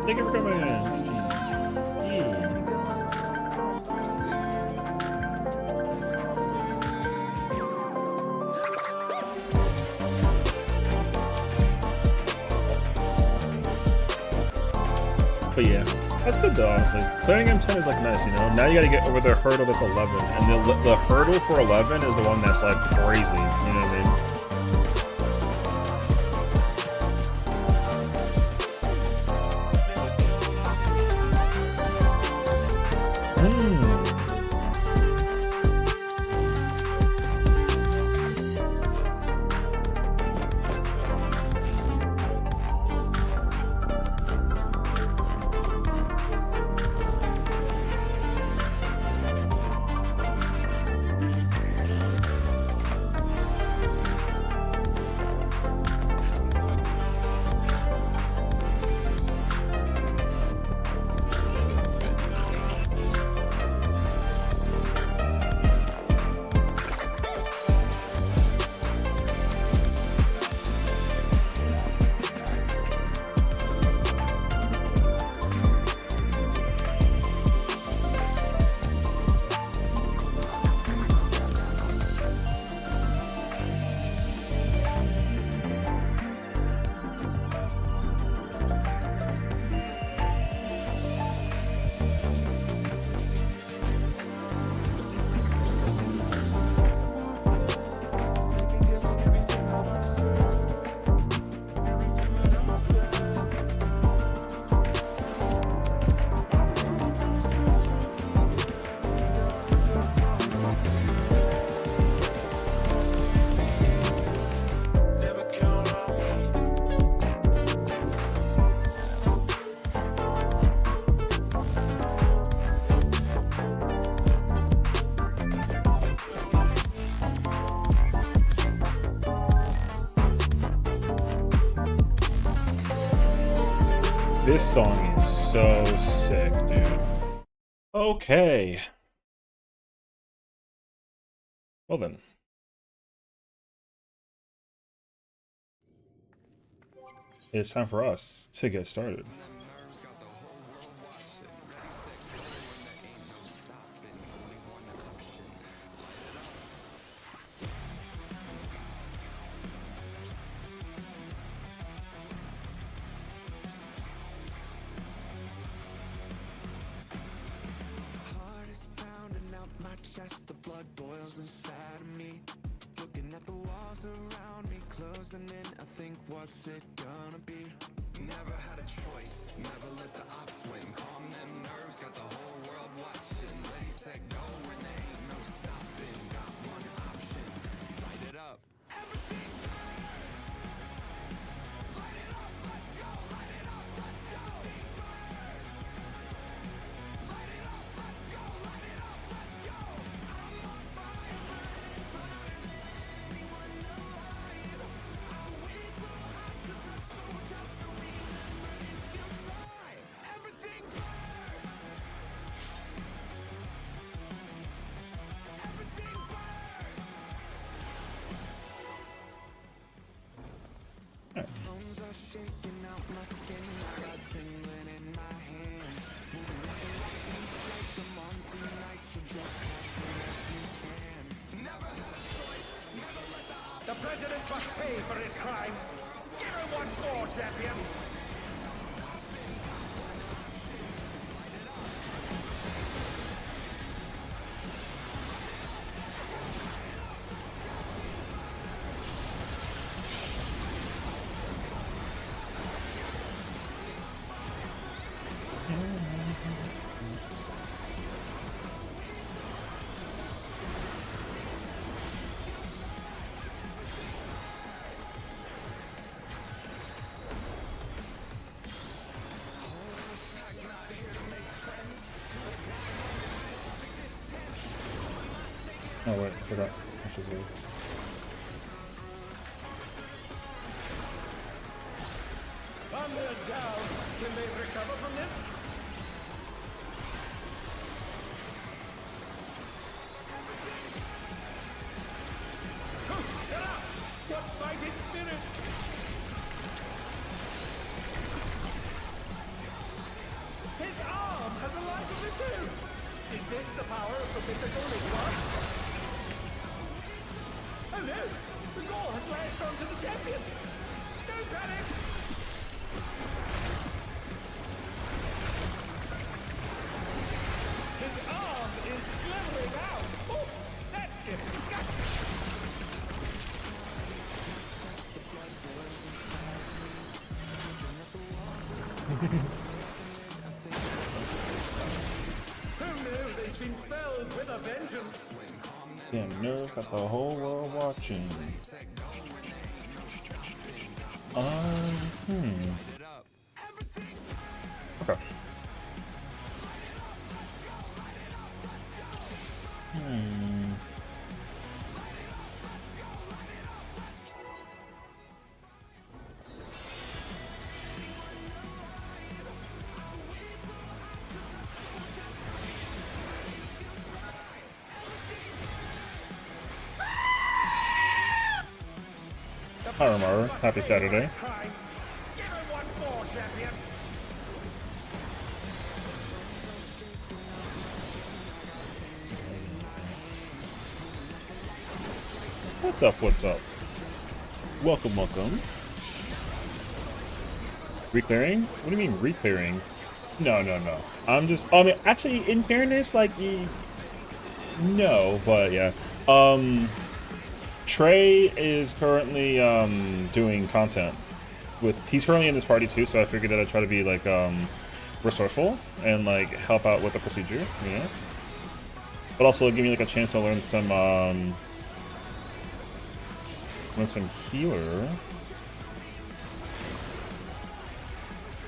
Thank you for coming in. Jeez. But yeah, that's good though, honestly. Clearing M10 is like nice, you know? Now you gotta get over the hurdle that's 11. And the hurdle for 11 is the one that's like crazy, you know what I mean? This song is so sick, dude. Okay. Well then. It's time for us to get started. The blood boils inside of me. Looking at the walls around me, closing in. I think, what's it gonna be? Never had a choice, never let the ops win. Calm them nerves, got the whole world watching. Ready, set, go, when there ain't no stopping. Got one option, light it up. Everything burns. Light it up, let's go. Light it up, let's go. Everything burns. Light it up, let's go. Light it up, let's go. I'm on fire, hotter than anyone alive. I'm way too hot to touch, so just remember if you try. Everything burns. Everything burns. Bones are shaking out my skin. I got tingling in my hands. Moving like a lightning strike. The on tonight, so just catch me if you can. Never had a choice. Never let the president must pay for his crimes. Give him one more, champion. Oh wait, I forgot. I should leave. Under down. Can they recover from this? Get up! What fighting spirit! arm has a life of its own! Is this the power of the mythical Ligma? Oh no! The gore has latched onto the champion! Don't panic! His arm is slithering out! Oh, that's disgusting! Oh no, they've been felled with a vengeance! Damn nerve, got the whole world watching. Okay. Hi, Ramar. Happy Saturday. Crimes. Give him one more, champion! What's up? What's up? Welcome, welcome. Reclearing? What do you mean reclearing? No, no, no. I'm just. I mean, actually, in fairness, like, no, but yeah. Trey is currently doing content with. He's currently in this party too, so I figured that I'd try to be like resourceful and like help out with the procedure, you know. But also give me like a chance to learn some healer.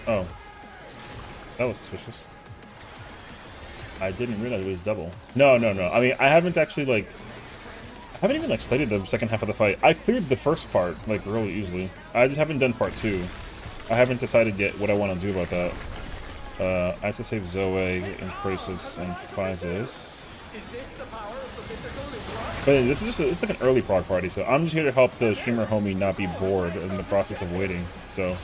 Oh, that was suspicious. I didn't realize it was double. No, no, no. I mean, I haven't actually like. I haven't even like studied the second half of the fight. I cleared the first part like really easily. I just haven't done part 2. I haven't decided yet what I want to do about that. I have to save Zoe and Crisis and Physis. But this is just it's like an early prog party, so I'm just here to help the streamer homie not be bored in the process of waiting. So.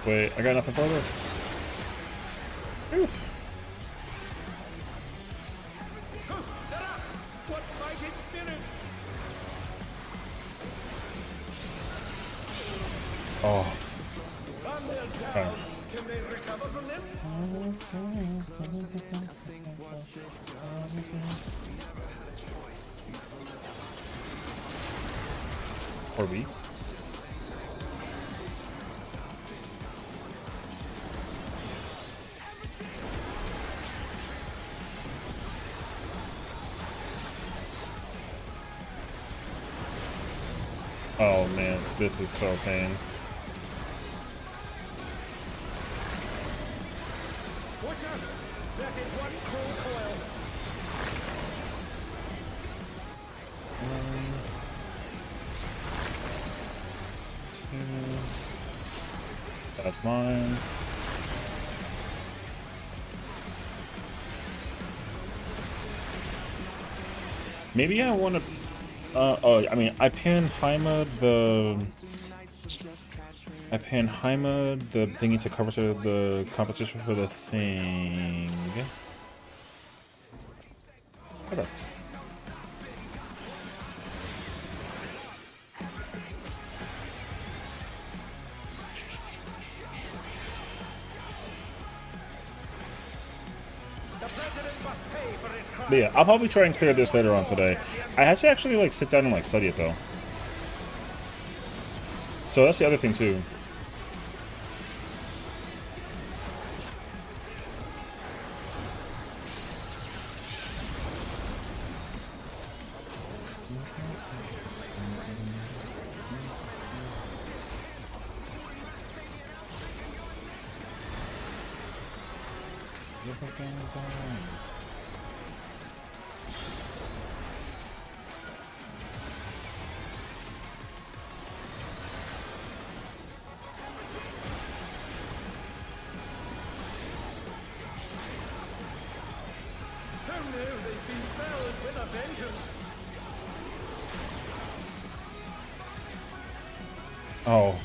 Wait, I got nothing for this. Ooh. Oh. Okay. Can they recover from this? Or we. Oh man, this is so pain. Watch out! That is one cruel coil. 1, 2. That's mine. Maybe I want to. Oh, I mean, I Panheima the thingy to cover the competition for the thing. Okay. But yeah, I'll probably try and clear this later on today. I have to actually like sit down and like study it though. So that's the other thing too. Oh,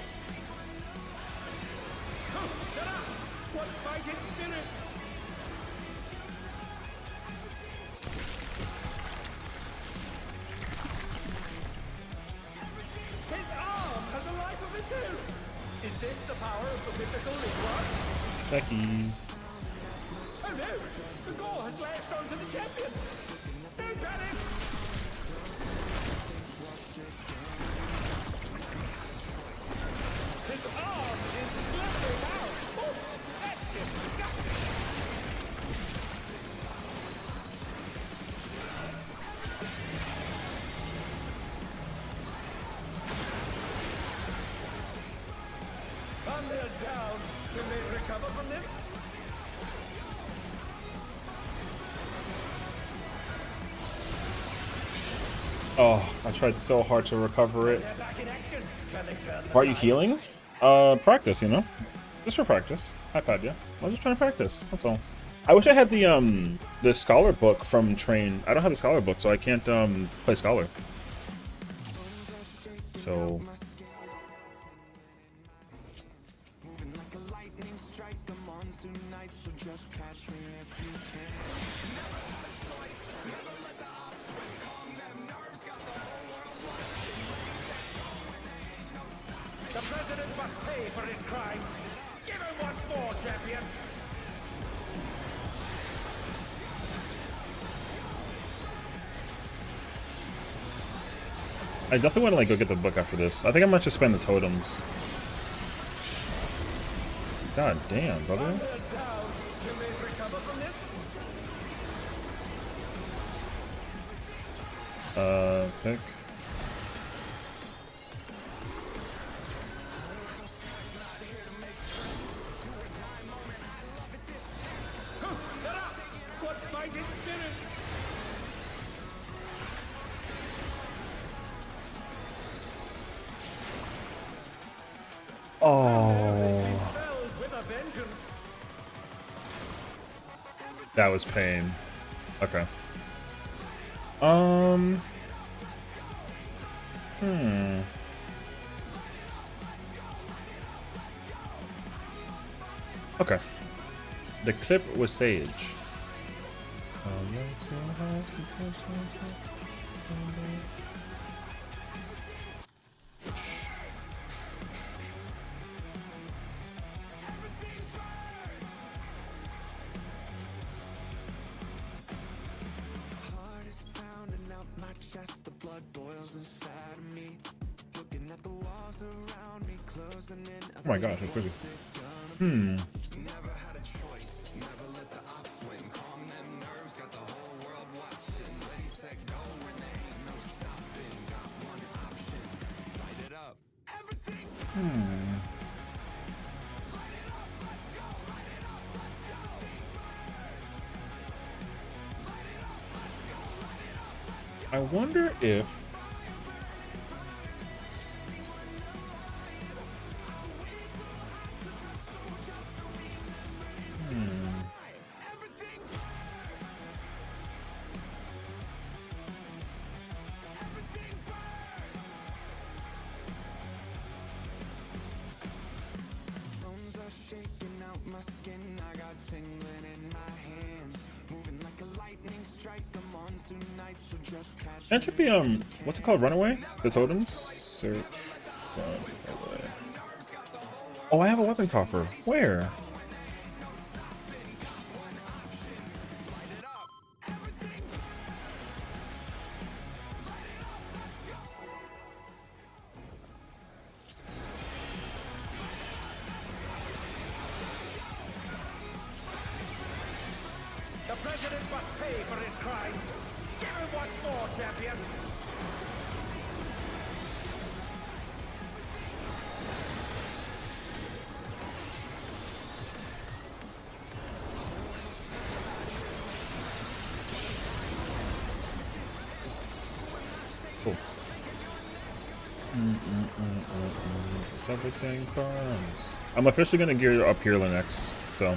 What fighting spirit! His arm has a life of its own! Is this the power of the mythical Lingua? stackies. Oh no! The gore has latched onto the champion! Don't panic! His arm is slithering out! Oh, that's disgusting! And they're down. Can they recover from this? Oh, I tried so hard to recover it. They're back in action. Can they turn the Why are you tide? healing? Practice, you know? Just for practice. iPad, yeah. I was just trying to practice. That's all. I wish I had the scholar book from Train. I don't have the scholar book, so I can't play scholar. So Moving like a lightning strike, I'm on tonight, so just catch me if you can. Never had a choice, never let the ops win. Calm them nerves, got the whole world watching. The president must pay for his crimes. Give him what for, champion. I definitely want to like go get the book after this. I think I might just spend the totems. God damn, brother. And they're down. Can they recover from this? Pick. What fighting spirit! Oh, Felled with a vengeance. that was pain. Okay. Okay. The clip was Sage. Heart is pounding out my chest, the blood boils inside of me. Looking at the walls around me, closing in. Oh my gosh, that's crazy. Never had a choice, never let the ops win. Calm them nerves, got the whole world watching. Ready, set, go, when there ain't no stopping. Got one option, light it up. Everything. I wonder if Bones are shaking out my skin, I got tingling in my hands. Moving like a lightning strike, I'm on tonight, so just catch that should be what's it called? Runaway? The totems? Search runaway. Oh, I have a weapon coffer. Where? The president must pay for his crimes. Give him what for, champion. Cool. It's everything burns. I'm officially gonna gear up here next, so.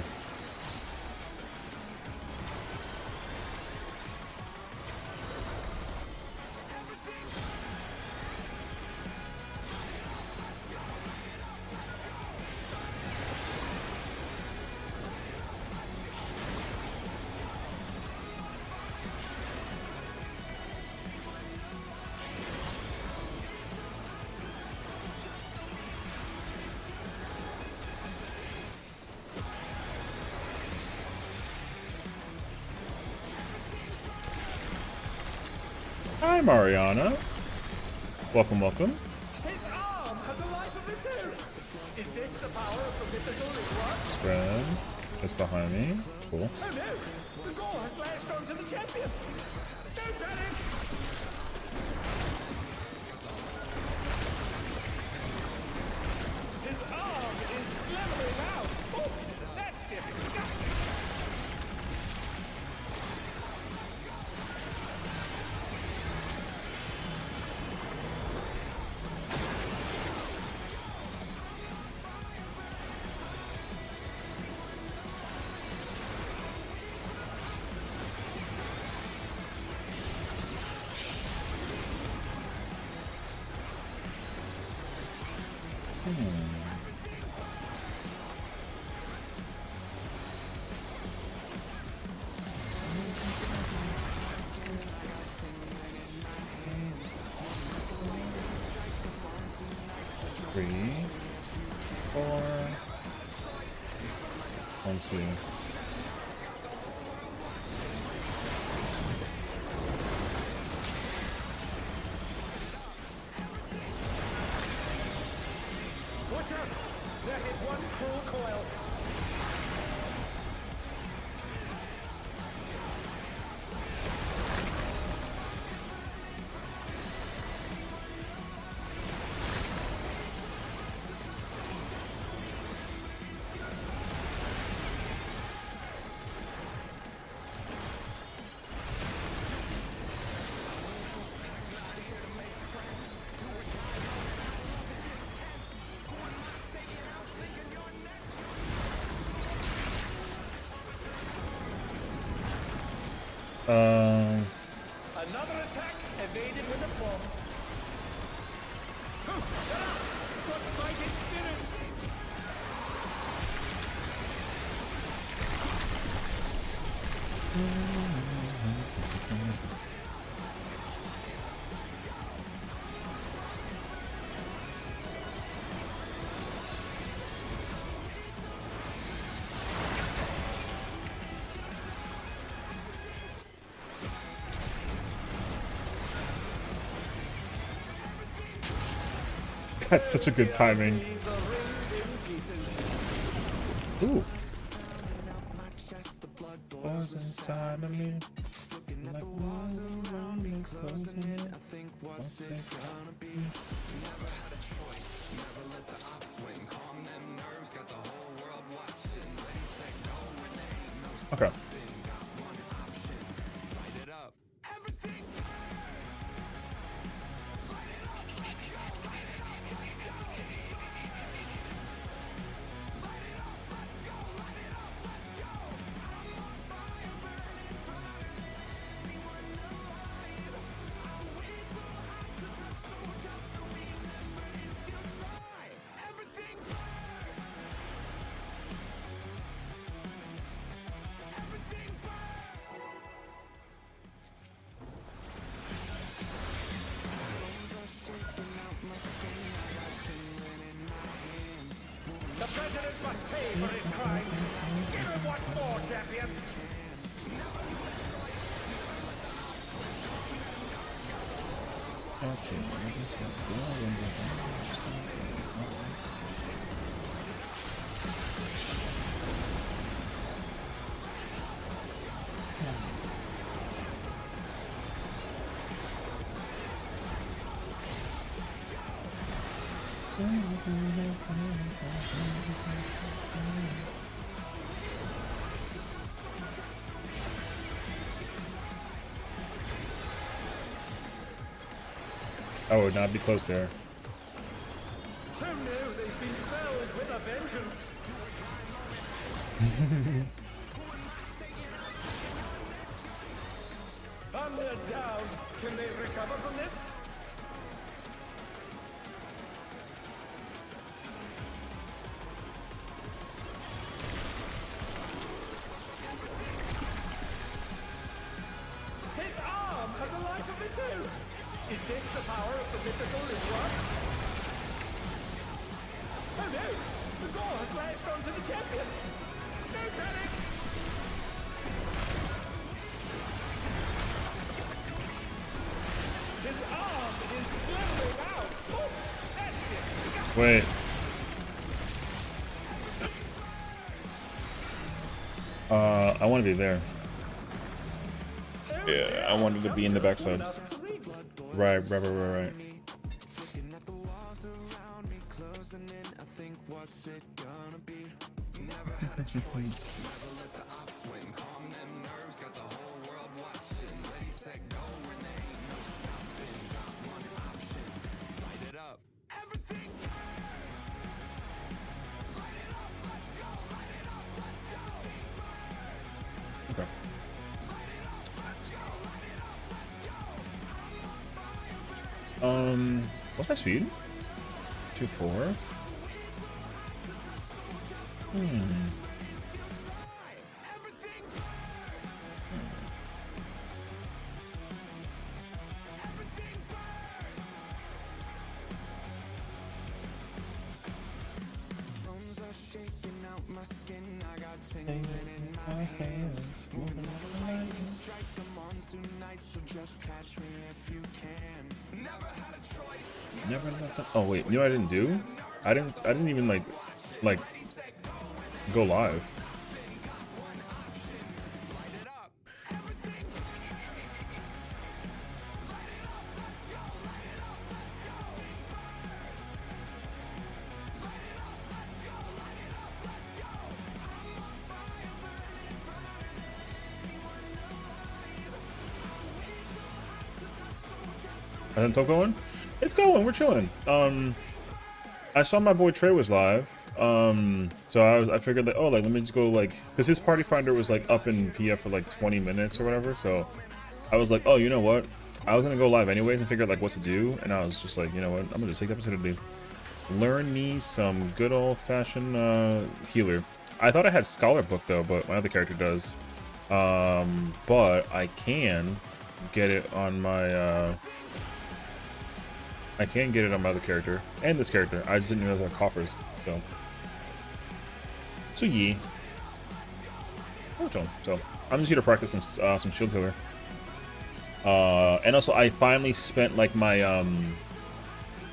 Hi, Mariana. Welcome, welcome. His arm has a life of its own. Is this the power of the mythical Lingua? Spread. It's behind me. Cool. Oh no! The gore has latched onto the champion! Don't panic! His arm is slithering out! Oh, that's disgusting! Three, four, 1, 2. Watch out! That is one cruel coil! Another attack evaded with a bomb. What fighting spirit! That's such a good timing. The rings in pieces. Ooh. What's inside of me? Like walls around me, closing in. What's it gonna be? Okay. The president must pay for his crimes. Give him one more, champion. I would not be close there. Oh no, they've been felled with a vengeance. And they're down. Can they recover from this? His arm has a life of its own. Is this the power of the mythical Lingua? Oh no! The gore has latched onto the champion! Don't panic! is slithering out. Oh, that's disgusting. Wait. I want to be there. Yeah, I wanted to be in the backside. Right. Looking at the walls around me closing in, I think what's it gonna be? Never had a choice, never let the ops win. Calm them nerves, got the whole world watching. Ready, set, go, when there ain't no stopping. Got one option, light it up. Everything burns. Light it up, let's go. Light it up, let's go. Okay. What's my speed? 2.4. Bones are shaking out my skin. I got tingling in my hands. Moving like lightning, strike them on tonight. So just catch me if you can. Never had a choice. Never let them. Oh wait, you know what I didn't do? I didn't even like go live. Isn't it going? It's going. We're chilling. I saw my boy Trey was live. So I figured like, oh, like let me just go like, because his party finder was like up in PF for like 20 minutes or whatever. So I was like, oh, you know what? I was gonna go live anyways and figure out like what to do, and I was just like, you know what? I'm gonna just take the opportunity to learn me some good old-fashioned healer. I thought I had Scholar Book though, but my other character does. But I can get it on my I can get it on my other character and this character. I just didn't know there were coffers, so yeah. So I'm just here to practice some shield healer. And also I finally spent like my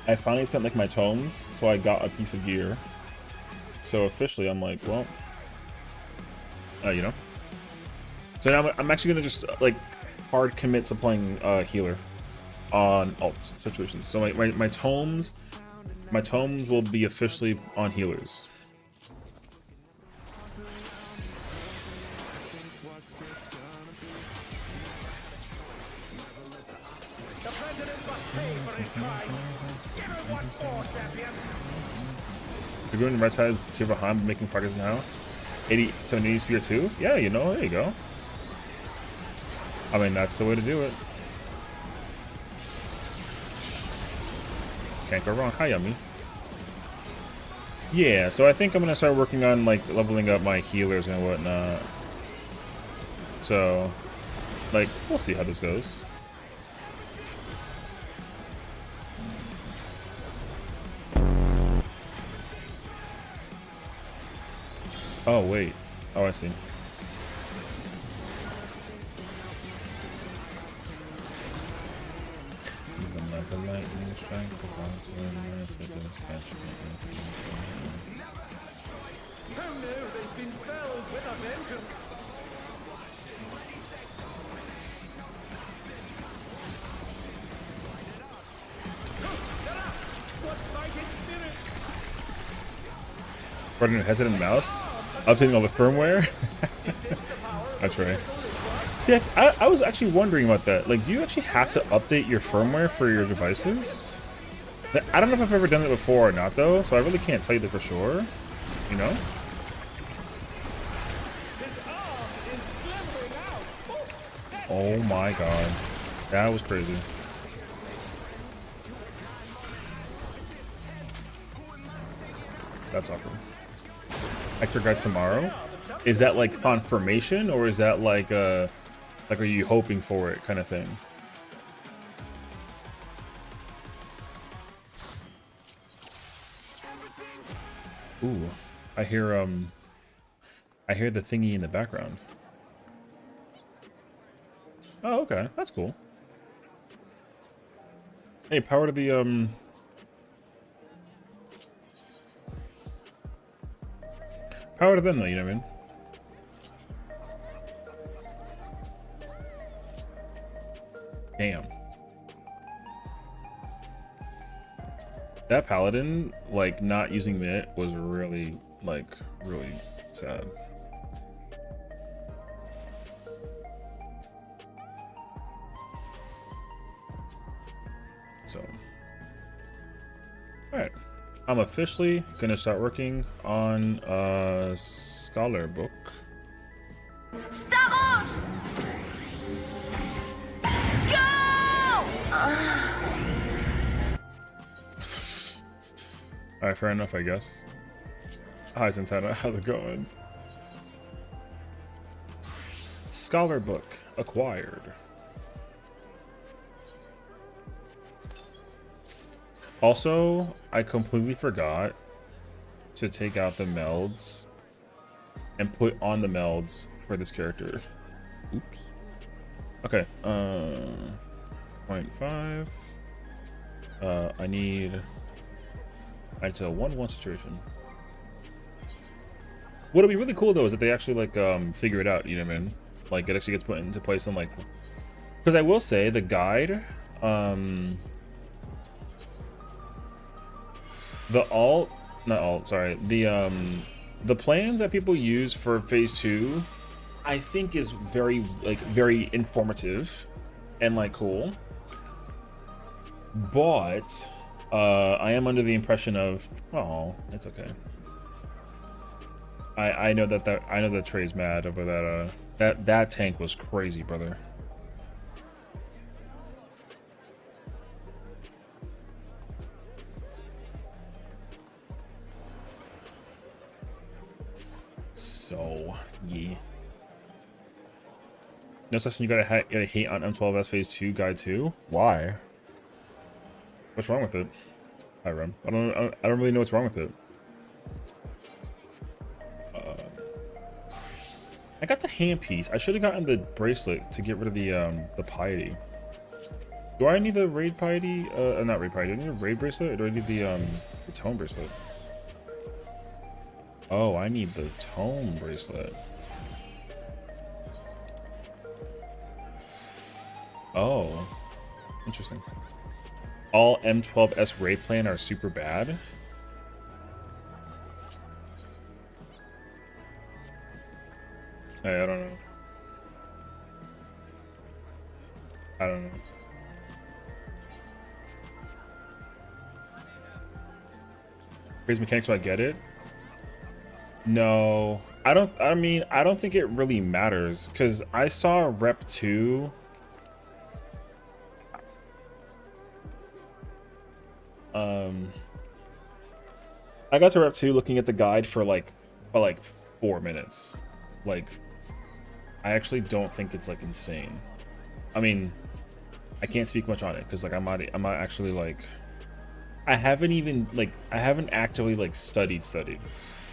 my tomes, so I got a piece of gear. So officially I'm like, well, you know. So now I'm actually gonna just like hard commit to playing healer on alt situations. So my tomes will be officially on healers. The president must pay for his crimes. Give him what for, champion. You're going to right side's tier behind, making progress now. 80, 70 spear 2? Yeah, you know, there you go. I mean, that's the way to do it. Can't go wrong. Hi, Yummy. Yeah, so I think I'm gonna start working on like leveling up my healers and whatnot. So, like, we'll see how this goes. Oh wait. Oh, I see. Like a lightning strike, the bounce Who knew they'd been felled with a vengeance? What fighting spirit? Running a hesitant mouse, updating all the firmware. That's right. Dick, I was actually wondering about that. Like, do you actually have to update your firmware for your devices? I don't know if I've ever done it before or not, though, so I really can't tell you that for sure. You know? His arm is slithering out. Oh, that's Oh my god. That was crazy. That's awkward. Extra guide tomorrow? Is that like confirmation, or is that like are you hoping for it kind of thing? Ooh, I hear the thingy in the background. Oh, okay, that's cool. Hey, power to the power to them though, you know what I mean? Damn. That paladin, like, not using Mitt was really, like, really sad. So, alright. I'm officially gonna start working on a scholar book. Stop! Go! Alright, fair enough, I guess. Hi, Santana, how's it going? Scholar book acquired. Also, I completely forgot to take out the melds and put on the melds for this character. Oops. Okay, 0.5. I need it's a 1-1 situation. What'll be really cool though is that they actually like figure it out, you know what I mean? Like it actually gets put into place on like, because I will say the guide, the plans that people use for phase 2, I think is very informative and like cool. But I am under the impression of, oh, it's okay. I know that Trey's mad over that tank was crazy, brother. So yeah. No such thing. You gotta hate on M12S Phase 2 Guide 2. Why? What's wrong with it? Hi, Rem. I don't really know what's wrong with it. I got the handpiece. I should have gotten the bracelet to get rid of the piety. Do I need the raid piety? Not raid piety. Do I need a raid bracelet, or do I need the tome bracelet? Oh, I need the tome bracelet. Oh, interesting. All M12S raid plan are super bad. Hey, I don't know. I don't know. Crazy mechanics, so I get it. No, I don't. I mean, I don't think it really matters because I saw Rep 2. I got to Rep 2 looking at the guide for like 4 minutes. Like, I actually don't think it's like insane. I mean, I can't speak much on it because like I'm not actually like, I haven't actually like studied.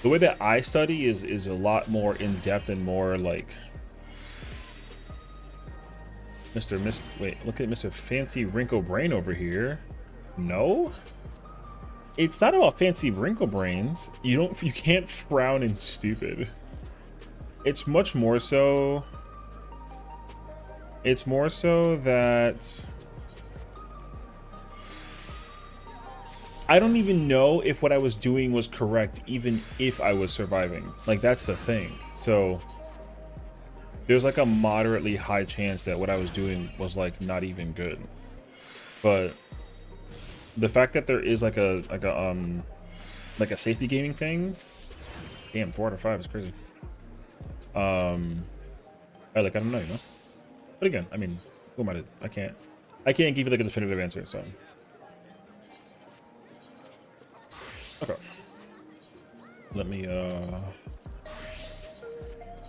The way that I study is a lot more in depth and more like wait, look at Mr. Fancy Wrinkle Brain over here. No, it's not about fancy wrinkle brains. You can't frown and stupid. It's much more so. It's more so that I don't even know if what I was doing was correct, even if I was surviving. Like, that's the thing. So there's like a moderately high chance that what I was doing was like not even good. But the fact that there is like a safety gaming thing, damn, 4 out of 5 is crazy. I don't know, you know. But again, I mean, who am I to? I can't give you like a definitive answer. So okay, let me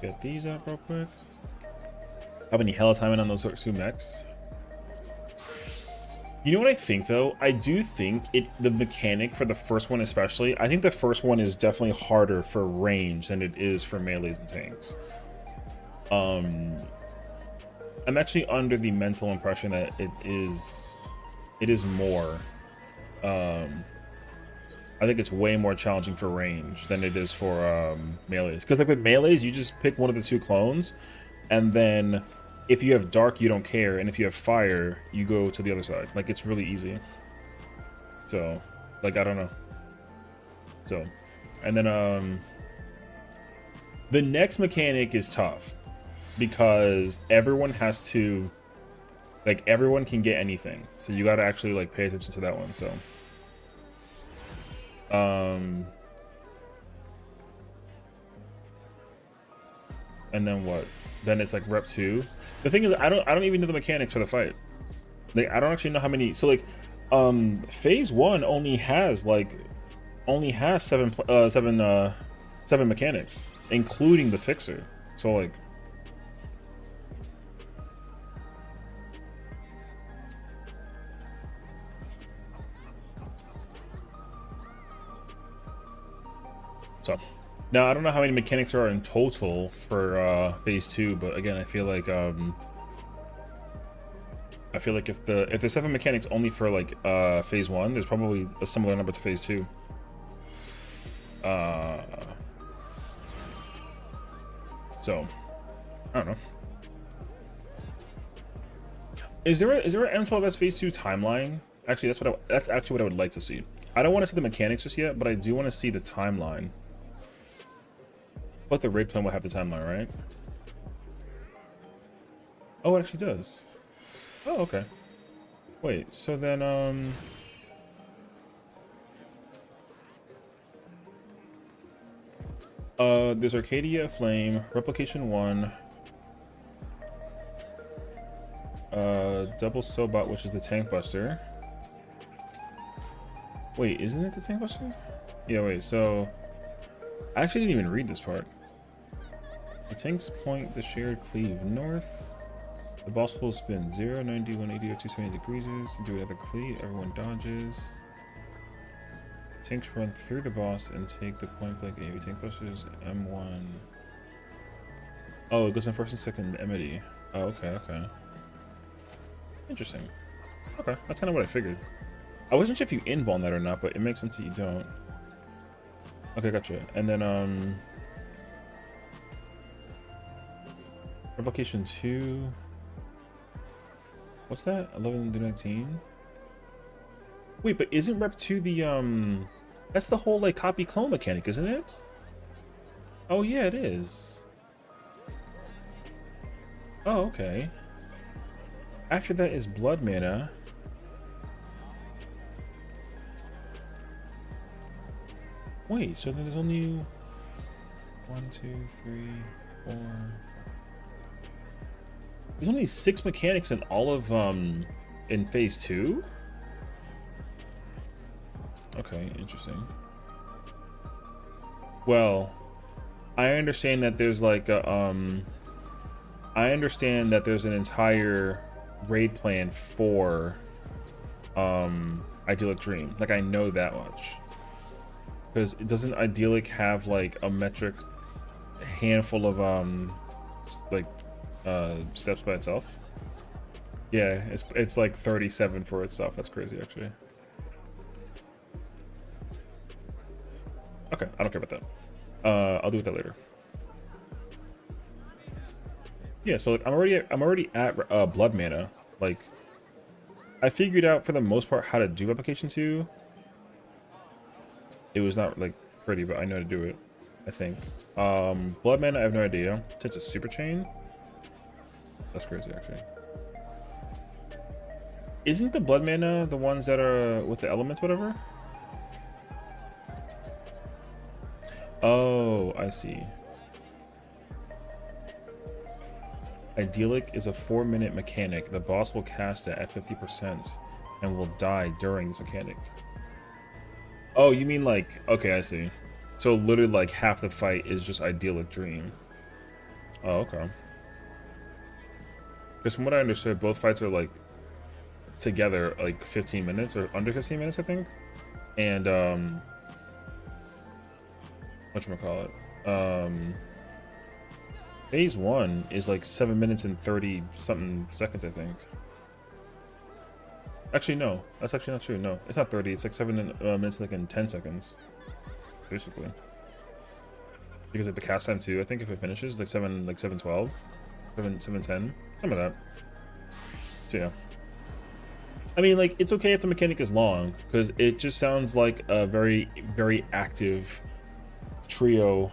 get these out real quick. How many hella timing on those two mechs? You know what I think though? I do think the mechanic for the first one especially, I think the first one is definitely harder for range than it is for melees and tanks. I'm actually under the mental impression that it is it is more. I think it's way more challenging for range than it is for melees. Because like with melees, you just pick one of the two clones, and then if you have dark, you don't care, and if you have fire, you go to the other side. Like it's really easy. So, like I don't know. So, and then the next mechanic is tough because everyone has to, like everyone can get anything. So you got to actually like pay attention to that one. So. And then what? Then it's like rep 2. The thing is, I don't even know the mechanics for the fight. Like I don't actually know how many. So like, phase 1 only has seven mechanics, including the fixer. So like. So now I don't know how many mechanics there are in total for phase 2, but again, I feel like if there's 7 mechanics only for like phase 1, there's probably a similar number to phase 2. So I don't know. Is there an M12S phase 2 timeline? Actually, that's actually what I would like to see. I don't want to see the mechanics just yet, but I do want to see the timeline. But the raid plan will have the timeline, right? Oh, it actually does. Oh, okay. Wait, so then, there's Arcadia Flame, Replication 1, Double Sobot, which is the Tank Buster. Wait, isn't it the Tank Buster? Yeah, wait, so... I actually didn't even read this part. The tanks point the shared cleave north. The boss will spin 0, 90, 180, or 270 degrees. Do another cleave. Everyone dodges. Tanks run through the boss and take the point blank AoE tank busters. M1. Oh, it goes in first and second enmity. Oh, okay, okay. Interesting. Okay, that's kind of what I figured. I wasn't sure if you invuln that or not, but it makes sense that you don't. Okay, gotcha. And then, Replication 2. What's that? 11 to 19? Wait, but isn't Rep 2 the, that's the whole, like, copy clone mechanic, isn't it? Oh, yeah, it is. Oh, okay. After that is Blood Mana. Wait, so then there's only 1, 2, 3, 4. There's only 6 mechanics in all of in phase 2. Okay, interesting. Well, I understand that there's like a I understand that there's an entire raid plan for Idyllic Dream. Like I know that much. Because it doesn't Idyllic have like a metric handful of steps by itself? Yeah, it's like 37 for itself. That's crazy actually. Okay, I don't care about that. I'll do that later. Yeah, so like, I'm already at Blood Mana. Like I figured out for the most part how to do Replication 2. It was not like pretty, but I know how to do it, I think. Blood Mana, I have no idea. Since it's Super Chain. That's crazy actually. Isn't the Blood Mana the ones that are with the elements, whatever? Oh, I see. Idyllic is a 4-minute mechanic. The boss will cast it at 50% and will die during this mechanic. Oh, you mean like, okay, I see. So literally like half the fight is just Idyllic Dream. Oh, okay. Because from what I understood, both fights are like together like 15 minutes or under 15 minutes, I think. And whatchamacallit? Phase 1 is like 7 minutes and 30 something seconds, I think. Actually, no. That's actually not true. No, it's not 30. It's like 7 minutes, like in 10 seconds, basically. Because at the cast time too, I think if it finishes like 7:12, 7:10, some of that. So yeah. I mean, like, it's okay if the mechanic is long, because it just sounds like a very, very active trio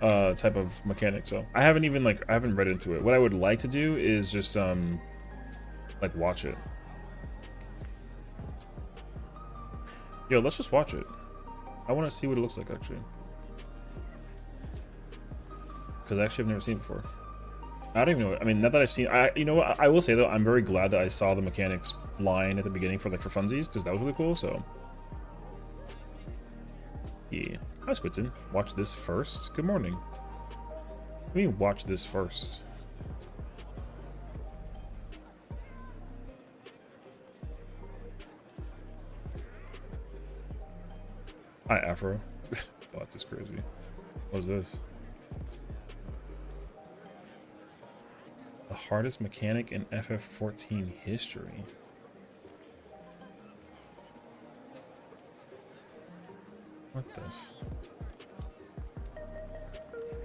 type of mechanic. So I haven't even I haven't read into it. What I would like to do is just like watch it. Yo, let's just watch it. I want to see what it looks like actually, because actually I've never seen it before. I don't even know. I mean, not that I've seen. You know what? I will say though, I'm very glad that I saw the mechanics line at the beginning for funsies, because that was really cool. So yeah. Hi, Squidson. Watch this first. Good morning. Let me watch this first. Hi, Afro. Oh, that's just crazy. What was this? The hardest mechanic in FF14 history. What the?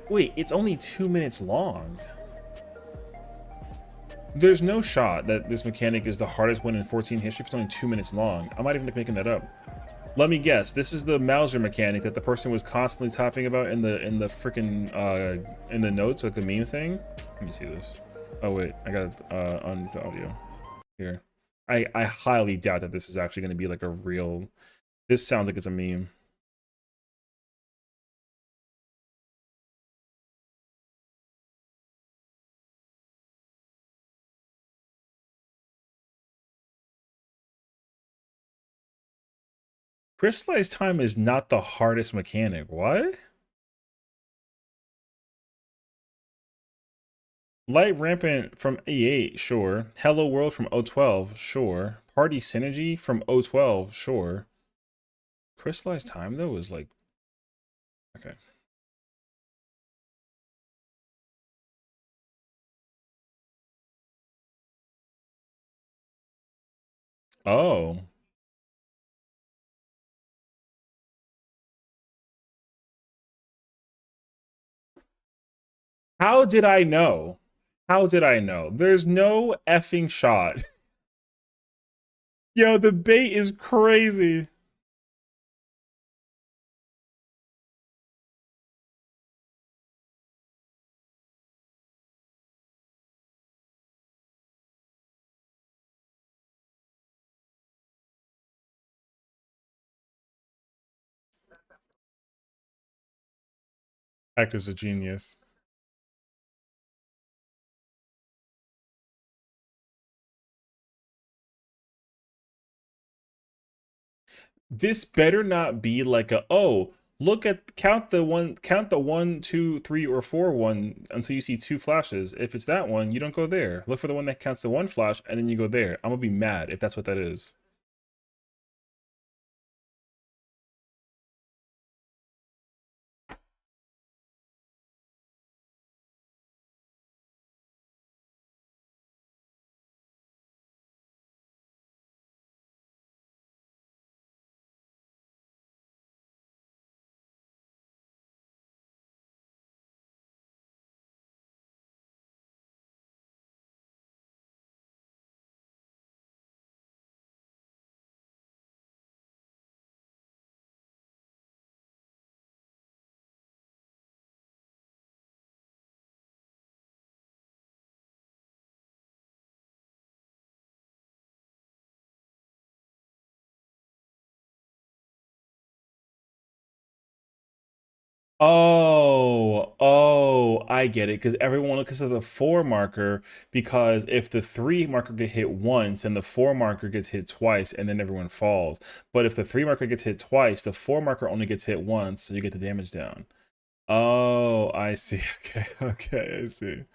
Wait, it's only 2 minutes long. There's no shot that this mechanic is the hardest one in 14 history if it's only 2 minutes long. I might even be making that up. Let me guess. This is the Mauser mechanic that the person was constantly talking about in the freaking in the notes, like the meme thing. Let me see this. Oh wait, I got it on the audio here. I highly doubt that this is actually going to be like a real. This sounds like it's a meme. Crystallized time is not the hardest mechanic. What? Light Rampant from E8, sure. Hello World from O12, sure. Party Synergy from O12, sure. Crystallized time though is like, okay. Oh. How did I know? How did I know? There's no effing shot. Yo, the bait is crazy. Actor's a genius. This better not be like a, oh, look at count the 1, 2, 3, or 4 one until you see 2 flashes. If it's that one, you don't go there. Look for the one that counts the 1 flash and then you go there. I'm gonna be mad if that's what that is. Oh, I get it. Because everyone looks at the 4 marker, because if the 3 marker get hit once and the 4 marker gets hit twice, and then everyone falls. But if the 3 marker gets hit twice, the 4 marker only gets hit once, so you get the damage down. Oh, I see. Okay, okay, I see.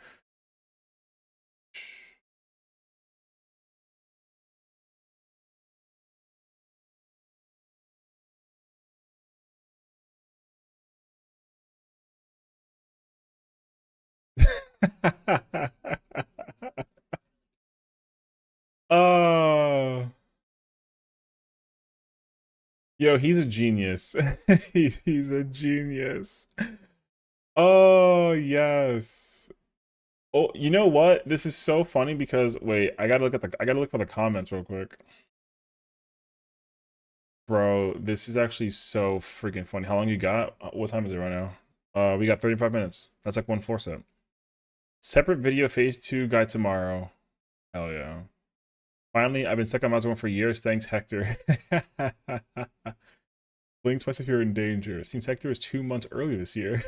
Yo, he's a genius. He's a genius. Oh, yes. Oh, you know what? This is so funny because wait, I gotta look for the comments real quick. Bro, this is actually so freaking funny. How long you got? What time is it right now? We got 35 minutes. That's like 1/4 set. Separate video phase 2 guide tomorrow. Hell yeah. Finally, I've been stuck on Mouse 1 for years. Thanks, Hector. Blink twice if you're in danger. Seems Hector is 2 months early this year.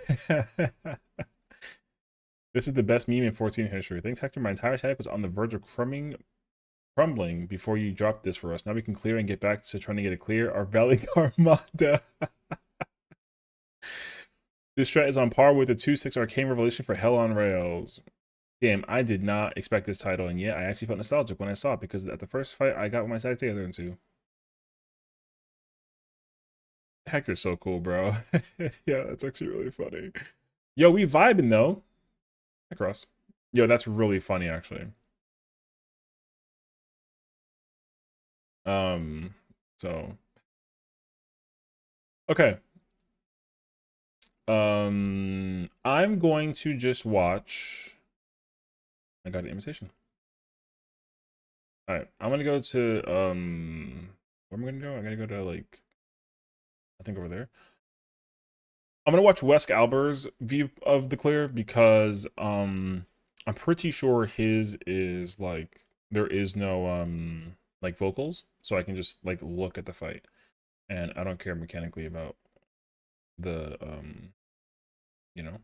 This is the best meme in 14 history. Thanks, Hector. My entire site was on the verge of crumbling before you dropped this for us. Now we can clear and get back to trying to get it clear. Our Valley Armada. This strat is on par with the 2.6 Arcane Revelation for Hell on Rails. Damn, I did not expect this title, and yet I actually felt nostalgic when I saw it because at the first fight I got my side together into. Hector's so cool, bro. Yeah, that's actually really funny. Yo, we vibing though. Across. Yo, that's really funny actually. So okay. I'm going to just watch. I got an invitation. Alright, I'm gonna go to where am I gonna go? I gotta go to like I think over there. I'm gonna watch Wes Alber's view of the clear because I'm pretty sure his is like there is no like vocals, so I can just like look at the fight, and I don't care mechanically about the you know.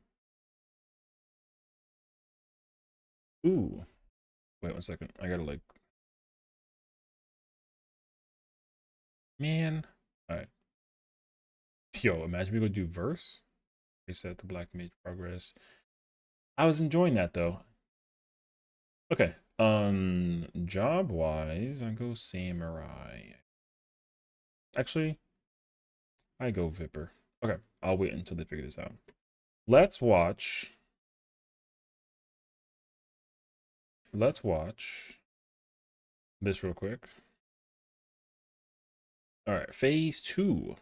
Ooh, wait 1 second. I gotta like man. All right, yo, imagine we go do verse. Reset the black mage progress. I was enjoying that though. Okay. Job wise, I go samurai. Actually, I go Vipper. Okay, I'll wait until they figure this out. Let's watch. Let's watch this real quick. All right, phase 2.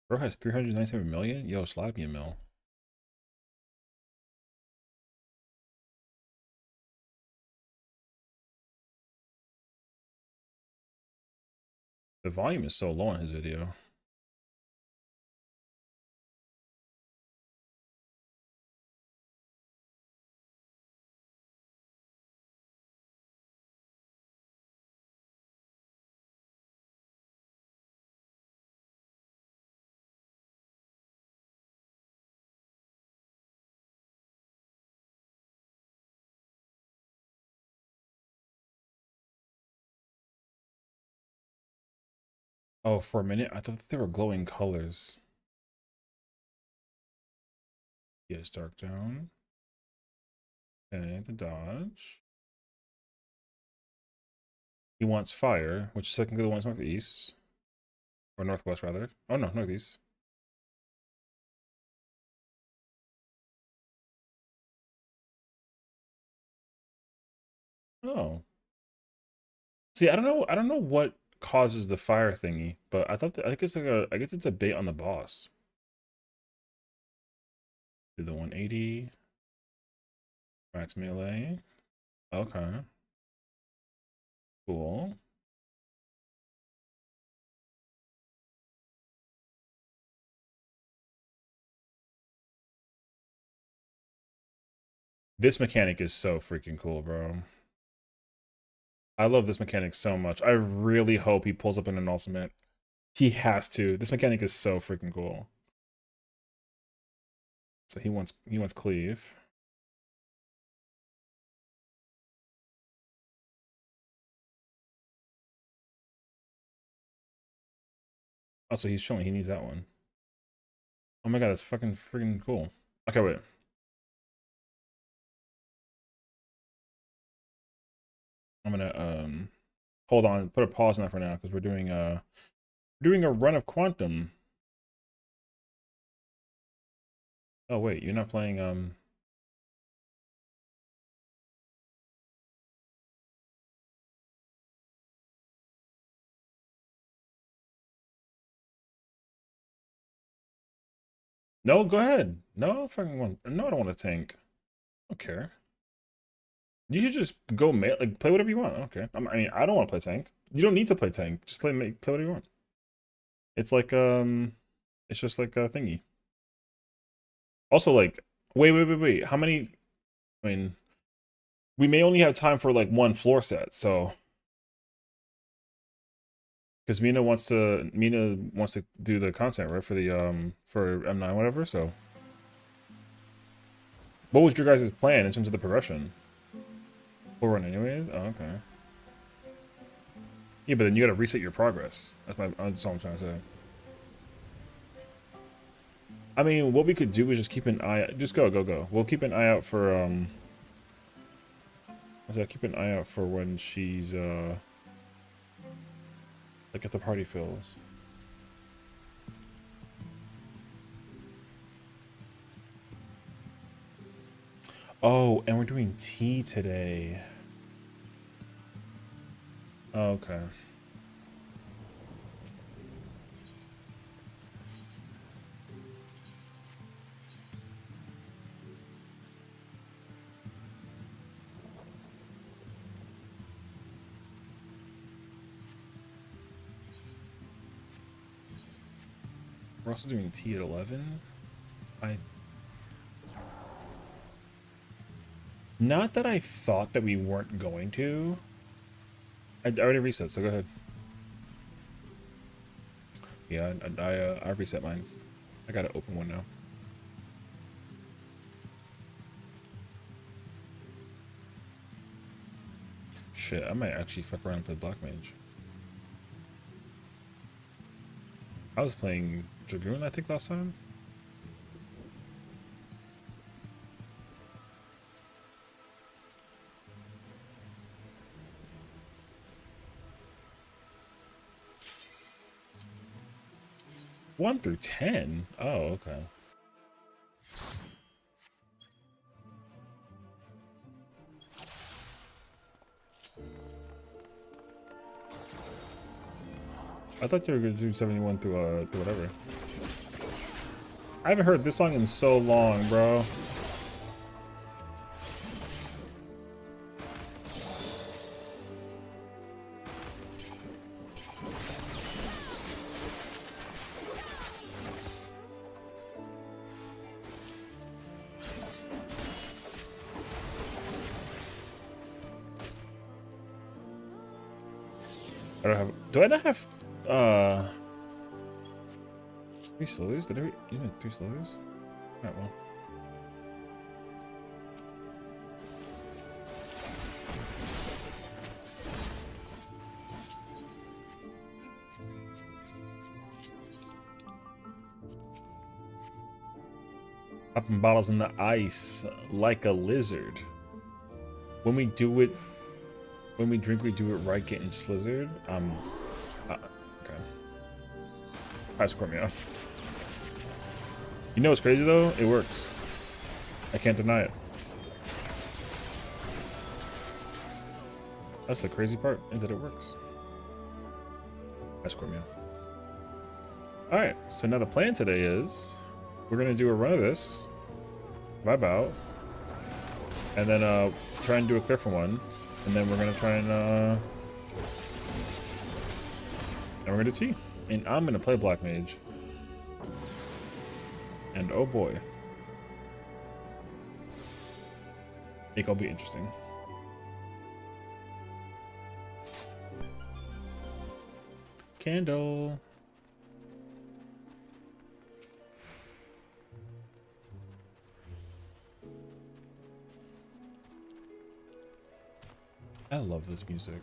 Bro has 397 million. Yo, slap me a mill. The volume is so low on his video. Oh, for a minute, I thought they were glowing colors. Yes, dark down. Okay, the dodge. He wants fire, which is technically the one's northeast. Or northwest, rather. Oh, no, northeast. Oh. See, I don't know what causes the fire thingy, but I thought that, I guess like I guess it's a bait on the boss. Do the 180. Max melee. Okay. Cool. This mechanic is so freaking cool, bro. I love this mechanic so much. I really hope he pulls up in an ultimate. He has to. This mechanic is so freaking cool. So he wants cleave. Also, he's showing he needs that one. Oh my god, that's fucking freaking cool. Okay, wait. I'm gonna hold on, put a pause on that for now because we're doing a run of quantum. Oh wait, you're not playing No, go ahead. No, I don't fucking want. No, I don't want to tank. I don't care. You should just go like play whatever you want. I don't care. I mean, I don't want to play tank. You don't need to play tank. Just play whatever you want. It's like it's just like a thingy. Also, like, wait. How many? I mean, we may only have time for like one floor set, so because Mina wants to do the content, right, for the for M9 whatever. So, what was your guys' plan in terms of the progression? Full run anyways. Oh, okay. Yeah, but then you gotta reset your progress. That's all I'm trying to say. I mean, what we could do is just keep an eye. Just go. We'll keep an eye out for keep an eye out for when she's like if the party fills. Oh, and we're doing tea today. Okay. We're also doing tea at 11. Not that I thought that we weren't going to. I already reset, so go ahead. Yeah, I reset mine. I gotta open one now. Shit, I might actually fuck around and play Black Mage. I was playing Dragoon, I think, last time. One through 10? Oh, okay. I thought you were gonna do 71 through whatever. I haven't heard this song in so long, bro. I don't have. Do I not have 3 slows? Did I? You had 3 slows? Alright, well. Popping bottles in the ice like a lizard. When we do it, when we drink, we do it right, getting slizzard. Okay. I squirt me off. You know what's crazy though? It works. I can't deny it. That's the crazy part, is that it works. I squirt me off. Alright, so now the plan today is we're gonna do a run of this, vibe out, and then try and do a clear for one, and then we're gonna try and we're gonna do tea. And I'm gonna play Black Mage. And oh boy. It's gonna be interesting. Candle. I love this music.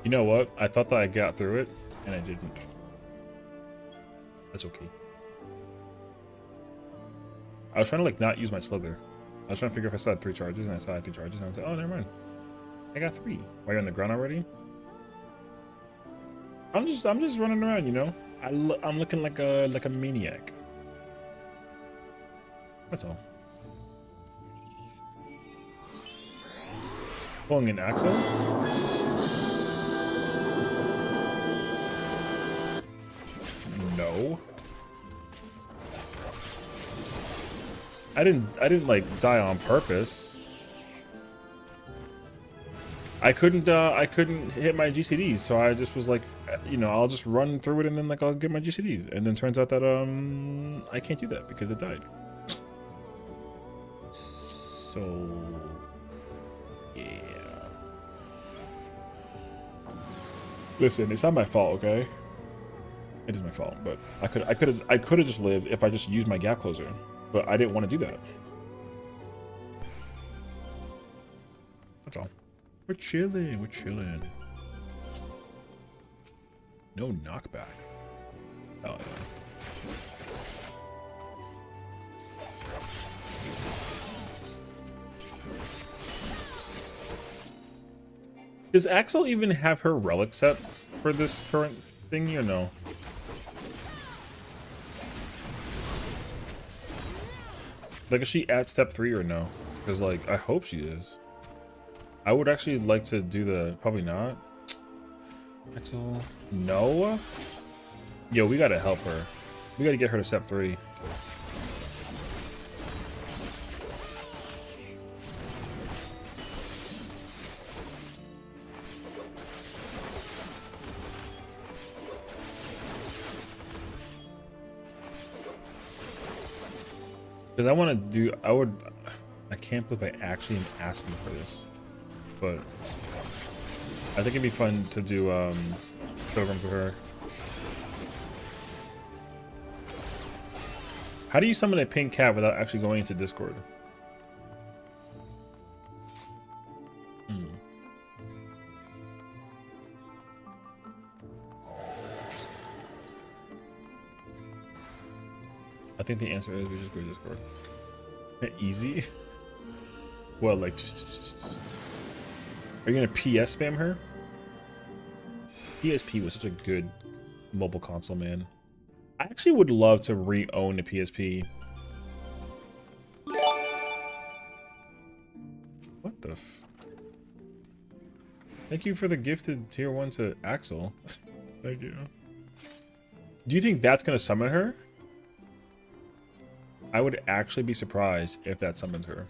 You know what? I thought that I got through it, and I didn't. That's okay. I was trying to like not use my slither. I was trying to figure if I still had 3 charges, and I still had 3 charges, and I was like, oh, never mind. I got 3. Why, you're on the ground already? I'm just running around, you know. I'm looking like a maniac. That's all. Pulling an Axel? No. I didn't like die on purpose. I couldn't hit my GCDs, so I just was like, you know, I'll just run through it and then like I'll get my GCDs. And then turns out that I can't do that because it died. So yeah. Listen, it's not my fault, okay? It is my fault, but I could have just lived if I just used my gap closer. But I didn't want to do that. That's all. We're chilling, we're chilling. No knockback. Oh yeah. Does Axel even have her relic set for this current thingy or no? Like, is she at step 3 or no? Because, like, I hope she is. I would actually like to do the... Probably not. Axel... No? Yo, we gotta help her. We gotta get her to step 3. Because I want to do... I can't believe I actually am asking for this. But... I think it'd be fun to do, program for her. How do you summon a pink cat without actually going into Discord? I think the answer is we just go to Discord. Easy? Well, like, just... Are you gonna PS spam her? PSP was such a good mobile console, man. I actually would love to re-own a PSP. What the f... Thank you for the gifted tier 1 to Axel. Thank you. Do you think that's gonna summon her? I would actually be surprised if that summoned her.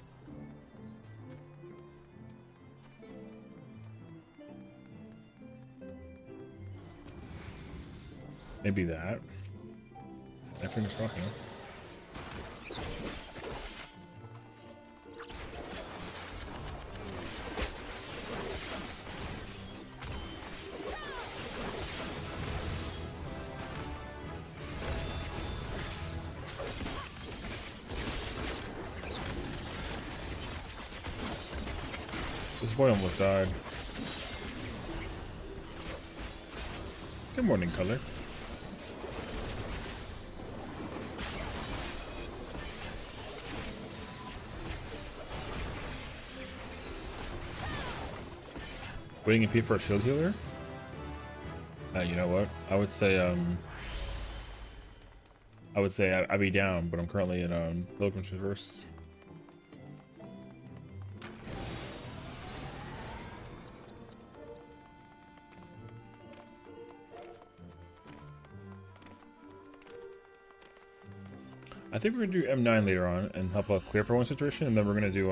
Maybe that. I finished rocking. This boy almost died. Good morning, Color. Waiting in P for a shield healer? You know what? I would say I'd be down, but I'm currently in Pilgrim's Reverse. I think we're gonna do M9 later on and help out clear for one situation, and then we're gonna do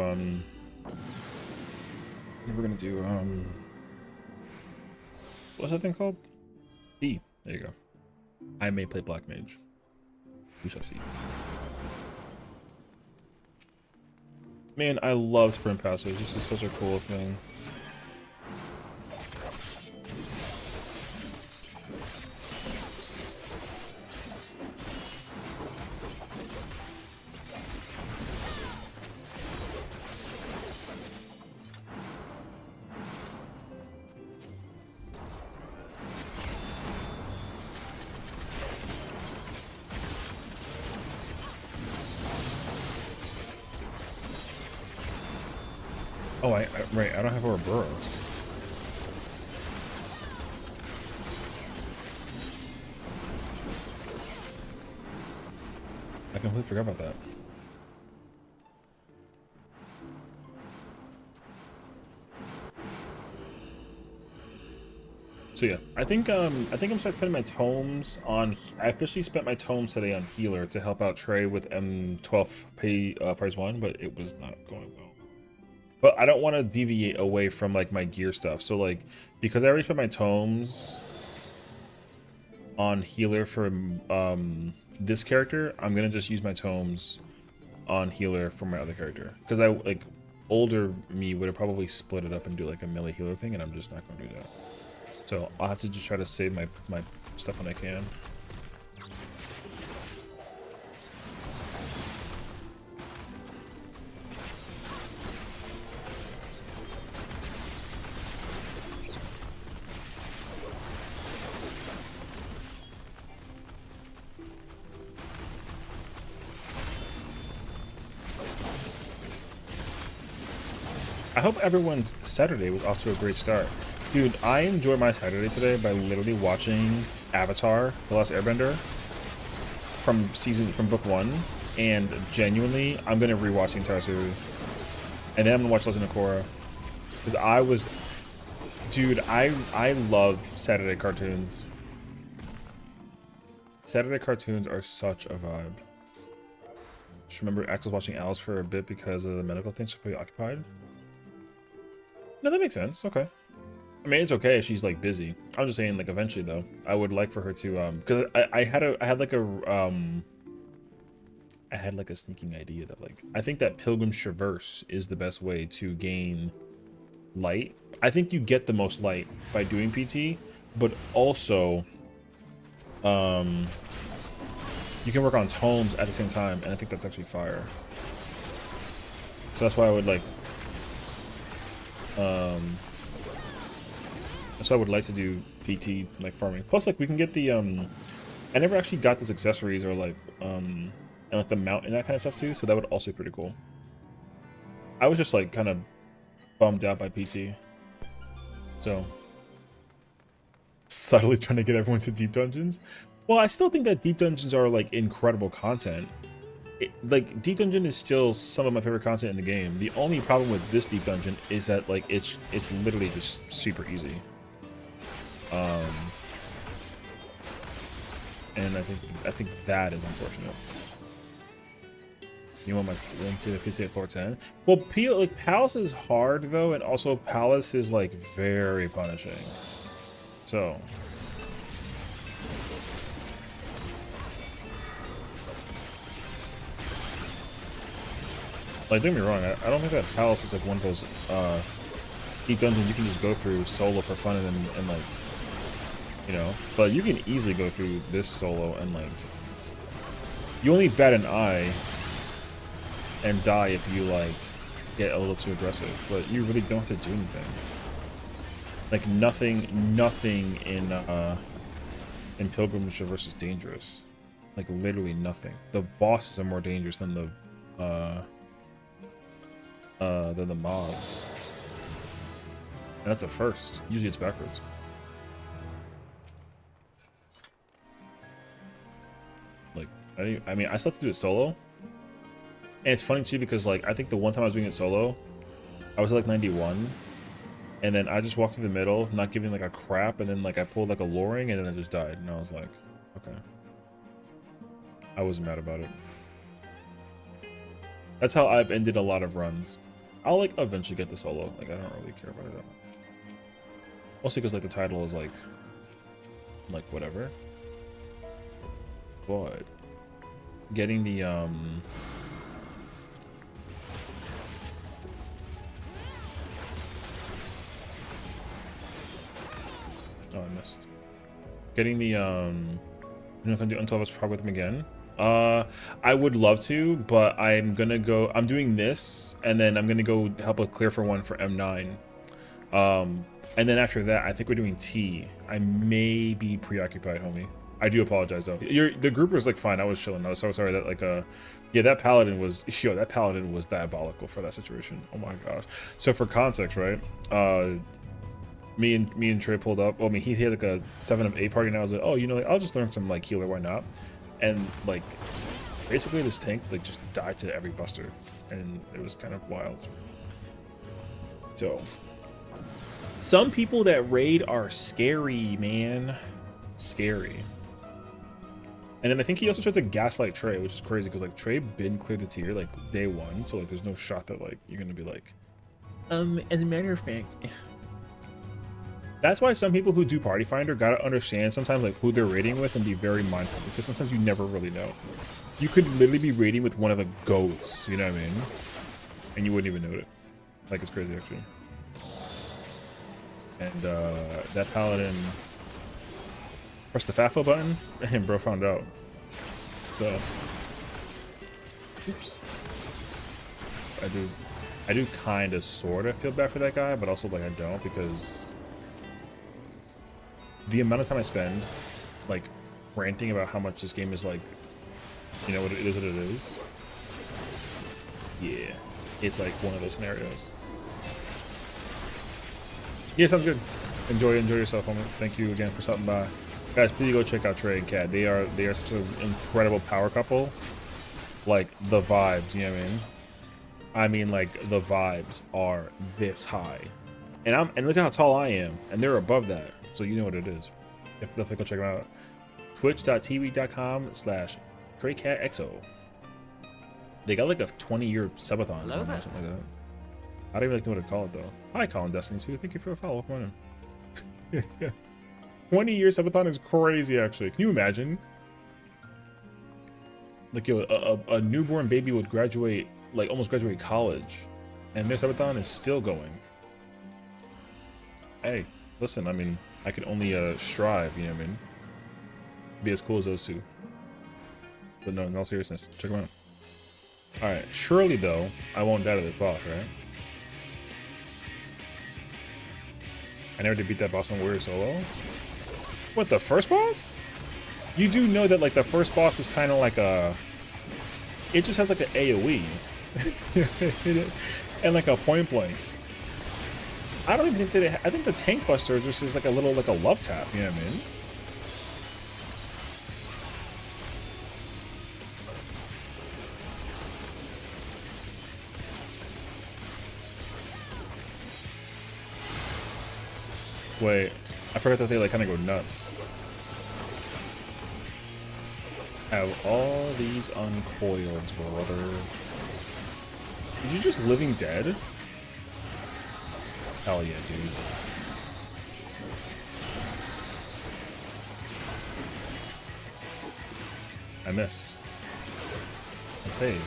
what's that thing called? E. There you go. I may play Black Mage. We shall see. Man, I love sprint passes. This is such a cool thing. Oh, right, I don't have Ouroboros. I completely forgot about that. So yeah, I think I'm starting putting my tomes on. I officially spent my tomes today on healer to help out Trey with M12 pay prize 1, but it was not going well. But I don't want to deviate away from like my gear stuff. So like, because I already spent my tomes on healer for this character, I'm gonna just use my tomes on healer for my other character. Because I like older me would have probably split it up and do like a melee healer thing, and I'm just not gonna do that. So I'll have to just try to save my stuff when I can. I hope everyone's Saturday was off to a great start. Dude, I enjoyed my Saturday today by literally watching Avatar: The Last Airbender from book 1, and genuinely, I'm gonna rewatch the entire series, and then I'm gonna watch Legend of Korra, because dude, I love Saturday cartoons. Saturday cartoons are such a vibe. Just remember, Axel's watching Alice for a bit because of the medical thing, she's probably occupied. No, that makes sense. Okay. I mean, it's okay if she's like busy. I'm just saying, like, eventually though, I would like for her to because I had like a sneaking idea that like I think that Pilgrim's Traverse is the best way to gain light. I think you get the most light by doing PT, but also you can work on tomes at the same time, and I think that's actually fire. So that's why I would like so I would like to do PT, like farming. Plus, like, we can get the I never actually got those accessories or like and like the mount and that kind of stuff too, so that would also be pretty cool. I was just like kind of bummed out by PT, so subtly trying to get everyone to deep dungeons. Well, I still think that deep dungeons are like incredible content. Like, deep dungeon is still some of my favorite content in the game. The only problem with this deep dungeon is that like it's literally just super easy. And I think that is unfortunate. You want my link to the PC at 410? Well, like Palace is hard though, and also Palace is like very punishing. So like, don't get me wrong, I don't think that Palace is like one of those deep dungeons you can just go through solo for fun and like, you know, but you can easily go through this solo and like, you only bat an eye and die if you like get a little too aggressive, but you really don't have to do anything. Like nothing in Pilgrim's Traverse is dangerous. Like literally nothing. The bosses are more dangerous than the mobs. And that's a first. Usually it's backwards. Like, I mean, I still have to do it solo. And it's funny too because like I think the one time I was doing it solo, I was like 91, and then I just walked through the middle, not giving like a crap, and then like I pulled like a luring, and then I just died, and I was like, okay. I wasn't mad about it. That's how I've ended a lot of runs. I'll like eventually get the solo. Like I don't really care about it that much. Mostly because like the title is like whatever. But getting the oh, I missed. Getting the you know, can do Until Us Prog with him again. I would love to, but I'm doing this, and then I'm gonna go help a clear for one for M9. And then after that, I think we're doing T. I may be preoccupied, homie. I do apologize though. The group was like fine. I was chilling. I was so sorry that like yeah, that paladin was diabolical for that situation. Oh my gosh. So for context, right? Me and Trey pulled up. Well, I mean, he had like a 7 of 8 party, and I was like, oh, you know, like, I'll just learn some like healer. Why not? And like basically this tank like just died to every buster, and it was kind of wild. So some people that raid are scary, man. Scary. And then I think he also tried to gaslight Trey, which is crazy because like Trey been cleared the tier like day one, so like there's no shot that like you're gonna be like, as a matter of fact. That's why some people who do Party Finder gotta understand sometimes like who they're raiding with and be very mindful, because sometimes you never really know. You could literally be raiding with one of the goats, you know what I mean? And you wouldn't even know it. Like, it's crazy actually. And that paladin pressed the FAFO button and bro found out. So oops. I do kind of sort of feel bad for that guy, but also like I don't, because the amount of time I spend like ranting about how much this game is like, you know, what it is. Yeah, it's like one of those scenarios. Yeah, sounds good. Enjoy yourself, homie. Thank you again for stopping by. Guys, please go check out Trey and Cat. They are such an incredible power couple. Like the vibes, you know what I mean? I mean, like the vibes are this high, and look at how tall I am, and they're above that. So you know what it is. If definitely go check them out. Twitch.tv.com/TreyCatXO. They got like a 20-year subathon or something like that. I don't even like know what to call it though. Hi, Colin Destiny 2. Thank you for a follow. Come on in. 20-year subathon is crazy, actually. Can you imagine? Like, yo, a newborn baby would graduate, like almost graduate college, and their subathon is still going. Hey, listen, I mean, I can only strive, you know what I mean? Be as cool as those two. But no, in all seriousness, check them out. Alright, surely though, I won't die to this boss, right? I never did beat that boss on Warrior Solo. What, the first boss? You do know that like the first boss is kind of like a... It just has like an AoE. And like a point blank. I don't even think that I think the tank buster just is like a little like a love tap, you know what I mean? Wait, I forgot that they like kind of go nuts. Have all these uncoiled, brother. Did you just living dead? Hell yeah, dude. I missed. I'm saved.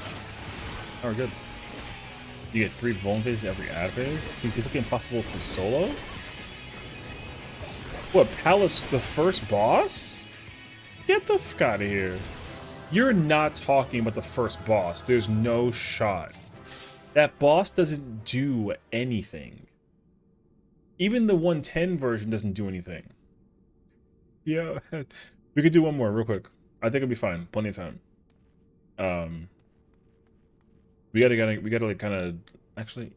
Oh, we're good. You get 3 vuln phases every ad phase. He's basically impossible to solo. What, Palace the first boss? Get the fuck out of here. You're not talking about the first boss. There's no shot. That boss doesn't do anything. Even the 110 version doesn't do anything. Yeah, we could do one more real quick. I think it'll be fine. Plenty of time. We gotta like kind of actually.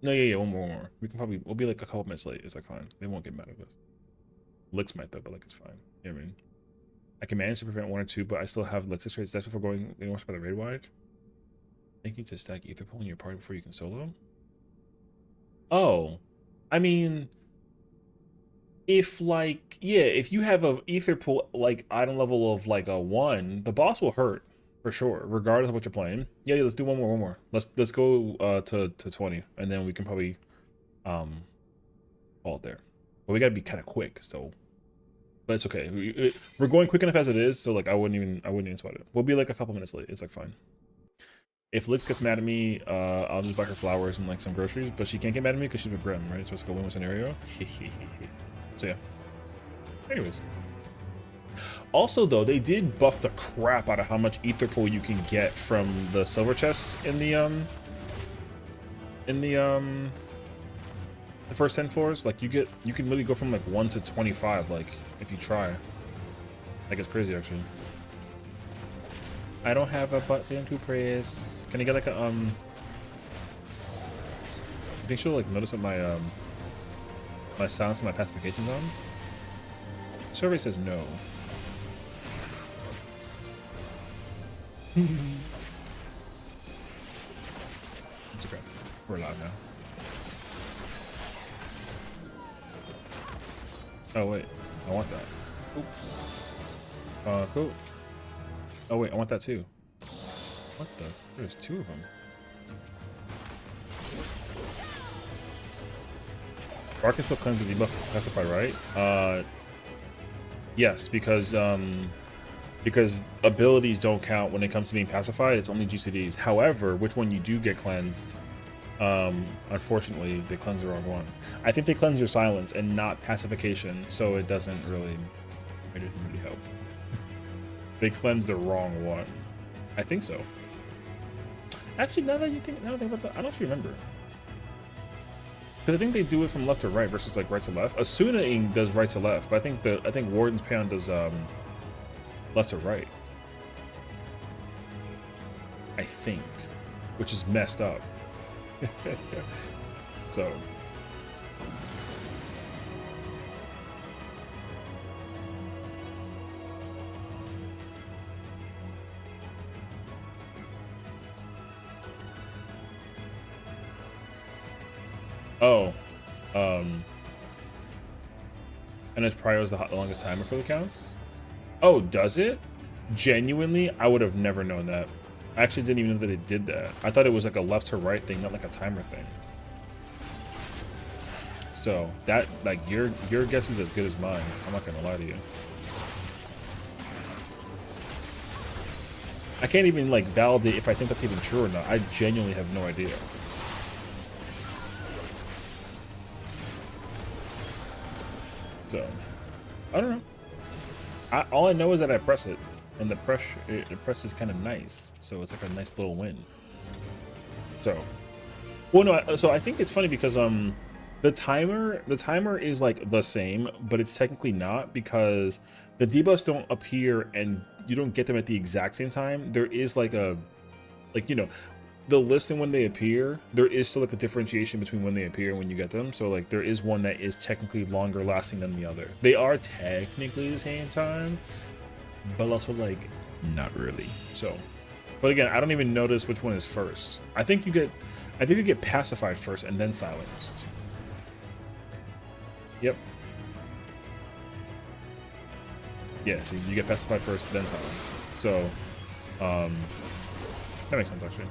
No, yeah, one more. We can probably we'll be like a couple minutes late. It's like fine. They won't get mad at us. Licks might though, but like it's fine. You know what I mean? I can manage to prevent 1 or 2, but I still have like 6 trades. That's before going anywhere by the raid wide. Thank you to stack ether pool in your party before you can solo. Oh, I mean, if like if you have a ether pool like item level of like a 1, the boss will hurt for sure, regardless of what you're playing. Yeah, let's do one more. Let's go to 20, and then we can probably call it there. But we gotta be kind of quick, so. But it's okay. We're going quick enough as it is, so like I wouldn't even sweat it. We'll be like a couple minutes late. It's like fine. If Lix gets mad at me, I'll just buy her flowers and like some groceries. But she can't get mad at me because she's with Grim, right? So it's like a win-win scenario. So yeah. Anyways. Also though, they did buff the crap out of how much ether pool you can get from the silver chests in the first 10 floors. Like you can literally go from like 1 to 25, like if you try. Like it's crazy actually. I don't have a button to press. Can I get like a I think she'll like notice that my my silence and my pacification's on. Survey says no. It's okay. We're alive now. Oh wait, I want that. Cool. Oh wait, I want that too. What the? There's two of them. Bark can still cleanse the debuff pacified, right? Yes, because abilities don't count when it comes to being pacified. It's only GCDs. However, which one you do get cleansed, unfortunately, they cleanse the wrong one. I think they cleanse your silence and not pacification, so it doesn't really help. They cleanse the wrong one. I think so. Actually, now that I think about that, I don't remember. Because I think they do it from left to right versus like right to left. Asuna does right to left, but I think Warden's Payon does left to right. I think, which is messed up. So. Oh, and its Prio is the longest timer for the counts. Oh, does it? Genuinely, I would have never known that. I actually didn't even know that it did that. I thought it was like a left to right thing, not like a timer thing. So that, like, your guess is as good as mine. I'm not gonna lie to you. I can't even like validate if I think that's even true or not. I genuinely have no idea. So, I don't know. All I know is that I press it, and the press is kind of nice. So it's like a nice little win. So, well, no. So I think it's funny because the timer is like the same, but it's technically not because the debuffs don't appear and you don't get them at the exact same time. There is like a, like, you know, the list and when they appear, there is still like a differentiation between when they appear and when you get them. So like there is one that is technically longer lasting than the other. They are technically the same time, but also like not really. So, but again, I don't even notice which one is first. I think you get pacified first and then silenced. Yep. Yeah, so you get pacified first, then silenced. So, that makes sense actually.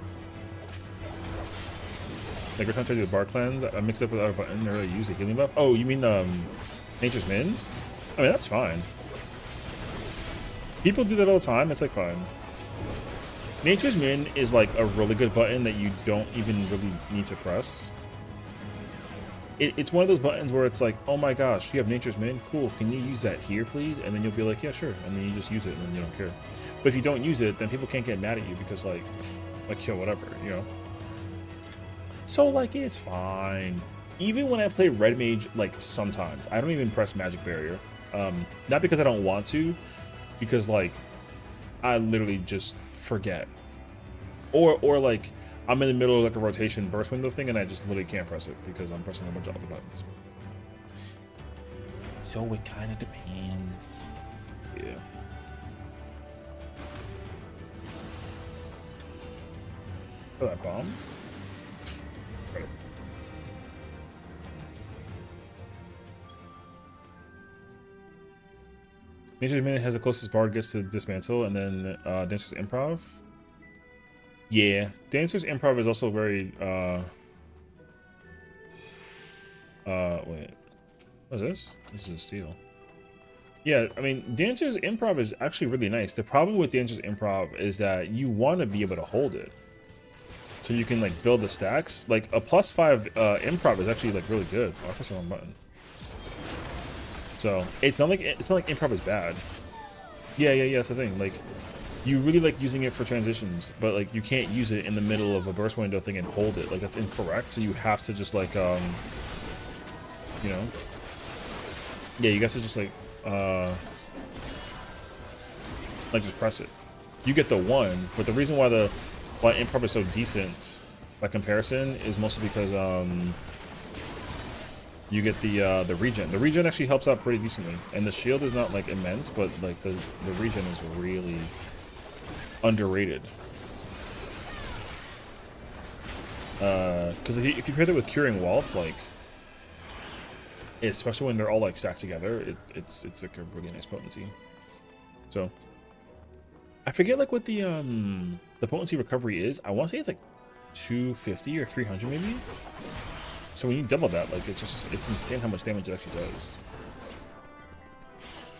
Like every time I do the bar cleanse, I mix it up with other button and really use a healing buff. Oh, you mean Nature's Min? I mean, that's fine. People do that all the time. It's like fine. Nature's Min is like a really good button that you don't even really need to press. It's one of those buttons where it's like, oh my gosh, you have Nature's Min? Cool, can you use that here, please? And then you'll be like, yeah, sure. And then you just use it and then you don't care. But if you don't use it, then people can't get mad at you because like yo, whatever, you know? So like it's fine. Even when I play Red Mage, like sometimes I don't even press Magic Barrier. Not because I don't want to, because like I literally just forget. Or like I'm in the middle of like a rotation burst window thing and I just literally can't press it because I'm pressing a bunch of other buttons. So it kind of depends. Yeah. Oh, that bomb. Nature's Min has the closest Bard gets to Dismantle, and then Dancer's Improv. Yeah, Dancer's Improv is also very wait. What is this? This is a steal. Yeah, I mean, Dancer's Improv is actually really nice. The problem with Dancer's Improv is that you want to be able to hold it. So you can like build the stacks. Like a +5 Improv is actually like really good. Oh, I pressed the wrong button. So it's not like improv is bad. Yeah, that's the thing. Like you really like using it for transitions, but like you can't use it in the middle of a burst window thing and hold it. Like that's incorrect. So you have to just like you know, yeah, you have to just like just press it. You get the one, but the reason why improv is so decent by comparison is mostly because you get the regen. The regen actually helps out pretty decently, and the shield is not like immense, but like the regen is really underrated. Because if you pair that with Curing Waltz, like, especially when they're all like stacked together, it's like a really nice potency. So I forget like what the potency recovery is. I want to say it's like 250 or 300 maybe. So when you double that, like it's insane how much damage it actually does.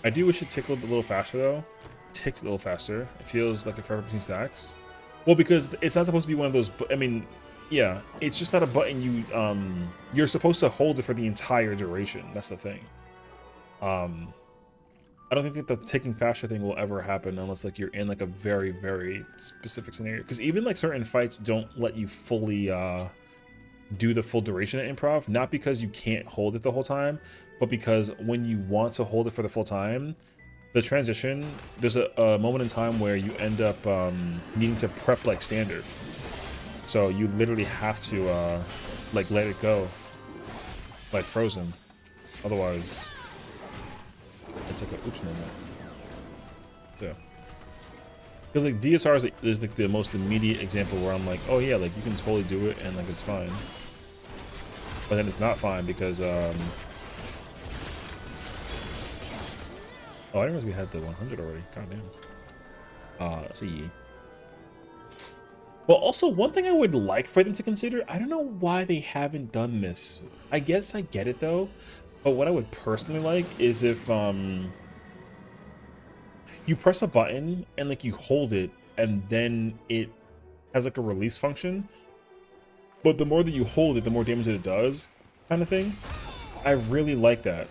I do wish it ticked a little faster though. Ticked a little faster. It feels like a forever between stacks. Well, because it's not supposed to be one of those. I mean, yeah, it's just not a button you're supposed to hold it for the entire duration. That's the thing. I don't think that the ticking faster thing will ever happen unless like you're in like a very, very specific scenario. Because even like certain fights don't let you fully do the full duration at improv, not because you can't hold it the whole time, but because when you want to hold it for the full time, the transition, there's a moment in time where you end up needing to prep like standard. So you literally have to like let it go like frozen. Otherwise it's like a oops moment. Yeah. Because like DSR is like the most immediate example where I'm like, oh yeah, like you can totally do it and like it's fine. But then it's not fine because oh, I didn't realize we had the 100 already. God damn. Let's see. Well, also one thing I would like for them to consider, I don't know why they haven't done this. I guess I get it though, but what I would personally like is if you press a button and like you hold it and then it has like a release function, but the more that you hold it, the more damage that it does, kind of thing. I really like that.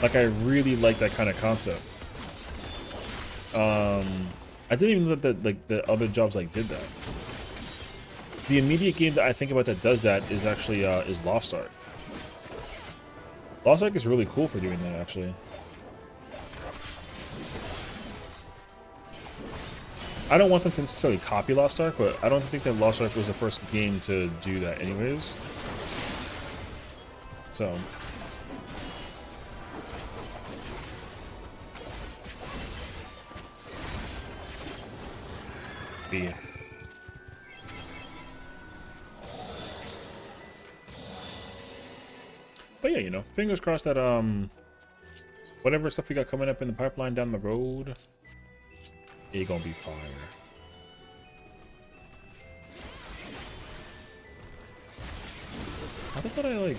Like I really like that kind of concept. I didn't even know that like the other jobs like did that. The immediate game that I think about that does that is actually is Lost Ark. Lost Ark is really cool for doing that actually. I don't want them to necessarily copy Lost Ark, but I don't think that Lost Ark was the first game to do that anyways. So yeah. But yeah, you know, fingers crossed that whatever stuff we got coming up in the pipeline down the road, it's gonna be fire. I thought I like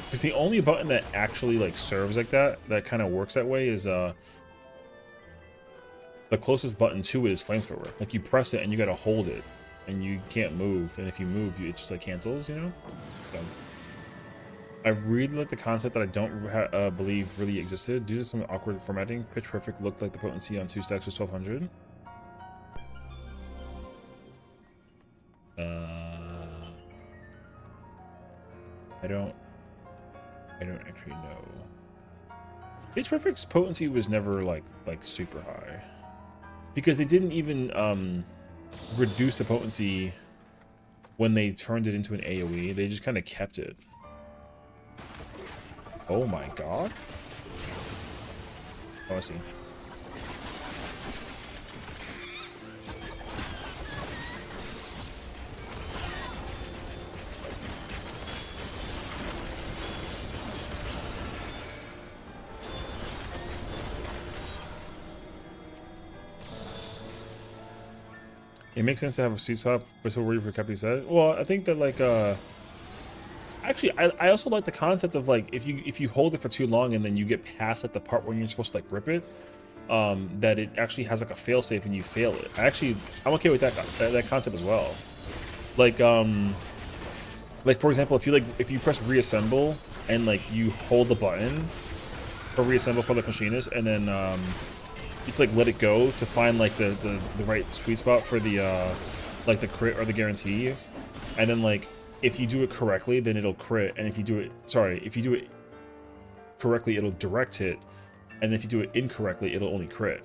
because the only button that actually like serves like that kind of works that way is the closest button to it is flamethrower. Like you press it and you gotta hold it and you can't move, and if you move it just like cancels, you know. So I really like the concept that I don't believe really existed due to some awkward formatting. Pitch Perfect looked like the potency on 2 stacks was 1200. I don't actually know. Pitch Perfect's potency was never like super high because they didn't even reduce the potency when they turned it into an AoE. They just kind of kept it. Oh my god. Oh, I see. It makes sense to have a sweet spot before waiting for Cappy said. Well, I think that like actually I also like the concept of like if you hold it for too long and then you get past at the part where you're supposed to like rip it, that it actually has like a fail safe and you fail it. I'm okay with that concept as well. Like for example, if you press reassemble and like you hold the button for reassemble for the machinist and then you have to like let it go to find like the right sweet spot for the like the crit or the guarantee, and then like if you do it correctly then it'll crit, and if you do it correctly it'll direct hit, and if you do it incorrectly it'll only crit.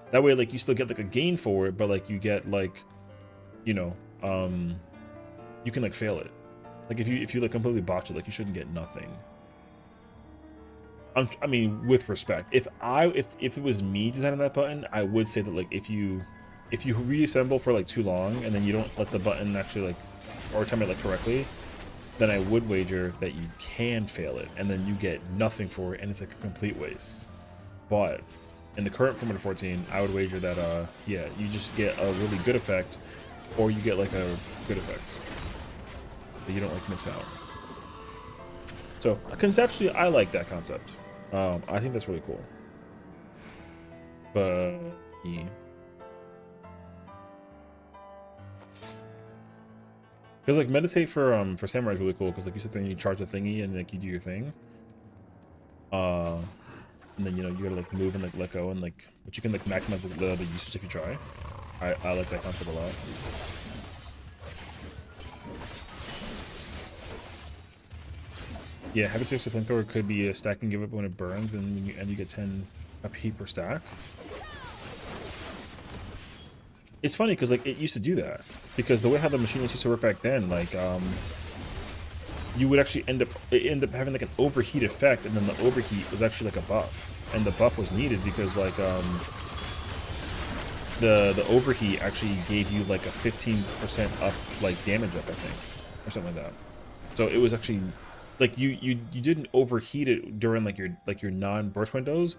That way like you still get like a gain for it, but like you get like, you know, you can like fail it. Like if you like completely botch it, like you shouldn't get nothing. I mean, with respect, if it was me designing that button, I would say that like if you reassemble for like too long and then you don't let the button actually like or time it like correctly, then I would wager that you can fail it and then you get nothing for it and it's like a complete waste. But in the current format of 14, I would wager that yeah, you just get a really good effect, or you get like a good effect that you don't like miss out. So conceptually, I like that concept. I think that's really cool. But yeah. Because like meditate for samurai is really cool because like you sit there and you charge a thingy and like you do your thing. And then you know you gotta like move and like let go and like, but you can like maximize the usage if you try. I like that concept a lot. Yeah, having 6 flamethrower could be a stack and give up when it burns, and you get 10 AP per stack. It's funny because like it used to do that because the way how the machine used to work back then, like you would actually end up having like an overheat effect, and then the overheat was actually like a buff, and the buff was needed because like the overheat actually gave you like a 15% up like damage up, I think, or something like that. So it was actually like you didn't overheat it during like your non-burst windows,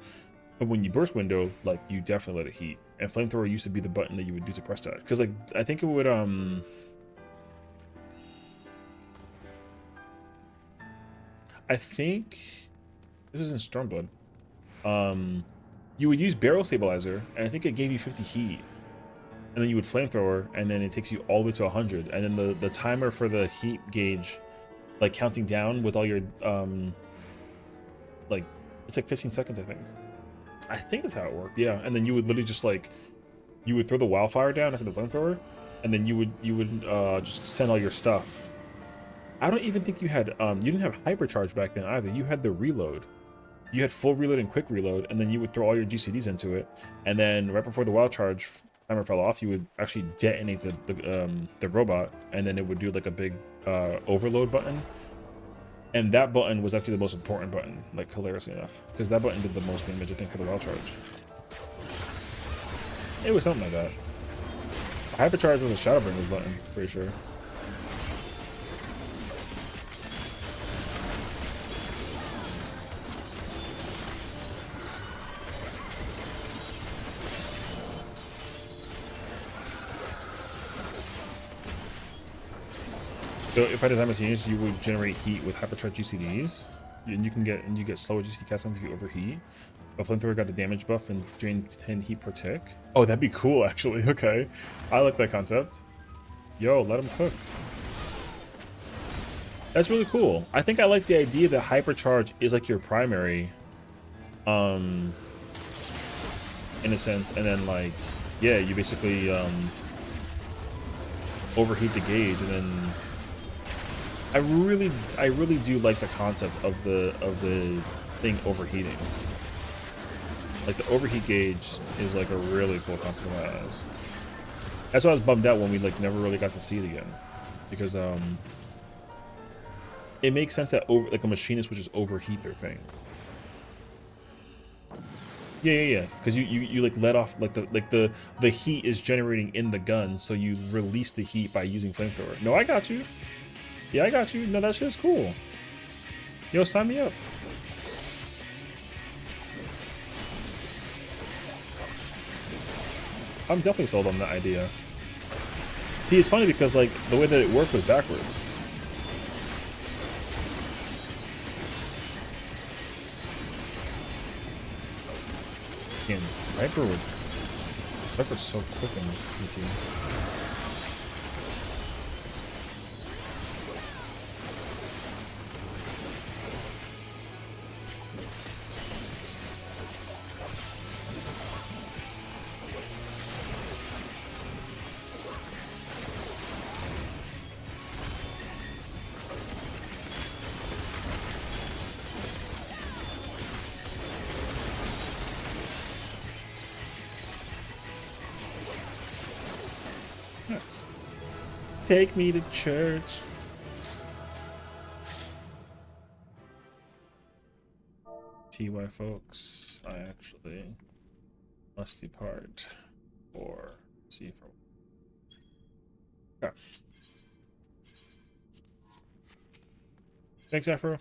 but when you burst window, like you definitely let it heat. And flamethrower used to be the button that you would do to press that, because like I think it would I think this was in Stormblood. You would use barrel stabilizer, and I think it gave you 50 heat, and then you would flamethrower, and then it takes you all the way to 100, and then the timer for the heat gauge, like counting down with all your like it's like 15 seconds, I think. I think that's how it worked. Yeah, and then you would literally just like you would throw the wildfire down after the flamethrower, and then you would just send all your stuff. I don't even think you had you didn't have hypercharge back then either. You had the reload. You had full reload and quick reload, and then you would throw all your GCDs into it, and then right before the wild charge timer fell off, you would actually detonate the robot, and then it would do like a big overload button. And that button was actually the most important button, like hilariously enough, because that button did the most damage, I think, for the wild charge. It was something like that. Hypercharge was a Shadowbringer's button, pretty sure. So if I design machines, you would generate heat with hypercharge GCDs, and you get slower GCD cast if you overheat. But flamethrower got a damage buff and drain 10 heat per tick. Oh, that'd be cool actually. Okay, I like that concept. Yo, let him cook. That's really cool. I think I like the idea that hypercharge is like your primary, in a sense, and then like, yeah, you basically overheat the gauge, and then I really do like the concept of the thing overheating. Like the overheat gauge is like a really cool concept of that is. That's why I was bummed out when we like never really got to see it again, because it makes sense that like a machinist would just overheat their thing. Yeah. Because you like let off like the heat is generating in the gun, so you release the heat by using flamethrower. No, I got you. Yeah, I got you. No, that shit's cool. Yo, sign me up. I'm definitely sold on that idea. See, it's funny because like the way that it worked was backwards. Again, Viper's so quick in PT. Nice. Take me to church. TY folks, I actually must depart or see for. Okay. Thanks, Afro.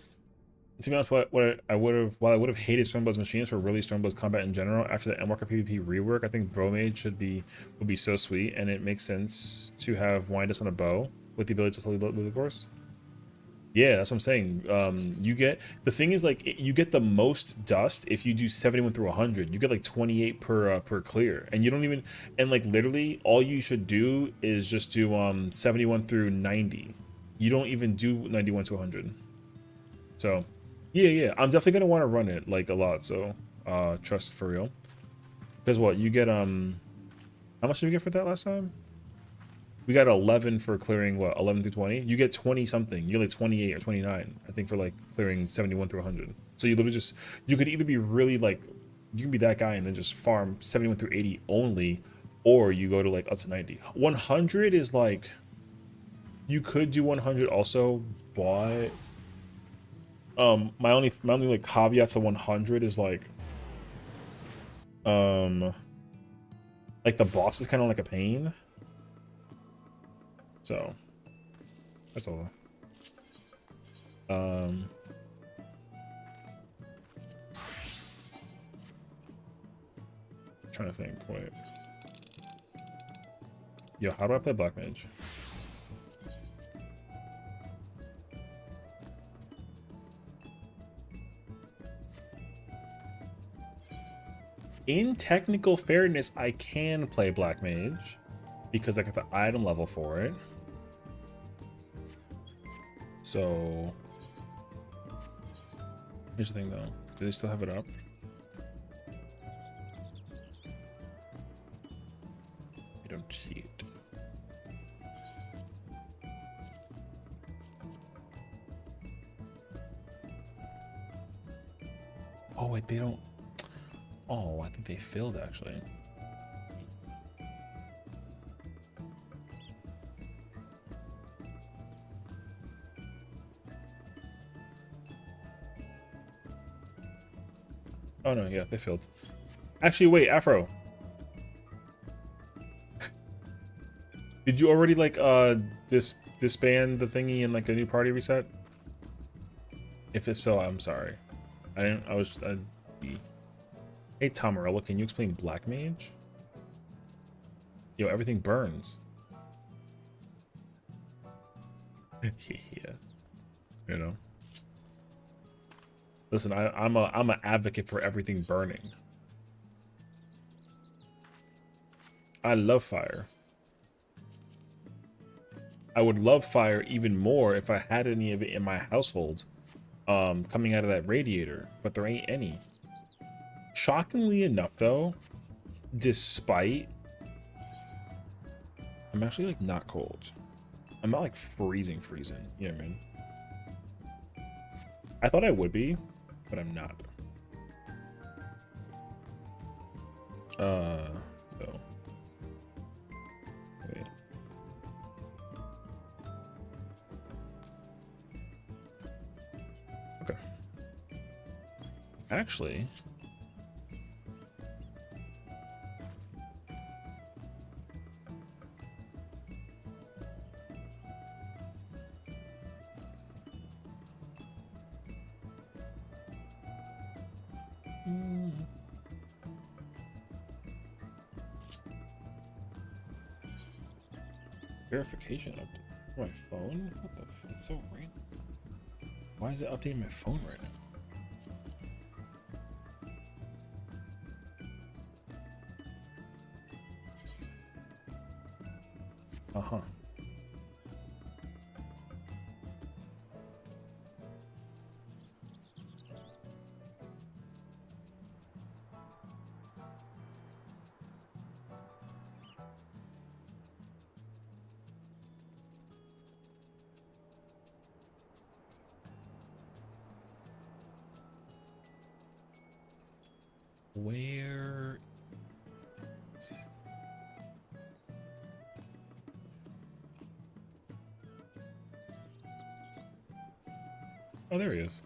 To be honest, what I would have, while I would have hated Stormblood's machines or really Stormblood's combat in general, after the Endwalker PvP rework, I think Bowmage would be so sweet, and it makes sense to have wind us on a bow with the ability to slowly move the course. Yeah, that's what I'm saying. You get, the thing is, like, you get the most dust if you do 71 through 100. You get like 28 per clear, and you don't even, and like literally all you should do is just do 71 through 90. You don't even do 91 to 100. So yeah, I'm definitely gonna want to run it like a lot. So trust for real. Because what you get, how much did we get for that last time? We got 11 for clearing, what, 11 through 20? You get 20 something. You get like 28 or 29, I think, for like clearing 71 through 100. So you literally just, you could either be really like, you can be that guy and then just farm 71 through 80 only, or you go to like up to 90. 100 is like, you could do 100 also, but my only like caveat to 100 is like the boss is kind of like a pain. So that's all. Trying to think. Wait. Yo, how do I play Black Mage? In technical fairness, I can play Black Mage because I got the item level for it. So here's the thing though. Do they still have it up? You don't cheat. Oh wait, they don't. Oh, I think they filled actually. Oh no, yeah, they filled. Actually, wait, Afro. Did you already like disband the thingy in like a new party reset? If so, I'm sorry. I didn't. I was. Hey Tomarella, can you explain Black Mage? Yo, everything burns. Yeah, you know. Listen, I'm an advocate for everything burning. I love fire. I would love fire even more if I had any of it in my household, coming out of that radiator, but there ain't any. Shockingly enough, though, despite, I'm actually like not cold. I'm not like freezing. You know what I mean? I thought I would be, but I'm not. So wait. Okay. Actually, verification update. My phone? What the f? It's so random. Why is it updating my phone right now? Uh-huh. Where? Oh, there he is.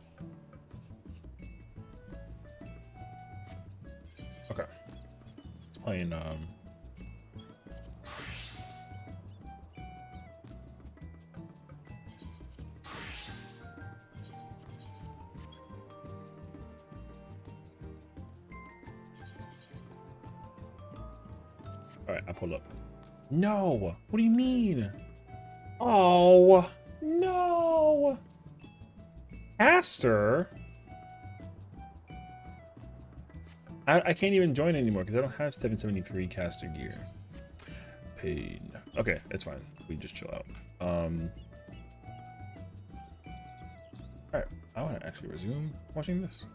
playing all right, I pulled up. No, what do you mean? Oh no, Caster. I can't even join anymore because I don't have 773 caster gear. Pain. Okay, it's fine. We just chill out. Alright, I want to actually resume watching this.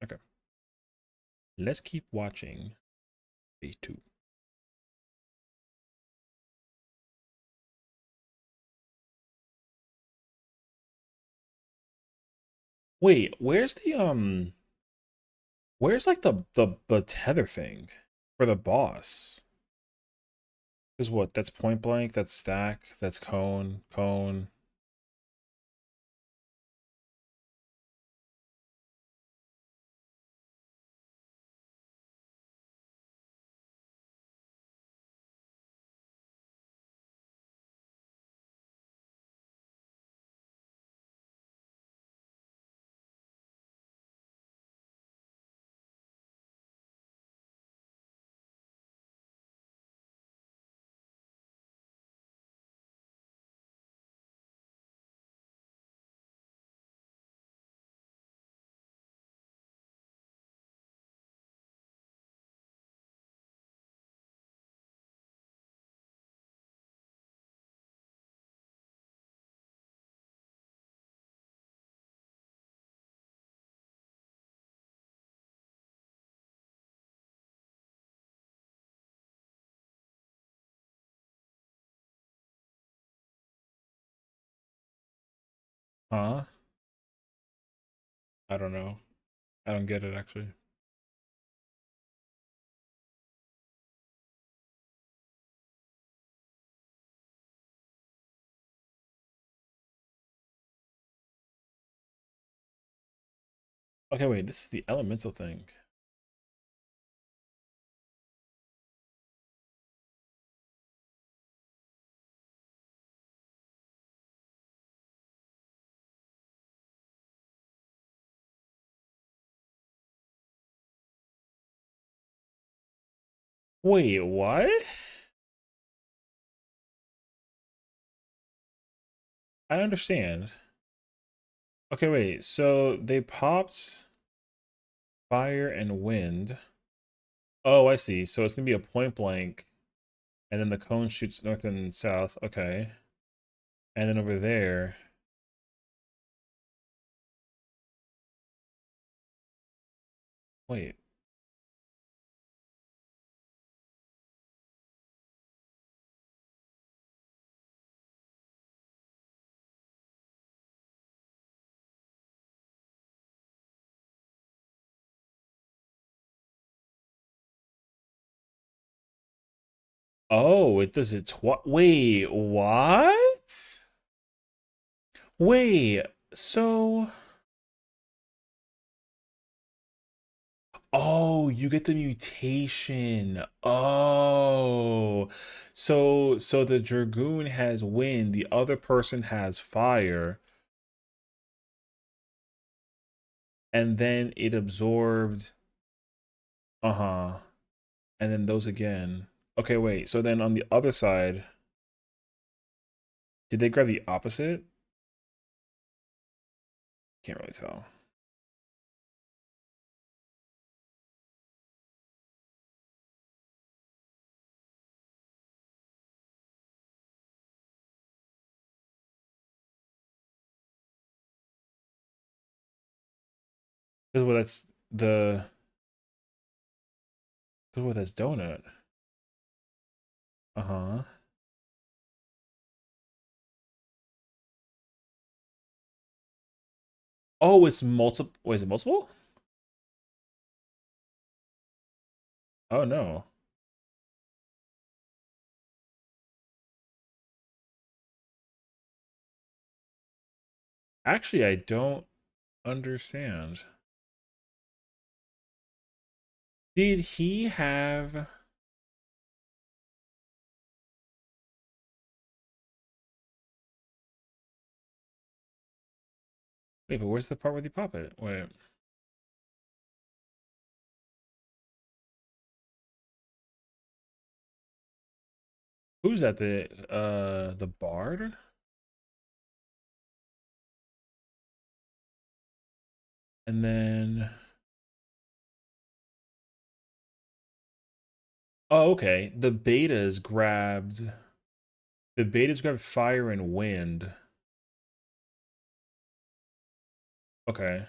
Okay. Let's keep watching phase 2. Wait, where's the where's like the tether thing for the boss? Is what? That's point blank, that's stack, that's cone, cone. Huh? I don't know. I don't get it actually. Okay, wait, this is the elemental thing. Wait, what? I understand. Okay, wait. So they popped fire and wind. Oh, I see. So it's gonna be a point blank, and then the cone shoots north and south. Okay. And then over there. Wait. Oh, it does it twice. Wait, what? Wait, so. Oh, you get the mutation. Oh. So the Dragoon has wind, the other person has fire, and then it absorbed. Uh-huh. And then those again. Okay, wait. So then on the other side, did they grab the opposite? Can't really tell. Because what that's the because what that's donut. Uh-huh. Oh, it's multiple. Wait, is it multiple? Oh no. Actually, I don't understand. Did he have... Wait, but where's the part where they pop it? Wait. Who's that? The bard? And then... Oh, okay. The betas grabbed fire and wind. Okay.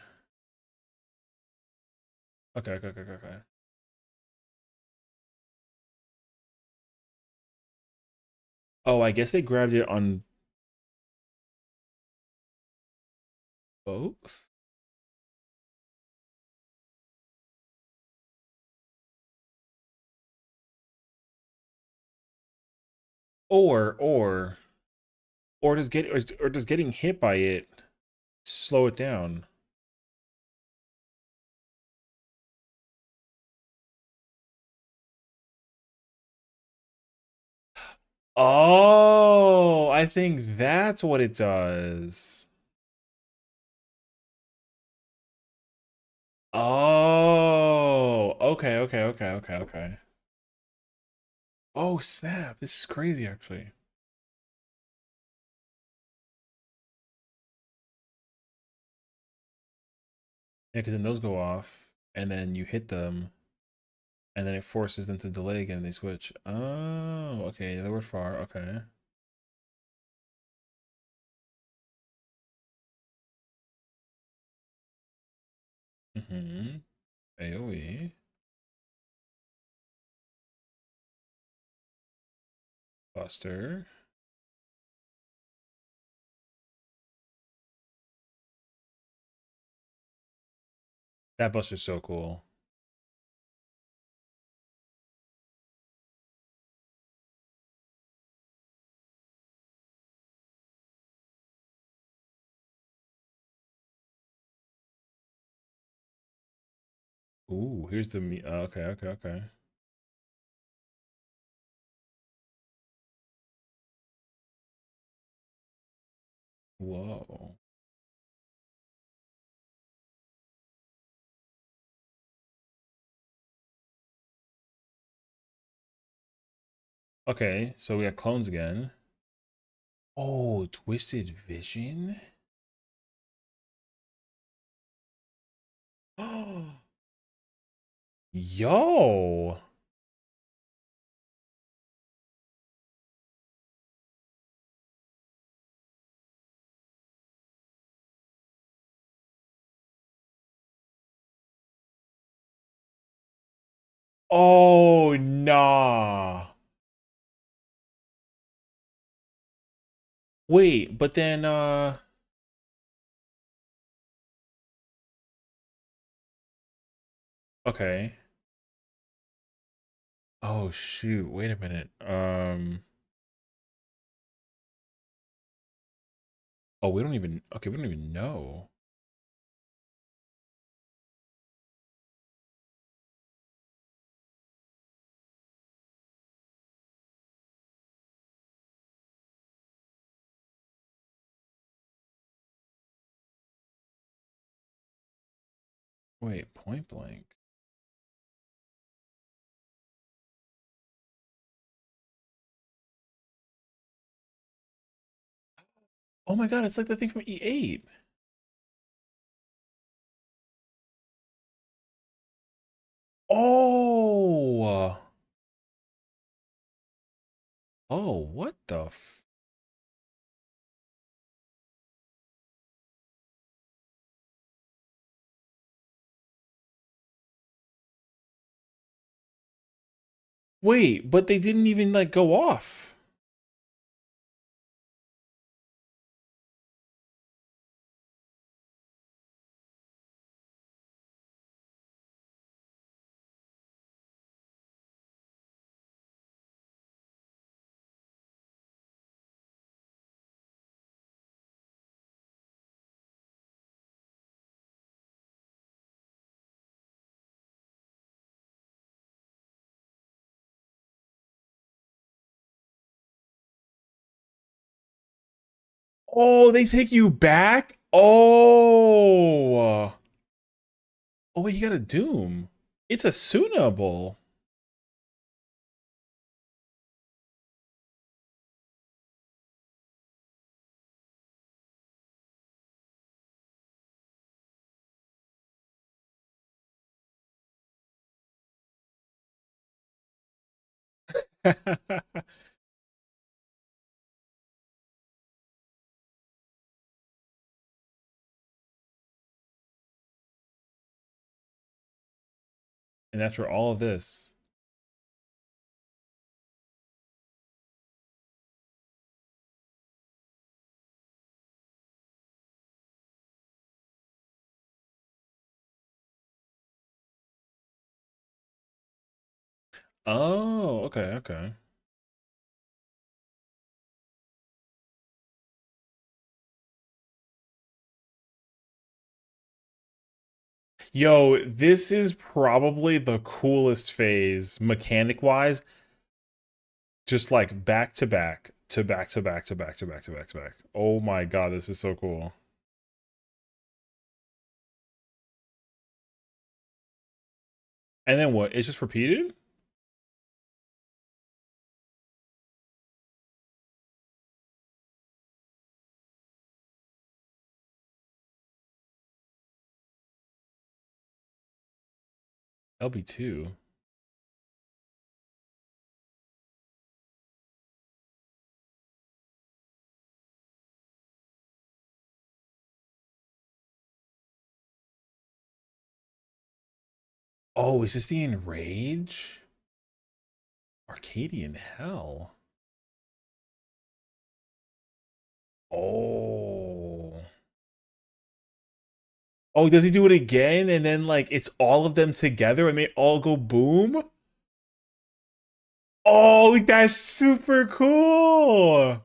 Okay. Oh, I guess they grabbed it on both? Or or does getting hit by it slow it down? Oh, I think that's what it does. Oh, okay. Oh, snap. This is crazy, actually. Yeah, because then those go off, and then you hit them, and then it forces them to delay again, and they switch. Oh, okay. They were far. Okay. Mm-hmm. AoE. Buster. That Buster's so cool. Ooh, here's the me. Okay. Whoa. Okay, so we got clones again. Oh, Twisted Vision? Oh, yo. Oh, nah. Wait, but then okay. Oh shoot, wait a minute. Oh, we don't even okay, we don't even know. Wait, point blank. Oh my god, it's like the thing from E8. Oh. Oh, what the f Wait, but they didn't even like go off. Oh, they take you back? Oh. Oh, wait, you got a Doom. It's a Sunable. And after all of this. Oh, okay, okay. Yo, this is probably the coolest phase, mechanic wise. Just like back to back to back to back to back to back to back to back. Oh my god, this is so cool. And then what? It's just repeated? LB2. Oh, is this the Enrage? Arcadian Hell. Oh. Oh, does he do it again? And then like it's all of them together and they all go boom? Oh, that's super cool.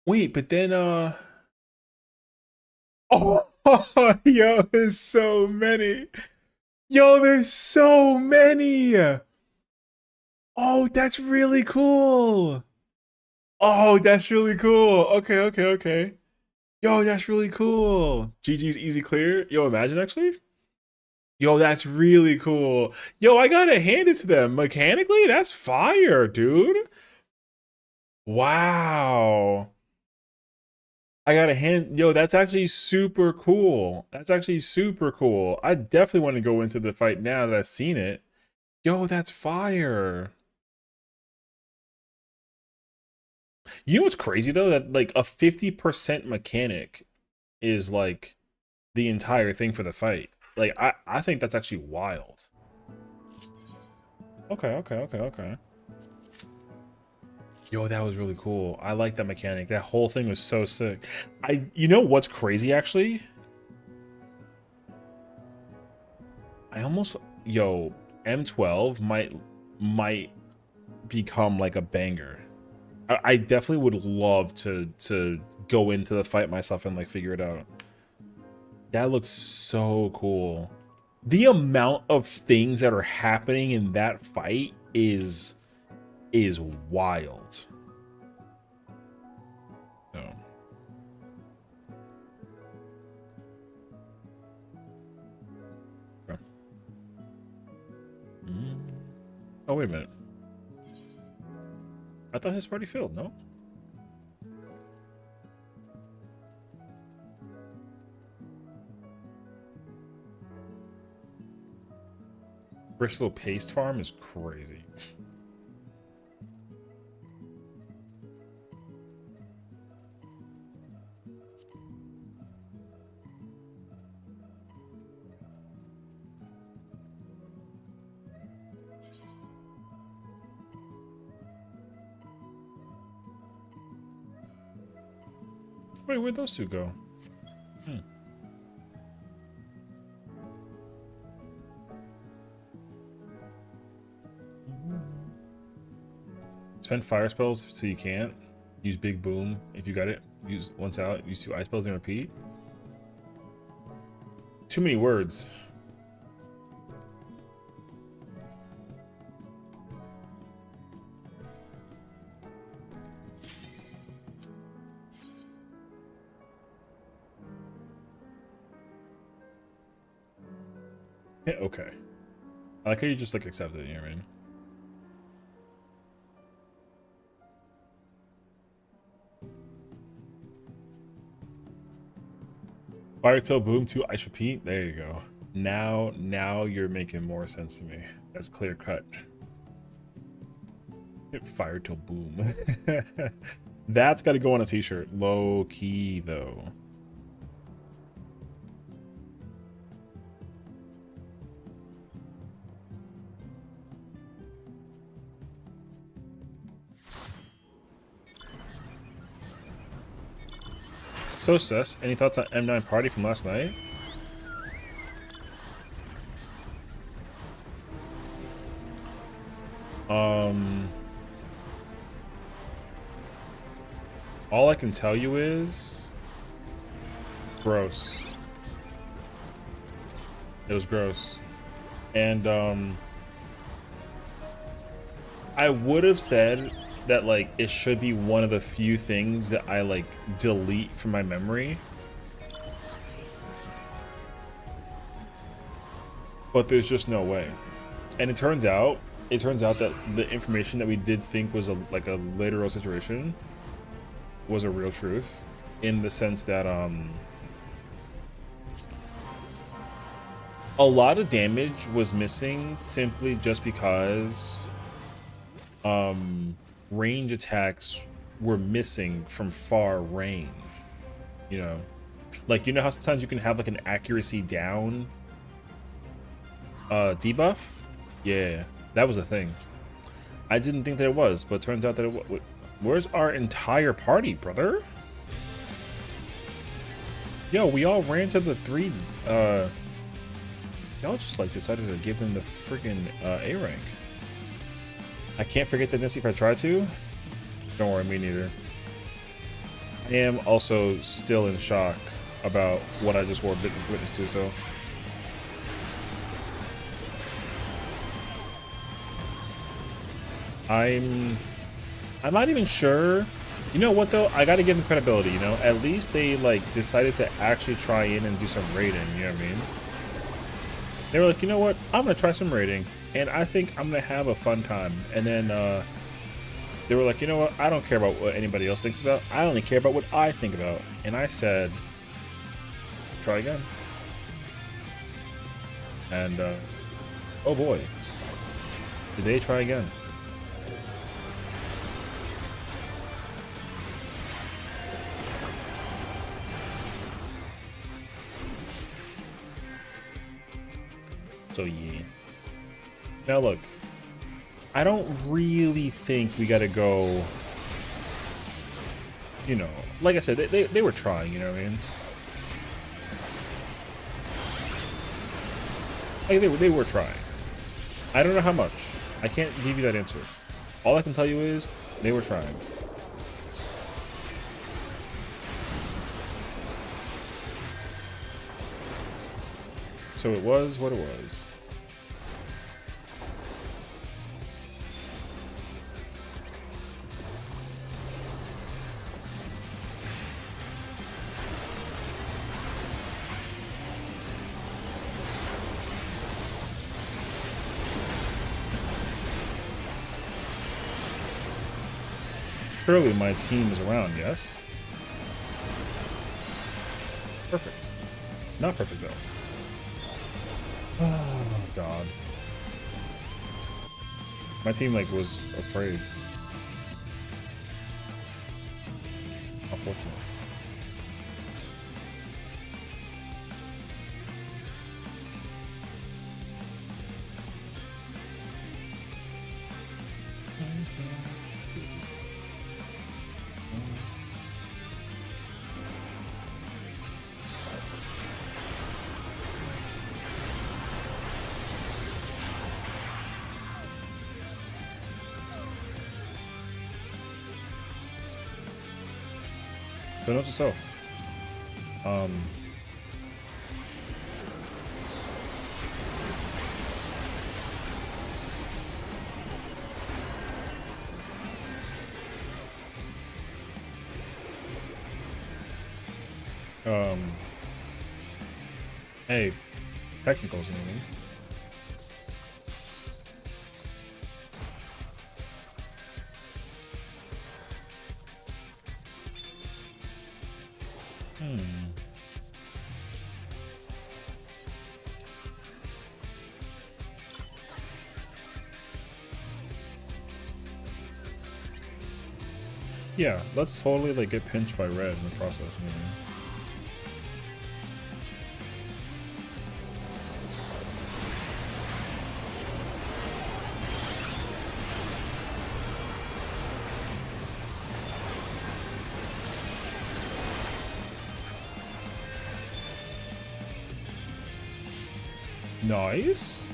Wait, but then oh, yo, there's so many. Yo, there's so many. Oh, that's really cool. Oh, that's really cool. Okay, okay, okay. Yo, that's really cool. GG's easy clear. Yo, imagine actually. Yo, that's really cool. Yo, I gotta hand it to them. Mechanically, that's fire, dude. Wow. I gotta hand, yo, that's actually super cool. That's actually super cool. I definitely want to go into the fight now that I've seen it. Yo, that's fire. You know what's crazy though? That like a 50% mechanic is like the entire thing for the fight. Like I think that's actually wild. Okay, okay, okay, okay. Yo, that was really cool. I like that mechanic. That whole thing was so sick. You know what's crazy actually? I almost, yo, M12 might become like a banger. I definitely would love to go into the fight myself and like figure it out. That looks so cool. The amount of things that are happening in that fight is wild. So. Okay. Oh wait a minute. I thought his party filled, no? Bristol Paste Farm is crazy. Wait, where'd those two go? Spend fire spells so you can't. Use big boom if you got it. Use once out. Use 2 ice spells and repeat. Too many words. Hit okay. I like how you just like accept it, you know what I mean? Fire till boom to ice repeat. There you go. Now you're making more sense to me. That's clear cut. Hit fire till boom. That's got to go on a t-shirt. Low key though. So Sess, any thoughts on M9 party from last night? All I can tell you is gross. It was gross. And I would have said that like it should be one of the few things that I like delete from my memory. But there's just no way. And it turns out that the information that we did think was like a literal situation was a real truth, in the sense that a lot of damage was missing simply just because range attacks were missing from far range. You know, like, you know how sometimes you can have like an accuracy down debuff? Yeah, that was a thing. I didn't think that it was, but it turns out that it was. Where's our entire party, brother? Yo, we all ran to the 3. Y'all just like decided to give them the freaking A rank. I can't forget the Nissy if I try to. Don't worry, me neither. I am also still in shock about what I just witness to, so. I'm not even sure. You know what though? I gotta give them credibility, you know? At least they like decided to actually try in and do some raiding, you know what I mean? They were like, you know what? I'm gonna try some raiding and I think I'm gonna have a fun time. And then they were like, you know what? I don't care about what anybody else thinks about. I only care about what I think about. And I said, try again. And oh boy, did they try again? So yeah. Now look, I don't really think we gotta go, you know, like I said, they were trying, you know what I mean? Like they were trying. I don't know how much. I can't give you that answer. All I can tell you is they were trying. So it was what it was. Surely my team is around, yes? Perfect. Not perfect though. Oh god. My team like was afraid. Unfortunate. So note to self. Hey, technicals, you know what I mean? Yeah, let's totally like get pinched by red in the process. You know? Nice.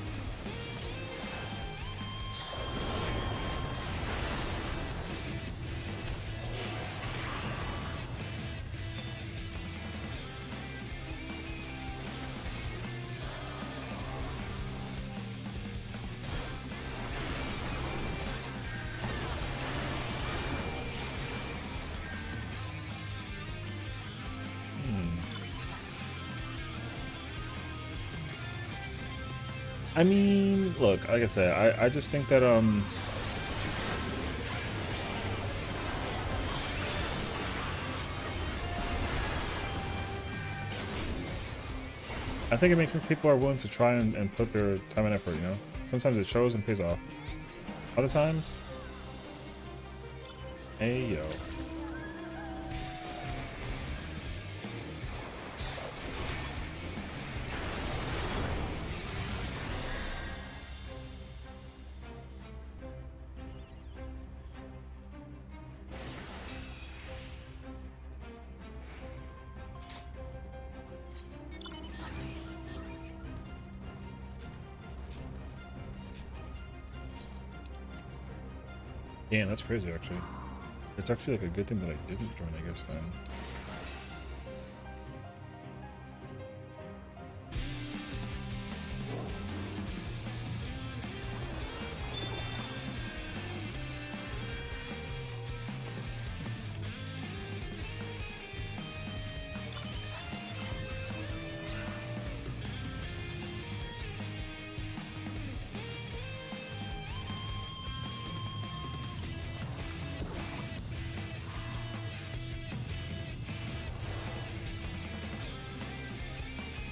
I mean, look, like I said, I just think that I think it makes sense people are willing to try and put their time and effort, you know? Sometimes it shows and pays off. Other times, hey yo. Damn, that's crazy, actually. It's actually like a good thing that I didn't join, I guess, then.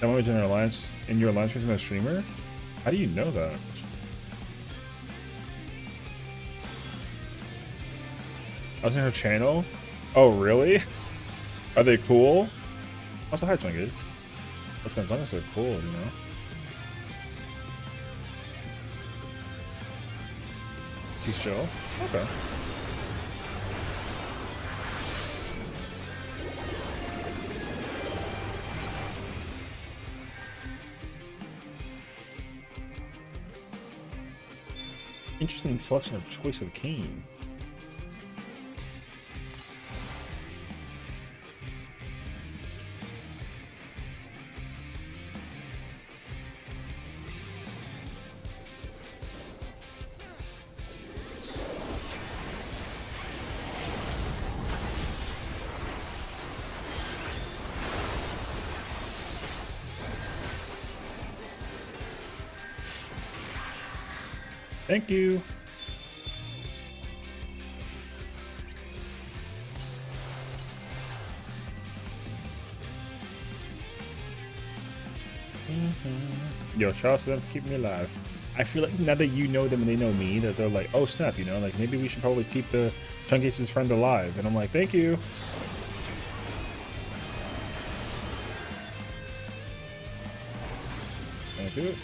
That was in your alliance with a streamer? How do you know that? I was in her channel? Oh, really? Are they cool? Also, hi, Chungus. Listen, as long as they're cool, you know? She's chill? Okay. Interesting selection of choice of cane. Thank you. Yo, shout out to them for keeping me alive. I feel like now that you know them and they know me, that they're like, oh snap, you know, like maybe we should probably keep the Chungace's friend alive. And I'm like, thank you. Can I do it?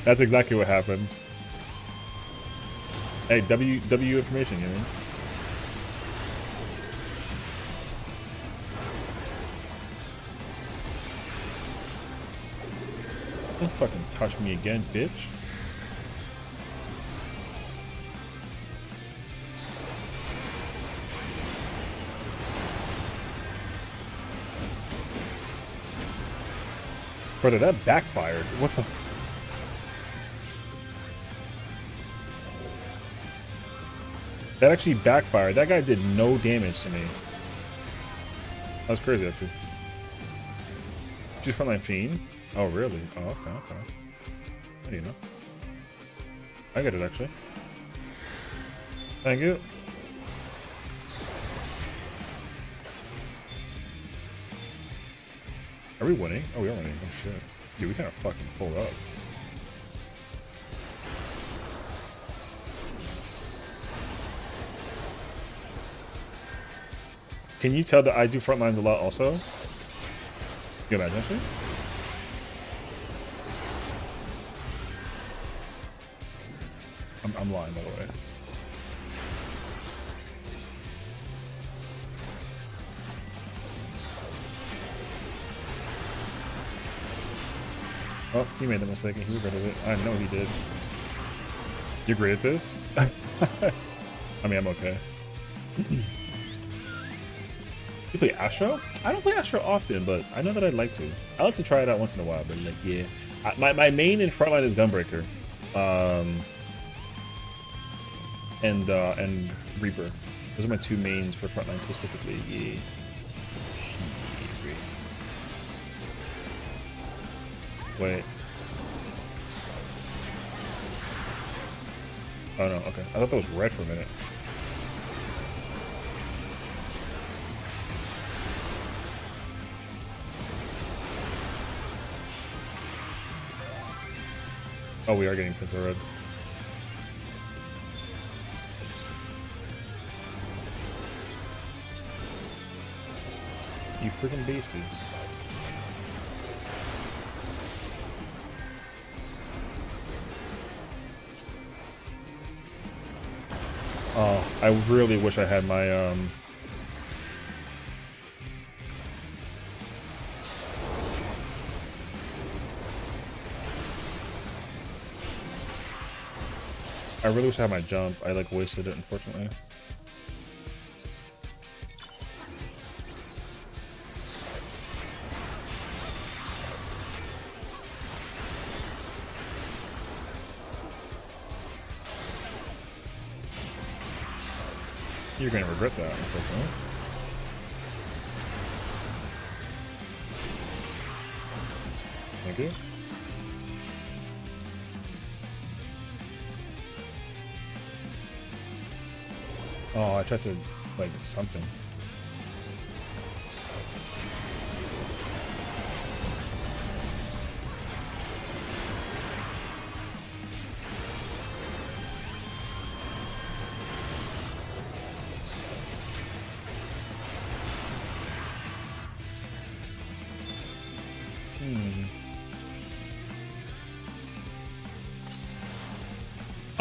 That's exactly what happened. Hey, W information, you know? Don't fucking touch me again, bitch. Brother, that backfired. What the? That actually backfired. That guy did no damage to me. That was crazy, actually. She's frontline fiend? Oh, really? Oh, okay, okay. How do you know? I get it, actually. Thank you. Are we winning? Oh, we are winning. Oh shit. Dude, we kind of fucking pulled up. Can you tell that I do front lines a lot also? You imagine actually? I'm lying, by the way. Oh, he made the mistake and he regretted it. I know he did. You're great at this? I mean, I'm okay. You play Astro? I don't play Astro often, but I know that I'd like to. I like to try it out once in a while, but like, yeah. My main in frontline is Gunbreaker. And Reaper. Those are my two mains for frontline specifically. Yeah. Wait. Oh no, okay. I thought that was red for a minute. Oh, we are getting pink or red. You freaking bastards. Oh, I really wish I had my I really wish I had my jump. I like wasted it, unfortunately. You're gonna regret that, unfortunately. Thank you. Oh, I tried to, like, something.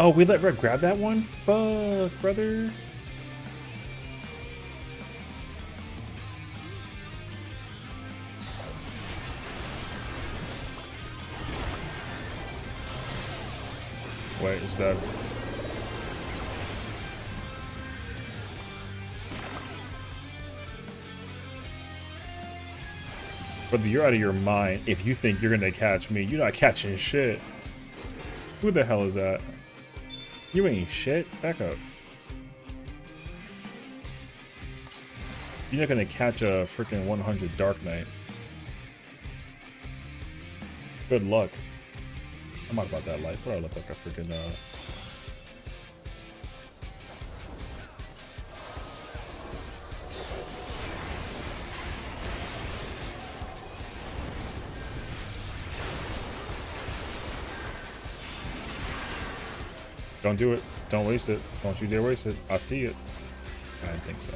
Oh, we let Red grab that one? Fuck, brother. Wait, it's bad. Brother, you're out of your mind if you think you're gonna catch me. You're not catching shit. Who the hell is that? You ain't shit. Back up. You're not gonna catch a freaking 100 Dark Knight. Good luck. I'm not about that life. Where I look like a freaking Don't do it. Don't waste it. Don't you dare waste it. I see it. I didn't think so.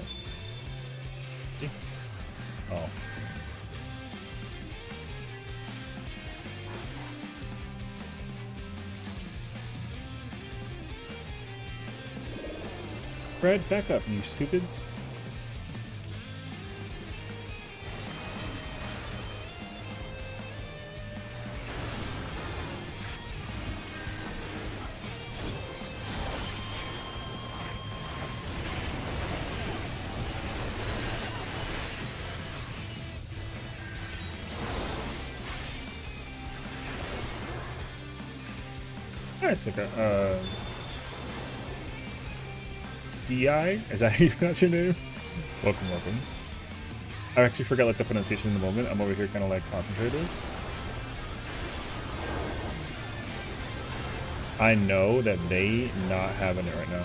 Oh. Fred, back up, you stupids. Nice, like a, Ski Eye? Is that how you pronounce your name? Welcome, welcome. I actually forgot like the pronunciation in the moment. I'm over here kind of like concentrated. I know that they not having it right now.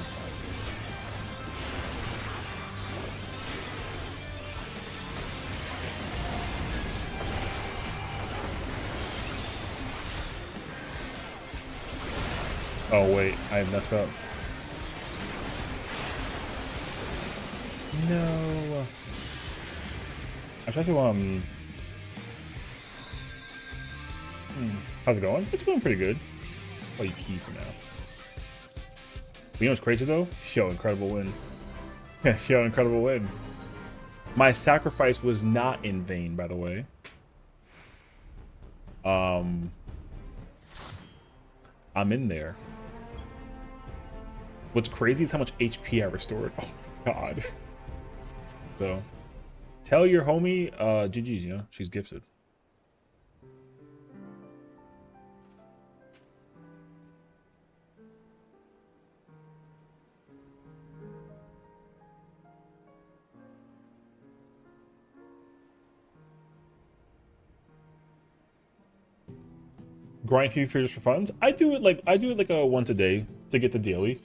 Oh wait, I messed up. No. I tried to how's it going? It's going pretty good. Oh, you key for now. You know what's crazy though? Yo, incredible win. Yo, incredible win. My sacrifice was not in vain, by the way. I'm in there. What's crazy is how much HP I restored. Oh my god. So, tell your homie, GG's, you know, she's gifted. Grind PvP just for funds. I do it like a once a day to get the daily.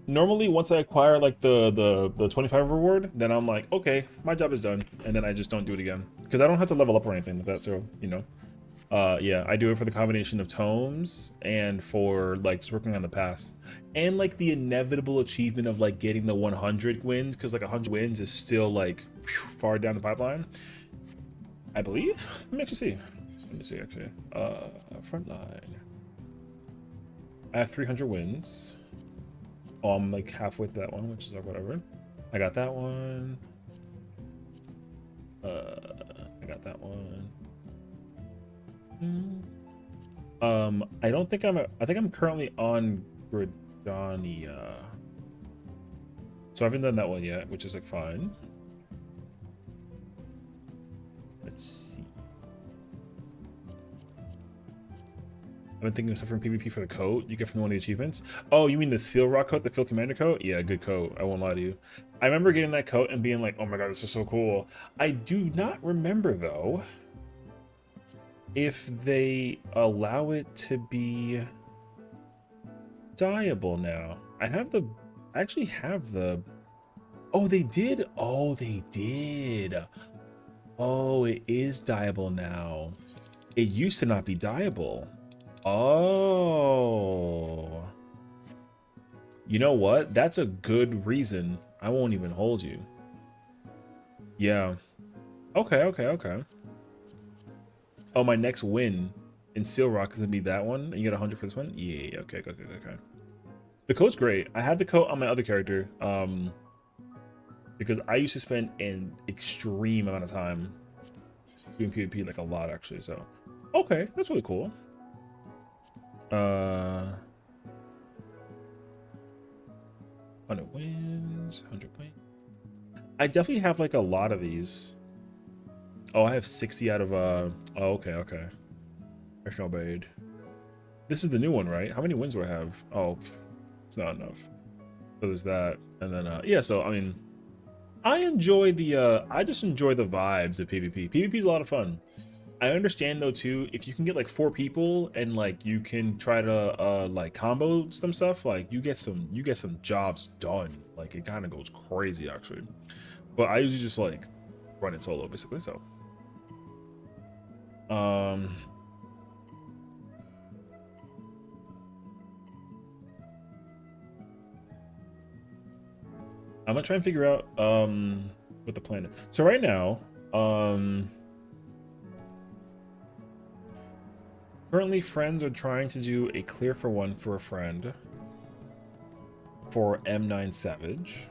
Normally once I acquire like the 25 reward, then I'm like, okay, my job is done, and then I just don't do it again because I don't have to level up or anything like that. So you know, yeah, I do it for the combination of tomes and for like just working on the pass and like the inevitable achievement of like getting the 100 wins, because like 100 wins is still like far down the pipeline, I believe. Let me actually see. Let me see actually. Frontline. I have 300 wins. Oh, I'm like halfway to that one, which is like whatever. I got that one. I got that one. I don't think I think I'm currently on Gridania. So I haven't done that one yet, which is like fine. Let's see. I've been thinking of stuff from PvP for the coat you get from one of the achievements. Oh, you mean this Field Rock coat, the Field Commander coat? Yeah, good coat. I won't lie to you. I remember getting that coat and being like, oh my god, this is so cool. I do not remember, though, if they allow it to be dyeable now. I actually have the... Oh, they did? Oh, they did. Oh, it is dyeable now. It used to not be dyeable. Oh, you know what? That's a good reason. I won't even hold you. Yeah. Okay. Oh, my next win in Seal Rock is gonna be that one. And you get 100 for this one? Yeah. Okay. The coat's great. I had the coat on my other character, because I used to spend an extreme amount of time doing PvP, like a lot actually. So, okay, that's really cool. 100 wins, 100 wins. I definitely have like a lot of these. Oh, I have 60 out of oh, okay. There's no bade. This is the new one, right? How many wins do I have? Oh, it's not enough. So there's that, and then yeah. So I mean, I enjoy the I just enjoy the vibes of PvP. PvP is a lot of fun. I understand though too, if you can get like 4 people and like you can try to like combo some stuff, like you get some jobs done. Like it kind of goes crazy actually. But I usually just like run it solo basically. So I'm gonna try and figure out what the plan is. So right now, currently, friends are trying to do a clear for one for a friend for M9 Savage,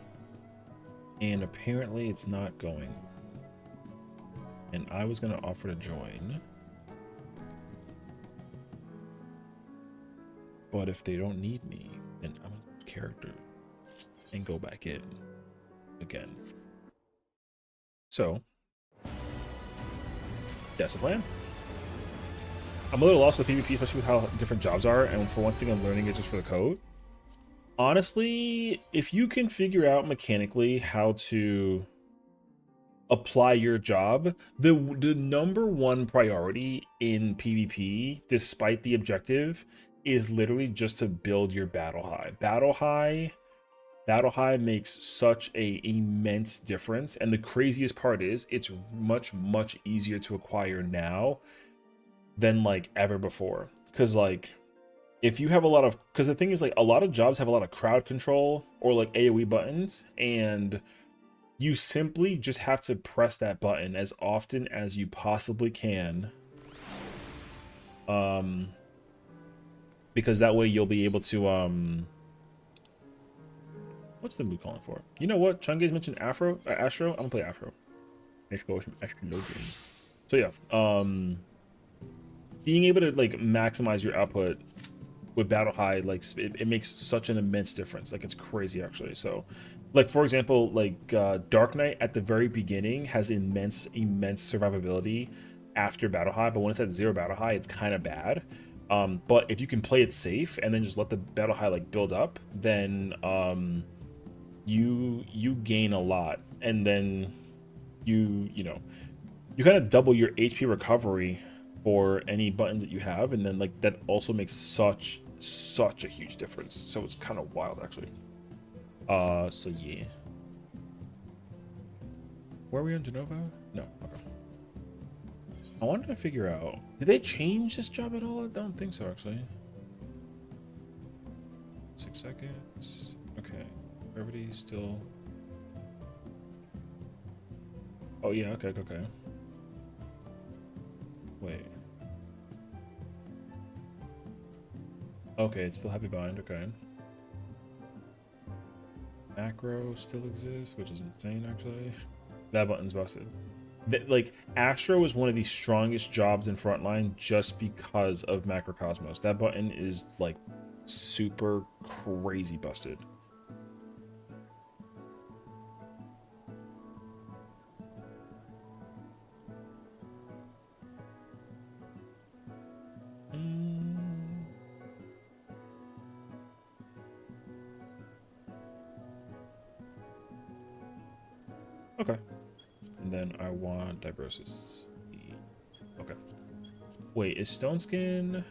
and apparently it's not going. And I was gonna offer to join, but if they don't need me, then I'm a character and go back in again. So that's the plan. I'm a little lost with PvP, especially with how different jobs are, and for one thing I'm learning it just for the code. Honestly, if you can figure out mechanically how to apply your job, the number one priority in PvP, despite the objective, is literally just to build your battle high. Battle high makes such a immense difference, and the craziest part is it's much easier to acquire now than like ever before, because like if you have a lot of, because the thing is like a lot of jobs have a lot of crowd control or like AoE buttons, and you simply just have to press that button as often as you possibly can, because that way you'll be able to what's the mood calling for? You know what? Chunga's mentioned Astro. I'm gonna play Afro. Let's go with some Astro Logan. So yeah, being able to like maximize your output with battle high, like it makes such an immense difference. Like it's crazy actually. So like for example, like Dark Knight at the very beginning has immense survivability after battle high, but when it's at 0 battle high, it's kind of bad. But if you can play it safe and then just let the battle high like build up, then you gain a lot, and then you know, you kind of double your HP recovery for any buttons that you have, and then like that also makes such a huge difference. So it's kind of wild actually. So yeah, where are we on Genova? No, okay. I wanted to figure out, did they change this job at all? I don't think so actually. 6 seconds. Okay, everybody's still. Oh yeah, okay. Wait. Okay, it's still happy bind, okay. Macro still exists, which is insane actually. That button's busted. Like Astro is one of the strongest jobs in frontline just because of Macrocosmos. That button is like super crazy busted. Okay. And then I want Dibrosis. Okay. Wait, is Stone Skin?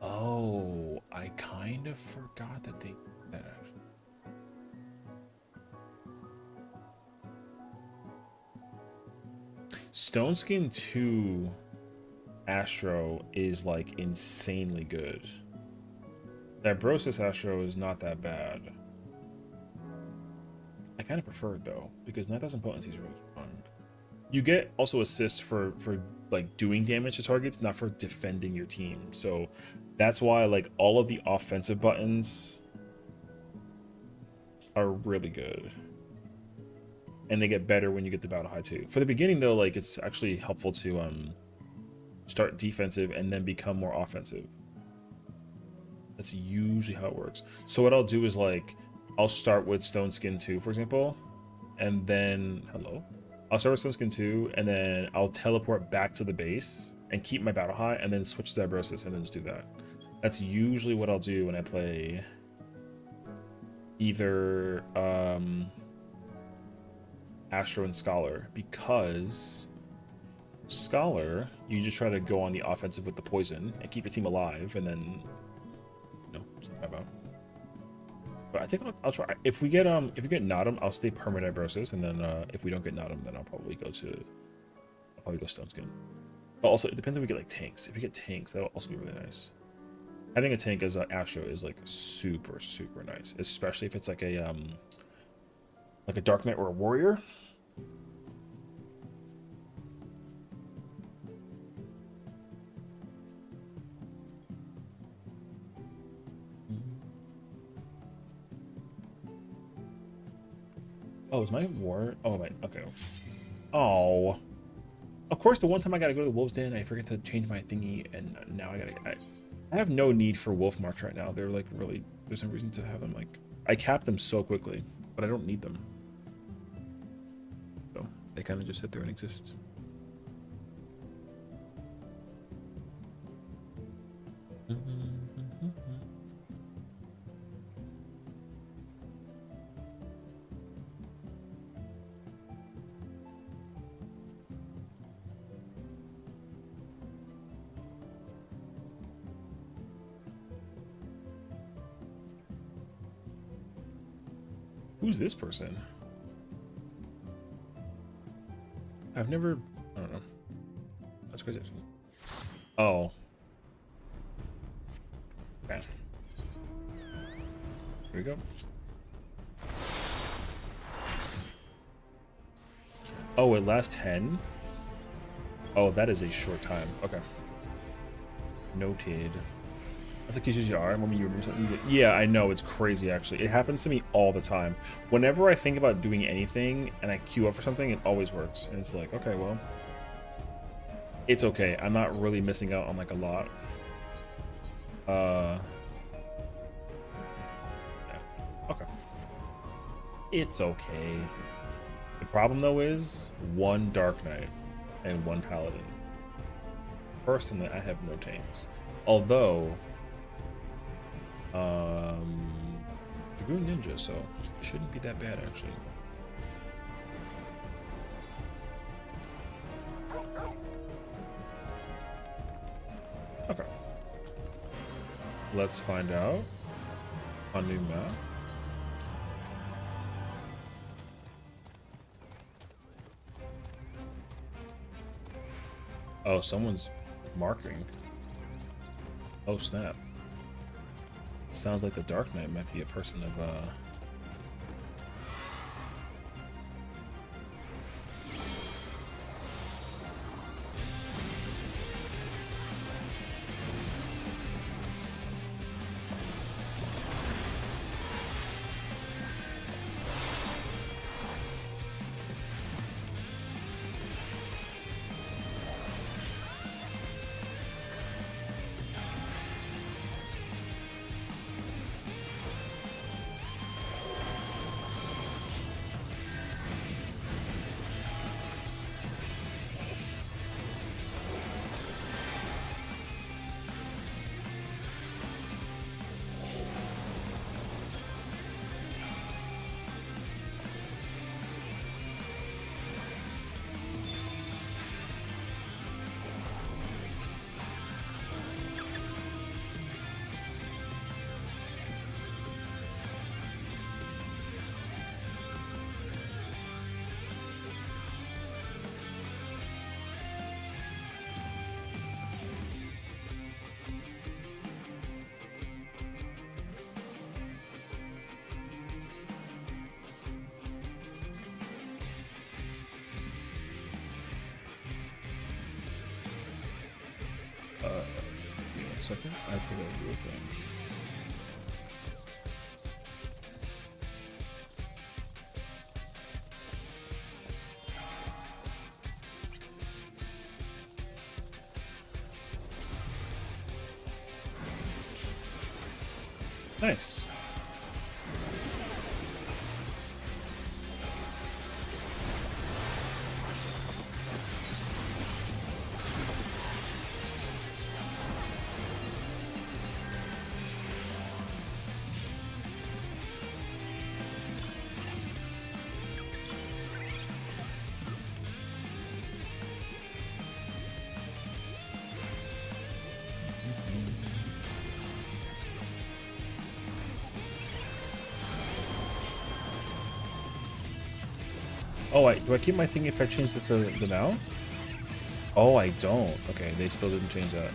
Oh, I kind of forgot that they did that actually. Stone Skin 2 Astro is like insanely good. That Brosis Astro is not that bad. I kind of prefer it though, because 9,000 potency is really fun. You get also assists for like doing damage to targets, not for defending your team. So that's why like all of the offensive buttons are really good. And they get better when you get the battle high too. For the beginning though, like it's actually helpful to start defensive and then become more offensive. That's usually how it works. So what I'll do is like I'll start with Stone Skin 2, for example, and then I'll start with Stone Skin 2, and then I'll teleport back to the base and keep my battle high, and then switch to Dibrosis, and then just do that. That's usually what I'll do when I play either Astro and Scholar, because Scholar, you just try to go on the offensive with the poison and keep your team alive, and then about. But I think I'll try. If we get Nadim, I'll stay permanent Dibrosis, and then if we don't get Nadim, then I'll probably go Stone Skin. But also it depends if we get like tanks. If we get tanks, that'll also be really nice. Having a tank as Astro is like super nice, especially if it's like a Dark Knight or a Warrior. Oh, is my war? Oh, wait. Okay. Oh. Of course, the one time I gotta go to the Wolves Den, I forget to change my thingy, and now I have no need for Wolf March right now. They're like really, there's no reason to have them. Like, I cap them so quickly, but I don't need them. So they kind of just sit there and exist. Who's this person? I've never That's crazy. Oh. Okay. Here we go. Oh, it lasts 10? Oh, that is a short time. Okay. Noted. That's like usually are when you remember something. Yeah, I know. It's crazy, actually. It happens to me all the time. Whenever I think about doing anything and I queue up for something, it always works. And it's like, okay, well, it's okay. I'm not really missing out on like a lot. Yeah. Okay. It's okay. The problem though is one Dark Knight and one Paladin. Personally, I have no tanks. Although, Dragoon Ninja, so it shouldn't be that bad actually. Okay. Let's find out on new map. Oh, someone's marking. Oh, snap. Sounds like the Dark Knight might be a person of, give me 1 second. I think I'll do a thing. Nice. Oh, do I keep my thing if I change it to the now? Oh, I don't. Okay, they still didn't change that.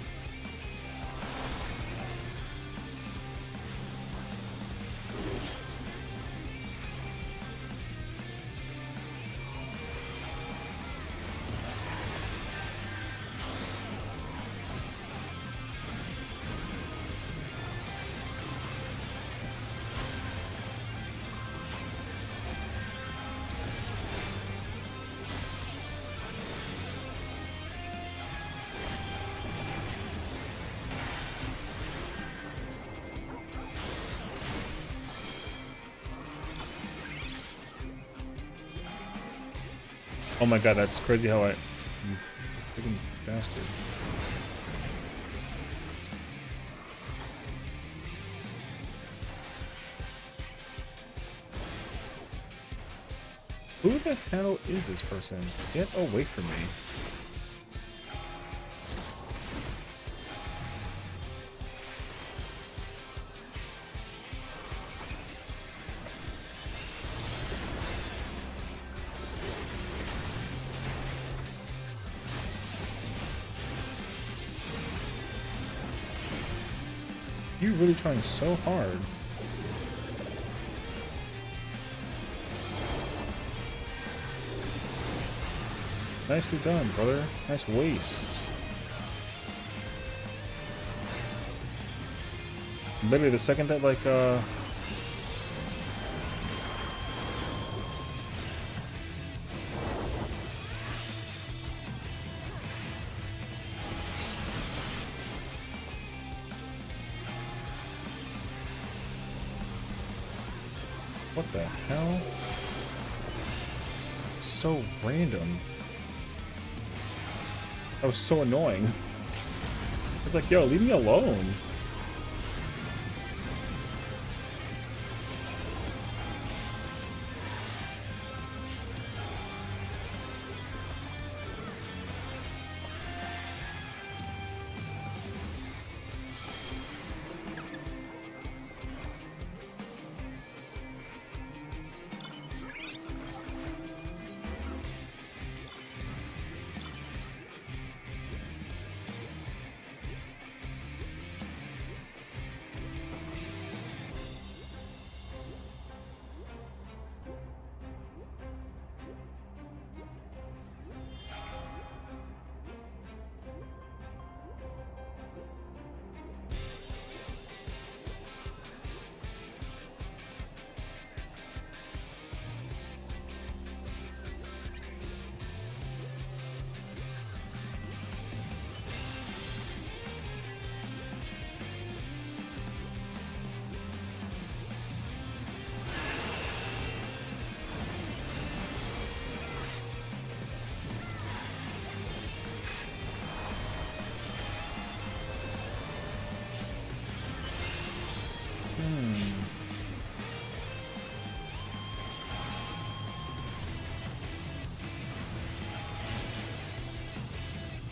Oh my god, that's crazy how I... You freaking bastard. Who the hell is this person? Get away from me. You're really trying so hard. Nicely done, brother. Nice waste. Literally the second that like what the hell? So random. That was so annoying. It's like, yo, leave me alone.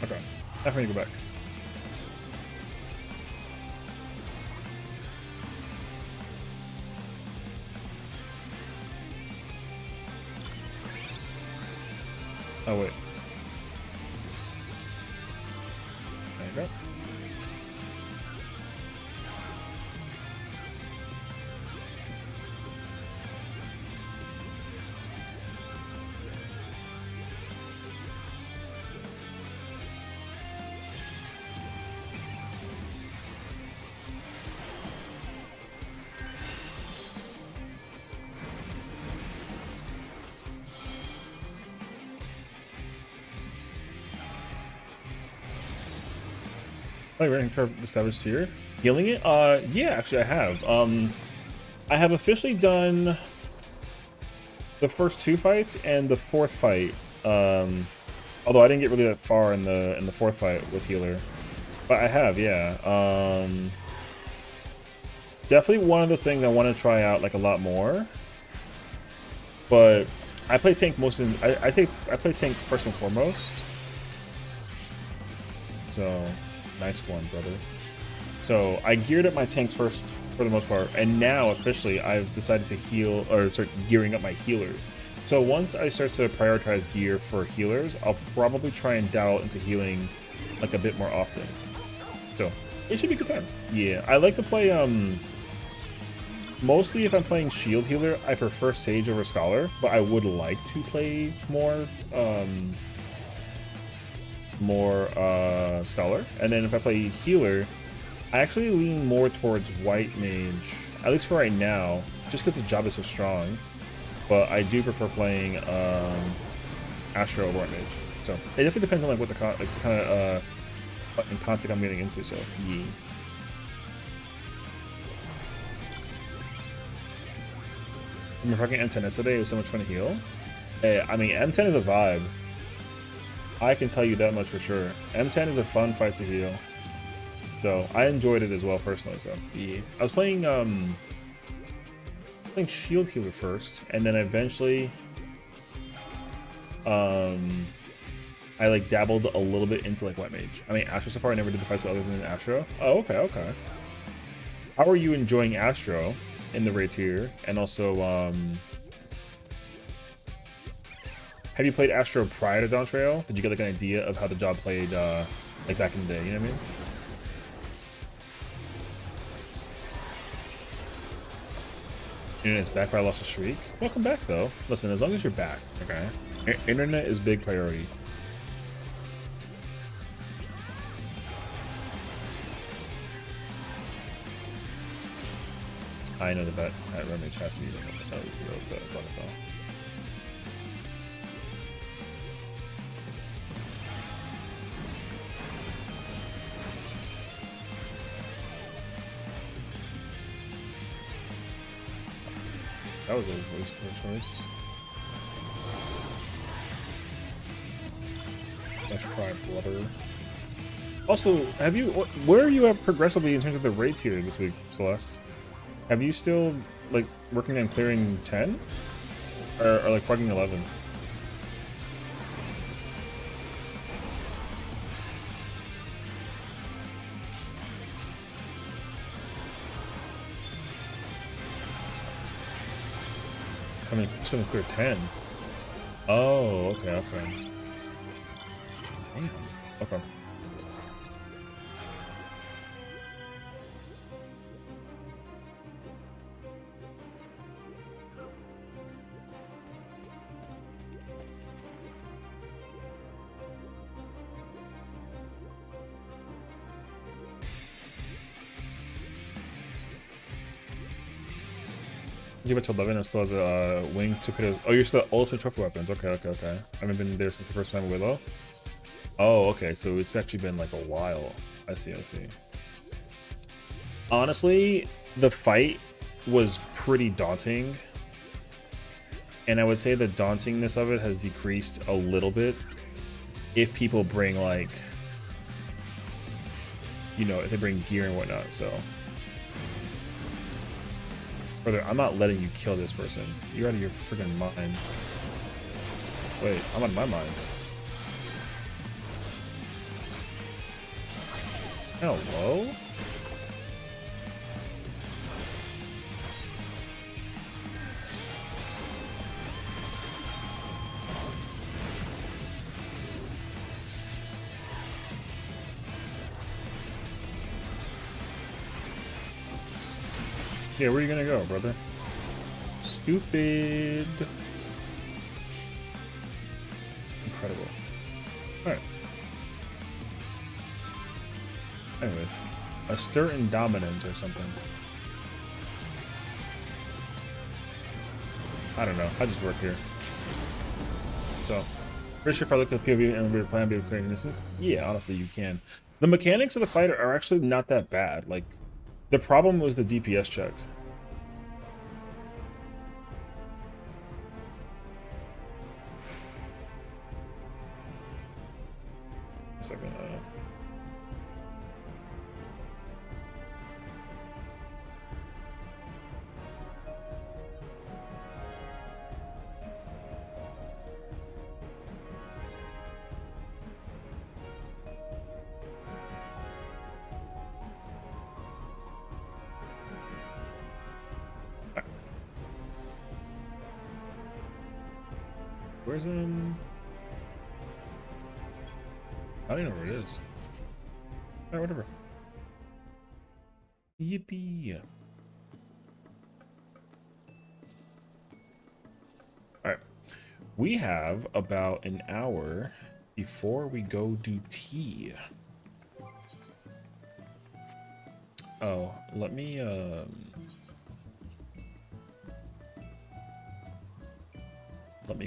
Okay, I need to go back. Oh wait. There you go. Oh, we're gonna established here. Healing it? Yeah, actually I have. I have officially done the first 2 fights and the 4th fight. Although I didn't get really that far in the 4th fight with healer. But I have, yeah. Definitely one of the things I want to try out like a lot more. But I play tank most in I think I play tank first and foremost. So nice one, brother. So I geared up my tanks first for the most part, and now officially I've decided to heal or start gearing up my healers. So once I start to prioritize gear for healers, I'll probably try and dial into healing like a bit more often. So it should be a good time. Yeah, I like to play mostly if I'm playing shield healer, I prefer Sage over Scholar, but I would like to play more Scholar. And then if I play healer, I actually lean more towards White Mage, at least for right now, just because the job is so strong. But I do prefer playing Astro over White Mage. So it definitely depends on like what the kind of content I'm getting into. So yeah. I mean, fucking M10 yesterday, it was so much fun to heal. I mean, M10 is a vibe. I can tell you that much for sure. M10 is a fun fight to heal. So I enjoyed it as well personally. So yeah, I was playing shield healer first, and then eventually I like dabbled a little bit into like White Mage. I mean, Astro so far I never did the fights other than Astro. Oh, okay, okay. How are you enjoying Astro in the raid tier? And also have you played Astro prior to Dawn Trail? Did you get like an idea of how the job played like back in the day, you know what I mean? Internet's back, but I lost a streak. Welcome back, though. Listen, as long as you're back, okay? Internet is big priority. I know the bet at Remy has to be real upset about it, though. That was a waste of a choice. Let's try Blubber. Also, have you? Where are you at progressively in terms of the rates here this week, Celeste? Have you still like working on clearing 10, or like plugging 11? I mean, still clear 10. Oh, okay, okay. Damn. Okay. You went to 11 and still have the wing to put. Oh, you're still at ultimate trophy weapons. Okay, okay, okay. I haven't been there since the first time with Willow. Oh, okay. So it's actually been like a while. I see, I see. Honestly, the fight was pretty daunting. And I would say the dauntingness of it has decreased a little bit if people bring like, you know, if they bring gear and whatnot, so. Brother, I'm not letting you kill this person. You're out of your friggin' mind. Wait, I'm out of my mind. Hello? Yeah, where are you gonna go, brother? Stupid. Incredible. Alright. Anyways. A certain dominant or something. I don't know. I just work here. So, pretty sure if I look at the POV and we're playing with clearing distance, yeah, honestly, you can. The mechanics of the fight are actually not that bad. Like, the problem was the DPS check. A second. Where's I don't even know where it is. Alright, whatever. Yippee. Alright. We have about an hour before we go do tea. Oh, let me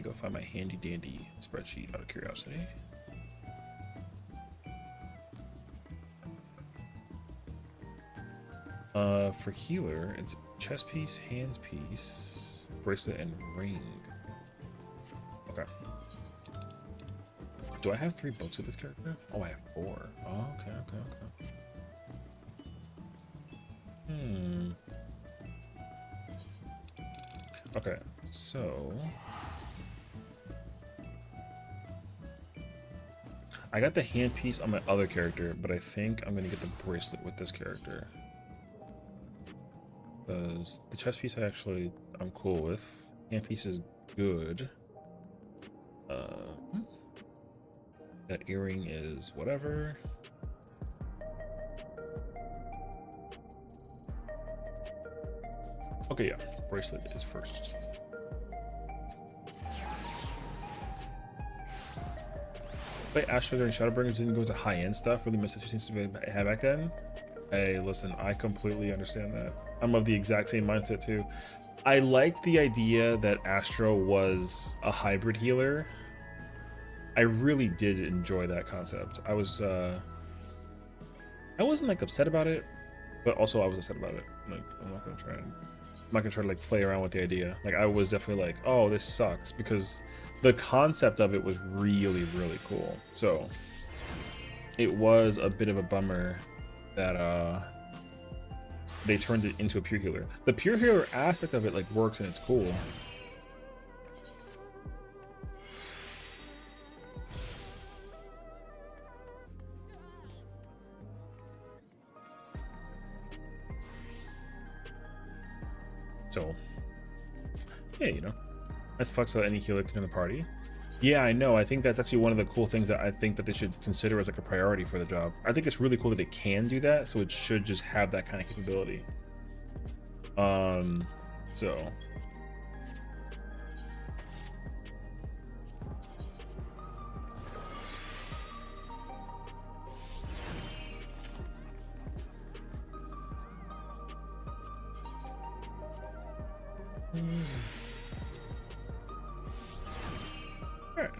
go find my handy dandy spreadsheet out of curiosity. For healer, it's chest piece, hands piece, bracelet, and ring. Okay. Do I have 3 books with this character? Oh, I have 4. Oh, okay, okay, okay. Okay, so I got the hand piece on my other character, but I think I'm gonna get the bracelet with this character. Because the chest piece I'm cool with. Hand piece is good. That earring is whatever. Okay. Okay, yeah. Bracelet is first. But Astro during Shadowbringers didn't go to high-end stuff. Really missed the 2 scenes we had back then. Hey, listen, I completely understand that. I'm of the exact same mindset too. I liked the idea that Astro was a hybrid healer. I really did enjoy that concept. I wasn't like upset about it, but also I was upset about it. Like, I'm not gonna try to like play around with the idea. Like, I was definitely like, oh, this sucks, because the concept of it was really, really cool. So it was a bit of a bummer that they turned it into a pure healer. The pure healer aspect of it like works and it's cool. So yeah, you know, let's flex out any healer in the party. Yeah, I know. I think that's actually one of the cool things that I think that they should consider as like a priority for the job. I think it's really cool that it can do that, so it should just have that kind of capability. So alright.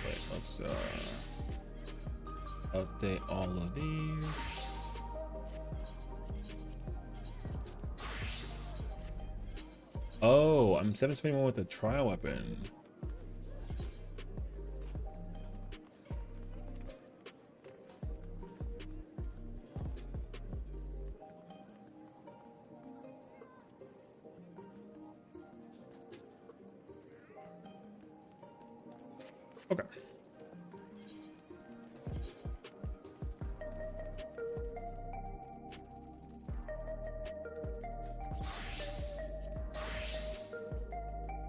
Wait, let's update all of these. Oh, I'm 721 with a trial weapon. Okay.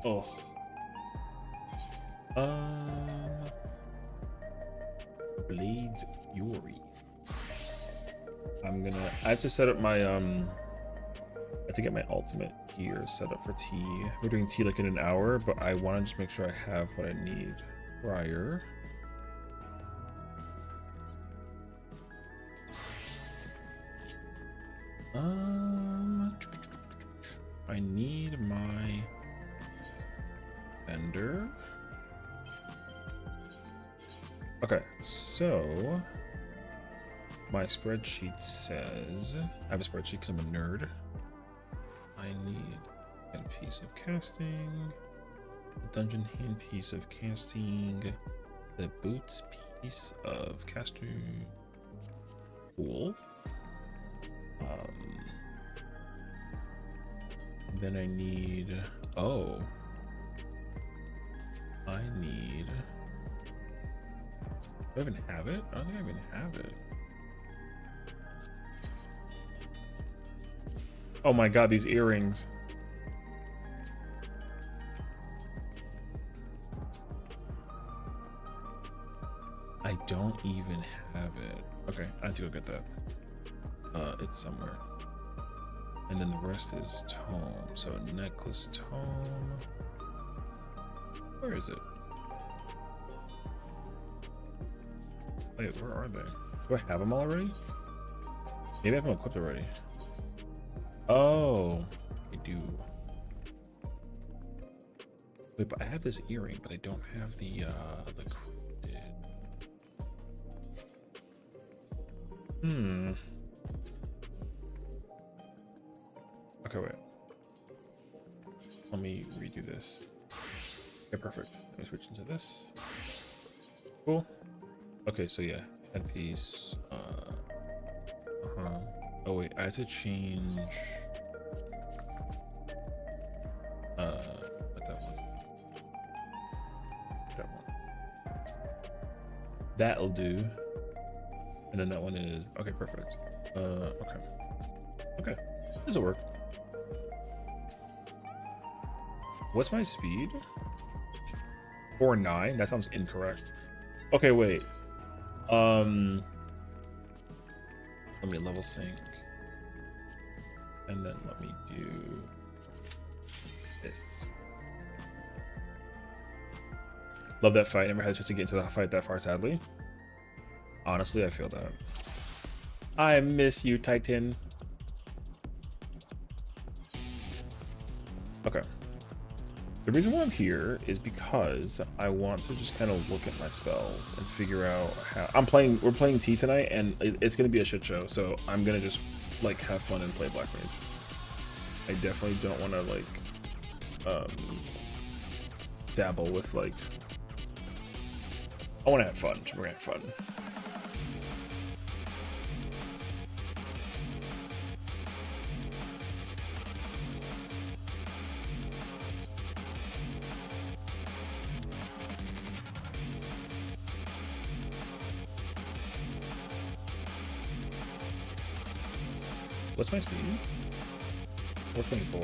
Oh. Blades Fury. I have to set up my I have to get my ultimate gear set up for tea. We're doing tea like in an hour, but I want to just make sure I have what I need prior. I need my vendor. Okay, so my spreadsheet says, I have a spreadsheet because I'm a nerd. I need a piece of casting, a dungeon hand piece of casting, the boots piece of casting. Cool. Then I need, oh, I need, do I even have it? I don't think I even have it. Oh my god, these earrings. I don't even have it. Okay, I have to go get that. It's somewhere. And then the rest is tome. So necklace, tome. Where is it? Wait, where are they? Do I have them already? Maybe I have them equipped already. Oh, I do. Wait, but I have this earring, but I don't have the Hmm. Okay, wait. Let me redo this. Okay, perfect. Let me switch into this. Cool. Okay, so yeah, headpiece. Oh wait, I have to change. What that one? That one. That'll do. And then that one is okay. Perfect. Okay. Okay, this'll work. What's my speed? 4.9? That sounds incorrect. Okay, wait. Let me level sync. And then let me do this. Love that fight. Never had a chance to get into the fight that far, sadly. Honestly, I feel that. I miss you, Titan. Okay. The reason why I'm here is because I want to just kind of look at my spells and figure out how we're playing T tonight, and it's gonna be a shit show, so I'm gonna just like have fun and play Black Mage. I definitely don't want to like dabble with like, I want to have fun. We're gonna have fun. What's my speed? 424.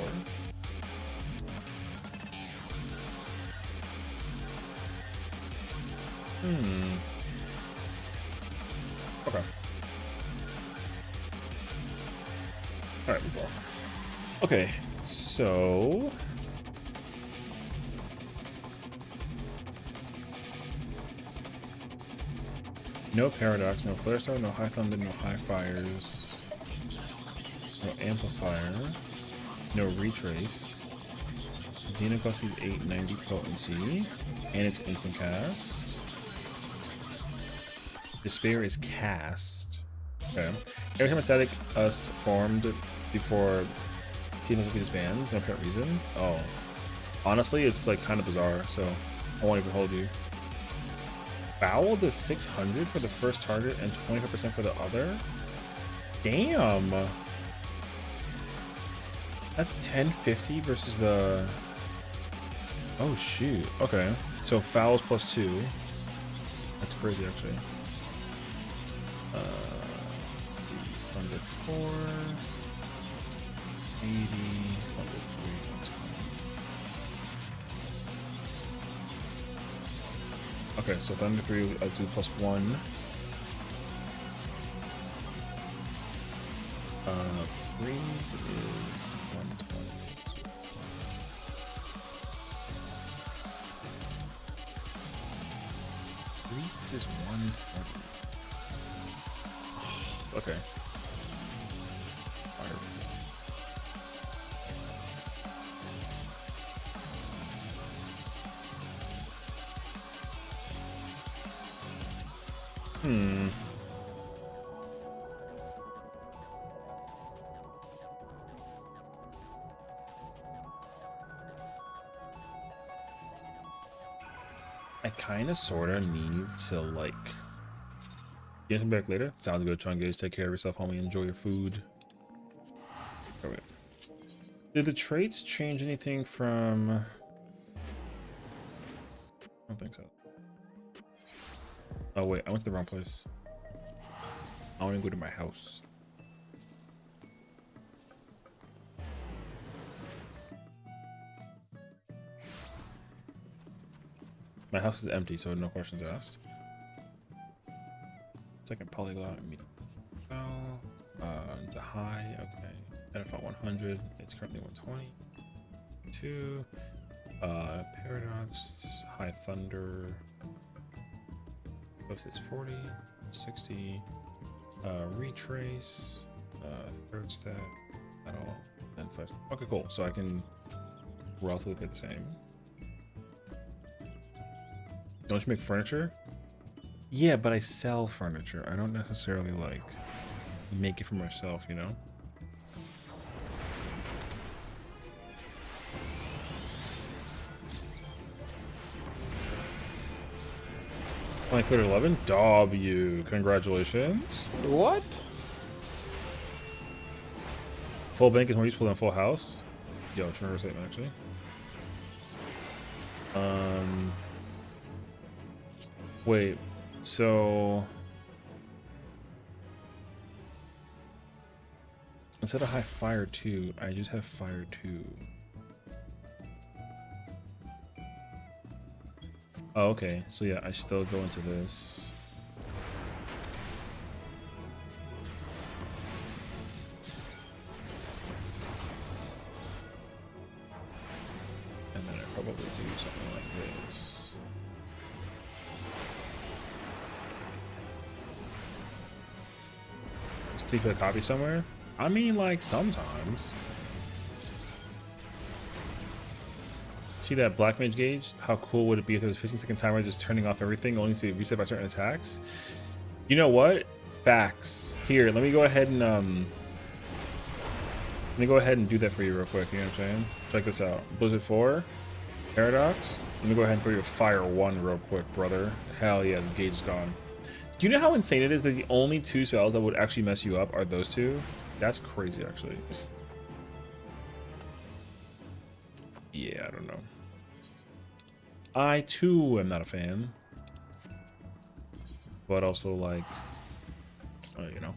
Okay. Alright, well. Okay, so no paradox, no flare star, no high thunder, no high fires, no amplifier, no retrace. Xeno costs 890 potency, and it's instant cast. Despair is cast. Okay. Every time a static us formed before team will be disbanded, no apparent reason. Oh. Honestly, it's like kind of bizarre, so I won't even hold you. Foul does 600 for the first target and 25% for the other? Damn! That's 1050 versus the... Oh shoot, okay. So fouls plus 2. That's crazy actually. Let's see, under 4, 80, under 3, 120. Okay, so Thunder 3, I'll do plus 1. Freeze is 120. Freeze is 120. Okay. Fire. I kind of sort of need to like get him back later. Sounds good, Chun Gaze. Take care of yourself, homie. Enjoy your food. Oh, wait. Did the traits change anything from... I don't think so. Oh wait, I went to the wrong place. I want to go to my house. My house is empty, so no questions asked. Second polyglot, medium. To high, okay. NFL 100, it's currently 120. 2. Paradox, high thunder. Ghost is 40, 60. Retrace, third stat, at all, then 5. Okay, cool. So I can relatively pay the same. Don't you make furniture? Yeah, but I sell furniture. I don't necessarily like make it for myself, you know? Only cleared 11? W. Congratulations. What? Full bank is more useful than full house. Yo, trigger statement actually. Wait, so instead of high fire 2, I just have fire 2. Oh, okay. So yeah, I still go into this. probably do something like this. Just take a copy somewhere. I mean, like sometimes. See that black mage gauge? How cool would it be if there was a 15-second timer just turning off everything, only to reset by certain attacks? You know what? Facts. Here, let me go ahead and do that for you real quick. You know what I'm saying? Check this out. Blizzard 4, Paradox. Let me go ahead and put your Fire 1 real quick, brother. Hell yeah, the gauge is gone. Do you know how insane it is that the only 2 spells that would actually mess you up are those 2? That's crazy, actually. Yeah, I don't know. I too am not a fan, but also like, you know,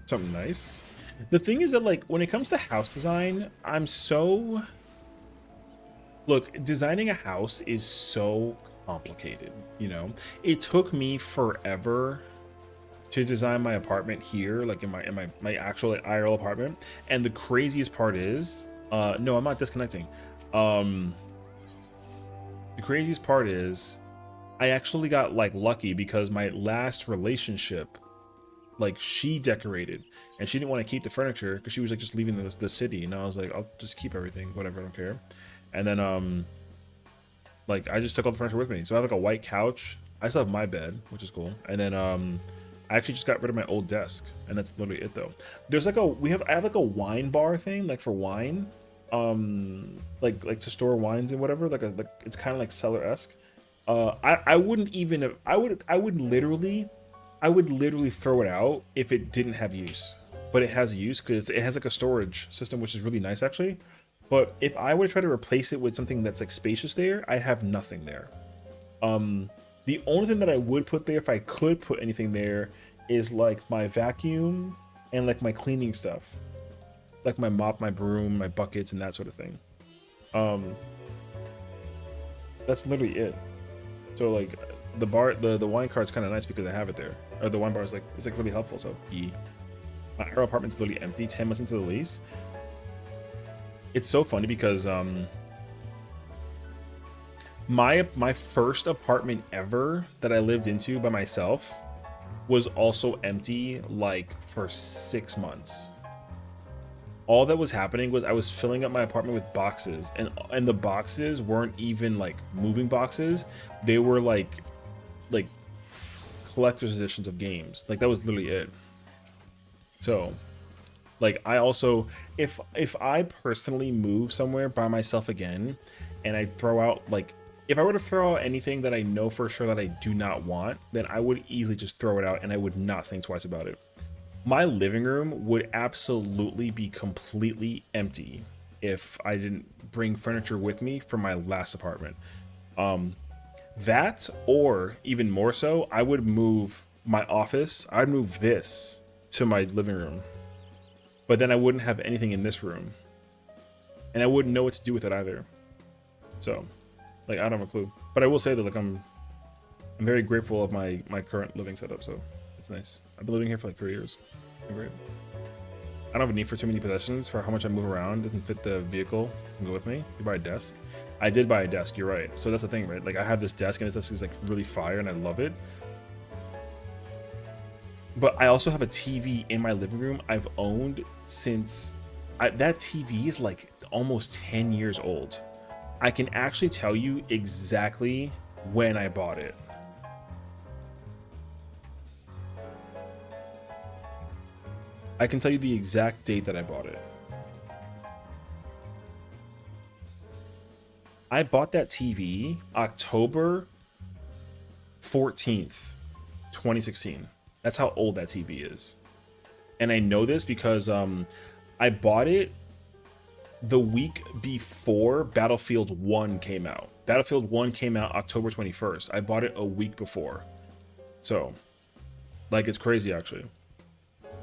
something nice. The thing is that like when it comes to house design, look, designing a house is so complicated. You know, it took me forever to design my apartment here, like in my actual IRL apartment. And the craziest part is, no, I'm not disconnecting. The craziest part is I actually got like lucky because my last relationship, like she decorated and she didn't want to keep the furniture because she was like just leaving the city, and I was like, I'll just keep everything, whatever, I don't care. And then like I just took all the furniture with me, so I have like a white couch. I still have my bed, which is cool. And then I actually just got rid of my old desk, and that's literally it though. There's like I have like a wine bar thing, like for wine, like to store wines and whatever. Like it's kind of like cellar-esque. I would literally throw it out if it didn't have use, but it has use because it has like a storage system, which is really nice actually. But if I were to try to replace it with something that's like spacious there, I have nothing there. The only thing that I would put there, if I could put anything there, is like my vacuum and like my cleaning stuff, like my mop, my broom, my buckets, and that sort of thing. That's literally it. So like the wine card's kind of nice because I have it there, or the wine bar is like, it's like really helpful. So yeah. My apartment's literally empty 10 months into the lease. It's so funny because my first apartment ever that I lived into by myself was also empty like for 6 months. All that was happening was I was filling up my apartment with boxes, and the boxes weren't even like moving boxes. They were like collector's editions of games. Like that was literally it. So like I also, if I personally move somewhere by myself again and I throw out, like if I were to throw out anything that I know for sure that I do not want, then I would easily just throw it out and I would not think twice about it. My living room would absolutely be completely empty if I didn't bring furniture with me from my last apartment. That, or even more so, I would move my office. I'd move this to my living room, but then I wouldn't have anything in this room, and I wouldn't know what to do with it either. So, like, I don't have a clue. But I will say that, like, I'm very grateful of my current living setup. So it's nice. I've been living here for like 3 years. I'm great. I don't have a need for too many possessions for how much I move around. Doesn't fit the vehicle. Doesn't go with me. You buy a desk. I did buy a desk. You're right. So that's the thing, right? Like I have this desk, and this desk is like really fire, and I love it. But I also have a TV in my living room I've owned since that TV is like almost 10 years old. I can actually tell you exactly when I bought it. I can tell you the exact date that I bought it. I bought that TV October 14th, 2016. That's how old that TV is. And I know this because I bought it the week before Battlefield 1 came out. Battlefield 1 came out October 21st. I bought it a week before. So, like, it's crazy, actually.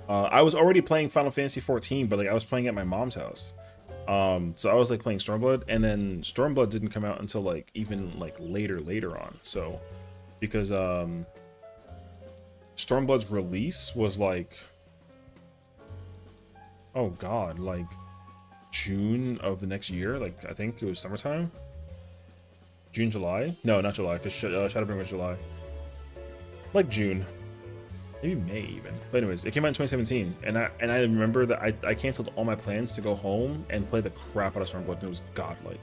I was already playing Final Fantasy 14, but like I was playing at my mom's house. So I was like playing Stormblood, and then Stormblood didn't come out until like even like later on. So because Stormblood's release was like, oh god, like June of the next year. Like, I think it was summertime. June, July? No, not July, because Shadowbring was July. Like June. Maybe May even. But anyways, it came out in 2017. And I remember that I canceled all my plans to go home and play the crap out of Stormblood, and it was godlike.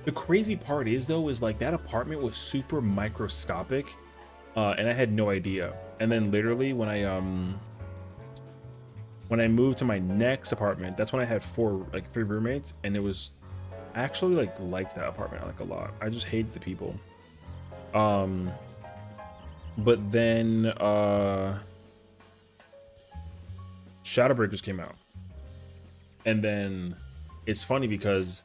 The crazy part is, though, is like that apartment was super microscopic, and I had no idea. And then literally when I moved to my next apartment, that's when I had 3 roommates, and it was I actually liked that apartment like a lot. I just hated the people. But then Shadowbreakers came out, and then it's funny because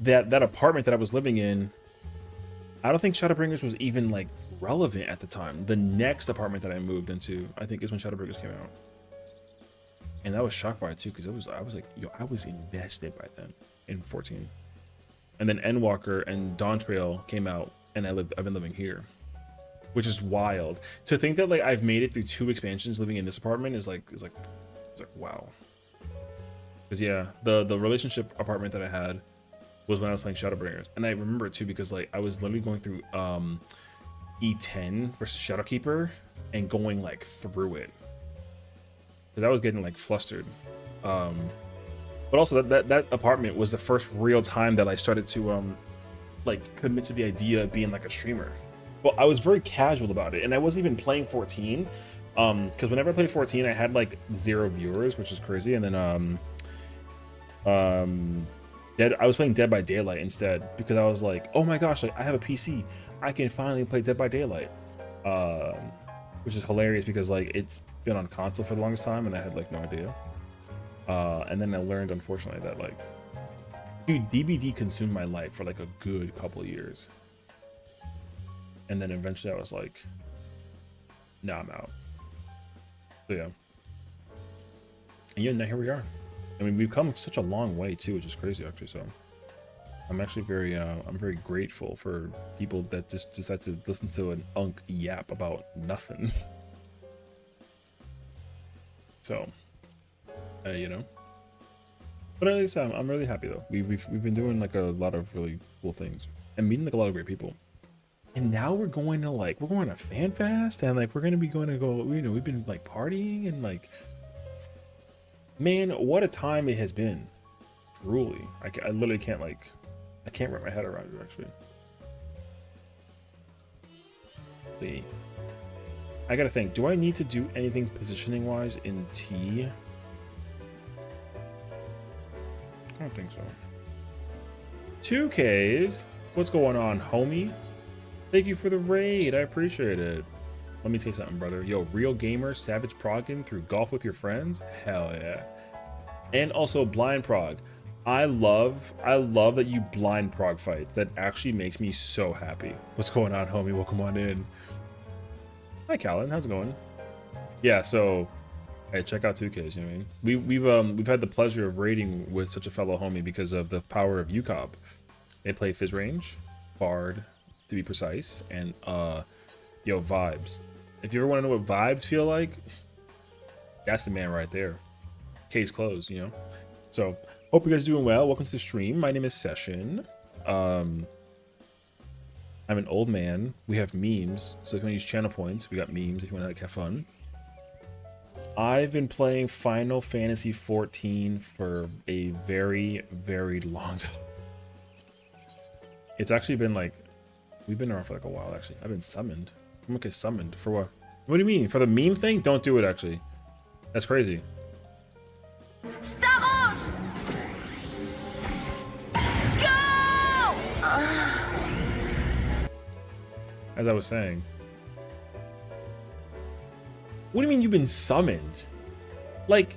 that apartment that I was living in, I don't think Shadowbringers was even like relevant at the time. The next apartment that I moved into, I think, is when Shadowbringers came out, and I was shocked by it too, because I was like, yo, I was invested by then in 14. And then Endwalker and Dawn Trail came out, and I've been living here, which is wild to think that like I've made it through 2 expansions living in this apartment is like wow. Because yeah, the relationship apartment that I had was when I was playing Shadowbringers, and I remember it too because like I was literally going through E10 versus Shadowkeeper and going like through it because I was getting like flustered. But also that apartment was the first real time that I started to like commit to the idea of being like a streamer. Well, I was very casual about it, and I wasn't even playing 14 because whenever I played 14 I had like 0 viewers, which is crazy. And then I was playing Dead by Daylight instead because I was like, oh my gosh, like I have a PC, I can finally play Dead by Daylight, which is hilarious because like it's been on console for the longest time and I had like no idea. And then I learned, unfortunately, that like, dude, DBD consumed my life for like a good couple of years. And then eventually I was like, nah, I'm out. So yeah. And yeah, now here we are. I mean, we've come such a long way too, which is crazy actually. So I'm actually I'm very grateful for people that just decide to listen to an unk yap about nothing. So, you know, but at least I'm really happy though. We've been doing like a lot of really cool things and meeting like a lot of great people. And now we're going to a fan fest, and like we're gonna be going to go, you know, we've been like partying and like, man, what a time it has been. Truly, I literally can't I can't wrap my head around it actually. See, I gotta think, do I need to do anything positioning wise in T? I don't think so. 2 caves, what's going on, homie? Thank you for the raid, I appreciate it. Let me tell you something, brother. Yo, real gamer, Savage Progging through golf with your friends? Hell yeah. And also blind prog. I love that you blind prog fights. That actually makes me so happy. What's going on, homie? Welcome on in. Hi, Callan. How's it going? Yeah, so hey, check out 2Ks, you know what I mean? We've had the pleasure of raiding with such a fellow homie because of the power of UCOB. They play Fizz Range, Bard, to be precise, and yo, vibes. If you ever want to know what vibes feel like, that's the man right there. Case closed, you know. So hope you guys are doing well. Welcome to the stream. My name is Sessiion. I'm an old man. We have memes, so if you want to use channel points, we got memes if you want to like have fun. I've been playing Final Fantasy 14 for a very, very long time. It's actually been like, we've been around for like a while actually. I've been summoned. I'm okay, summoned for what? What do you mean? For the meme thing? Don't do it actually. That's crazy. Staros! Go! As I was saying. What do you mean you've been summoned? Like,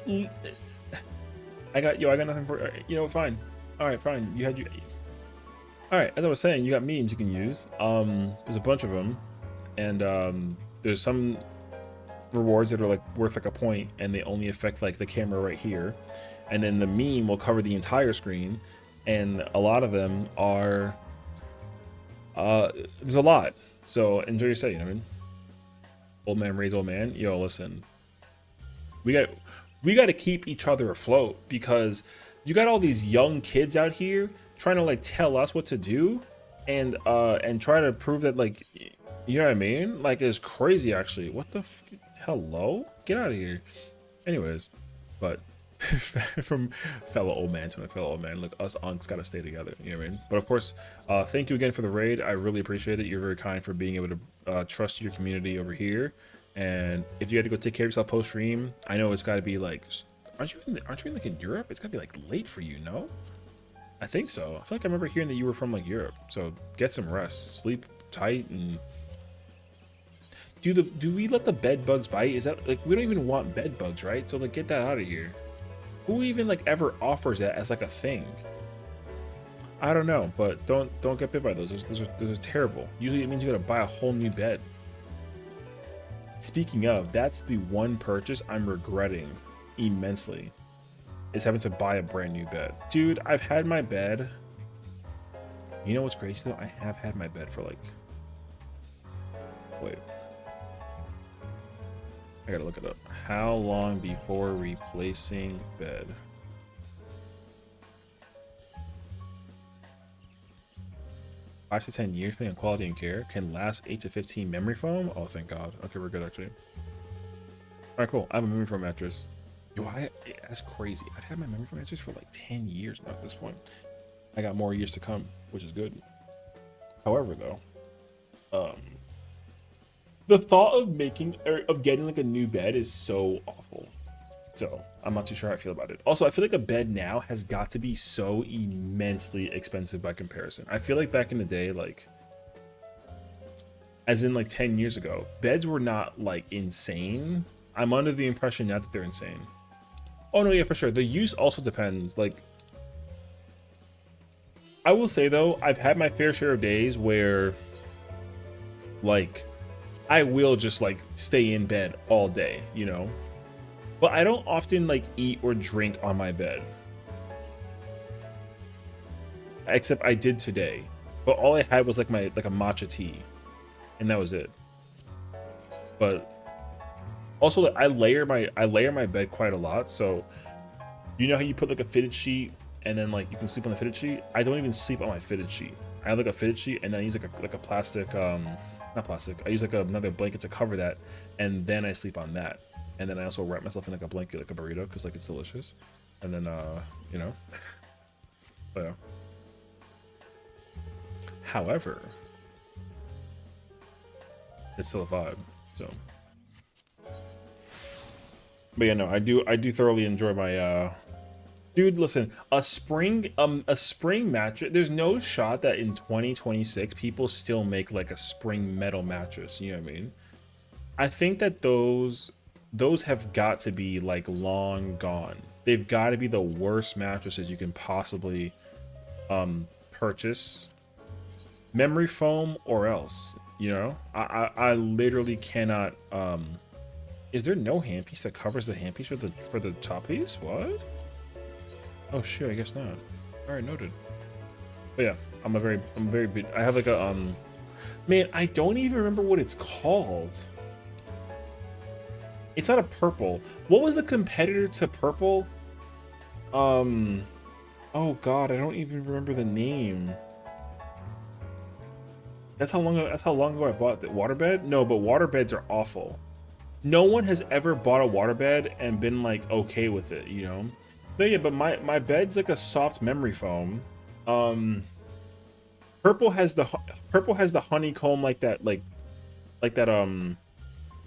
I got nothing for, you know, fine. All right, fine. All right, as I was saying, you got memes you can use. There's a bunch of them, and there's some rewards that are like worth like a point, and they only affect like the camera right here, and then the meme will cover the entire screen, and a lot of them are there's a lot. So enjoy your set, you know what I mean? Old man raise old man. Yo, listen, we we got to keep each other afloat, because you got all these young kids out here trying to like tell us what to do, and try to prove that, like, you know what I mean? Like, it's crazy actually. What the hello? Get out of here. Anyways, but from fellow old man to a fellow old man, look, us unks gotta stay together, you know what I mean? But of course, thank you again for the raid. I really appreciate it. You're very kind for being able to trust your community over here. And if you had to go take care of yourself post stream, I know it's got to be like, aren't you in like in Europe? It's got to be like late for you, no? I think so. I feel like I remember hearing that you were from like Europe. So get some rest, sleep tight, and do we let the bed bugs bite? Is that like, we don't even want bed bugs, right? So like, get that out of here. Who even like ever offers that as like a thing? I don't know, but don't get bit by those. Those are terrible. Usually it means you gotta buy a whole new bed. Speaking of, that's the one purchase I'm regretting immensely, is having to buy a brand new bed. Dude, I've had my bed. You know what's crazy though? I have had my bed for like, wait, I gotta look it up. How long before replacing bed? Five to 10 years, depending on quality and care. Can last 8 to 15 memory foam. Oh, thank God. Okay, we're good actually. All right, cool. I have a memory foam mattress. Yo, that's crazy. I've had my memory foam mattress for like 10 years now at this point. I got more years to come, which is good. However, though, the thought of getting like a new bed is so awful. So I'm not too sure how I feel about it. Also, I feel like a bed now has got to be so immensely expensive by comparison. I feel like back in the day, like, as in like 10 years ago, beds were not like insane. I'm under the impression now that they're insane. Oh no, yeah, for sure. The use also depends. Like, I will say though, I've had my fair share of days where, like, I will just like stay in bed all day, you know? But I don't often like eat or drink on my bed. Except I did today. But all I had was like a matcha tea. And that was it. But also, like, I layer my bed quite a lot, so you know how you put like a fitted sheet and then like you can sleep on the fitted sheet? I don't even sleep on my fitted sheet. I have like a fitted sheet and then I use like a plastic not plastic. I use like another blanket to cover that, and then I sleep on that. And then I also wrap myself in like a blanket, like a burrito, because like it's delicious. And then you know. But, yeah. However, it's still a vibe. So, but yeah, no, I do thoroughly enjoy my dude, listen, a spring mattress. There's no shot that in 2026 people still make like a spring metal mattress, you know what I mean? I think that those have got to be like long gone. They've got to be the worst mattresses you can possibly purchase. Memory foam or else, you know? I literally cannot. Is there no handpiece that covers the handpiece for the top piece? What? Oh shit, I guess not. All right, noted. But yeah, I'm very big. I have like a man, I don't even remember what it's called. It's not a purple. What was the competitor to purple? Oh god, I don't even remember the name. That's how long ago I bought the waterbed? No, but waterbeds are awful. No one has ever bought a waterbed and been like okay with it, you know? No, yeah, but my bed's like a soft memory foam. Purple has the honeycomb like that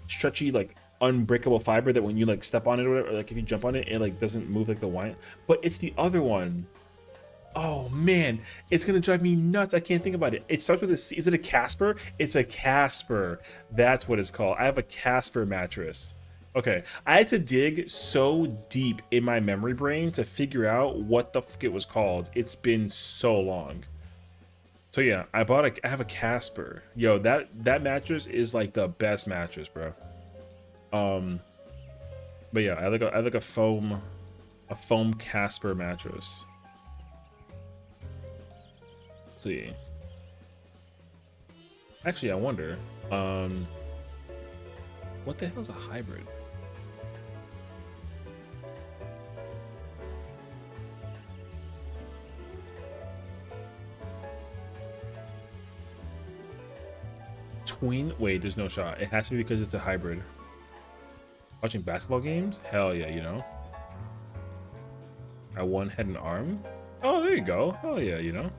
stretchy like unbreakable fiber that when you like step on it or whatever, like if you jump on it, it like doesn't move like the wine. But it's the other one. Oh man, it's gonna drive me nuts. I can't think about it. It starts with a C. Is it a Casper? It's a Casper. That's what it's called. I have a Casper mattress. Okay, I had to dig so deep in my memory brain to figure out what the fuck it was called. It's been so long. So yeah, I have a Casper. Yo, that mattress is like the best mattress, bro. But yeah, I like a foam Casper mattress. So yeah. Actually, I wonder, what the hell is a hybrid? Twin? Wait, there's no shot. It has to be because it's a hybrid. Watching basketball games? Hell yeah, you know. I one head and arm. Oh, there you go. Hell yeah, you know.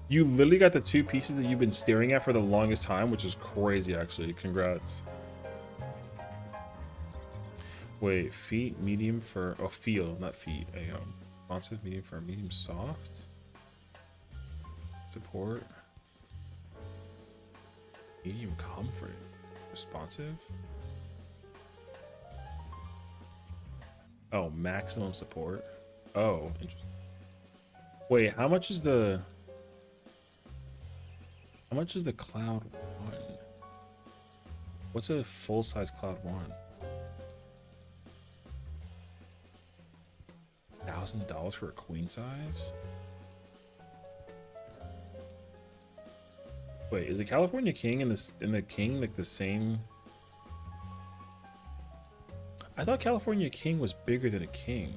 You literally got the two pieces that you've been staring at for the longest time, which is crazy, actually. Congrats. Wait, feet, medium for... Oh, feel, not feet. Responsive, medium for medium soft. Support. Medium comfort. Responsive. Oh, maximum support. Oh, interesting. Wait, how much is the... How much is the Cloud 1? What's a full-size Cloud 1? $1,000 for a queen size? Wait, is the California King and the King like the same? I thought California King was bigger than a King.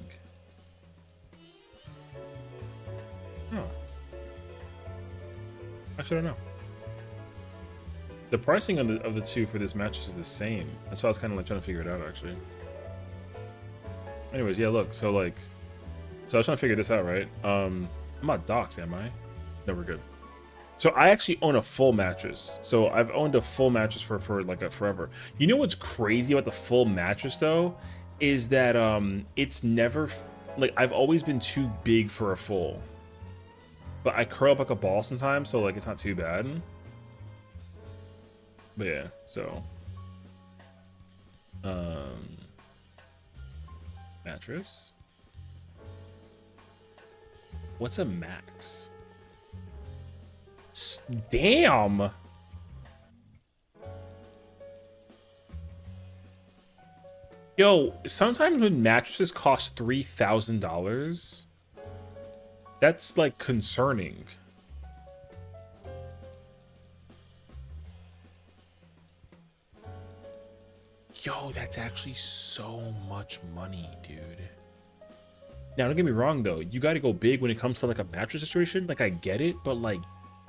Oh. Actually, I don't know. The pricing of the two for this match is the same. That's why I was kind of like trying to figure it out, actually. Anyways, yeah, look, so like, so I was trying to figure this out, right? I'm not doxxed, am I? No, we're good. So I actually own a full mattress. So I've owned a full mattress for like forever. You know what's crazy about the full mattress though, is that it's never like I've always been too big for a full. But I curl up like a ball sometimes, so like it's not too bad. But yeah, so mattress. What's a max? Damn. Yo, sometimes when mattresses cost $3,000, that's like concerning. Yo, that's actually so much money, dude. Now, don't get me wrong, though. You got to go big when it comes to, like, a mattress situation. Like, I get it, but, like,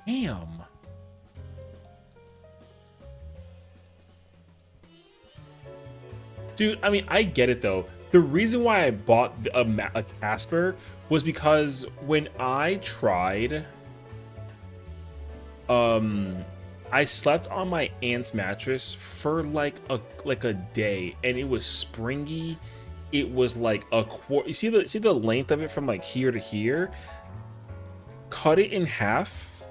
damn. Dude, I mean, I get it, though. The reason why I bought a Casper was because when I tried... I slept on my aunt's mattress for, like a day, and it was springy. It was like a quarter. You see the length of it from like here to here? Cut it in half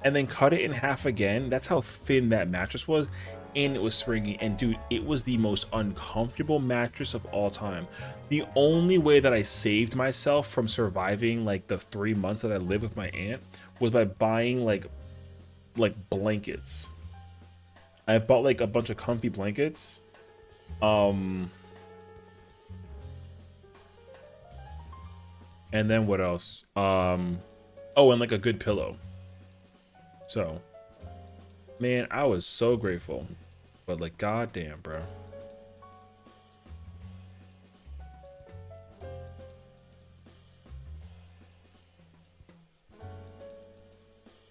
and then cut it in half again. That's how thin that mattress was, and it was springy. And dude, it was the most uncomfortable mattress of all time. The only way that I saved myself from surviving like the 3 months that I lived with my aunt was by buying like blankets. I bought like a bunch of comfy blankets. And then what else? Oh, and like a good pillow. So, man, I was so grateful. But like, goddamn, bro.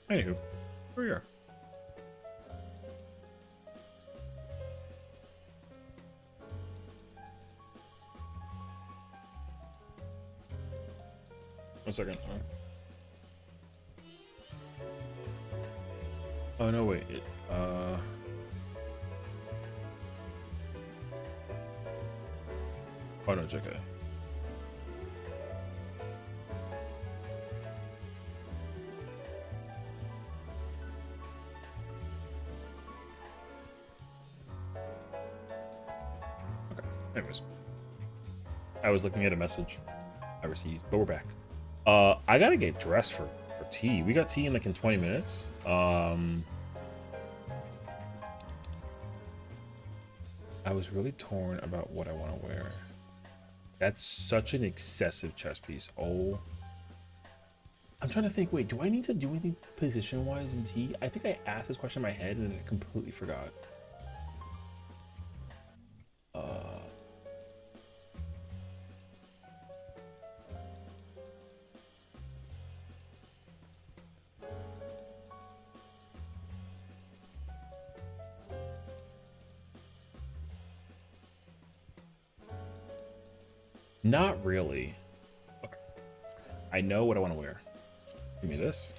Anywho, here we are. One second. Oh no, wait. Oh no, it's okay. Okay. Anyways, I was looking at a message I received, but we're back. I gotta get dressed for tea. We got tea in like in 20 minutes. I was really torn about what I want to wear. That's such an excessive chest piece. Oh, I'm trying to think. Wait, do I need to do anything position-wise in tea? I think I asked this question in my head and I completely forgot. Not really. Okay. I know what I want to wear. Give me this.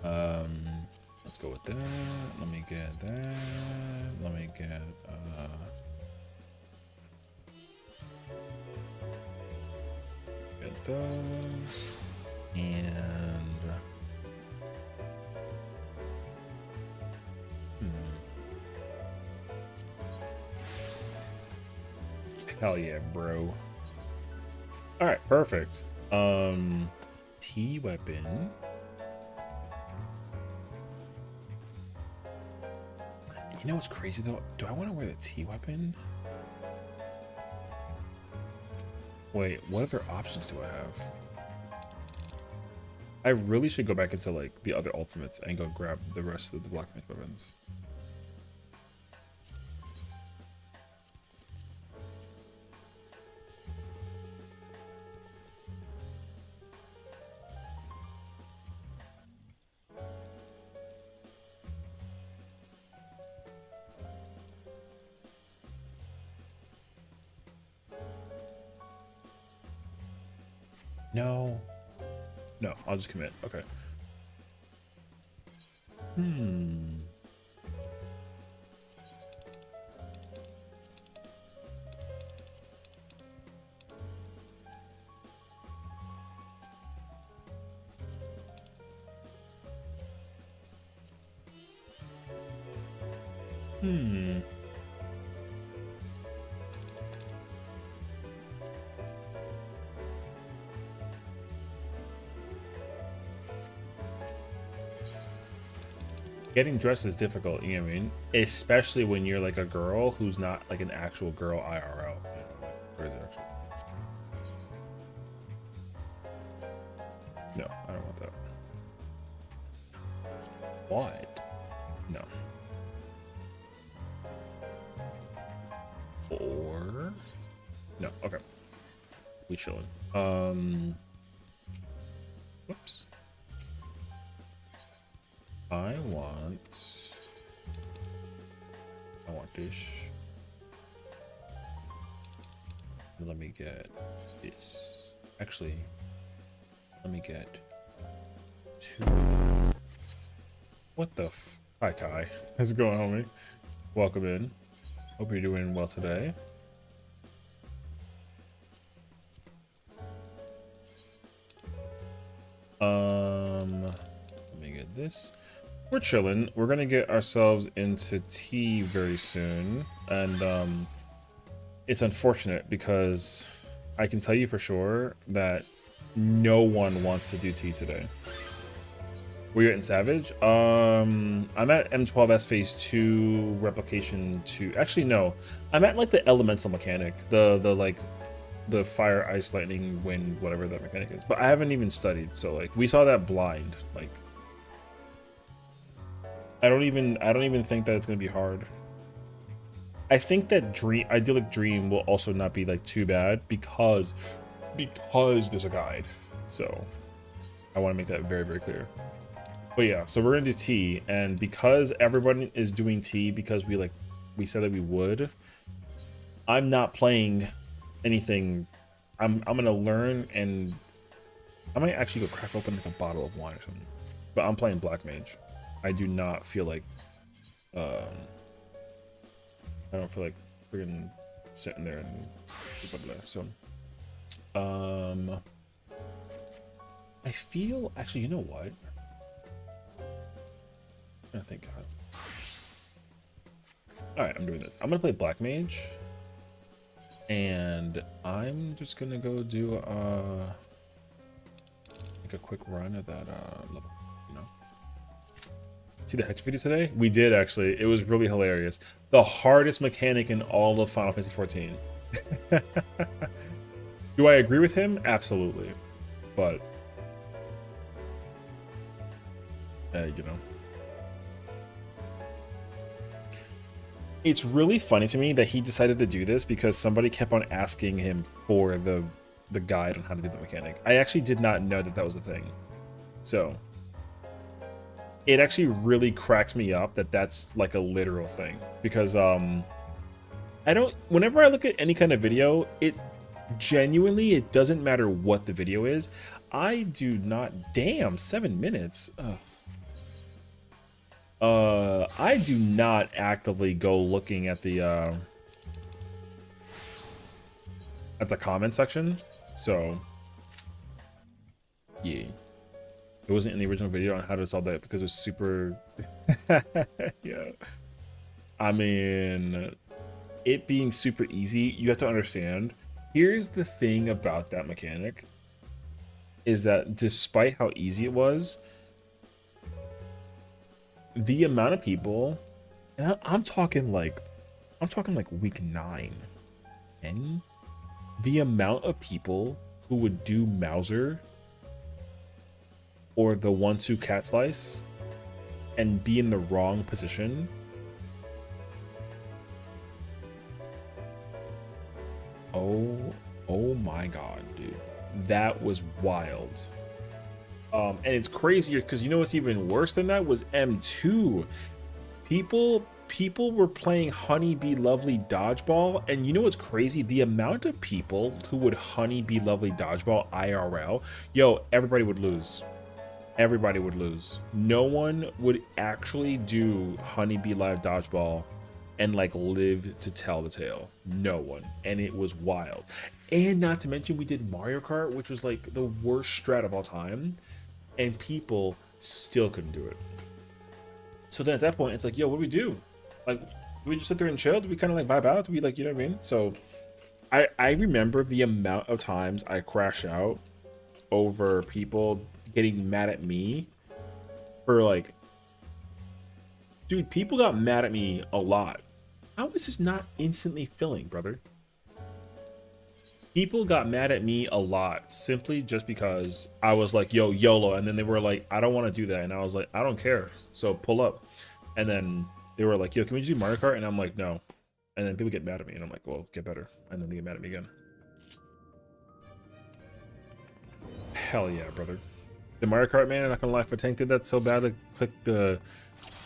Let's go with that. Let me get that. Let me get those. And hell yeah, bro. All right, perfect. T weapon. You know what's crazy though? Do I want to wear the T weapon? Wait, what other options do I have? I really should go back into like the other ultimates and go grab the rest of the black mage weapons. No. No, I'll just commit. Okay. Getting dressed is difficult, you know what I mean? Especially when you're like a girl who's not like an actual girl IRL. You know, like, where is it actually? No, I don't want that. What? No. Or no, okay. We chilling. Whoops. I want this. Let me get this. Actually, let me get two. What the f? Hi, Kai. How's it going, homie? Welcome in. Hope you're doing well today. Let me get this. We're chilling. We're gonna get ourselves into tea very soon, and it's unfortunate because I can tell you for sure that no one wants to do tea today. Were you in Savage? I'm at M12S Phase 2 Replication 2. Actually, no. I'm at like the elemental mechanic, the like the fire, ice, lightning, wind, whatever that mechanic is. But I haven't even studied, so like we saw that blind, like. I don't even think that it's gonna be hard. I think that idyllic dream will also not be like too bad because there's a guide. So I want to make that very, very clear. But yeah, so we're gonna do tea, and because everyone is doing tea because we said that we would, I'm not playing anything. I'm gonna learn, and I might actually go crack open like a bottle of wine or something. But I'm playing Black Mage. I do not feel like I don't feel like friggin' sitting there and so I feel actually, you know what? I think alright, I'm doing this. I'm gonna play Black Mage, and I'm just gonna go do like a quick run of that level, you know. See the Hex video today? We did, actually. It was really hilarious. The hardest mechanic in all of Final Fantasy XIV. Do I agree with him? Absolutely. But you know, it's really funny to me that he decided to do this because somebody kept on asking him for the guide on how to do the mechanic. I actually did not know that that was a thing. So it actually really cracks me up that that's like a literal thing, because I don't, whenever I look at any kind of video, Genuinely, it doesn't matter what the video is. I do not. Damn, 7 minutes. Ugh. I do not actively go looking at the comment section, so yeah, it wasn't in the original video on how to solve that because it was super. Yeah, I mean, it being super easy, you have to understand. Here's the thing about that mechanic is that despite how easy it was, the amount of people, and I'm talking like week 9, 10, the amount of people who would do Mauser or the 1-2 cat slice and be in the wrong position. Oh my god, dude. That was wild. And it's crazier because you know what's even worse than that was M2. People were playing Honeybee Lovely Dodgeball, and you know what's crazy? The amount of people who would Honeybee Lovely Dodgeball IRL, yo, everybody would lose. Everybody would lose. No one would actually do Honeybee Live Dodgeball and like live to tell the tale. No one. And it was wild. And not to mention we did Mario Kart, which was like the worst strat of all time, and people still couldn't do it. So then at that point it's like, yo, what do we do? Like, do we just sit there and chill? Do we kind of like vibe out? Do we like, you know what I mean? So I remember the amount of times I crash out over people getting mad at me for like, dude, people got mad at me a lot. How is this not instantly filling, brother? People got mad at me a lot simply just because I was like, yo, YOLO. And then they were like, I don't want to do that. And I was like, I don't care. So pull up. And then they were like, yo, can we do Mario Kart? And I'm like, no. And then people get mad at me. And I'm like, well, get better. And then they get mad at me again. Hell yeah, brother. The Mario Kart, man, I'm not gonna lie, if a tank did that so bad to click the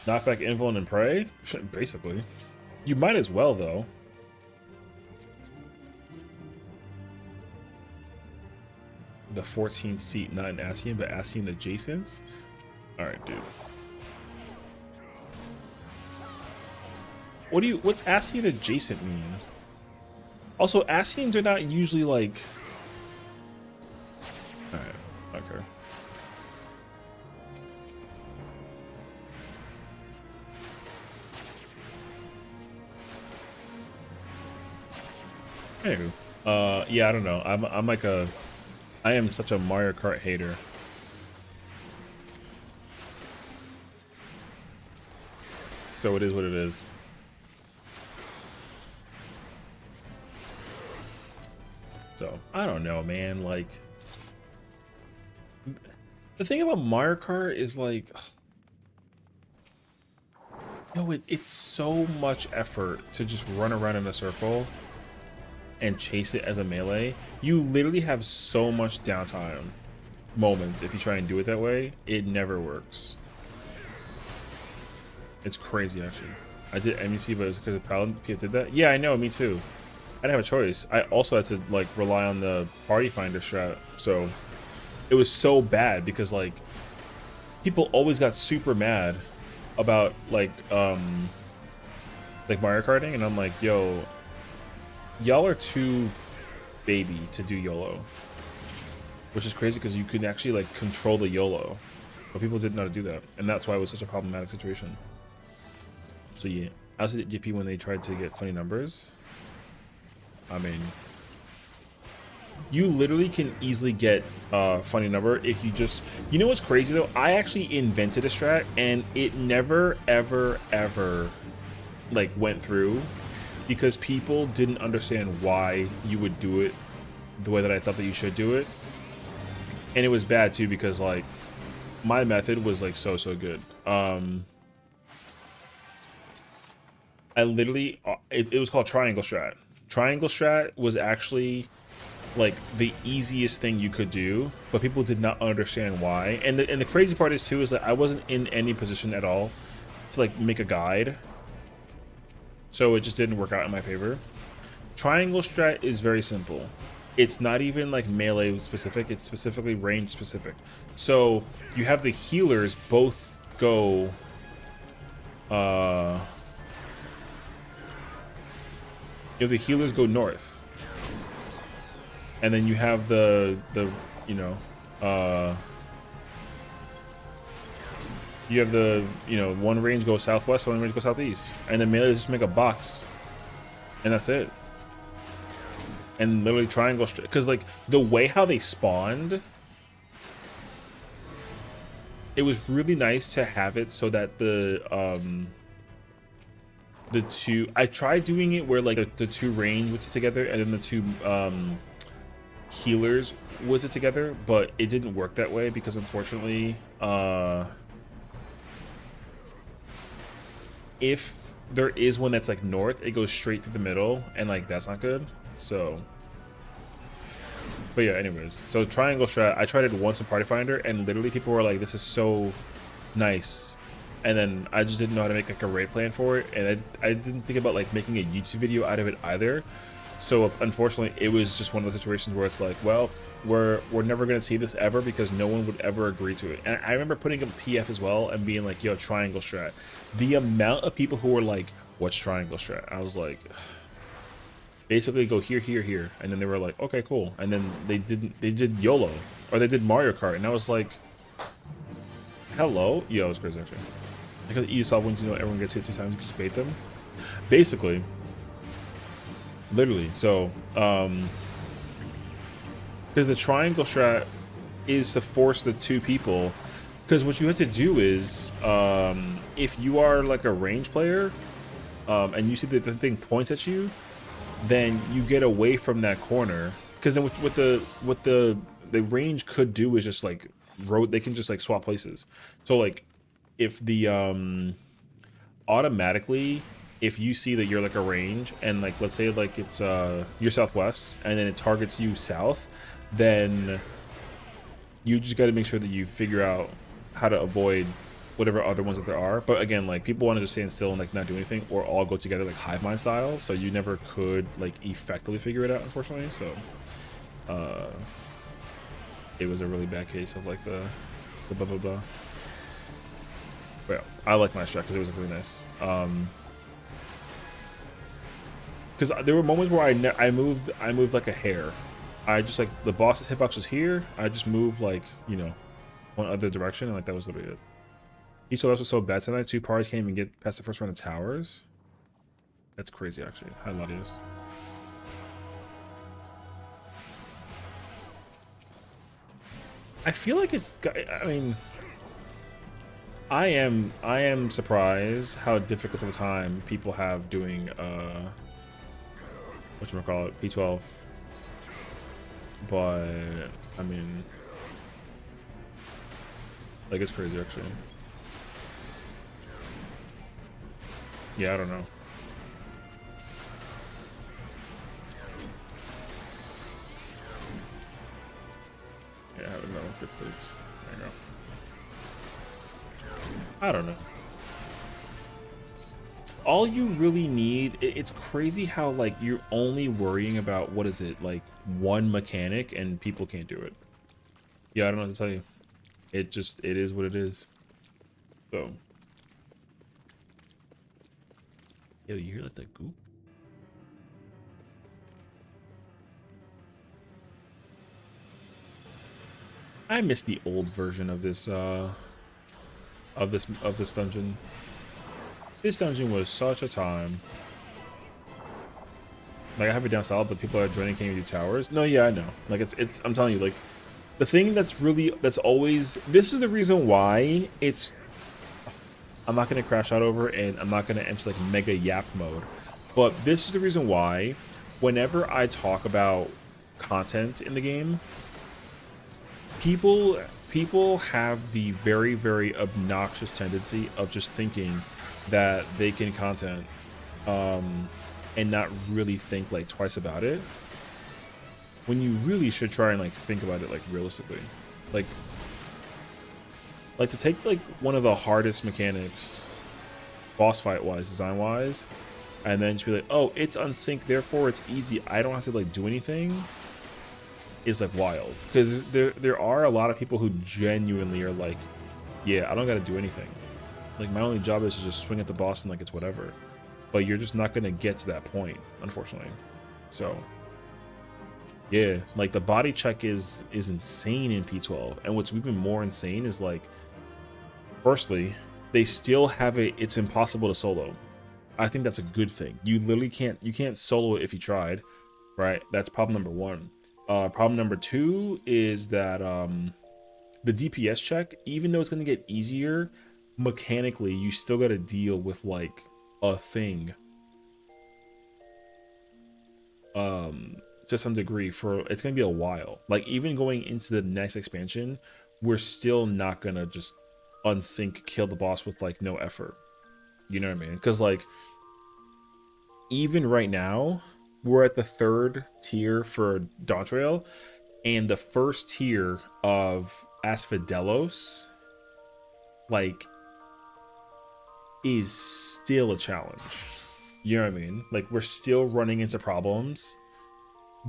knockback invul and then pray, basically. You might as well, though. The 14th seat, not in Sessiion, but Sessiion adjacent. Alright, dude. What's Sessiion adjacent mean? Also, Sessions are not usually like... Alright, okay. Anywho, yeah, I don't know. I'm like I am such a Mario Kart hater. So it is what it is. So I don't know, man. Like, the thing about Mario Kart is like, yo, it's so much effort to just run around in a circle and chase it as a melee. You literally have so much downtime moments if you try and do it that way. It never works. It's crazy, actually. I did MEC, but it was because the Paladin did that. Yeah, I know, me too. I didn't have a choice. I also had to like rely on the party finder strat, so it was so bad because like people always got super mad about like Mario Karting, and I'm like, yo, y'all are too baby to do YOLO, which is crazy because you could actually like control the YOLO, but people didn't know how to do that, and that's why it was such a problematic situation. So yeah, I was at GP when they tried to get funny numbers. I mean, you literally can easily get a funny number if you just, you know what's crazy though? I actually invented a strat and it never ever like went through because people didn't understand why you would do it the way that I thought that you should do it. And it was bad too because like my method was like so good. I literally, it was called triangle strat. Triangle strat was actually like the easiest thing you could do, but people did not understand why. And the crazy part is too is that I wasn't in any position at all to like make a guide, so it just didn't work out in my favor. Triangle strat is very simple. it's not even like melee specific, it's specifically range specific. So you have the healers both go you have the healers go north, and then you have the you know you have the one range go southwest, one range go southeast, and then melee just make a box, and that's it. And literally triangle, because like the way how they spawned, it was really nice to have it so that the two, I tried doing it where like the two range was together and then the two healers was it together, but it didn't work that way because unfortunately if there is one that's like north, it goes straight through the middle, and like that's not good. So but yeah, anyways, so triangle strat, I tried it once in Party Finder, and literally people were like, this is so nice. And then I just didn't know how to make like a raid plan for it, and I didn't think about like making a YouTube video out of it either. So unfortunately, it was just one of those situations where it's like, well, we're never gonna see this ever because no one would ever agree to it. And I remember putting up PF as well and being like, yo, triangle strat. The amount of people who were like, what's triangle strat? I was like, basically go here, here, here, and then they were like, okay, cool. And then they did YOLO, or they did Mario Kart, and I was like, hello. Yo, it was crazy actually. Because ESL, when everyone gets hit 2 times, you just bait them, basically, literally. So because the triangle strat is to force the two people, because what you have to do is if you are like a range player and you see that the thing points at you, then you get away from that corner, because then what the range could do is just like they can just like swap places. So like if the automatically, if you see that you're like a range and like let's say like it's you're southwest and then it targets you south, then you just got to make sure that you figure out how to avoid whatever other ones that there are. But again, like people want to just stand still and like not do anything, or all go together like hive mind style, so you never could like effectively figure it out, unfortunately. So it was a really bad case of like the blah blah blah. But yeah, I like my strat because it was really nice. Because there were moments where I moved like a hair. I just like the boss's hitbox was here, I just moved like one other direction, and like that was literally it. Each of us was so bad tonight. 2 parties can't even get past the first round of towers. That's crazy, actually. Hi, Latius. I feel like it's. I mean, I am surprised how difficult of a time people have doing whatchamacallit, P12. But I mean, like it's crazy, actually. Yeah, I don't know. Yeah, I don't know if it's leaks. There you go. I don't know. All you really need, it's crazy how like you're only worrying about, what is it, like one mechanic, and people can't do it. Yeah, I don't know what to tell you. It is what it is. So. Yo, you hear like that goop? I miss the old version of this dungeon. This dungeon was such a time. Like I have it down south, but people are joining can't even do towers. No, yeah, I know. Like it's I'm telling you, like the thing that's always, this is the reason why it's, I'm not gonna crash out over, and I'm not gonna enter like mega yap mode, but this is the reason why whenever I talk about content in the game, people have the very, very obnoxious tendency of just thinking that they can content and not really think like twice about it, when you really should try and like think about it like realistically. Like to take like one of the hardest mechanics boss fight wise, design wise, and then just be like, oh, it's unsynced, therefore it's easy, I don't have to like do anything. is like wild, because there are a lot of people who genuinely are like, yeah, I don't got to do anything. Like, my only job is to just swing at the boss and like it's whatever. But you're just not gonna get to that point, unfortunately. So yeah, like the body check is insane in P12, and what's even more insane is like, firstly, they still have it's impossible to solo. I think that's a good thing. You literally can't solo it if you tried, right? That's problem number one. Problem number two is that the DPS check, even though it's gonna get easier, mechanically you still got to deal with like a thing to some degree. For it's gonna be a while. Like, even going into the next expansion, we're still not gonna just unsync kill the boss with like no effort, you know what I mean? Because like, even right now we're at the 3rd tier for Dawntrail, and the 1st tier of Asphodelos like is still a challenge, you know what I mean? Like, we're still running into problems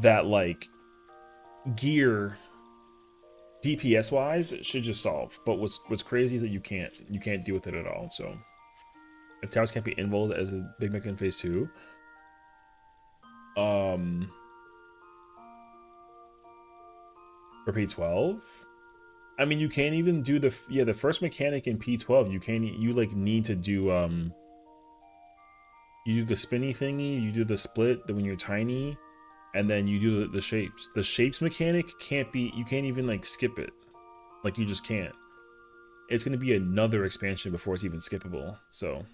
that like gear DPS wise should just solve, but what's crazy is that you can't deal with it at all. So if towers can't be involved as a big mech in phase 2, for P12, I mean, you can't even do the first mechanic in P12. You like need to do you do the spinny thingy, you do the split when you're tiny, and then you do the shapes. The shapes mechanic you can't even like skip it. Like, you just can't. It's gonna be another expansion before it's even skippable. So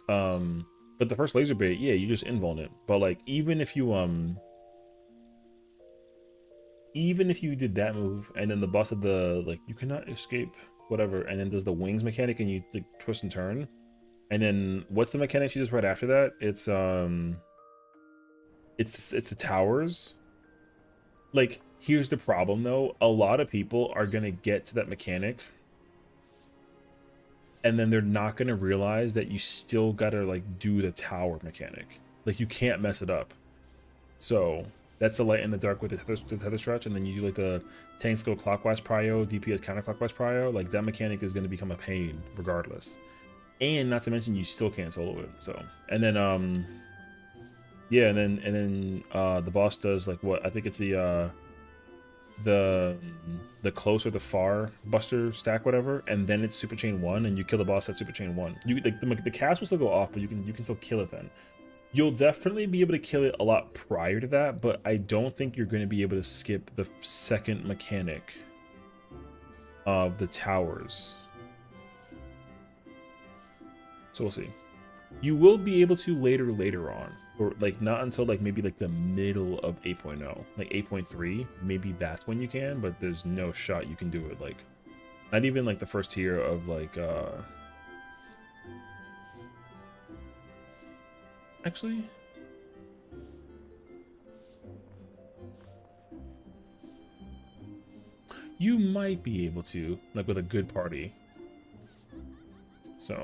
but the first laser bait, yeah, you just invuln it. But like, even if you did that move and then the boss of the like, you cannot escape whatever, and then does the wings mechanic and you like twist and turn, and then what's the mechanic she does right after that? It's the towers. Like, here's the problem though, a lot of people are gonna get to that mechanic and then they're not gonna realize that you still gotta like do the tower mechanic. Like, you can't mess it up. So that's the light in the dark with the tether stretch, and then you do like the tanks go clockwise prio, DPS counterclockwise prio. Like, that mechanic is gonna become a pain regardless. And not to mention, you still can't solo it. So, and then yeah, and then the boss does like, what I think it's the close or the far buster stack, whatever, and then it's super chain 1, and you kill the boss at super chain 1. You like the cast will still go off, but you can still kill it then. You'll definitely be able to kill it a lot prior to that, but I don't think you're going to be able to skip the second mechanic of the towers. So we'll see. You will be able to later on, or like not until like maybe like the middle of 8.0, like 8.3, maybe that's when you can, but there's no shot you can do it. Like, not even like the first tier of like actually, you might be able to, like, with a good party. So,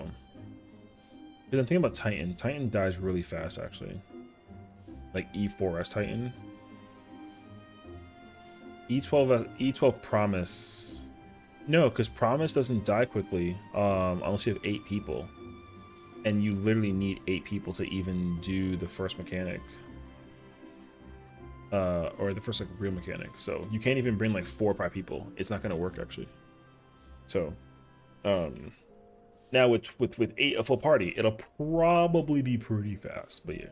because I'm thinking about Titan. Titan dies really fast, actually. Like E4S Titan. E12 Promise. No, because Promise doesn't die quickly, unless you have 8 people. And you literally need 8 people to even do the first mechanic. Or the first like real mechanic. So you can't even bring like 4 or 5 people. It's not gonna work actually. So now with 8 a full party, it'll probably be pretty fast, but yeah.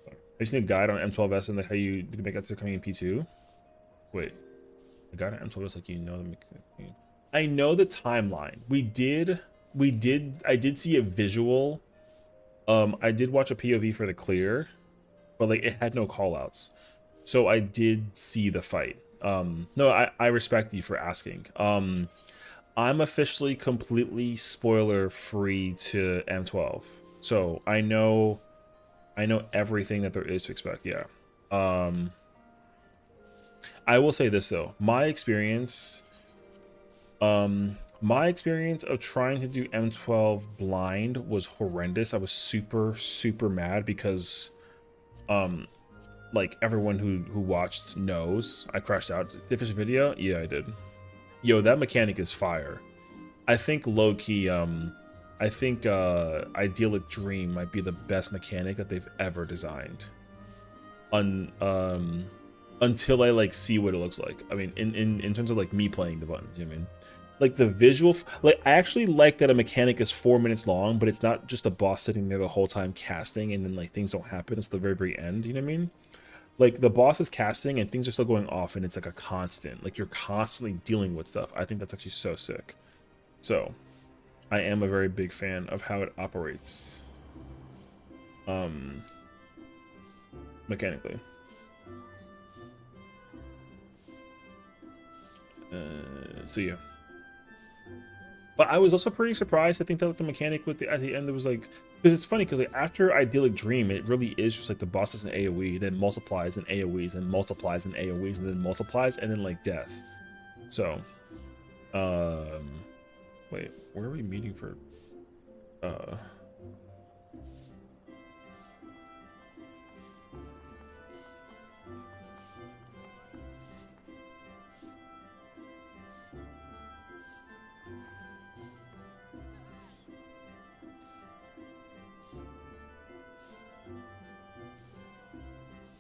Have you seen a guide on M12S and like how you make that to coming in P2? Wait. A guide on M12S, like, you know the I know the timeline. I did see a visual. I did watch a POV for the clear, but like it had no callouts. So I did see the fight. No, I respect you for asking. I'm officially completely spoiler free to M12. So I know everything that there is to expect, yeah. I will say this though. My experience of trying to do M12 blind was horrendous. I was super mad because like everyone who watched knows, I crashed out. Did you finish the video? Yeah, I did. Yo, that mechanic is fire. I think low key, I think Idyllic Dream might be the best mechanic that they've ever designed. Until I like see what it looks like. I mean, in terms of like me playing the button, you know what I mean? Like the visual, like I actually like that a mechanic is 4 minutes long, but it's not just a boss sitting there the whole time casting and then like things don't happen. It's the very end, you know what I mean? Like the boss is casting and things are still going off and it's like a constant, like you're constantly dealing with stuff. I think that's actually so sick. So I am a very big fan of how it operates mechanically. So yeah. But I was also pretty surprised. I think that the mechanic with at the end, it was like, because it's funny because like after Idyllic Dream, it really is just like the boss is an AoE, then multiplies and AoEs, and multiplies and AoEs, and then multiplies, and then like death. So, wait, where are we meeting for?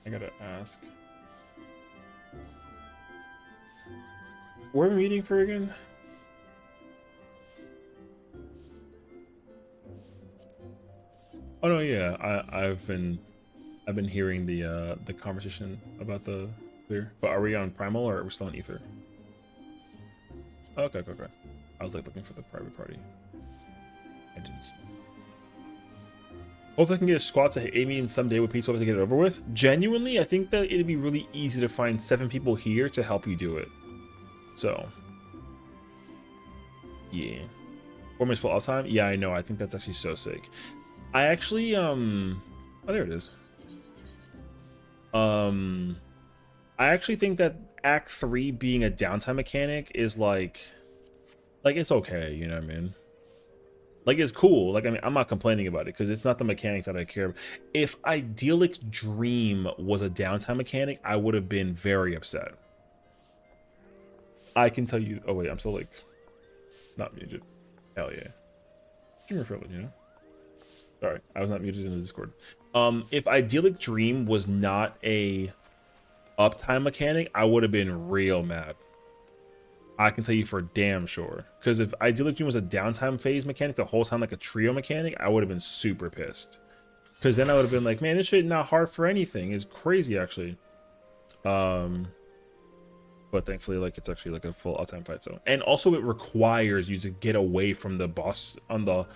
I gotta ask. Where are we meeting for again? Oh no, yeah, I've been hearing the conversation about the clear. But are we on Primal or are we still on Ether? Okay. I was like looking for the private party. I didn't. Hopefully I can get a squad to aid me in someday with pizza to get it over with. Genuinely, I think that it'd be really easy to find 7 people here to help you do it. So, yeah. 4 minutes full uptime? Yeah, I know. I think that's actually so sick. I actually, oh, there it is. I actually think that Act 3 being a downtime mechanic is like it's okay, you know what I mean? Like, it's cool. Like, I mean, I'm not complaining about it because it's not the mechanic that I care about. If Idyllic Dream was a downtime mechanic, I would have been very upset. I can tell you. Oh, wait, I'm still, like, not muted. Hell yeah. Streamer privilege, you know? Sorry, I was not muted in the Discord. If Idyllic Dream was not a uptime mechanic, I would have been real mad. I can tell you for damn sure. Because if Idyllic Dream was a downtime phase mechanic the whole time, like a trio mechanic, I would have been super pissed. Because then I would have been like, man, this shit not hard for anything. It's crazy, actually. But thankfully, like, it's actually like a full uptime fight zone. And also, it requires you to get away from the boss on the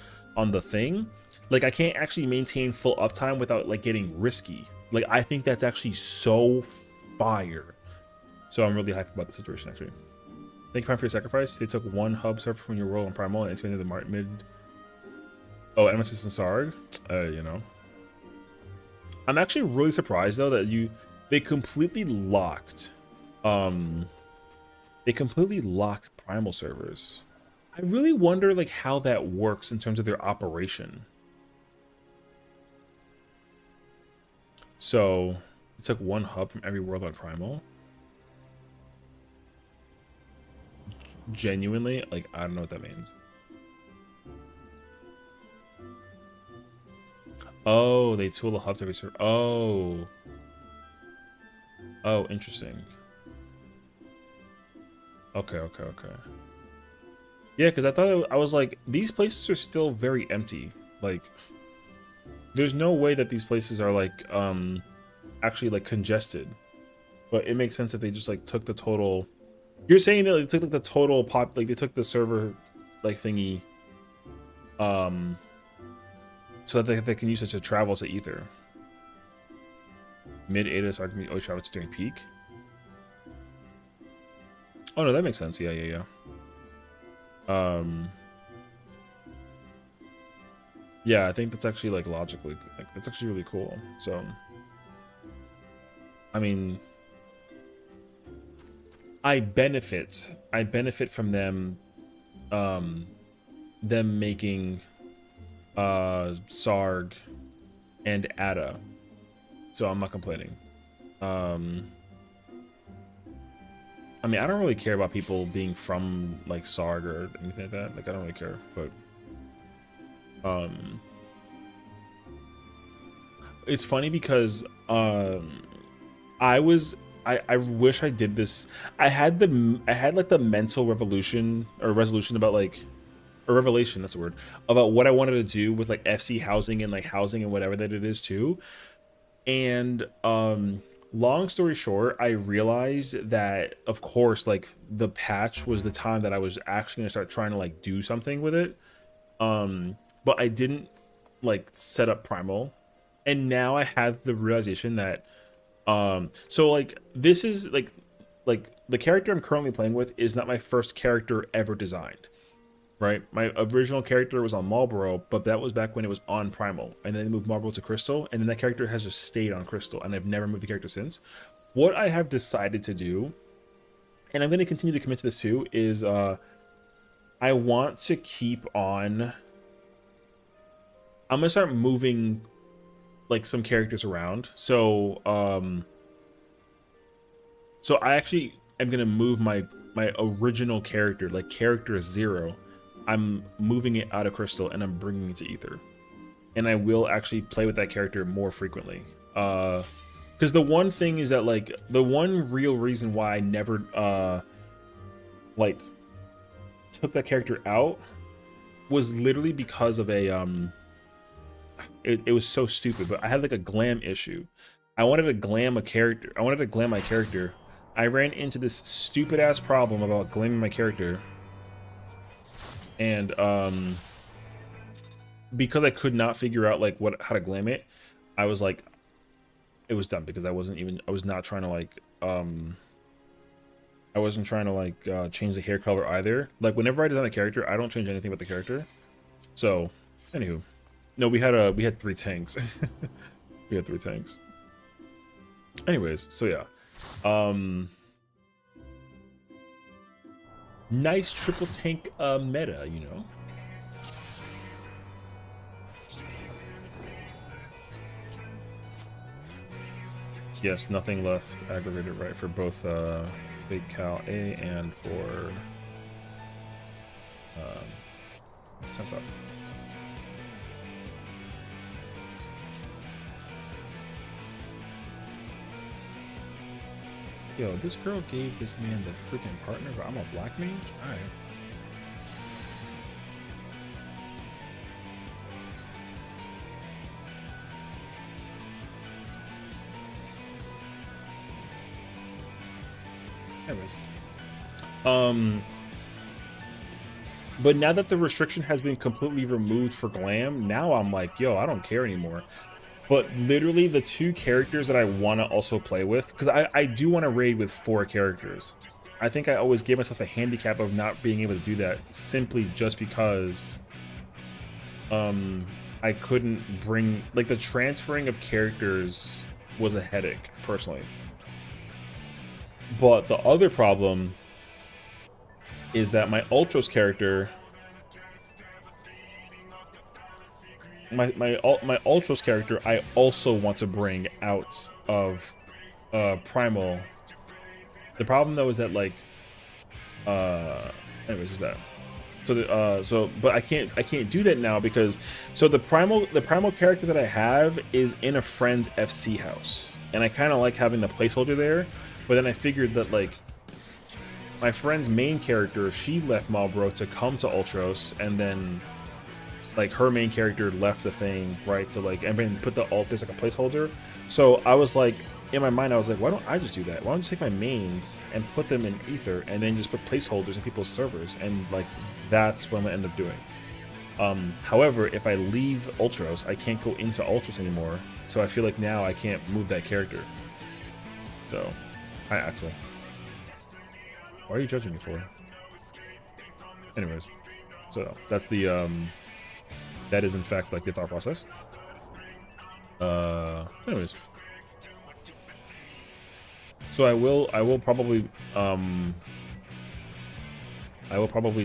thing. Like, I can't actually maintain full uptime without like getting risky. Like, I think that's actually so fire. So I'm really hyped about the situation, actually. Thank you, Prime, for your sacrifice. They took 1 hub server from your world on Primal and expanded the mid. Oh, Emesis and Sarg. You know. I'm actually really surprised though that they completely locked. They completely locked Primal servers. I really wonder like how that works in terms of their operation. So it took 1 hub from every world on Primal. Genuinely, like, I don't know what that means. Oh, they tool a hub to every server. Oh, interesting. Okay. Yeah, because I was like, these places are still very empty. Like, there's no way that these places are like actually like congested. But it makes sense that they just like took the total. You're saying that they took like the total pop, like they took the server like thingy, so that they can use it to travel to Ether. Mid ADAS argument always travels during peak. Oh no, that makes sense. Yeah. Yeah, I think that's actually like logically, like that's actually really cool. So, I mean, I benefit from them making Sarg and Ada, so I'm not complaining. I mean, I don't really care about people being from like Sarg or anything like that. Like, I don't really care, but it's funny because I wish I did this. I had like the mental revolution or resolution about like, or revelation, that's the word, about what I wanted to do with like FC housing and like housing and whatever that it is too. And long story short, I realized that of course like the patch was the time that I was actually gonna start trying to like do something with it. But I didn't like set up primal, and now I have the realization that so like this is like the character I'm currently playing with is not my first character ever designed, right? My original character was on Marlboro, but that was back when it was on primal, and then they moved Marlboro to crystal, and then that character has just stayed on crystal, and I've never moved the character since. What I have decided to do, and I'm going to continue to commit to this too, is I want to keep on, I'm going to start moving like some characters around. So so I actually am gonna move my original character, like character 0. I'm moving it out of crystal and I'm bringing it to ether, and I will actually play with that character more frequently. Because the one thing is that like the one real reason why I never like took that character out was literally because of a it was so stupid, but I had like a glam issue. I wanted to glam a character. I wanted to glam my character. I ran into this stupid ass problem about glamming my character, and because I could not figure out like how to glam it, I was like, it was dumb because I was not trying to like I wasn't trying to like change the hair color either. Like whenever I design a character, I don't change anything about the character. So, anywho. No, we had 3 tanks. We had 3 tanks. Anyways, so yeah. Nice triple tank meta, you know. Yes, nothing left aggravated right for both Fake Cal A and for stop. Yo, this girl gave this man the freaking partner, but I'm a black mage? Alright. Anyways. But now that the restriction has been completely removed for glam, now I'm like, yo, I don't care anymore. But literally the 2 characters that I want to also play with, because I do want to raid with 4 characters. I think I always gave myself the handicap of not being able to do that simply just because I couldn't bring, like the transferring of characters was a headache personally. But the other problem is that my Ultros character, my Ultros character, I also want to bring out of primal. The problem though is that like anyways, just that. So but I can't do that now because so the primal character that I have is in a friend's FC house, and I kind of like having the placeholder there. But then I figured that like my friend's main character, she left Marlboro to come to Ultros, and then like her main character left the thing, right, to like, and then put the alt, there's like a placeholder. So I was like, in my mind I was like, why don't I just do that? Why don't I just take my mains and put them in ether and then just put placeholders in people's servers? And like that's what I'm gonna end up doing. However, if I leave Ultros, I can't go into Ultros anymore, so I feel like now I can't move that character. So hi Axel, why are you judging me for? Anyways, so that's the that is in fact like the thought process. Anyways, so I will probably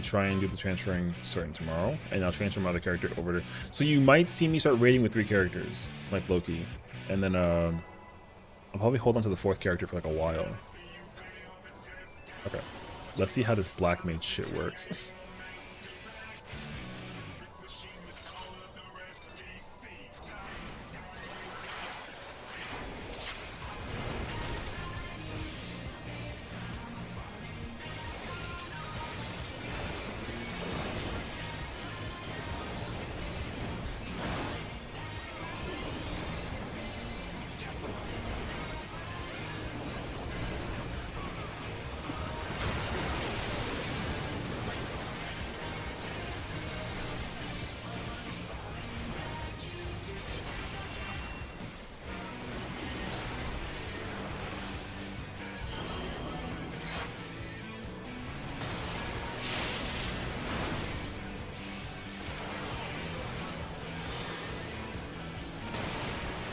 try and do the transferring starting tomorrow, and I'll transfer my other character over to. So you might see me start raiding with 3 characters like Loki, and then I'll probably hold on to the 4th character for like a while. Okay. Let's see how this black mage shit works.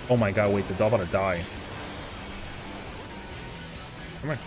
Oh my god, wait, the doll about to die. Come on.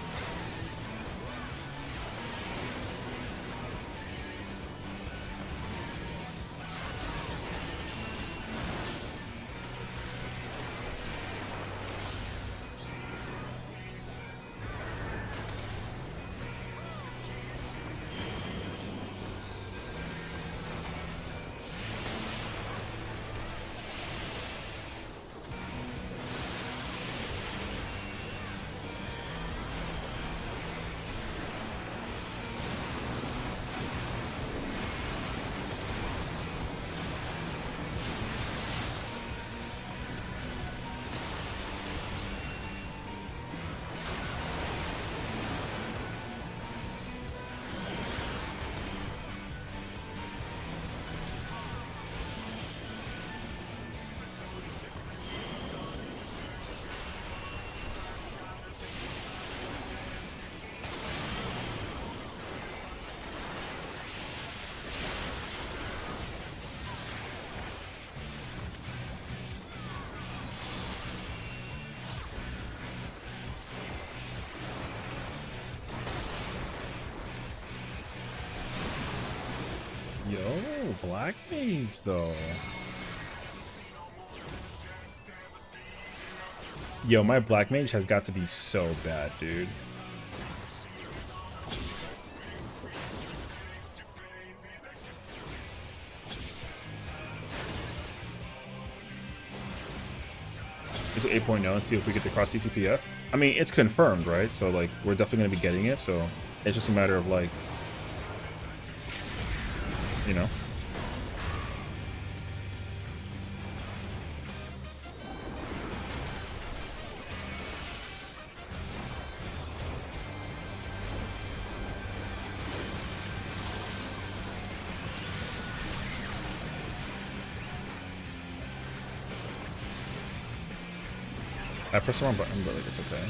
Yo, black mage though. Yo, my black mage has got to be so bad, dude. It's 8.0 and see if we get the cross CCPF. I mean, it's confirmed, right? So like, we're definitely gonna be getting it. So it's just a matter of like, you know. I pressed the wrong button, but like, it's okay.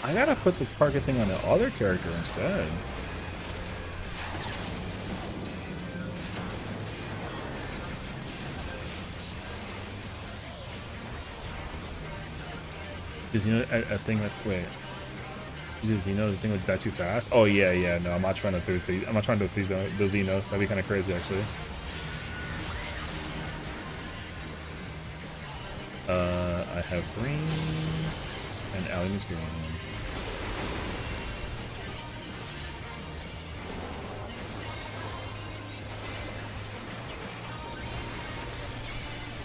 I gotta put the target thing on the other character instead. Does he know a thing that wait? Does he know the thing would die too fast? Oh yeah. No, I'm not trying to do the. I'm not trying to do the Xenos. That'd be kind of crazy, actually. I have green and Allie needs green.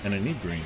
And I need green.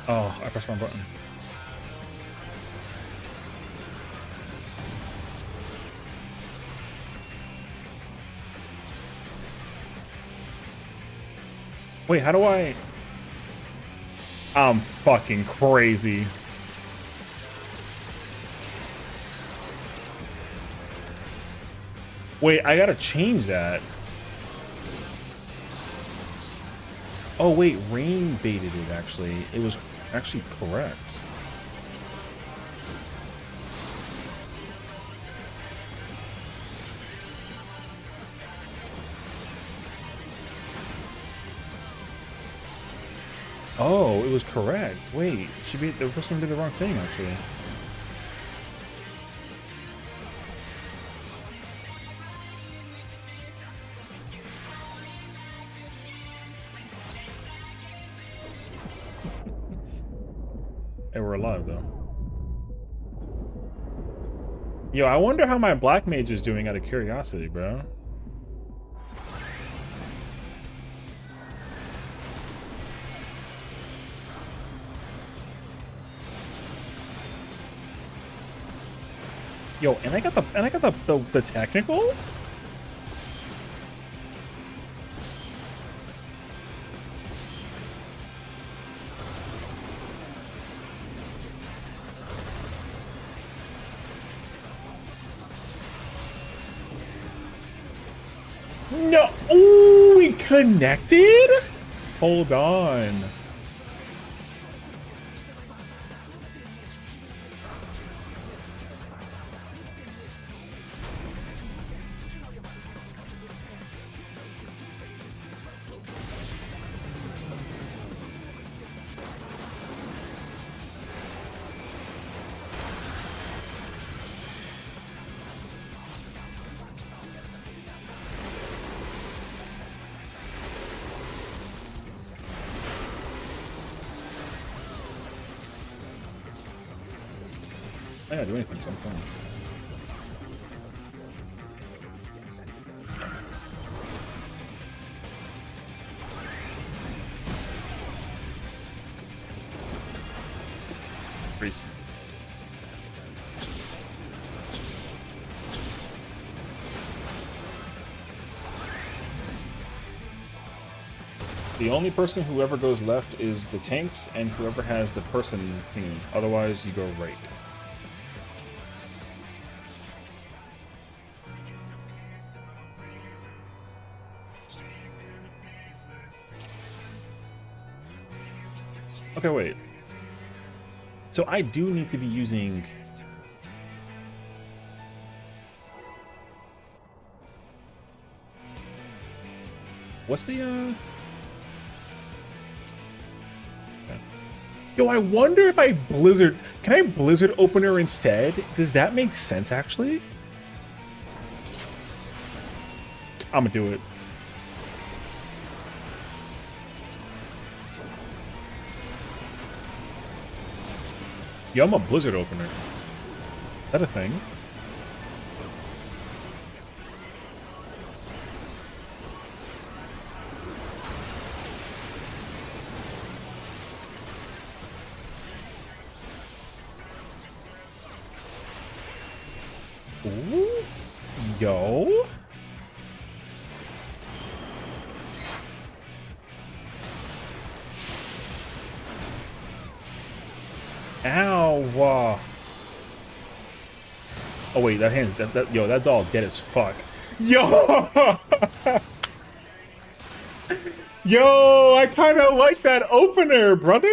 Oh, I pressed my button. Wait, how do I... I'm fucking crazy. Wait, I gotta change that. Oh wait, rain baited it actually. It was actually correct. Oh, it was correct. Wait, the person did the wrong thing actually. Hey, we're alive though. Yo, I wonder how my black mage is doing out of curiosity, bro. Yo, and I got the technical? No, oh, we connected? Hold on. I gotta do anything, so I'm fine. Freeze. The only person who ever goes left is the tanks and whoever has the person thingy. Otherwise, you go right. Okay, wait. So I do need to be using... What's the, Okay. Yo, I wonder if I Blizzard... Can I Blizzard Opener instead? Does that make sense, actually? I'm gonna do it. Yo, I'm a Blizzard Opener. Is that a thing? Ooh. Yo. Ow. Oh wait, that hand, yo, that dog dead as fuck. Yo. Yo, I kind of like that opener, brother.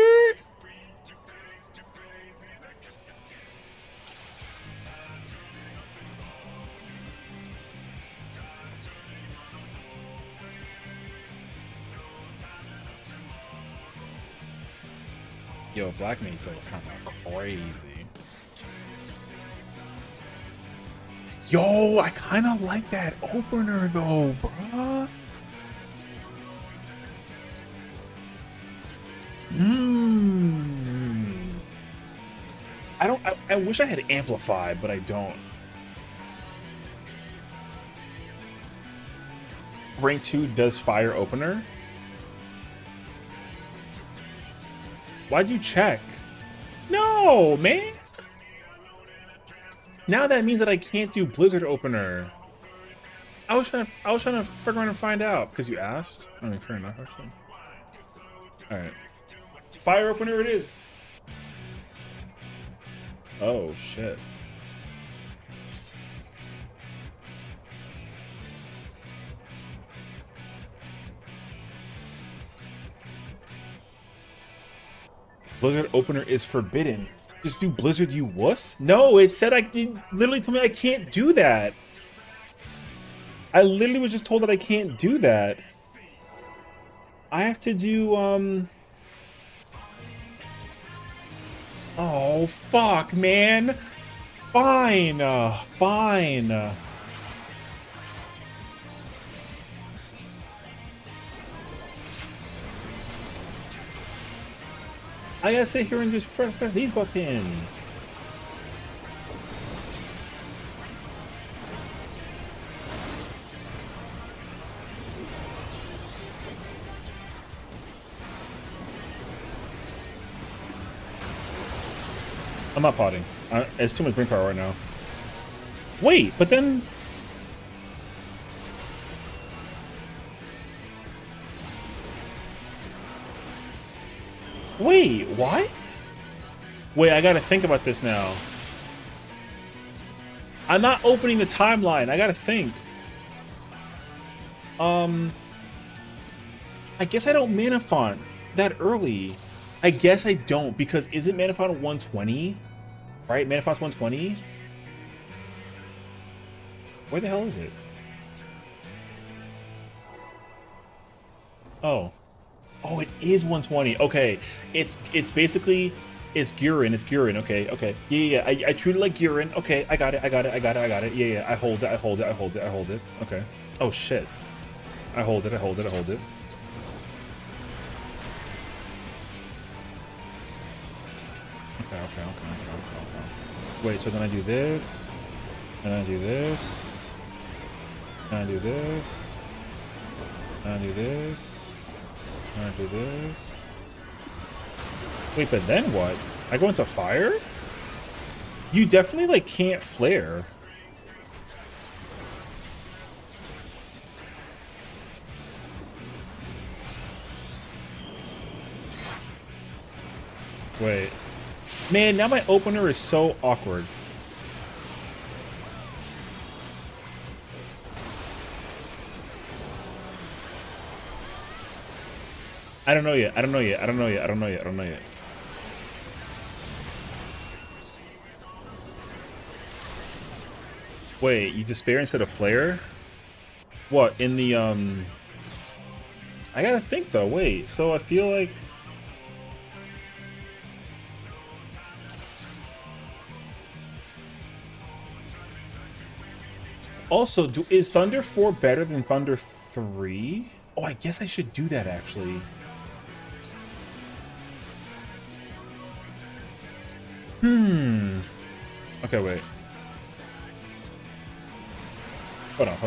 Yo, Black Mage goes kind of crazy. Yo, I kind of like that opener though, bruh. I wish I had Amplify, but I don't. Rank 2 does fire opener. Why'd you check? No, man. Now that means that I can't do Blizzard opener. I was trying to figure out and find out because you asked. I mean, fair enough, actually. All right, fire opener it is. Oh shit. Blizzard opener is forbidden. Just do Blizzard, you wuss? No, it said it literally told me I can't do that. I literally was just told that I can't do that. I have to do, oh, fuck, man. Fine, fine. I gotta sit here and just press these buttons. I'm not potting. It's too much brain power right now. Wait, but then... Wait, what? Wait, I gotta think about this now. I'm not opening the timeline. I gotta think. I guess I don't mana font that early. I guess I don't, because isn't mana font 120? Right? Mana font's 120? Where the hell is it? Oh. Oh, it is 120. Okay. It's basically Gurren. It's Gurren. Okay, okay. Yeah. I treat it like Gurren. Okay, I got it. Yeah. I hold it. Okay. Oh shit. I hold it. Okay. Wait, so then I do this, and I do this, and I do this, and I do this, and I do this. Wait, but then what? I go into fire? You definitely, like, can't flare. Wait. Man, now my opener is so awkward. I don't know yet. Wait, you despair instead of flare? What, in the, I gotta think, though. Wait, so I feel like... Also, is Thunder 4 better than Thunder 3? Oh, I guess I should do that, actually. Okay, wait. Hold on.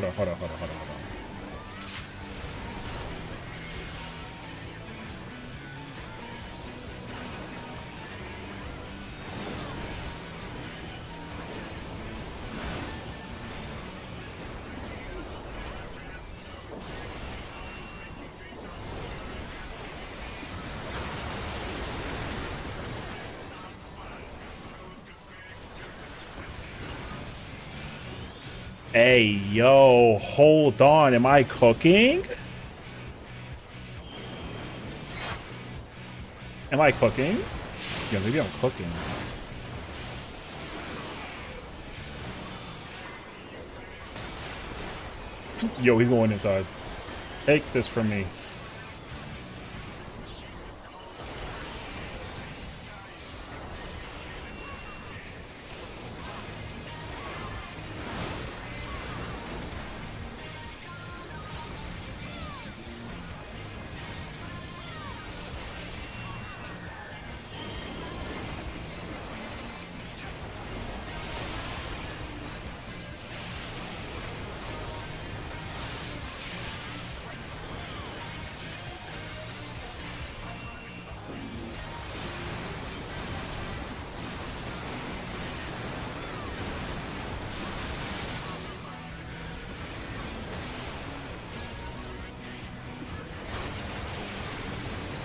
Hey, yo, hold on. Am I cooking? Am I cooking? Yeah, maybe I'm cooking. Yo, he's going inside. Take this from me.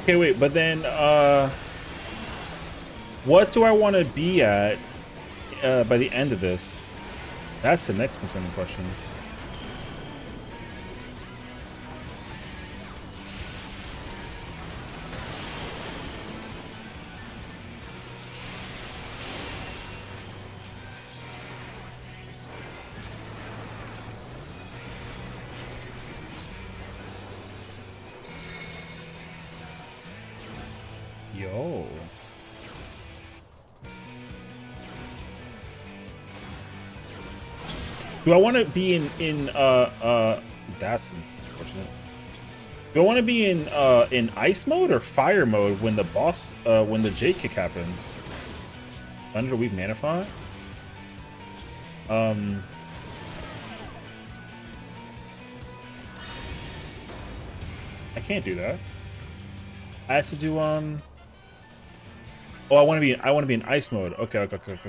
Okay, wait, but then what do I want to be at by the end of this? That's the next concerning question. Yo. Do I want to be in that's unfortunate. Do I want to be in ice mode or fire mode when the boss when the J kick happens? Thunder Weave Mana Font? I can't do that. I have to do oh, I want to be in ice mode. Okay. Okay.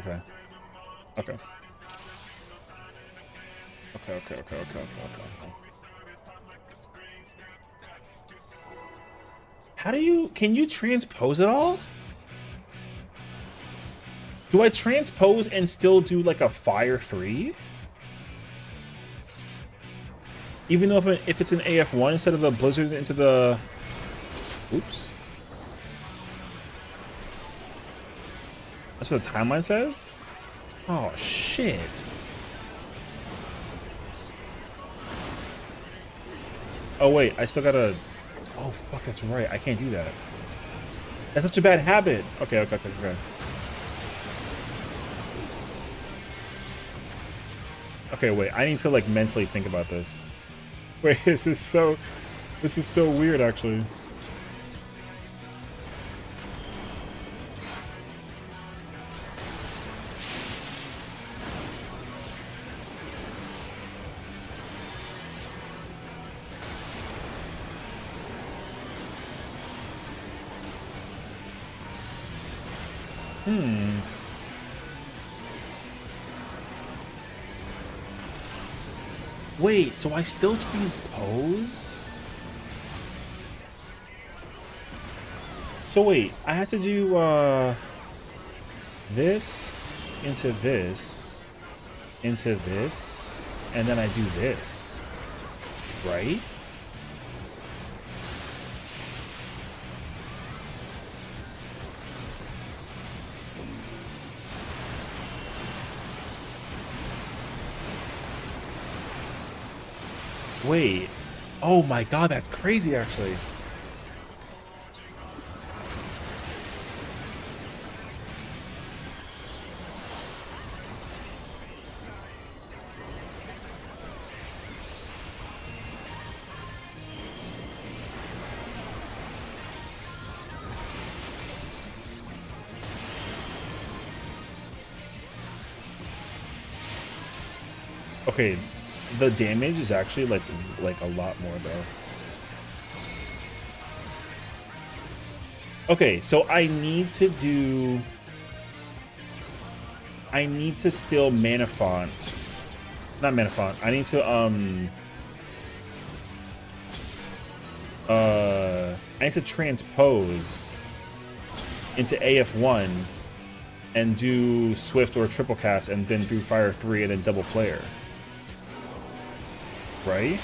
How do you, can you transpose it all? Do I transpose and still do like a fire 3? Even though if it's an AF1 instead of the blizzard into the, oops. That's what the timeline says? Oh shit. Oh wait, I still gotta, oh fuck, that's right, I can't do that. That's such a bad habit. Okay. Okay, wait, I need to like mentally think about this. Wait, this is so weird actually. Wait, so I still transpose? So wait, I have to do this into this into this, and then I do this, right? Wait. Oh my god, that's crazy actually. Okay, the damage is actually like a lot more though. Okay, so I need to still mana font. Not mana font. I need to I need to transpose into AF1 and do Swift or triple cast and then do Fire 3 and then double flare. Right?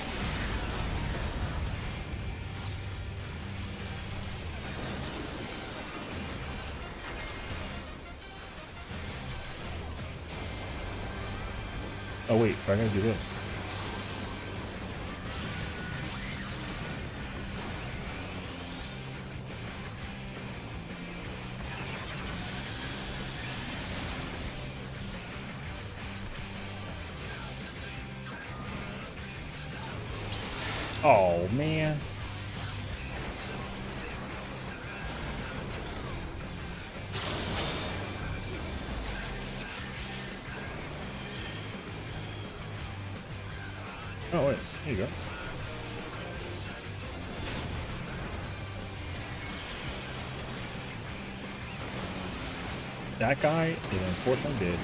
Oh wait, I gotta do this. Oh man. Oh wait, here you go. That guy is unfortunately dead.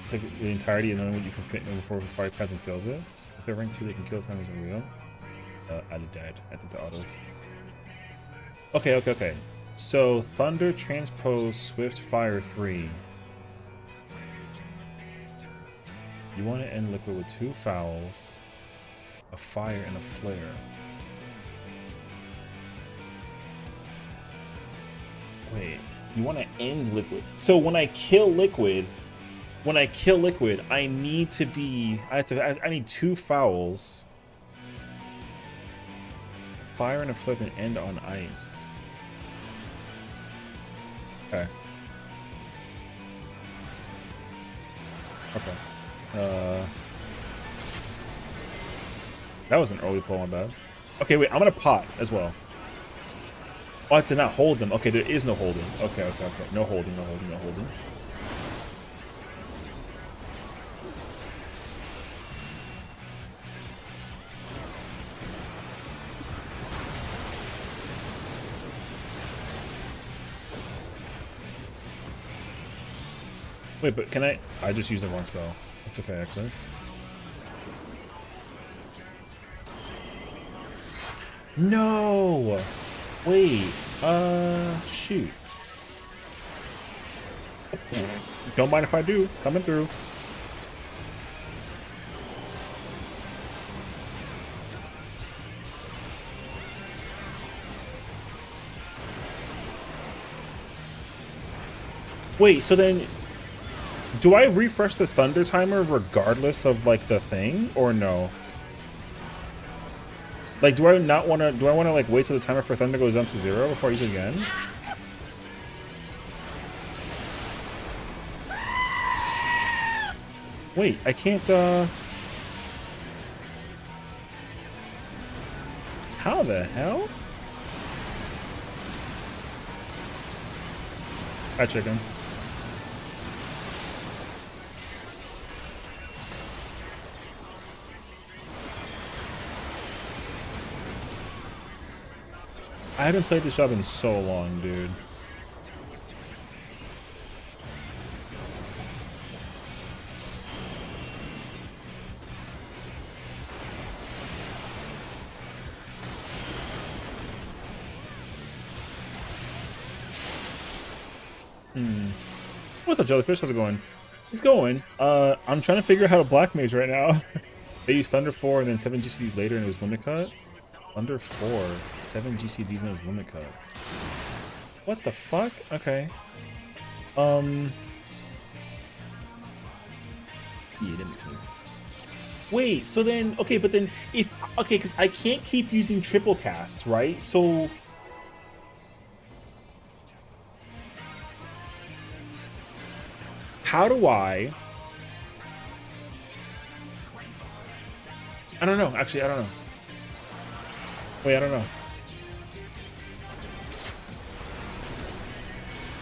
It's like the entirety, and then when you can fit before fire present kills it. If they're rank 2, they can kill time as real. I died. I think the auto. Okay. So Thunder transpose Swift Fire 3. You want to end Liquid with 2 fouls, a fire, and a flare. Wait, you want to end Liquid? So when I kill Liquid, I need to be. I need 2 fouls, fire, and a flare, and end on ice. Okay. That was an early pull, my bad. Okay, wait, I'm gonna pot as well. Oh, I did not hold them. Okay, there is no holding. Okay. No holding. Wait, but can I just used the wrong spell. It's okay, actually. No! Wait, shoot. Don't mind if I do. Coming through. Wait, so then do I refresh the Thunder timer regardless of like the thing or no? Like, do I want to like wait till the timer for Thunder goes down to 0 before I use it again? Wait, I can't, how the hell? Hi, chicken. I haven't played this job in so long, dude. What's up, Jellyfish? How's it going? It's going. I'm trying to figure out how to Black Mage right now. They used Thunder 4 and then 7 GCDs later and it was limit cut. Thunder 4, 7 GCDs and it was limit cut. What the fuck? Okay. Yeah, that makes sense. Wait, so then, okay, but then if, okay, because I can't keep using triple casts, right? So how do I don't know. Actually, I don't know. Wait, I don't know.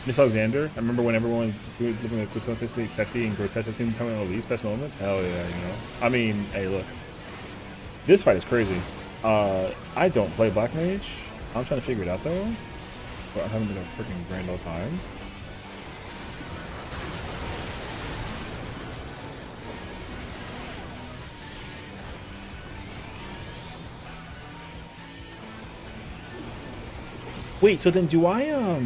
Miss Alexander, I remember when everyone was looking at Quintessentially sexy and grotesque at the same time at the least best moments. Hell yeah, you know. I mean, hey, look. This fight is crazy. I don't play Black Mage. I'm trying to figure it out though. But I'm having a freaking grand old time. Wait, so then do I, oh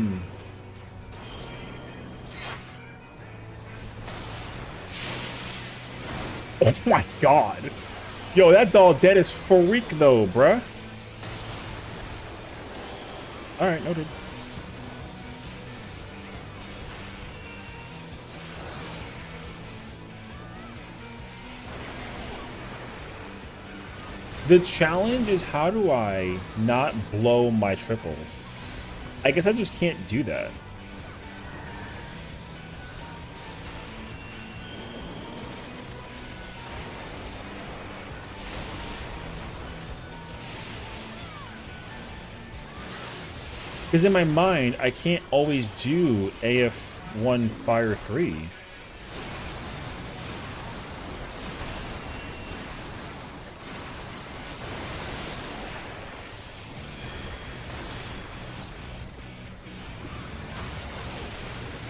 my god. Yo, that dog dead as freak though, bruh. Alright, noted. The challenge is how do I not blow my triple? I guess I just can't do that. Because in my mind, I can't always do AF1 Fire 3.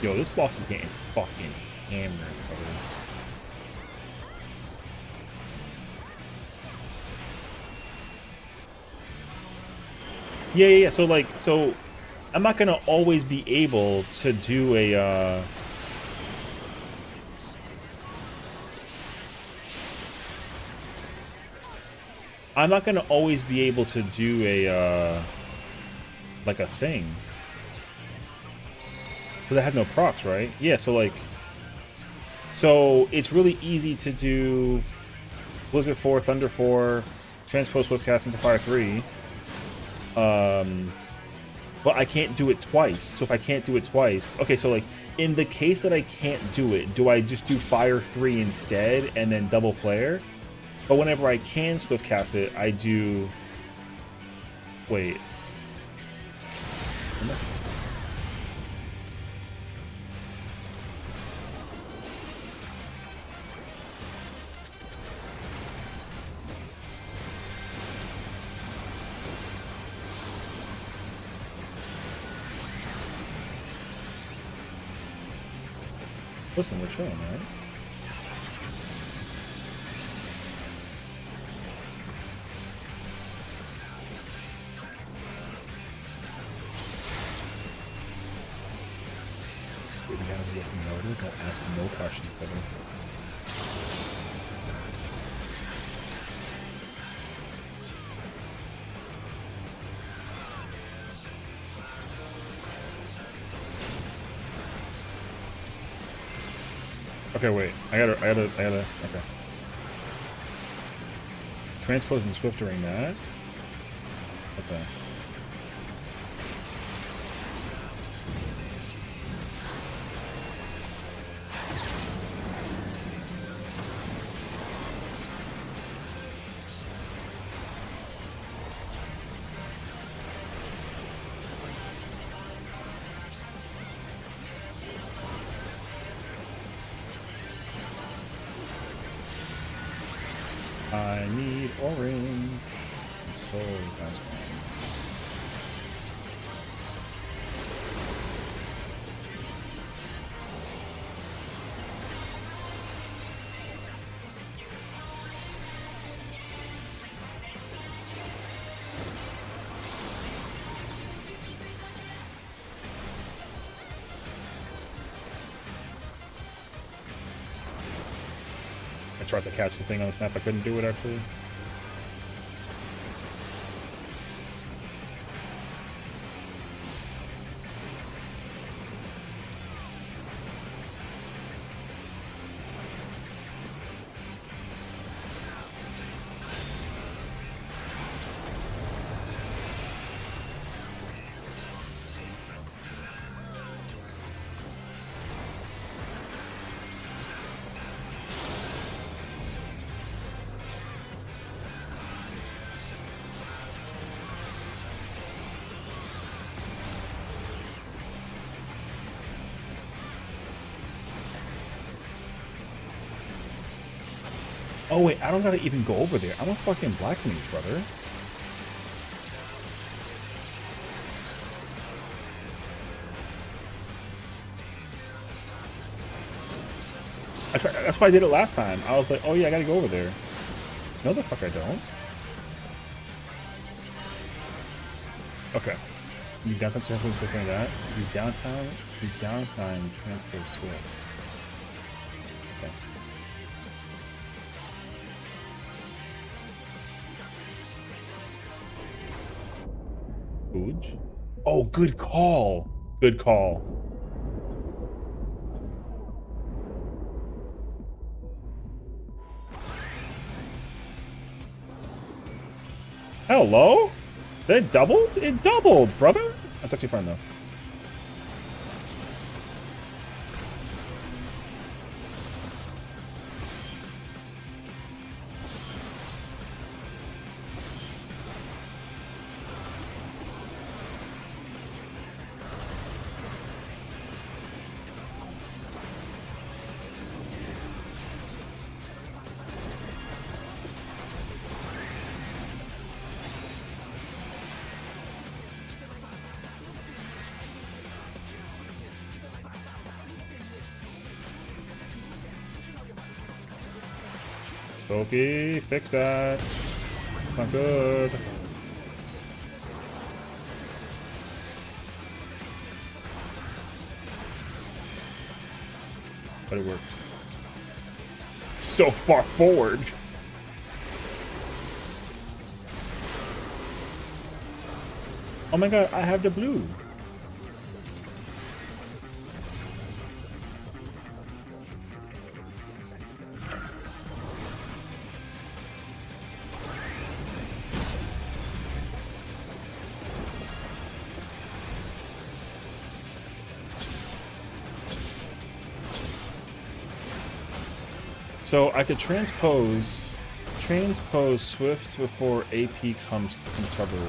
Yo, this boss is getting fucking hammered, brother. Yeah. So like, so I'm not gonna always be able to do a. I'm not gonna always be able to do a like a thing. Because I have no procs, right? Yeah. So like, so it's really easy to do Blizzard 4, Thunder 4, Transpose Swiftcast into Fire 3. But I can't do it twice. So if I can't do it twice, okay, so like in the case that I can't do it, do I just do Fire 3 instead and then double flare? But whenever I can Swiftcast it, I do. Wait. Listen, we're chilling, right? We gotta be noted. Don't ask no questions, brother. Okay, wait. I gotta. Okay. Transpose and Swiftering that. Okay. I need orange. So that's fine. I tried to catch the thing on the snap. I couldn't do it actually. Oh wait, I don't gotta even go over there. I'm a fucking black mage, brother. That's why I did it last time. I was like, oh yeah, I gotta go over there. No, the fuck I don't. Okay. Use downtime transfer switch on that. Use downtime transfer switch. Okay. Pooge? Oh, good call. Good call. Hello? That doubled? It doubled, brother. That's actually fine though. Spooky, fix that. It's not good. but it worked. So far forward. Oh my god, I have the blue. So I could transpose Swift before AP comes from Tubber.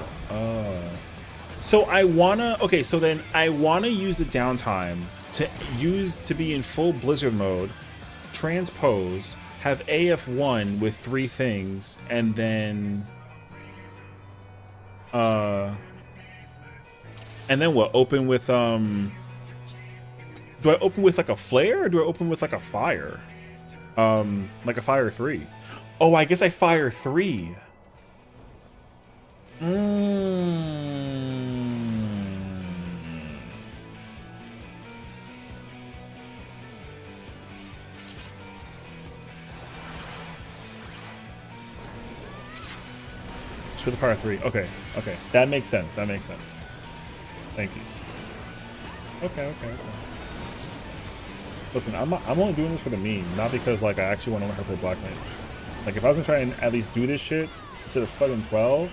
So I wanna, okay, so then I wanna use the downtime to be in full Blizzard mode, transpose, have AF1 with 3 things, and then what? Open with do I open with like a flare or do I open with like a fire? Like a fire 3. Oh, I guess I fire 3. For the fire 3. Okay, okay. That makes sense. That makes sense. Thank you. Okay. Listen, I'm only doing this for the meme, not because like I actually want to learn how to play Black Mage. Like if I was gonna try and at least do this shit instead of fucking 12,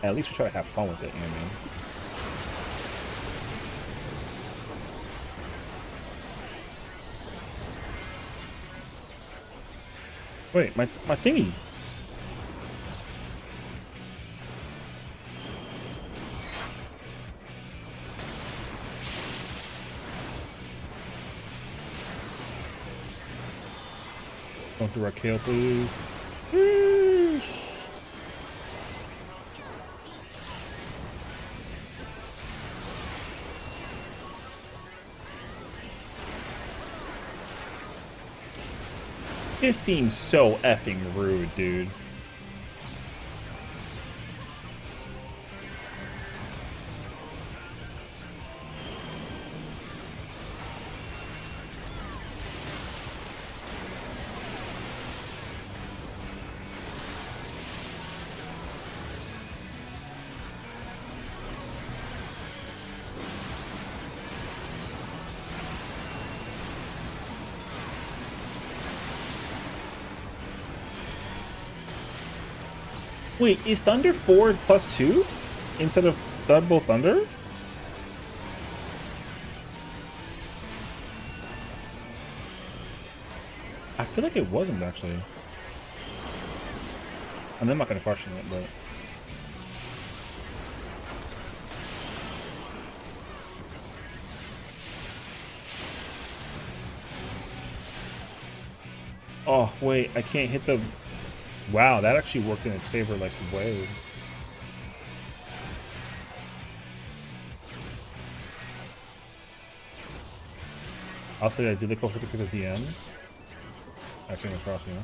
at least we try to have fun with it, you know what I mean? Wait, my thingy. Don't do our kale, please. Yeesh. This seems so effing rude, dude. Wait, is Thunder 4 plus 2 instead of double Thunder? I feel like it wasn't actually. And I'm not gonna question it, but oh wait, I can't hit the. Wow, that actually worked in its favor like way. I'll say I did the closer because of DM. Actually, no cross, you know.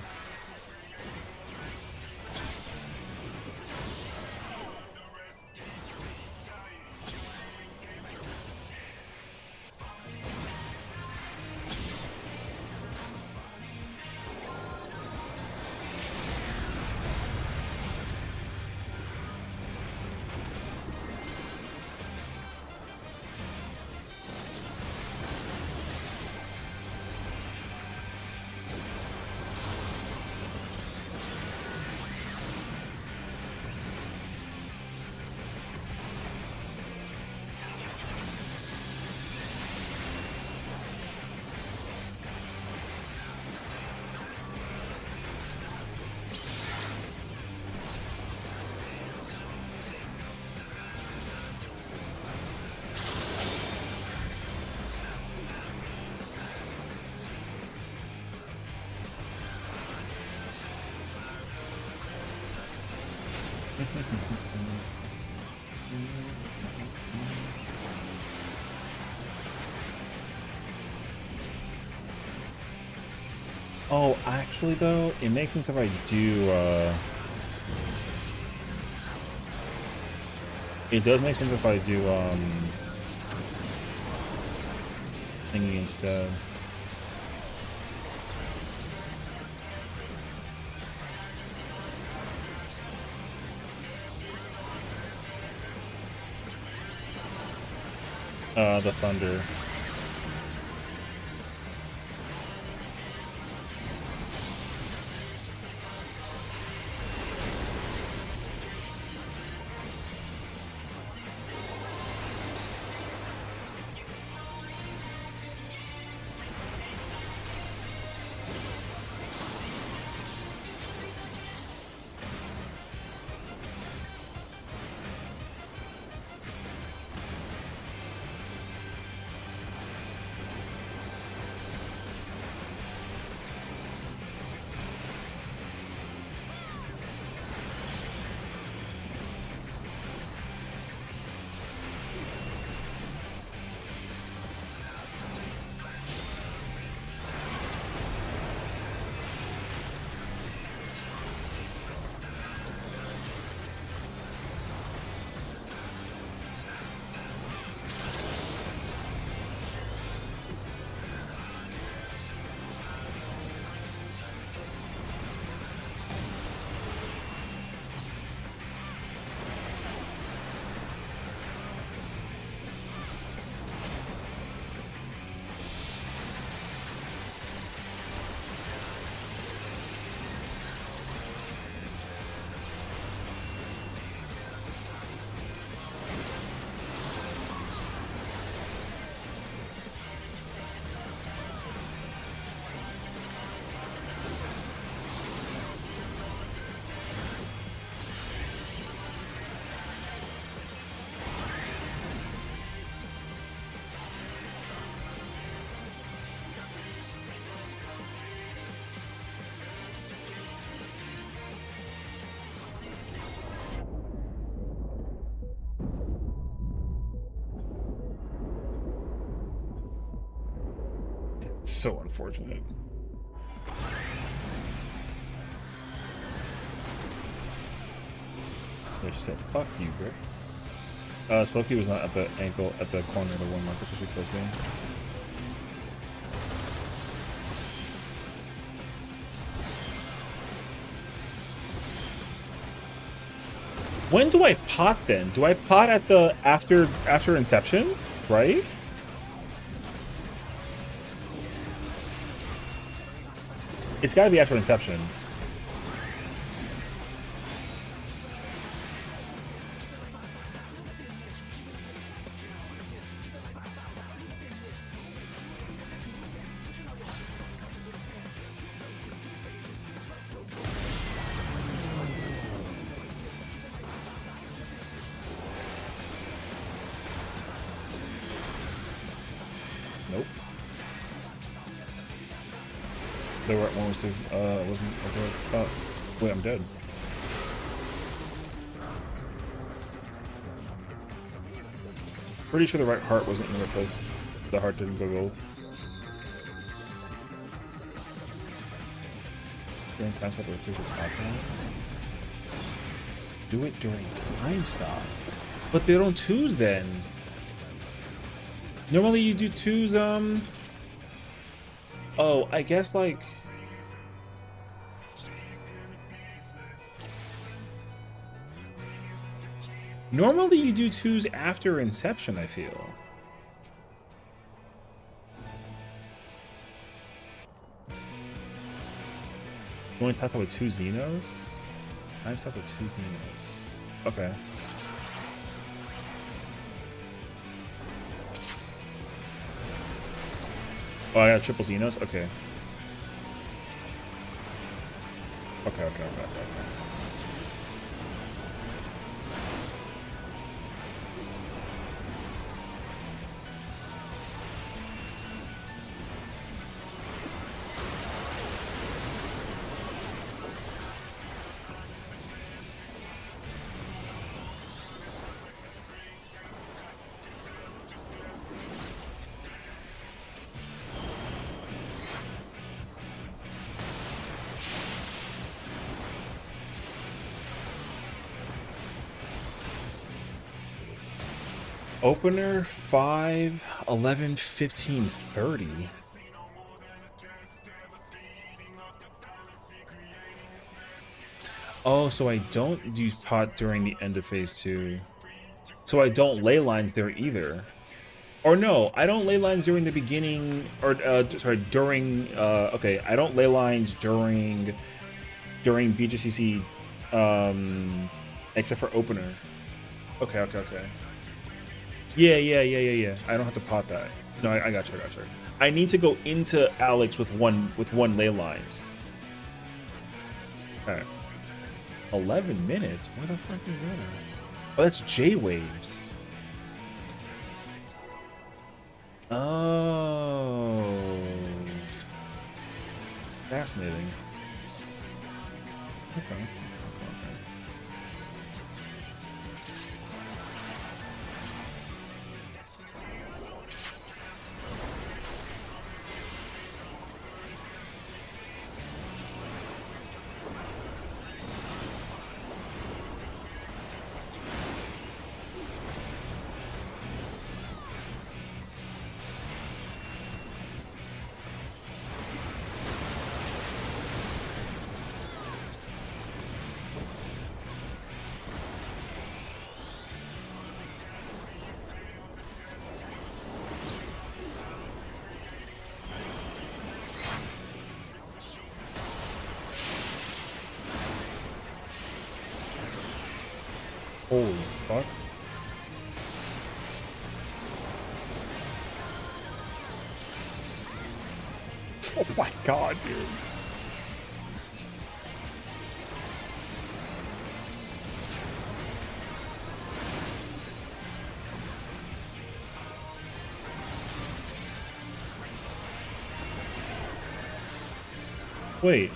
Oh, actually though, it makes sense if I do, it does make sense if I do, thingy instead. The thunder. So unfortunate. They just said, fuck you, bro. Smokey was not at the ankle, at the corner of the 1 marker, so she close game. When do I pot then? Do I pot at the after inception, right? It's gotta be after inception. Nope. The right one was to, wasn't, oh, wait, I'm dead. Pretty sure the right heart wasn't in the right place. The heart didn't go gold. During time stop or physical content? Do it during time stop. But they don't twos then. Normally you do twos, oh, I guess like... Normally you do twos after inception, I feel. You only talked with 2 Xenos? Time stop with 2 Xenos. Okay. Oh, I got triple Xenos? Okay. Okay. Opener 5, 11, 15, 30. Oh, so I don't use pot during the end of phase 2. So I don't ley lines there either. Or no, I don't ley lines during the beginning, or sorry, during. Okay, I don't ley lines during BGCC, except for opener. Okay, okay, okay. Yeah. I don't have to pot that. No, I got you. I need to go into Alex with one ley lines. All right. 11 minutes. Where the fuck is that at? Oh, that's J waves. Oh, fascinating. Okay. Holy fuck. Oh my god, dude. Wait.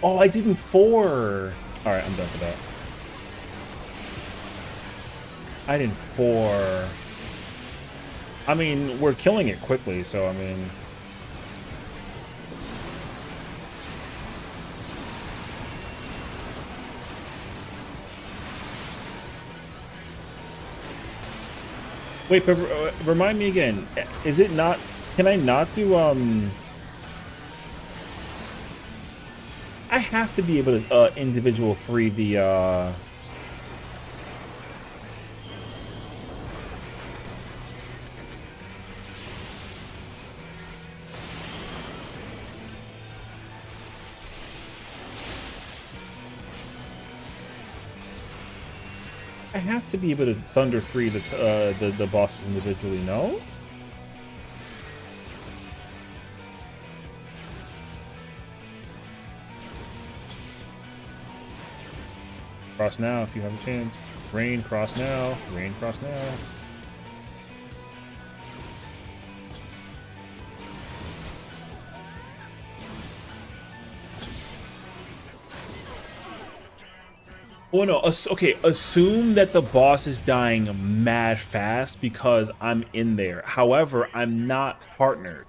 Oh, I did in 4. Alright, I'm done for that. I did 4. I mean, we're killing it quickly, so I mean... Wait, but remind me again, is it not... Can I not do, I have to be able to, individual 3 the, I have to be able to Thunder 3 the bosses individually, no? Cross now if you have a chance. Rain, cross now. Rain, cross now. Oh no, okay, assume that the boss is dying mad fast because I'm in there. However, I'm not partnered.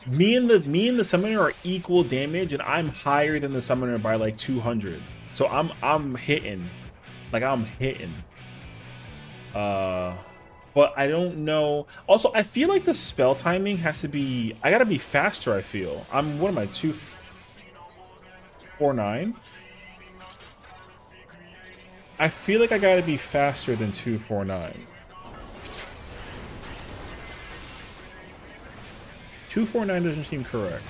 Me and the summoner are equal damage, and I'm higher than the summoner by like 200. So I'm hitting. Like I'm hitting. But I don't know. Also, I feel like the spell timing has to be, I gotta be faster, I feel. What am I, 249? I feel like I gotta be faster than 249. 249 doesn't seem correct.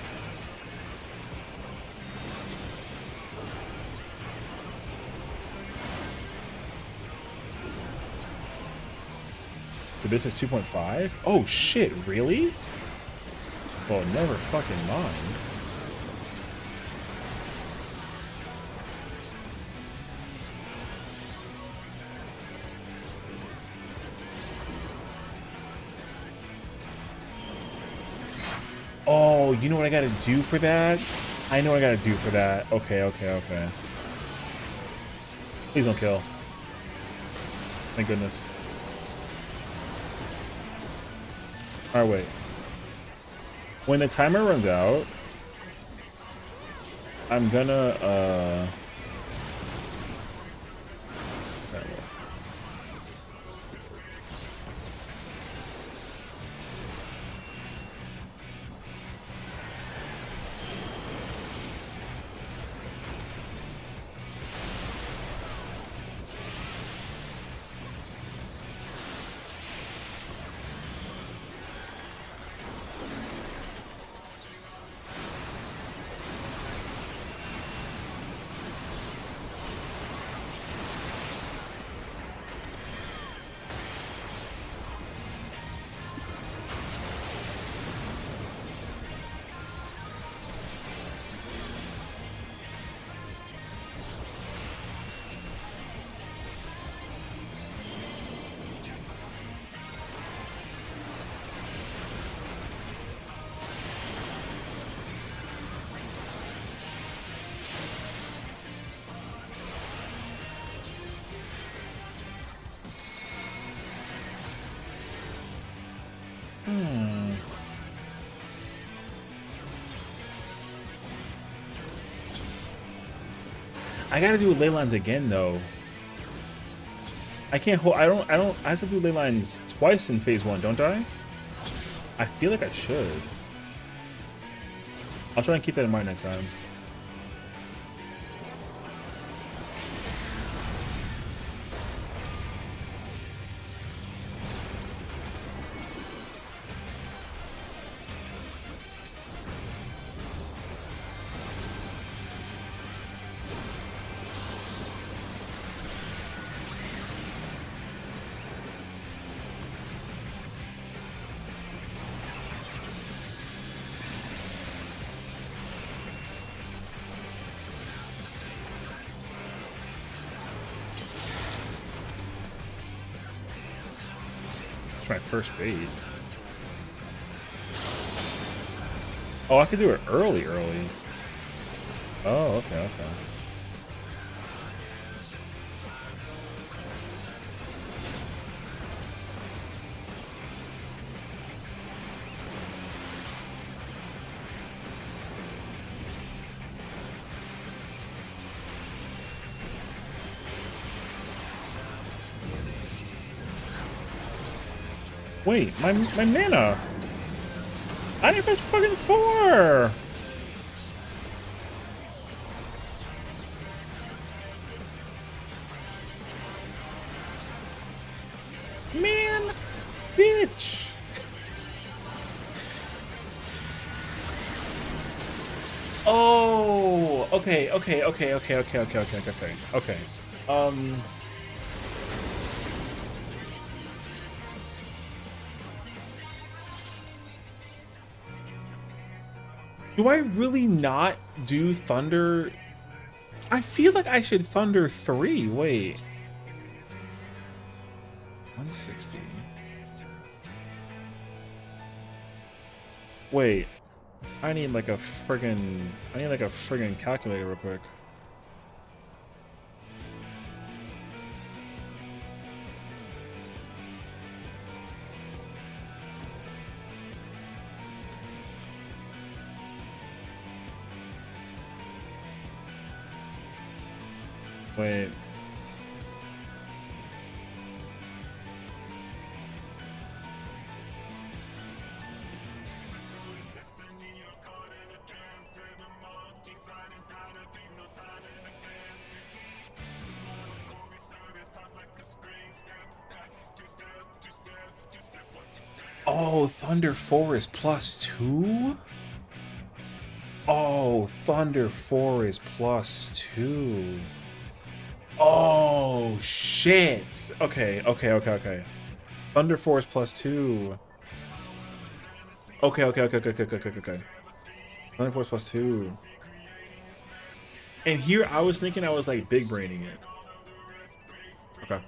So this is 2.5? Oh shit, really? Well, never fucking mind. Oh, you know what I gotta do for that? I know what I gotta do for that. Okay. Please don't kill. Thank goodness. Alright, wait. When the timer runs out, I'm gonna, Hmm. I gotta do ley lines again though. I can't hold. I have to do ley lines twice in phase 1, don't I? I feel like I should. I'll try and keep that in mind next time. It's my first bait. Oh, I could do it early. Oh, okay. Wait, my mana. I didn't fetch fucking 4. Man, bitch. Oh, okay. Do I really not do Thunder? I feel like I should Thunder 3. Wait. 160. Wait. I need like a friggin' calculator real quick. Wait. Oh, Thunder 4 is +2? Oh, Thunder 4 is +2. Oh, shit. Okay. Thunder 4 is +2. Okay. Thunder 4 is +2. And here I was thinking I was like big braining it. Okay.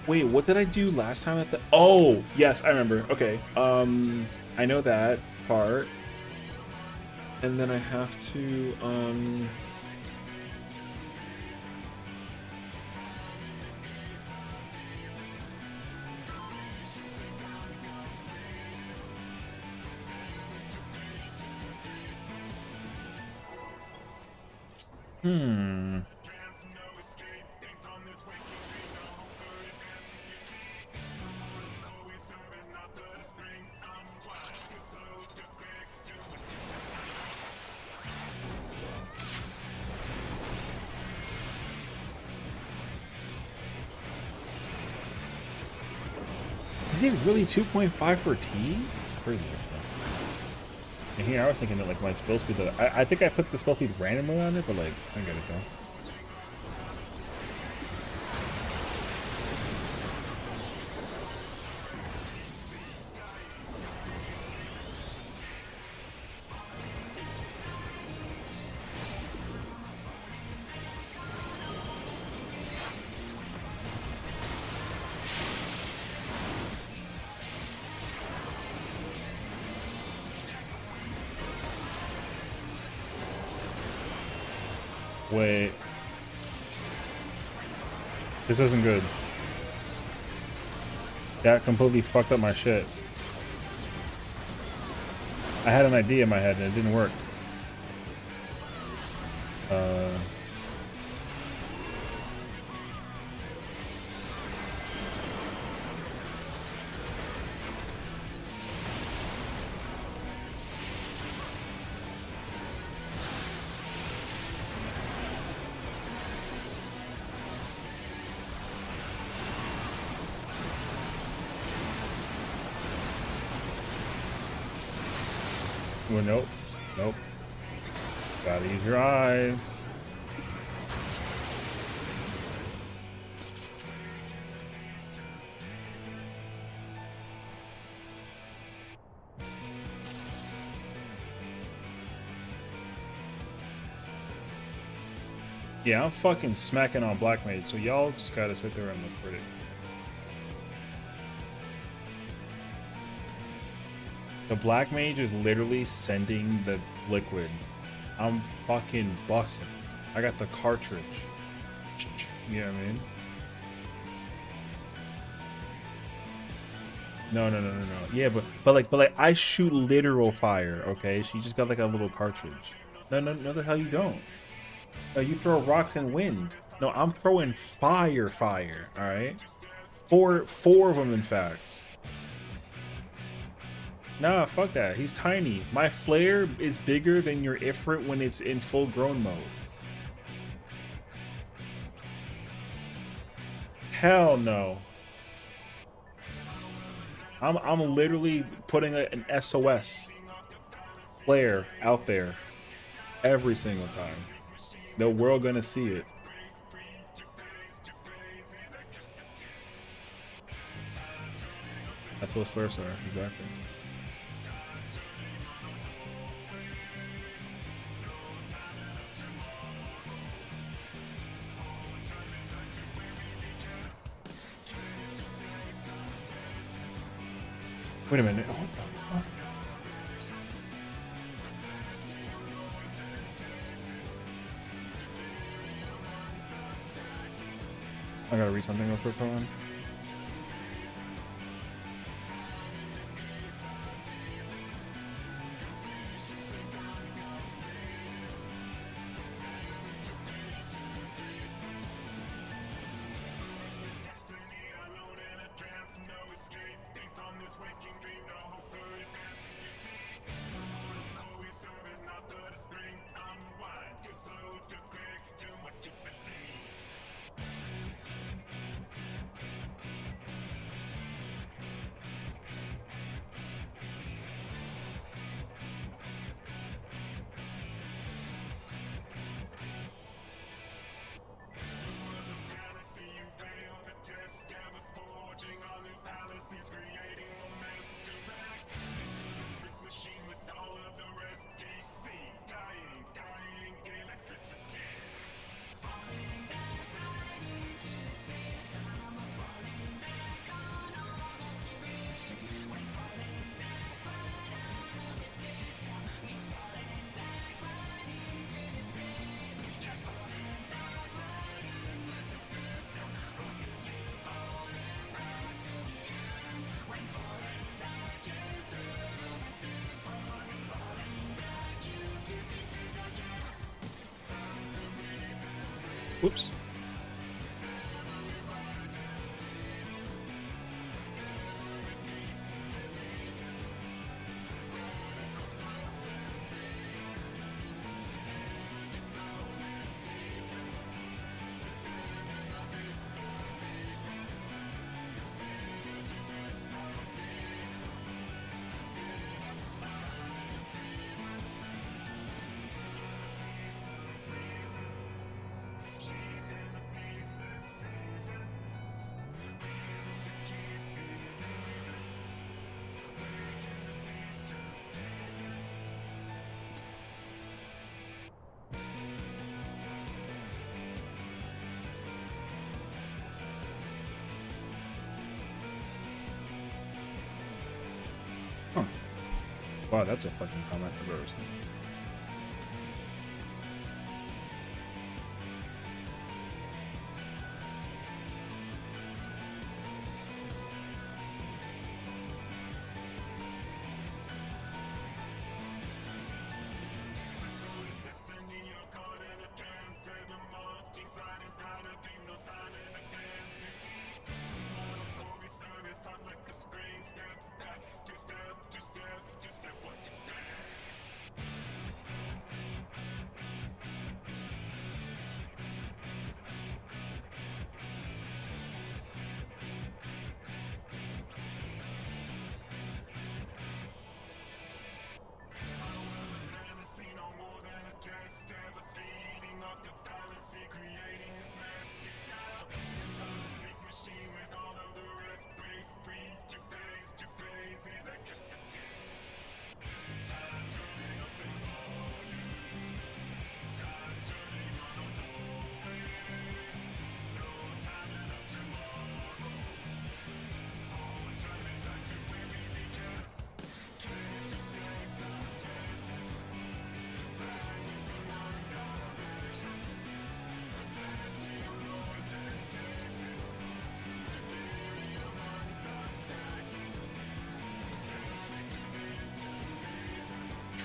Wait, what did I do last time at the... Oh, yes, I remember. Okay. I know that part. And then I have to, Is it really 2.5 for T? It's crazy. And here I was thinking that like my spell speed, I think I put the spell speed randomly on it, but like I get it though. Wait. This isn't good. That completely fucked up my shit. I had an idea in my head and it didn't work. Well, nope. Nope. Gotta use your eyes. Yeah, I'm fucking smacking on Black Mage, so y'all just gotta sit there and look pretty. The Black Mage is literally sending the liquid. I'm fucking busting. I got the cartridge. You know what I mean? No. Yeah, but like I shoot literal fire, okay? She just got like a little cartridge. No, the hell you don't. You throw rocks and wind. No, I'm throwing fire, all right? Four of them, in fact. Nah, fuck that. He's tiny. My flare is bigger than your Ifrit when it's in full grown mode. Hell no. I'm literally putting an SOS flare out there every single time. The world gonna see it. That's what flares are, exactly. Wait a minute. What the fuck? I gotta read something real quick, hold on. Whoops. Huh. Wow, that's a fucking comment I've ever seen.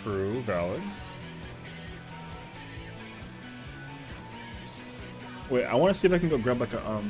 True, valid. Wait, I want to see if I can go grab like a oh.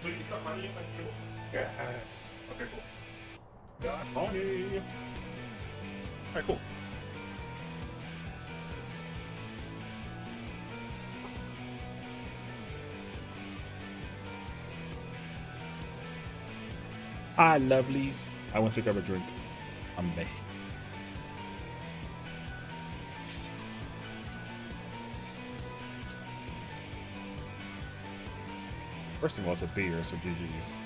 Wait, it's not money in my table? Yes. Okay, cool. Got money. Alright, cool. Hi, lovelies. I went to grab a drink. I'm back. First of all, it's a beer, so GG's.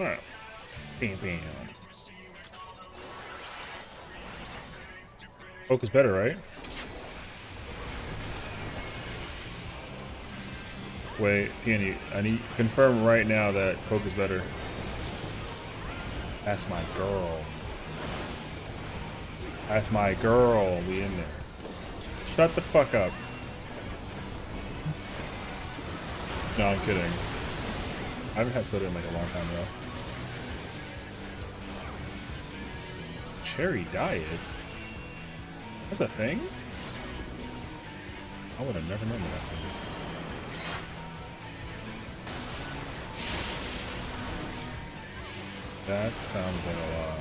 Alright. Bam, bam. Coke is better, right? Wait, Peony, I need confirm right now that Coke is better. That's my girl. That's my girl. We in there. Shut the fuck up. No, I'm kidding. I haven't had soda in like a long time though. Cherry diet? That's a thing? I would have never known that thing. That sounds like a lot.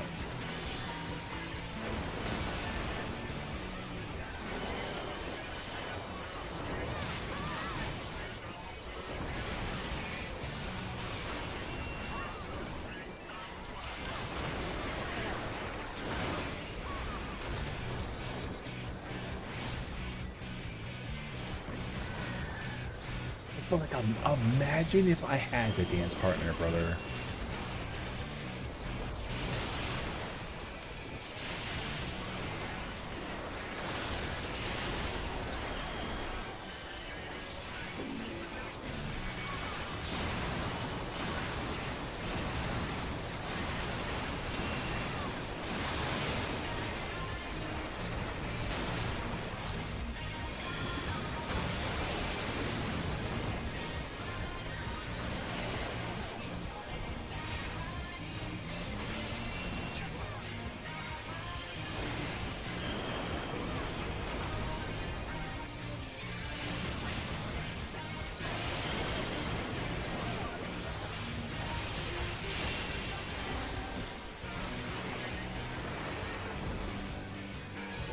But like, imagine if I had the dance partner, brother.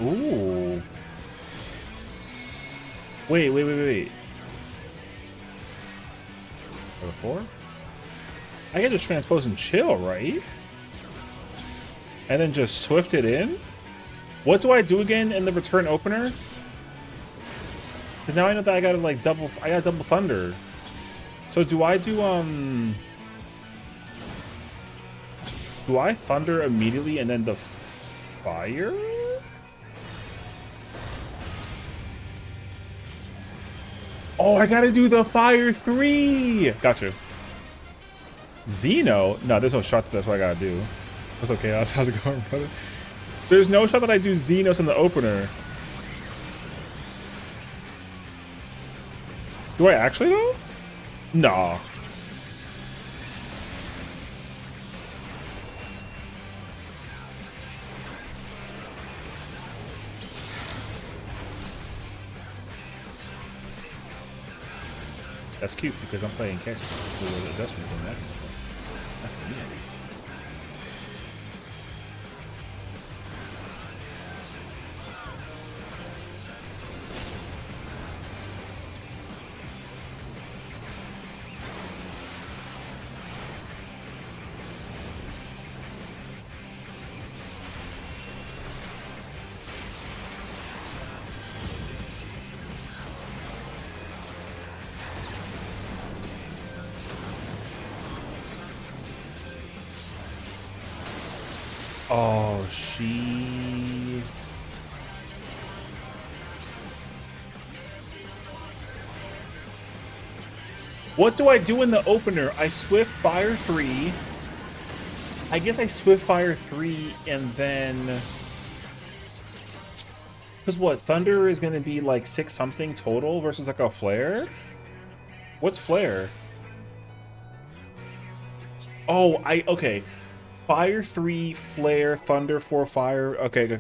Ooh. Wait. Level 4? I can just transpose and chill, right? And then just swift it in? What do I do again in the return opener? Because now I know that I gotta like double thunder. So do I do I thunder immediately and then the fire? Oh, I gotta do the fire 3! Gotcha. Xeno? No, there's no shot that's what I gotta do. That's okay, how's it going, brother? There's no shot that I do Xenos in the opener. Do I actually though? Nah. That's cute because I'm playing catch with an adjustment in that. Not for me, at least. Oh, she... What do I do in the opener? I Swift Fire 3. I guess I Swift Fire 3 and then... Because what, Thunder is going to be like 6 something total versus like a Flare? What's Flare? Oh, okay. Fire 3, Flare, Thunder 4, Fire. Okay. You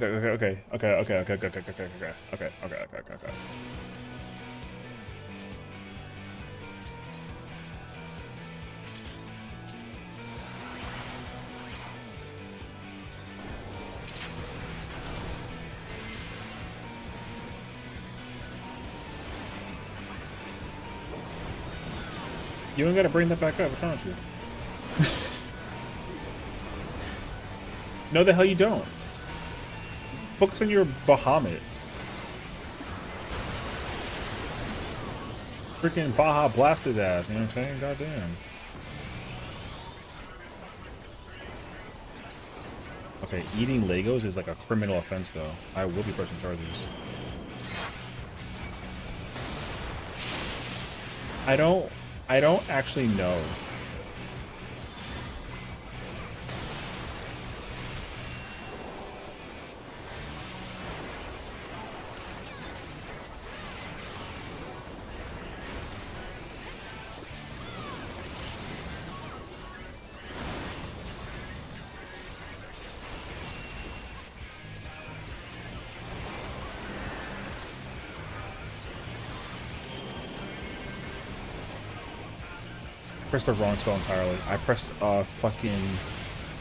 don't gotta bring that back up, I promise you. No, the hell you don't. Focus on your Bahamut. Freaking Baja blasted ass, you know what I'm saying? Goddamn. Okay, eating Legos is like a criminal offense though. I will be pressing charges. I don't actually know. Pressed the wrong spell entirely. I pressed fucking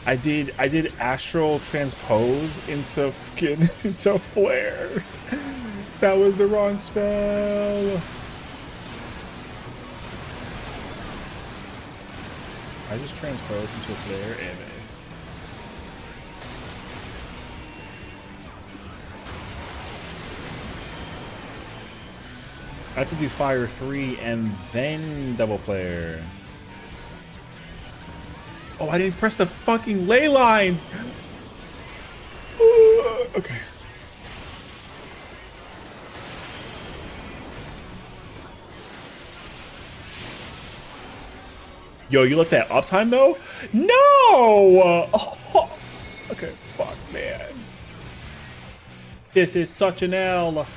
I did astral transpose into fucking into flare. That was the wrong spell. I just transposed into a flare and I have to do fire 3 and then double flare. Oh, I didn't press the fucking ley lines! Okay. Yo, you looked at uptime though? No! Oh, okay, fuck, man. This is such an L.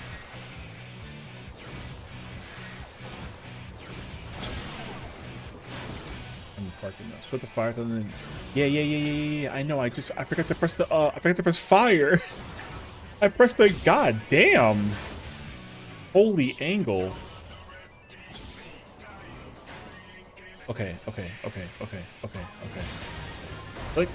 Put the fire thunder. Yeah. I know. I forgot to press the I forgot to press fire. I pressed the goddamn holy angle. Okay. Click.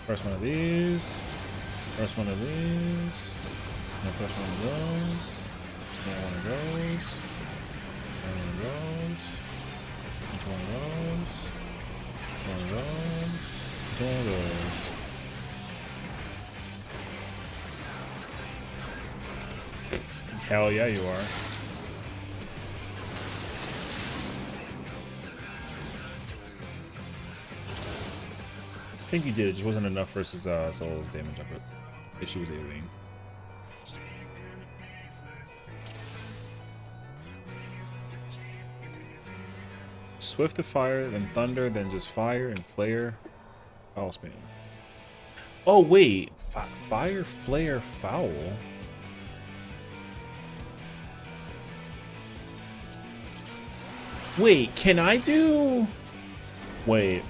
First one of these. First one of these. And first one of those. And one of those. And one of those. Each one of those. One of those. Each one of those. Hell yeah, you are. I think you did. It just wasn't enough versus Soul's damage. If she was AoEing. Swift to fire, then thunder, then just fire and flare. Foul spin. Oh wait, fire, flare, foul. Wait, can I do? Wait,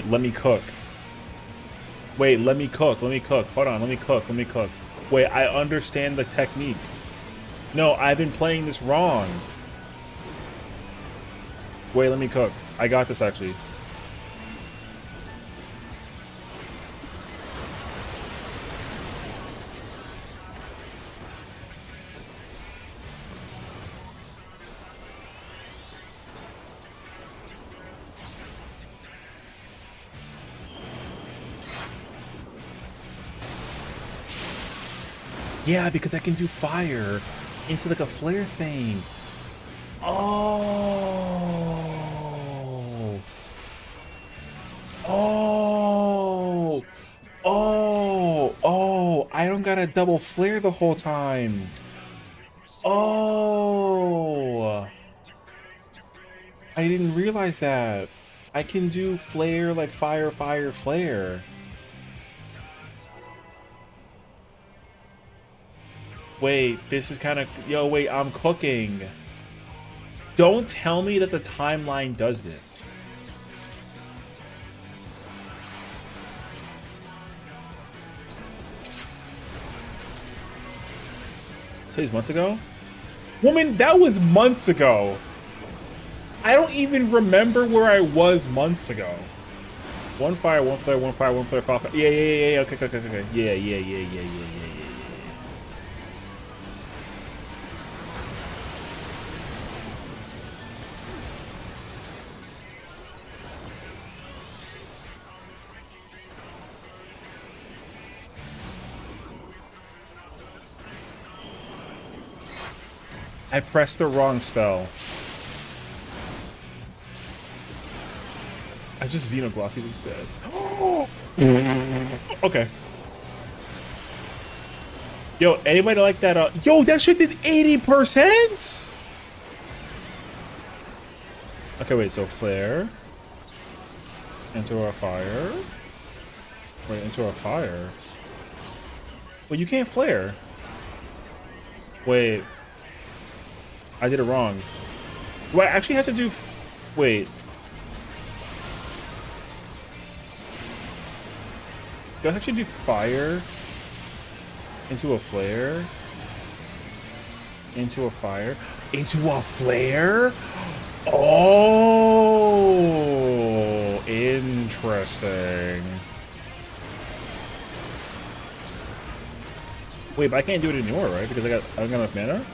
let me cook. Wait, let me cook. Hold on, let me cook. Wait, I understand the technique. No, I've been playing this wrong. Wait, let me cook. I got this actually. Yeah, because I can do fire into like a flare thing. Oh. Oh. Oh. Oh. I don't gotta double flare the whole time. Oh. I didn't realize that. I can do flare like fire, fire, flare. Wait, this is kind of... Yo, wait, I'm cooking. Don't tell me that the timeline does this. 6 months ago? Woman, that was months ago. I don't even remember where I was months ago. One fire, one flare, one fire, one flare, fire. Yeah. Okay. Yeah. I pressed the wrong spell. I just Xenoglossied instead. Okay. Yo, anybody like that? Yo, that shit did 80%? Okay, wait, so flare. Into our fire. Wait, into our fire. Well, you can't flare. Wait. I did it wrong. Do I actually have to do... Wait. Do I actually do fire? Into a flare? Into a fire? Into a flare? Oh! Interesting. Wait, but I can't do it anymore, right? Because I don't got enough mana?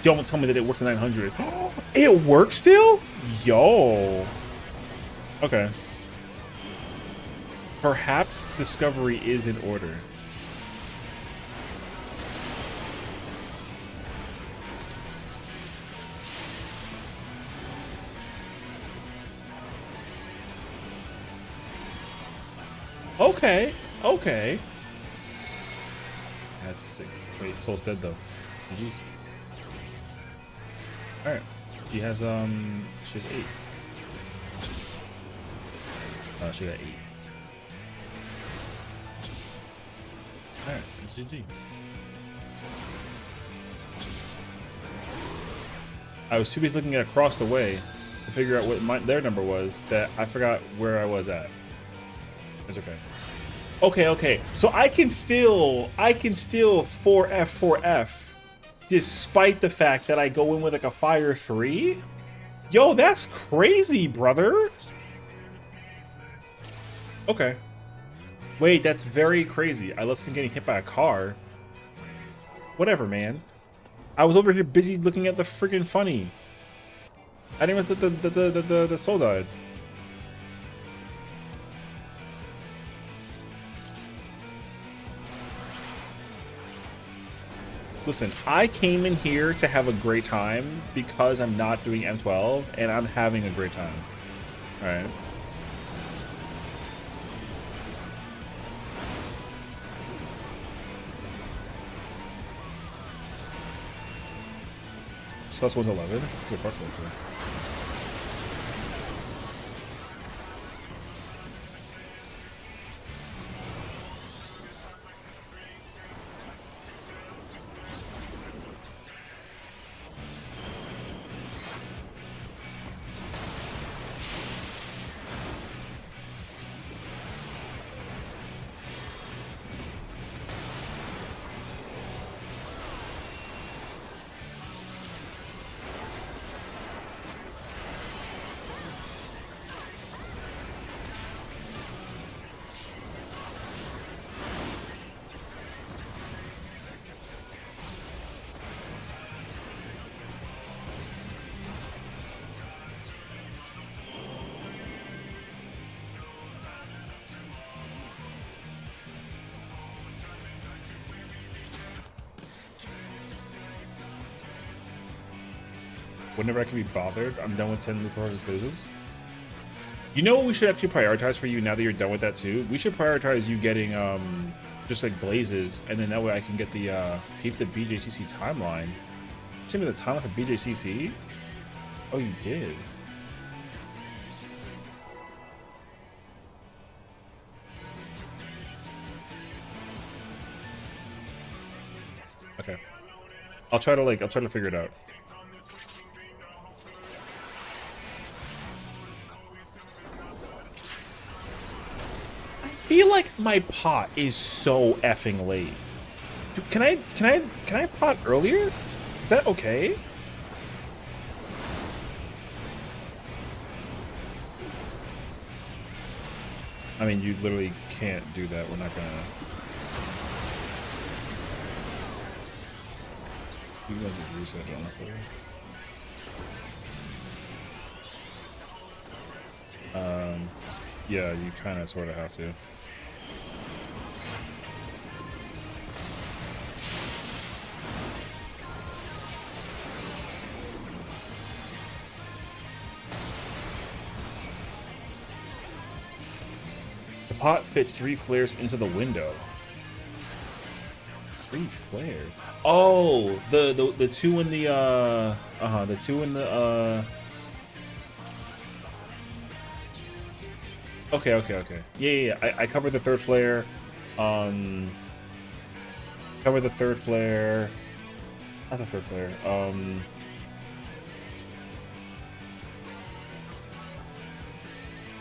Don't tell me that it works at 900. It works still? Yo. Okay. Perhaps discovery is in order. Okay. That's a 6. Wait, Soul's dead though. GG's. Alright. She has 8. Oh, she got 8. Alright, it's GG. I was too busy looking at across the way to figure out what their number was that I forgot where I was at. It's okay. Okay. So I can still 4F despite the fact that I go in with like a fire 3? Yo, that's crazy, brother. Okay. Wait, that's very crazy. I listen getting hit by a car. Whatever, man. I was over here busy looking at the freaking funny. I didn't even think the soul died. Listen, I came in here to have a great time because I'm not doing M12, and I'm having a great time. All right. So that's 111. Good part for it. Whenever I can be bothered, I'm done with 10 before phases. You know what we should actually prioritize for you now that you're done with that too? We should prioritize you getting just like blazes, and then that way I can get the keep the BJCC timeline. Tell me the timeline for BJCC? Oh, you did. Okay. I'll try to figure it out. I feel like my pot is so effing late. Dude, can I pot earlier? Is that okay? I mean, you literally can't do that. We're not gonna. You guys just reset, honestly. Yeah, you kind of sort of have to. The pot fits 3 flares into the window. 3 flares? Oh, the 2 in the the 2 in the Okay. Yeah. I covered the 3rd flare. Cover the 3rd flare. Not the 3rd flare.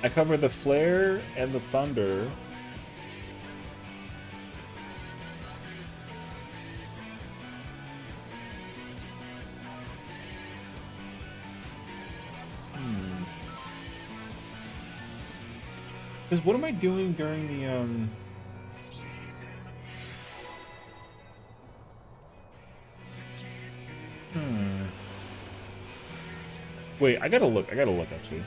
I covered the flare and the thunder. Because what am I doing during the Wait, I gotta look actually.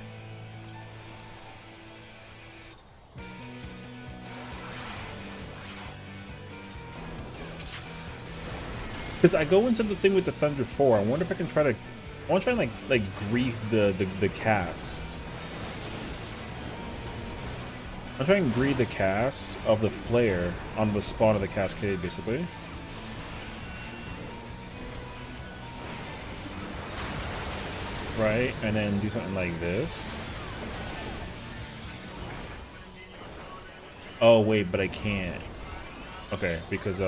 Because I go into the thing with the Thunder 4. I wonder if I can try to. I want to try and like grief the cast. I'm trying to greed the cast of the flare on the spawn of the cascade, basically. Right, and then do something like this. Oh wait, but I can't. Okay, because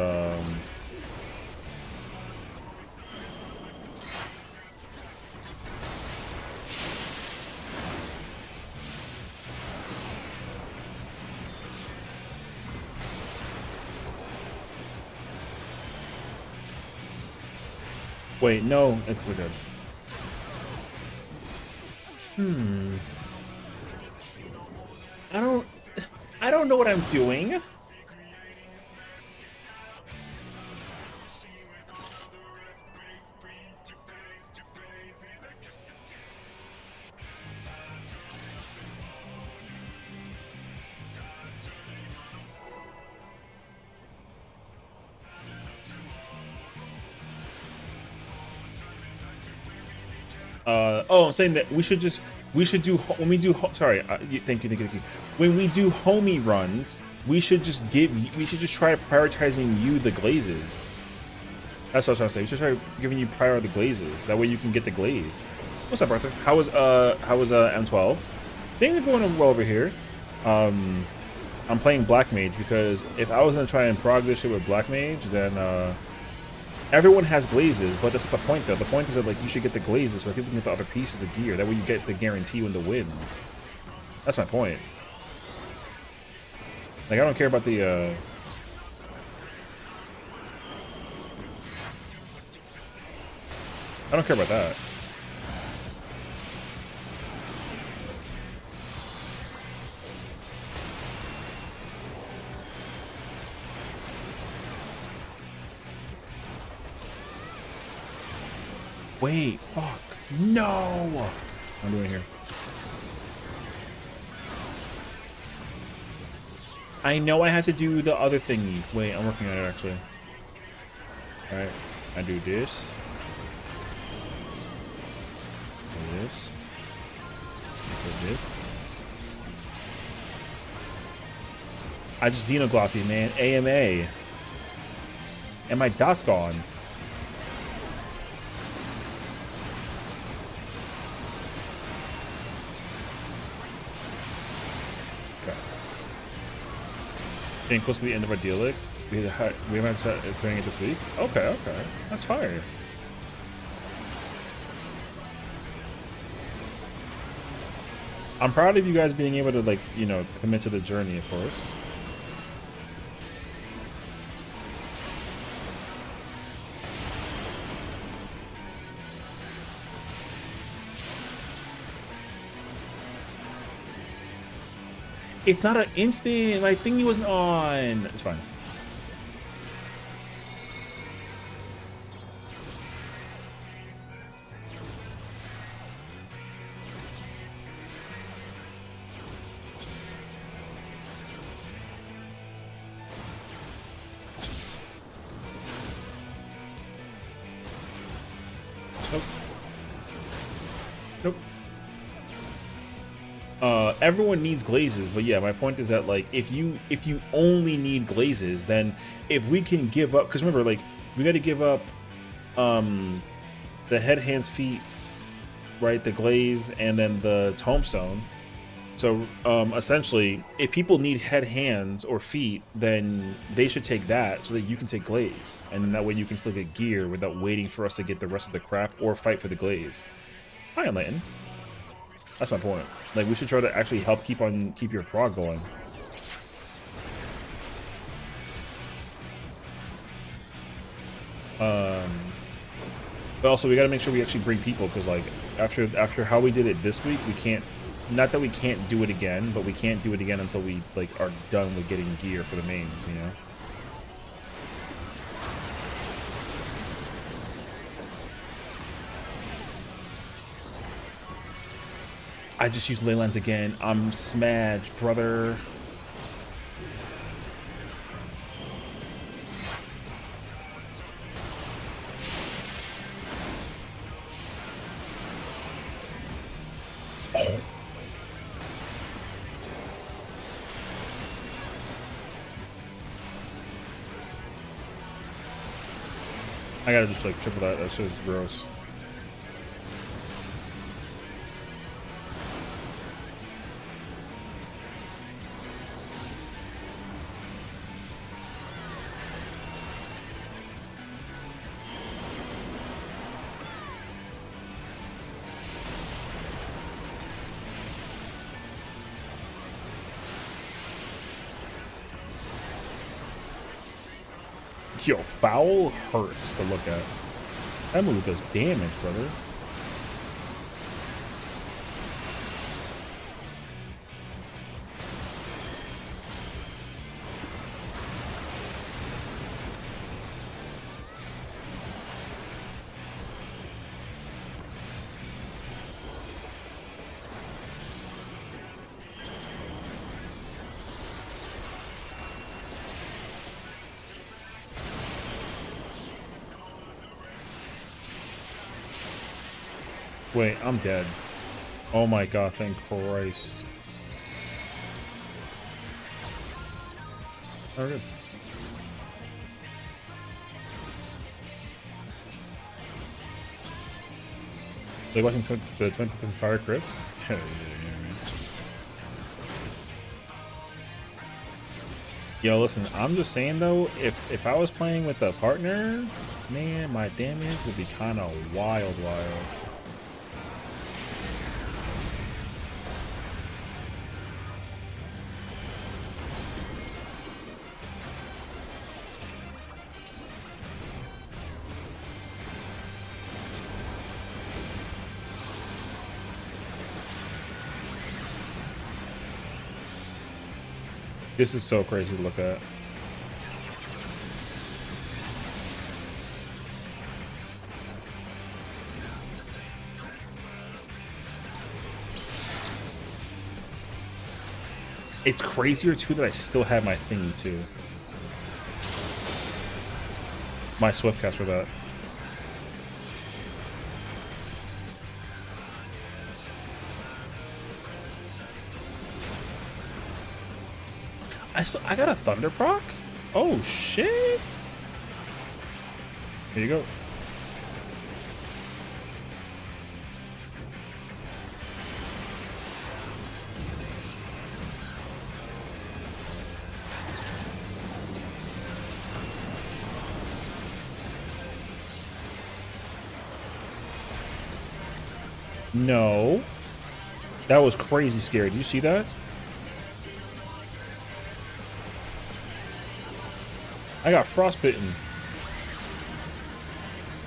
wait, no, it's we're good. don't know what I'm doing. Oh, I'm saying that we should do when we do sorry, thank you. When we do homie runs, we should just try prioritizing you the glazes. That's what I was trying to say. We should try giving you prior the glazes. That way you can get the glaze. What's up, Arthur? How was M12? Things are going well over here. I'm playing Black Mage because if I was gonna try and prog this shit with Black Mage, then everyone has glazes, but that's not the point though. The point is that like you should get the glazes so that people can get the other pieces of gear. That way you get the guarantee when the wins. That's my point. Like I don't care about the I don't care about that. Wait, fuck. No! What am I doing here? I know I had to do the other thingy. Wait, I'm working on it actually. Alright, I do this. This. This. I just Xenoglossy, man. AMA. And my dot's gone. Getting close to the end of our deal lig. We haven't started doing it this week. Okay, that's fire. I'm proud of you guys being able to, like, you know, commit to the journey, of course. It's not an instant. My thingy wasn't on. It's fine. Nope. Nope. Everyone needs glazes, but yeah, my point is that like if you only need glazes, then if we can give up, because remember, like we got to give up the head, hands, feet, right, the glaze, and then the tombstone. So essentially, if people need head, hands, or feet, then they should take that so that you can take glaze, and then that way you can still get gear without waiting for us to get the rest of the crap or fight for the glaze. Hi, Enlighten. That's my point. Like, we should try to actually help keep your prog going. But also we got to make sure we actually bring people, because like after how we did it this week, we can't. Not that we can't do it again, but we can't do it again until we like are done with getting gear for the mains, you know. I just used Leylands again. I'm smadged, brother. I gotta just like triple that. That shit is gross. Yo, foul hurts to look at. That move does damage, brother. Wait, I'm dead. Oh my god, thank Christ. Oh, good. They watching the 20 fire crits? Hell yeah, man. Yo, listen, I'm just saying though, if I was playing with a partner, man, my damage would be kind of wild. This is so crazy to look at. It's crazier too that I still have my thingy too. My swift cast for that. I got a thunder proc? Oh shit. Here you go. No. That was crazy scary. Did you see that? I got frostbitten.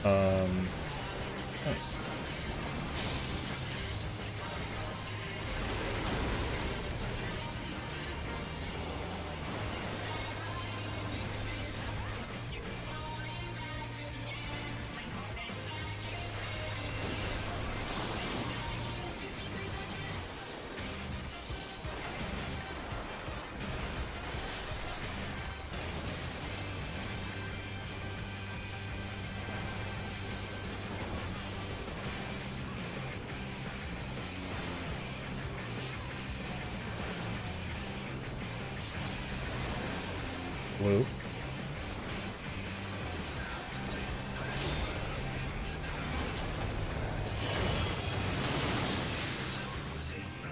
Nice. Blue.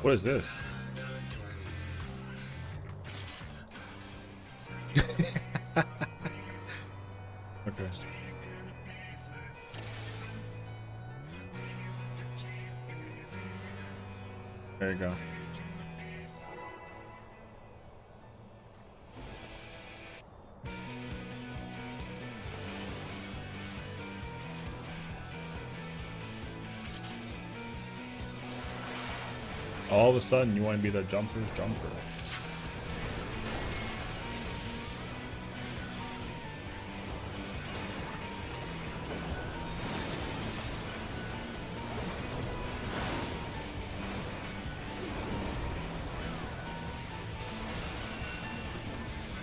What is this? Okay. There you go. All of a sudden, you want to be the jumper's jumper.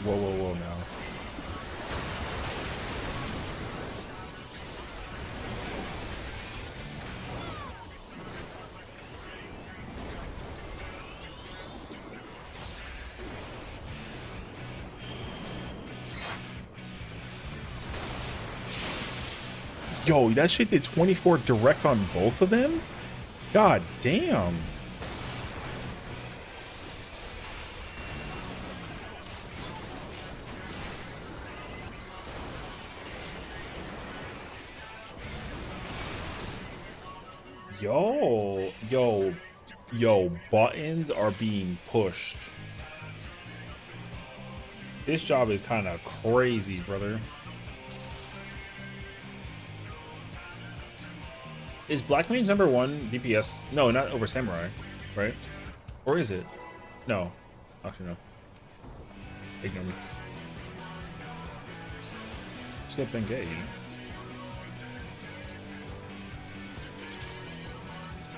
Whoa now. Yo, that shit did 24 direct on both of them? God damn. Yo, buttons are being pushed. This job is kind of crazy, brother. Is Black Mage #1 DPS? No, not over Samurai, right? Or is it? No. Actually, no. Ignore me. Skip Bengay, you know?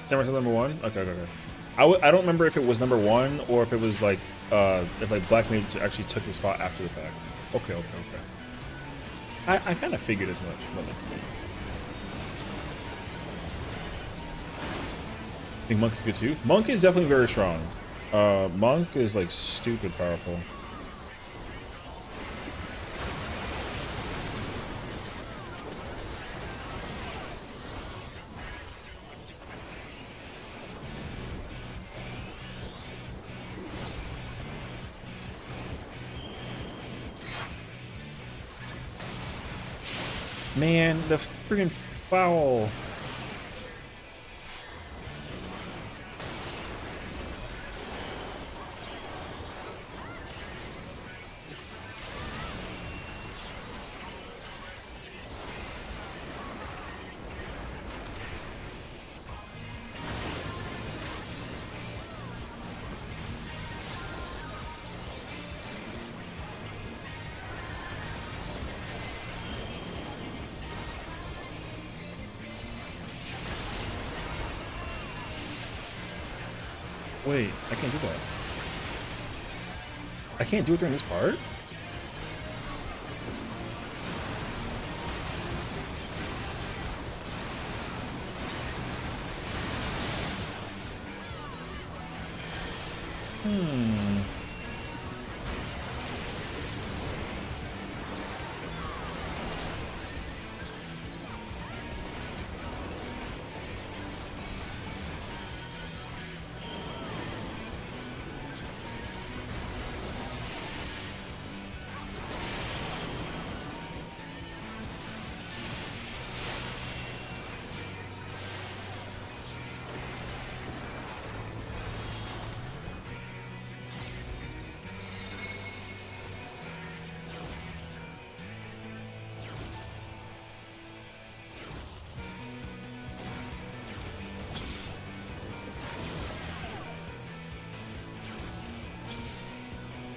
Samurai's #1? Okay. I don't remember if it was #1 or if it was like, if like Black Mage actually took the spot after the fact. Okay. I kind of figured as much, but like, think Monk is good too. Monk is definitely very strong. Monk is like stupid powerful. Man, the freaking foul. Wait, I can't do that. I can't do it during this part?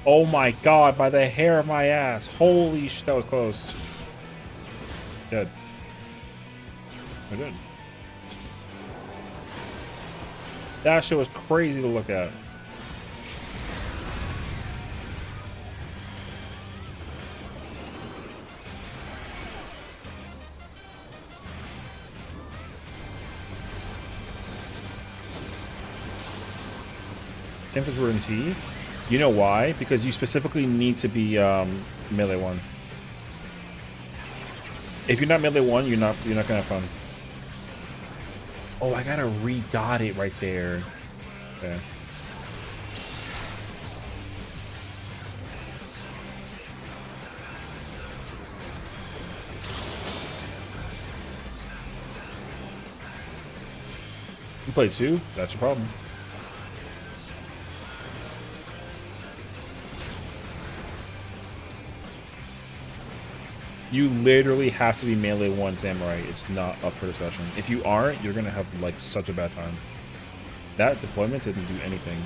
Oh my god, by the hair of my ass. Holy sh, that was close. Dead. We're good. That shit was crazy to look at. Same as we're in T. You know why? Because you specifically need to be melee 1. If you're not melee 1, you're not gonna have fun. Oh, I gotta re-dot it right there. Okay. You play 2? That's your problem. You literally have to be melee 1 samurai. It's not up for discussion. If you aren't, you're gonna have like such a bad time. That deployment didn't do anything.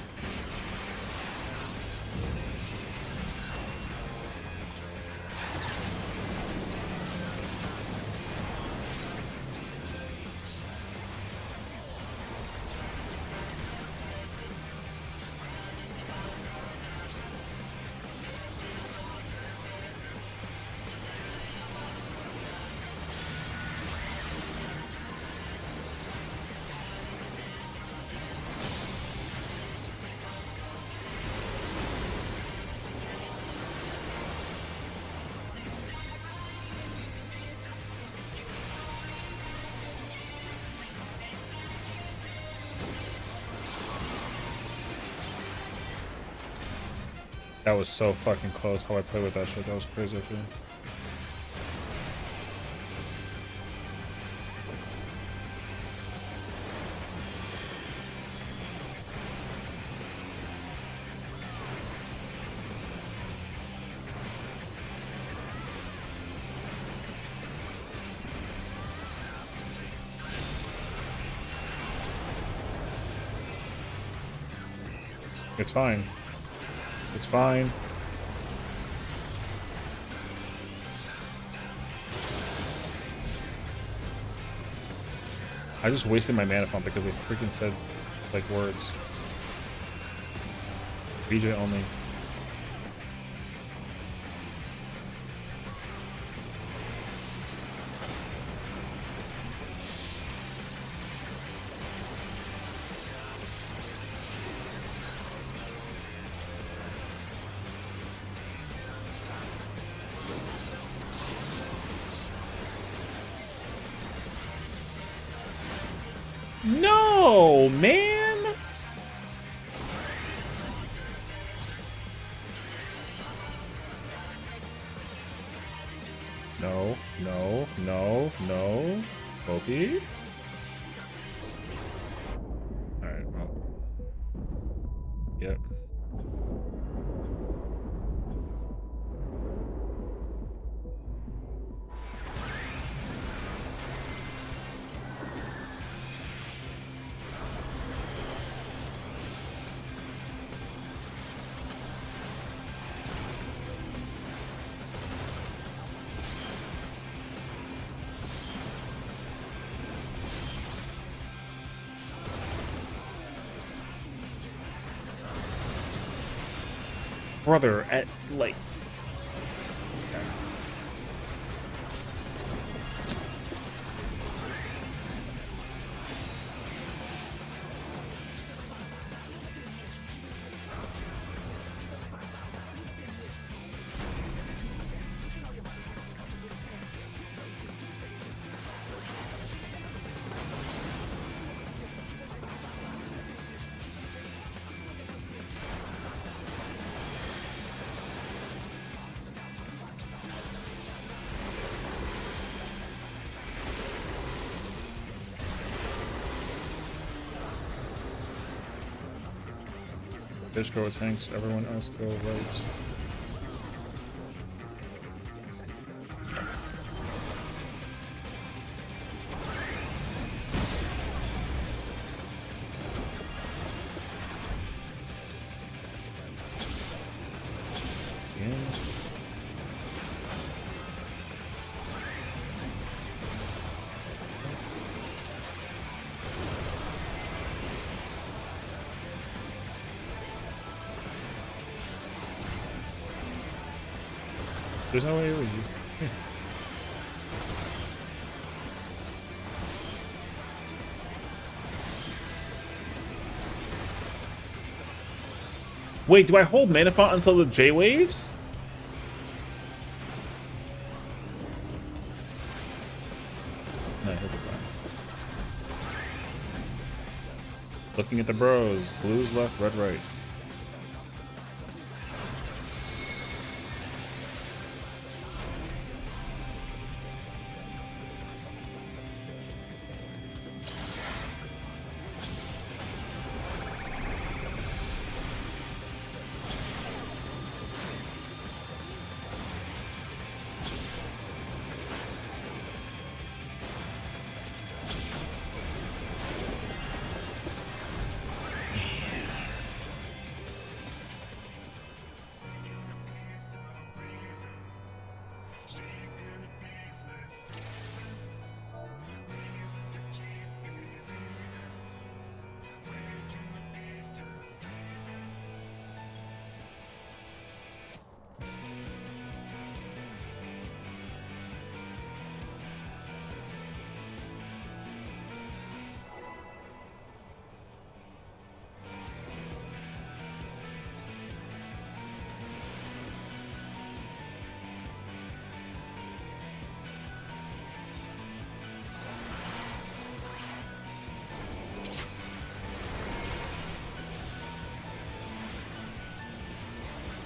That was so fucking close how I played with that shit. That was crazy, actually. It's fine. It's fine. I just wasted my mana pump because they freaking said like words. BJ only. No, man. No, no, no, no. Opie. Alright, well. Yep. Brother, at like. Fish go with tanks, everyone else go right. There's no way it was you. Wait, do I hold mana font until the J waves? No, I hit the button. Looking at the bros. Blues left, red right.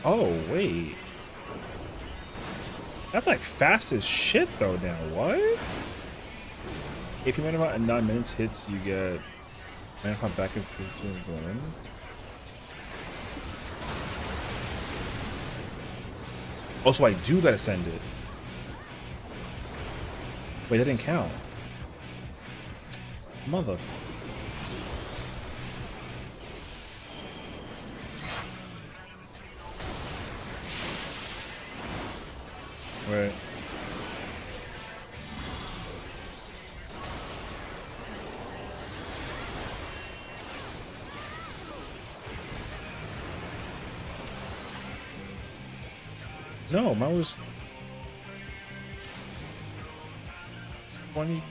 Oh, wait. That's like fast as shit though now. What? If you win about in 9 minutes hits, you get mana pump back and forth going in. Oh, so I do gotta send it. Wait, that didn't count. Mother. Right. No, mine was 22.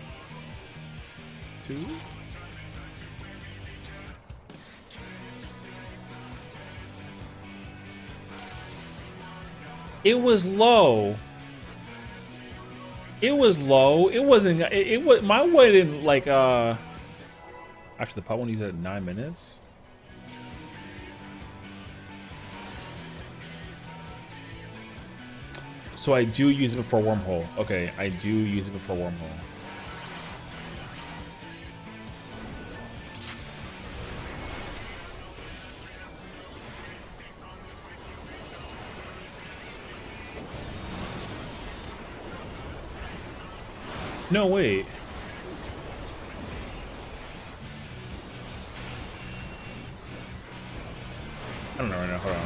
It was low. It was low. It wasn't. It was. Mine wasn't like After the pot one, use it at 9 minutes. So I do use it before wormhole. Okay, I do use it before wormhole. No, wait. I don't know right now. Hold on.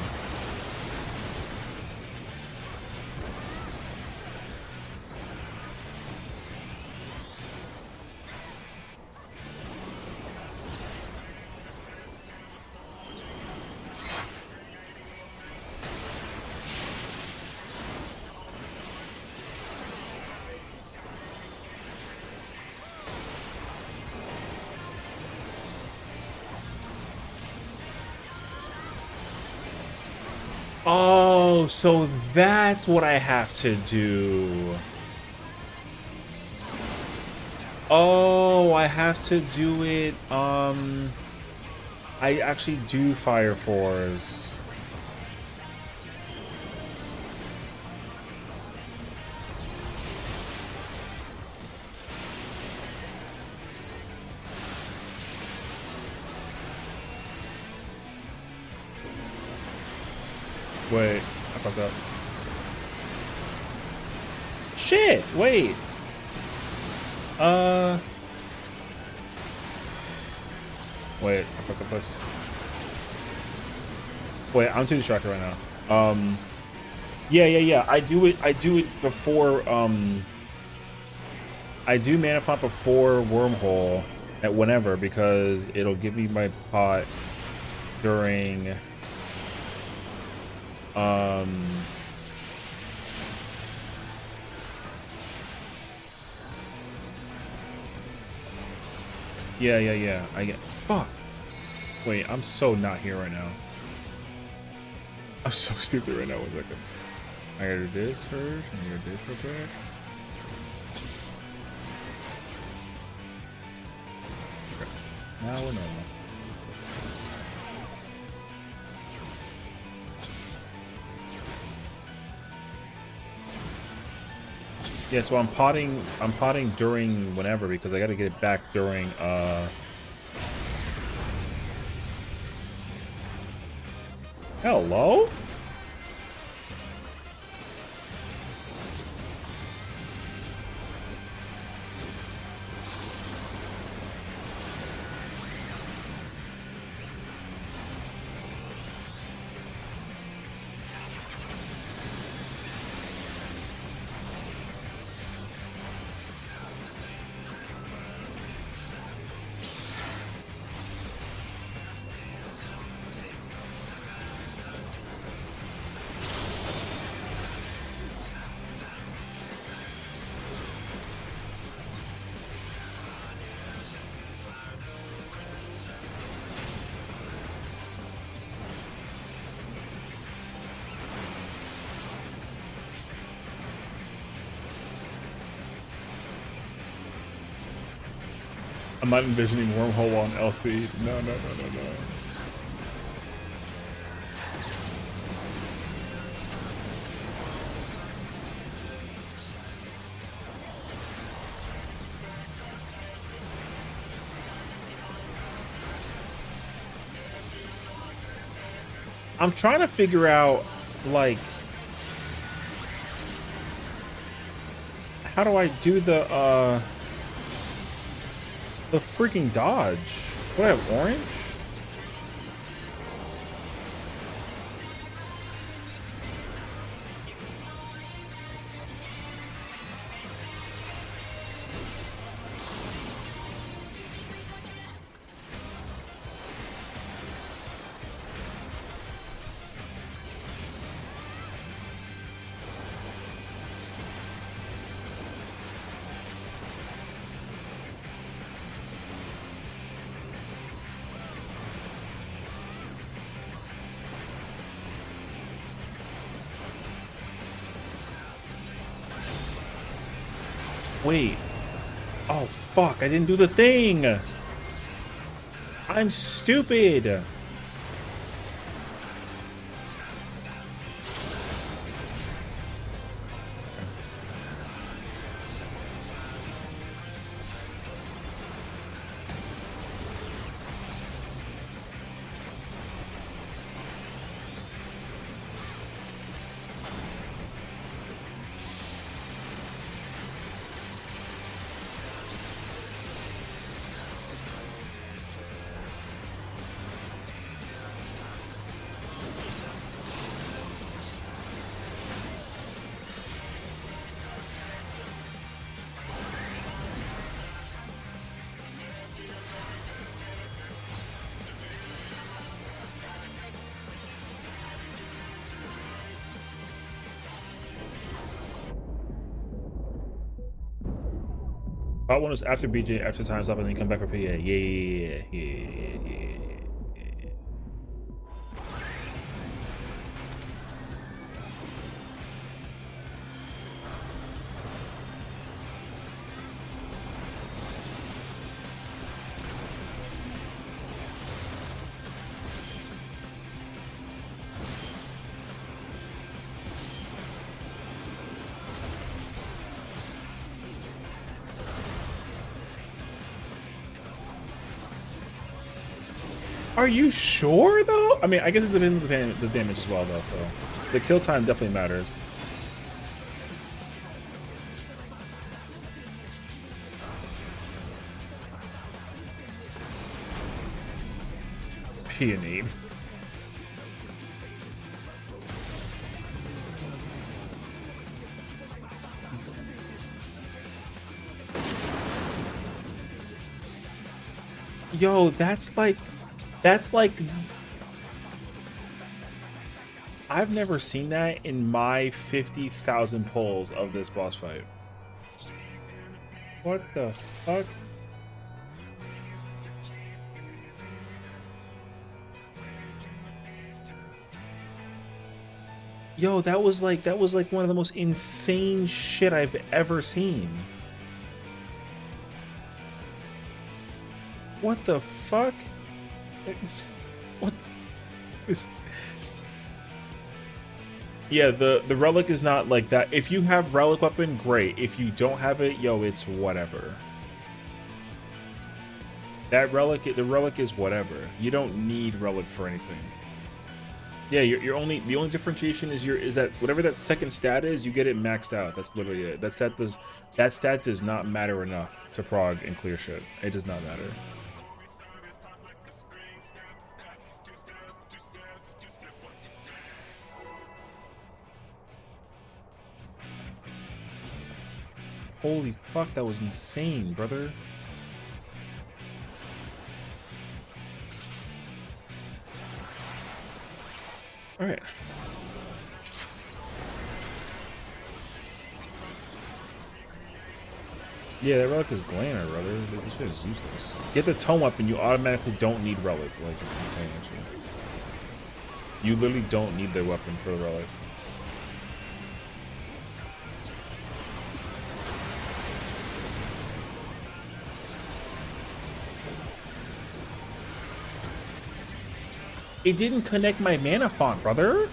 Oh, so that's what I have to do. Oh, I have to do it. I actually do Fire Force. Wait, I fucked up. Shit, wait. Wait, I fucked up this. Wait, I'm too distracted right now. Yeah. I do it before, I do mana font before wormhole at whenever because it'll give me my pot during, yeah. I get, fuck. Wait, I'm so not here right now. I'm so stupid right now. 1 second. I gotta do this first. I gotta do this real quick. Okay. Now we're normal. Yeah, so I'm potting during whenever because I gotta get it back during Hello? I'm not envisioning wormhole on LC. No. I'm trying to figure out, like, how do I do the freaking dodge? Do I have orange? Wait. Oh, fuck. I didn't do the thing. I'm stupid. Part 1 was after BJ, after time stop, and then come back for PA. Yeah. Are you sure though? I mean, I guess it depends on the damage as well though. So the kill time definitely matters. Peony. Yo, that's like I've never seen that in my 50,000 pulls of this boss fight. What the fuck? Yo, that was like one of the most insane shit I've ever seen. What the fuck? What is... Yeah, the relic is not like that. If you have relic weapon, great. If you don't have it, yo, it's whatever. That relic, the relic is whatever. You don't need relic for anything. Yeah, the only differentiation is that whatever that second stat is, you get it maxed out. That's literally it. That stat does not matter enough to prog and clear shit. It does not matter. Holy fuck, that was insane, brother. Alright. Yeah, that relic is glamour, brother. This shit is useless. Get the tome weapon, you automatically don't need relic. Like, it's insane, actually. You literally don't need the weapon for the relic. It didn't connect my mana font, brother.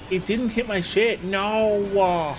It didn't hit my shit. No.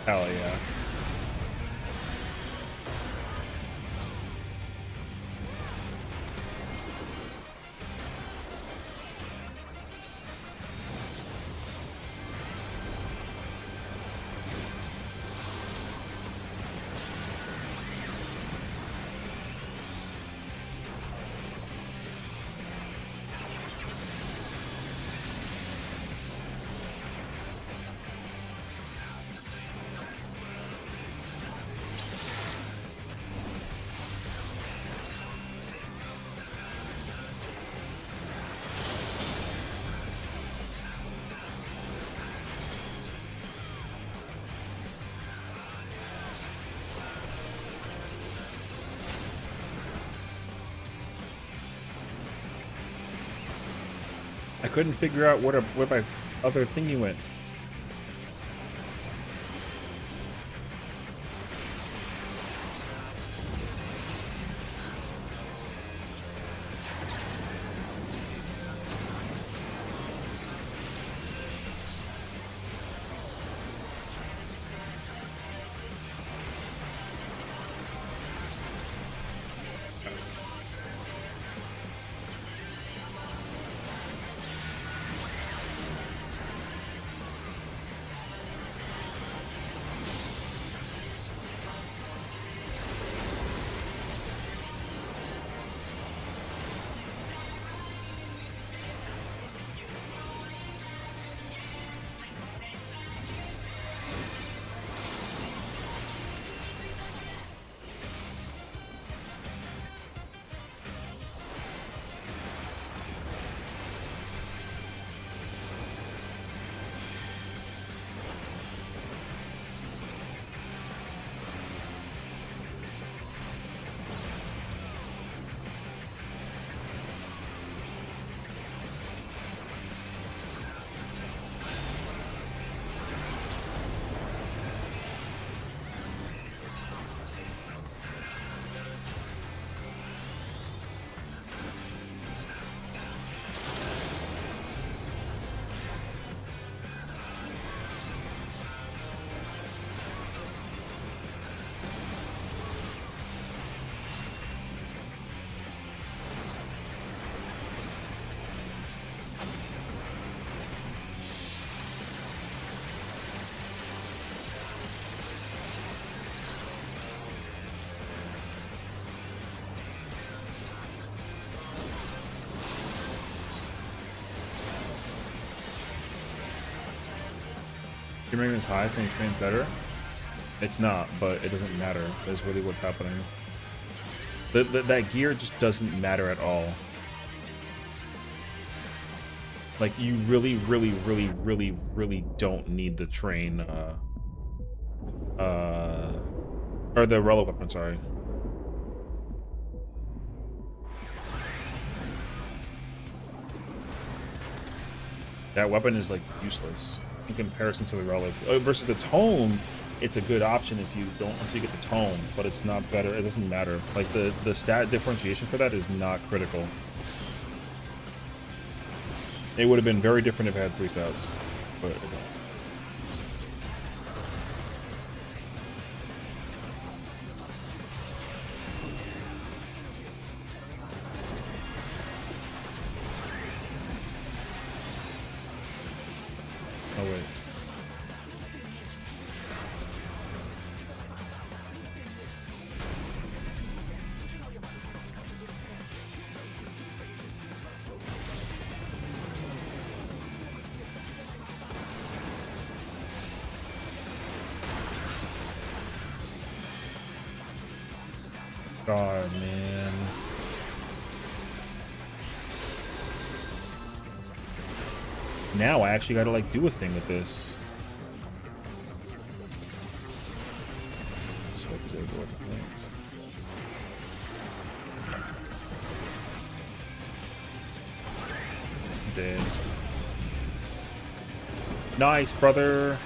Hell yeah. I couldn't figure out where my other thingy went. Your ring is high, can you train better? It's not, but it doesn't matter. That's really what's happening. That gear just doesn't matter at all. Like, you really, really, really, really, really don't need the train, or the relic weapon, sorry. That weapon is, like, useless in comparison to the relic. Versus the tome, it's a good option if you don't, until you get the tome, but it's not better. It doesn't matter. Like, the stat differentiation for that is not critical. It would have been very different if it had 3 stats, but it don't. Oh wait. God, man. Now I actually gotta, like, do a thing with this. Dead. Nice, brother.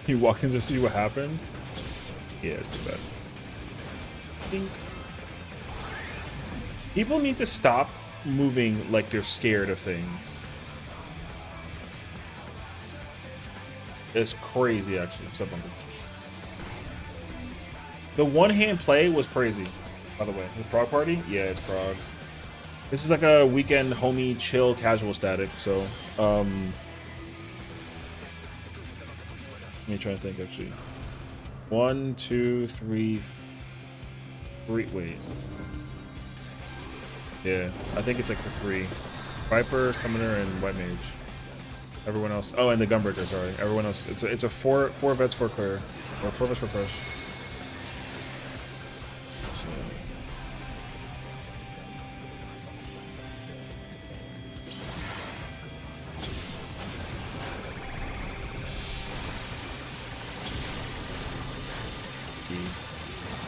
You walked in to see what happened? Yeah, it's bad. Think. People need to stop moving like they're scared of things. It's crazy, actually. The one-hand play was crazy, by the way. The Prague party? Yeah, it's Prague. This is like a weekend homie chill casual static, so let me try to think actually. 1, 2, 3, wait. Yeah, I think it's like the 3. Viper, Summoner, and White Mage. Everyone else, oh, and the Gunbreaker, sorry. Everyone else, it's a 4 vets for clear. Or 4 vets for crush.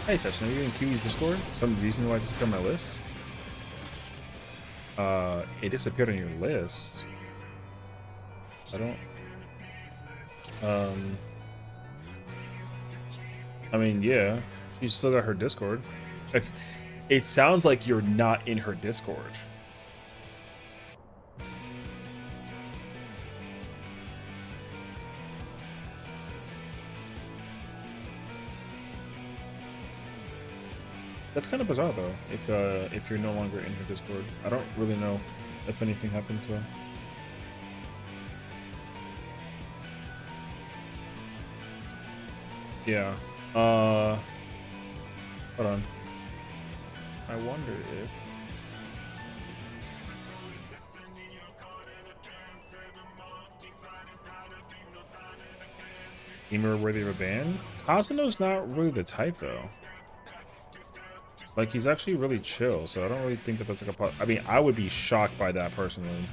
Hey, Sessiion, are you in Kiwi's Discord? Some reason why it disappeared on my list? It disappeared on your list. I don't... I mean, yeah. She's still got her Discord. It sounds like you're not in her Discord. That's kind of bizarre though, if you're no longer in her Discord. I don't really know if anything happened to her. Yeah. Hold on. I wonder if... Gamer worthy of a ban? Kazuno's not really the type though. Like, he's actually really chill, so I don't really think that that's like a... I mean, I would be shocked by that personally.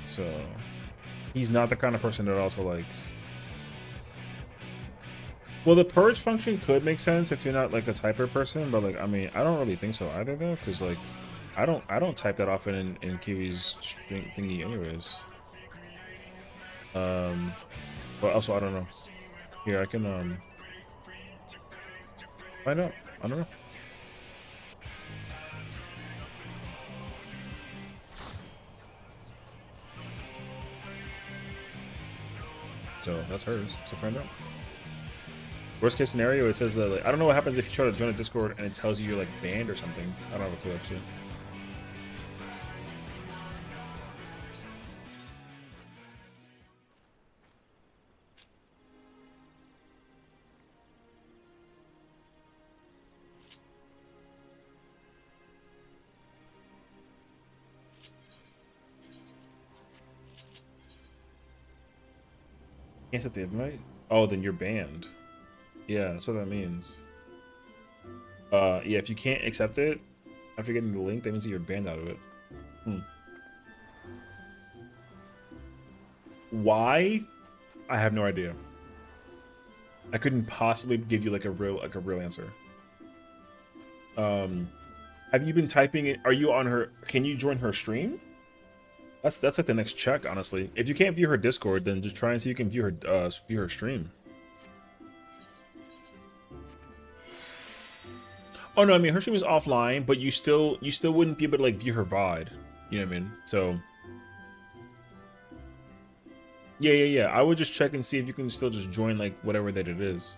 So, he's not the kind of person that also, like... Well, the purge function could make sense if you're not, like, a typer person, but, like, I mean, I don't really think so either, though, because, like, I don't type that often in Kiwi's thingy anyways. But also, I don't know. Here, I can, find out. I don't know. So that's hers. So find out. Worst case scenario, it says that, like, I don't know what happens if you try to join a Discord and it tells you you're like banned or something. I don't have a clue actually. Can't set the invite. Oh, then you're banned. Yeah, that's what that means. Yeah, if you can't accept it after getting the link, that means that you're banned out of it. Why? I have no idea. I couldn't possibly give you like a real answer. Have you been typing it? Are you on her? Can you join her stream? That's like the next check, honestly. If you can't view her Discord, then just try and see if you can view her stream. Oh no, I mean her stream is offline, but you still wouldn't be able to like view her VOD. You know what I mean? So yeah. I would just check and see if you can still just join like whatever that it is.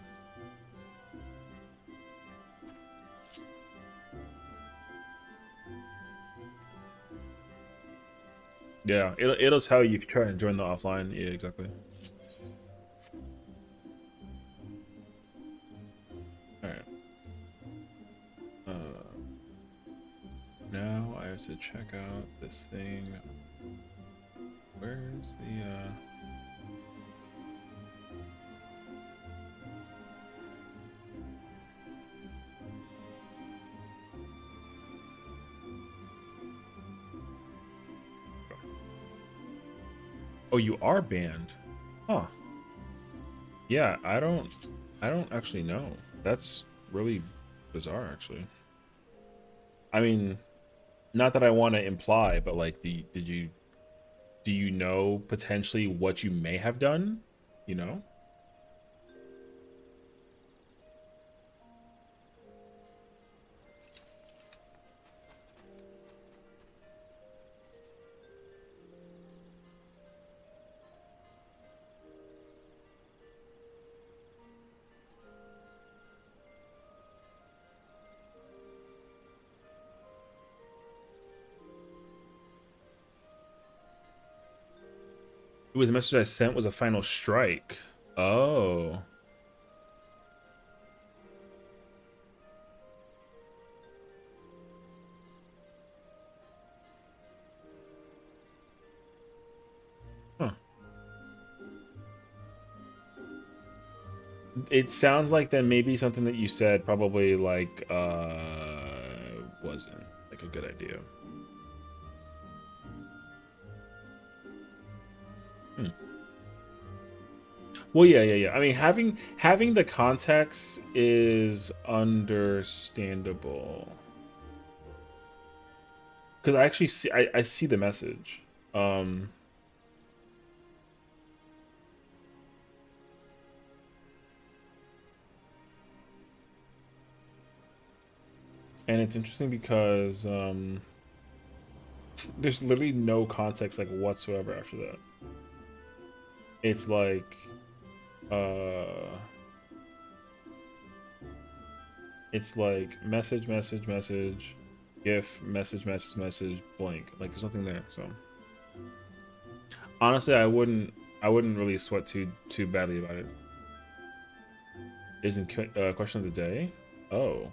Yeah, it'll tell you if you try and join the offline. Yeah, exactly. All right. Now I have to check out this thing. Where's the Oh, you are banned. Huh. Yeah, I don't actually know. That's really bizarre, actually. I mean, not that I want to imply, but like, do you know potentially what you may have done? You know? It was a message I sent was a final strike. Oh. Huh. It sounds like then maybe something that you said probably like wasn't like a good idea. Well, yeah. I mean, having the context is understandable. Because I actually see I see the message. And it's interesting because there's literally no context like whatsoever after that. It's like it's like message, gif, message, blank. Like there's nothing there. So honestly, I wouldn't really sweat too badly about it. Isn't question of the day? Oh.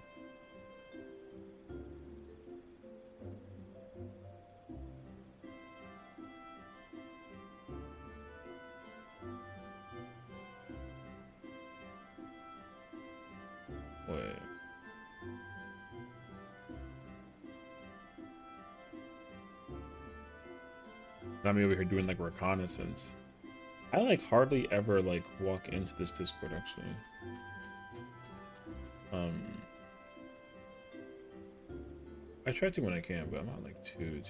Wait. Not me over here doing like reconnaissance. I like hardly ever like walk into this Discord actually. I try to when I can, but I'm not like too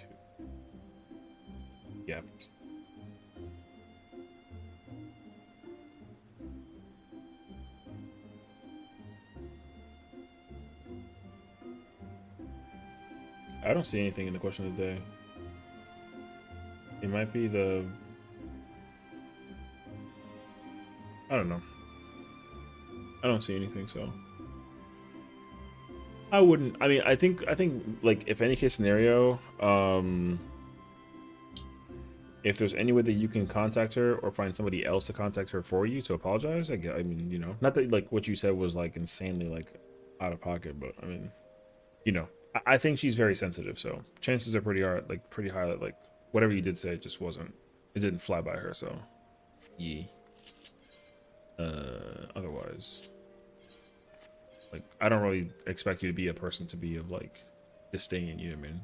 yeah. I don't see anything in the question of the day. It might be the... I don't know. I don't see anything, so... I wouldn't... I mean, I think, like, if any case scenario, if there's any way that you can contact her or find somebody else to contact her for you to apologize, I mean, you know, not that, like, what you said was, like, insanely, like, out of pocket, but, I mean, you know, I think she's very sensitive, so chances are pretty high that, like, whatever you did say just wasn't, it didn't fly by her, so, yeah. Otherwise, like, I don't really expect you to be a person to be of like disdain, you know what I mean?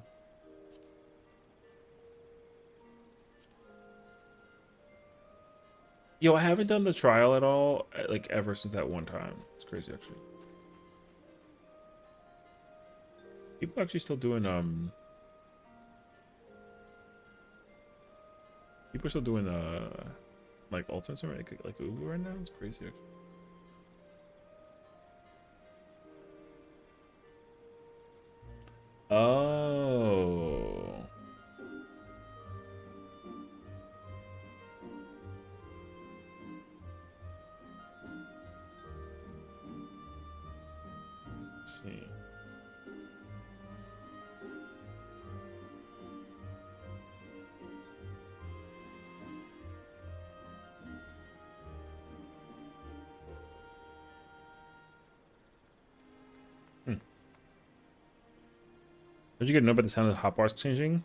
Yo, I haven't done the trial at all, like, ever since that one time. It's crazy, actually. People actually still doing, people are still doing, like, ultimates, right? Like Ubu right now? It's crazy, actually. Oh. Let's see. Did you get to know about the sound of the hotbars changing?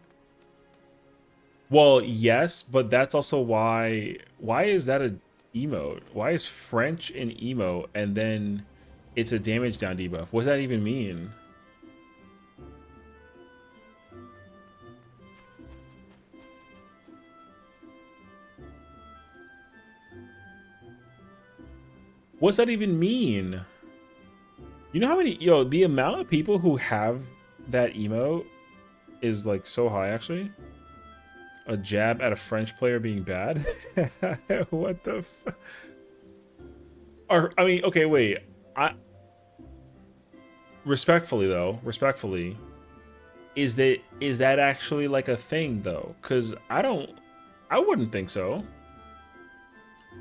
Well, yes, but that's also why. Why is that a emote? Why is French an emo and then it's a damage down debuff? What does that even mean? What's that even mean? You know how many, yo, the amount of people who have that emote is like so high, actually. A jab at a French player being bad? What the f? Or, I mean, okay, wait. Respectfully though, respectfully, is that actually like a thing though? Because I wouldn't think so.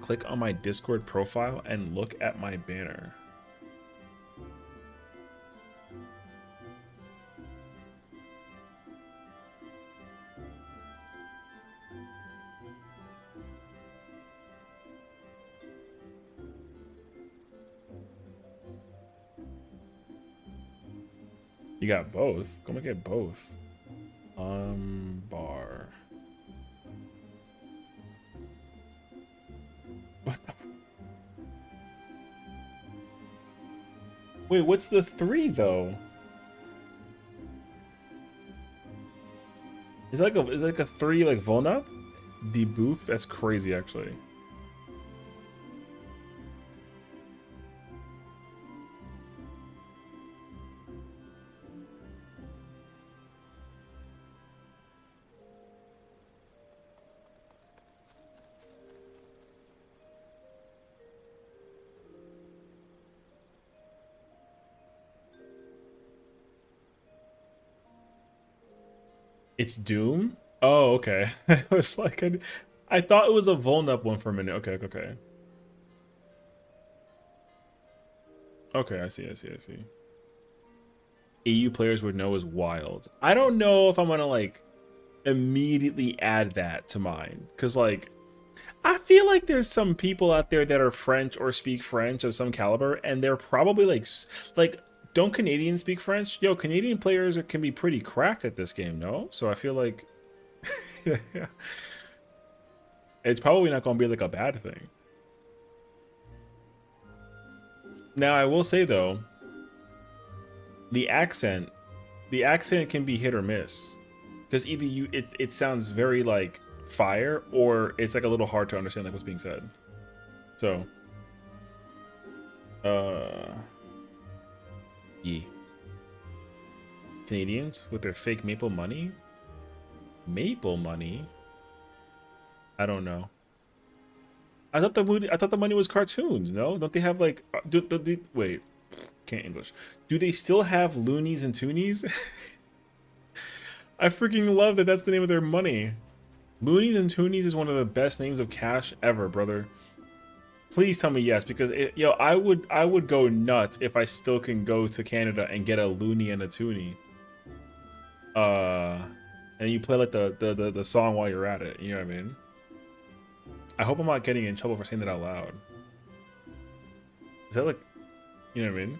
Click on my Discord profile and look at my banner. You got both. Go make it both. Bar. What the? Wait, what's the 3 though? Is it like a 3 like Volnup? Debuff? That's crazy actually. It's Doom? Oh, okay. I was like, I thought it was a Volnup one for a minute. Okay, okay. Okay, I see. EU players would know is wild. I don't know if I'm gonna like immediately add that to mine. Cause like, I feel like there's some people out there that are French or speak French of some caliber, and they're probably like, don't Canadians speak French? Yo, Canadian players can be pretty cracked at this game, no? So I feel like, yeah, it's probably not gonna be like a bad thing. Now I will say though, the accent can be hit or miss, because either it sounds very like fire, or it's like a little hard to understand like what's being said. So yeah. Canadians with their fake maple money? Maple money? I don't know. I thought the money was cartoons. No, don't they have like wait, can't English. Do they still have loonies and toonies? I freaking love that that's the name of their money. Loonies and toonies is one of the best names of cash ever, brother. Please tell me yes, because yo, I would go nuts if I still can go to Canada and get a loony and a toonie. And you play like the song while you're at it. You know what I mean? I hope I'm not getting in trouble for saying that out loud. Is that like, you know what I mean?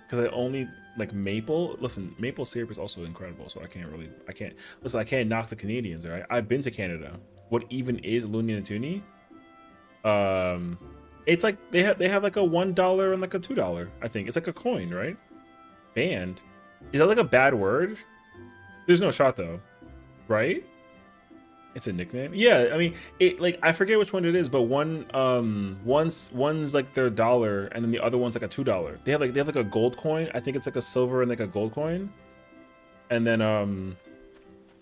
Because I only like maple. Listen, maple syrup is also incredible, so I can't knock the Canadians. All right, I've been to Canada. What even is loony and toonie? It's like they have like a $1 and like a $2. I think it's like a coin, right? Band. Is that like a bad word? There's no shot though, right? It's a nickname. Yeah, I mean, it like I forget which one it is, but one's like their dollar, and then the other one's like a $2. They have like a gold coin. I think it's like a silver and like a gold coin. And then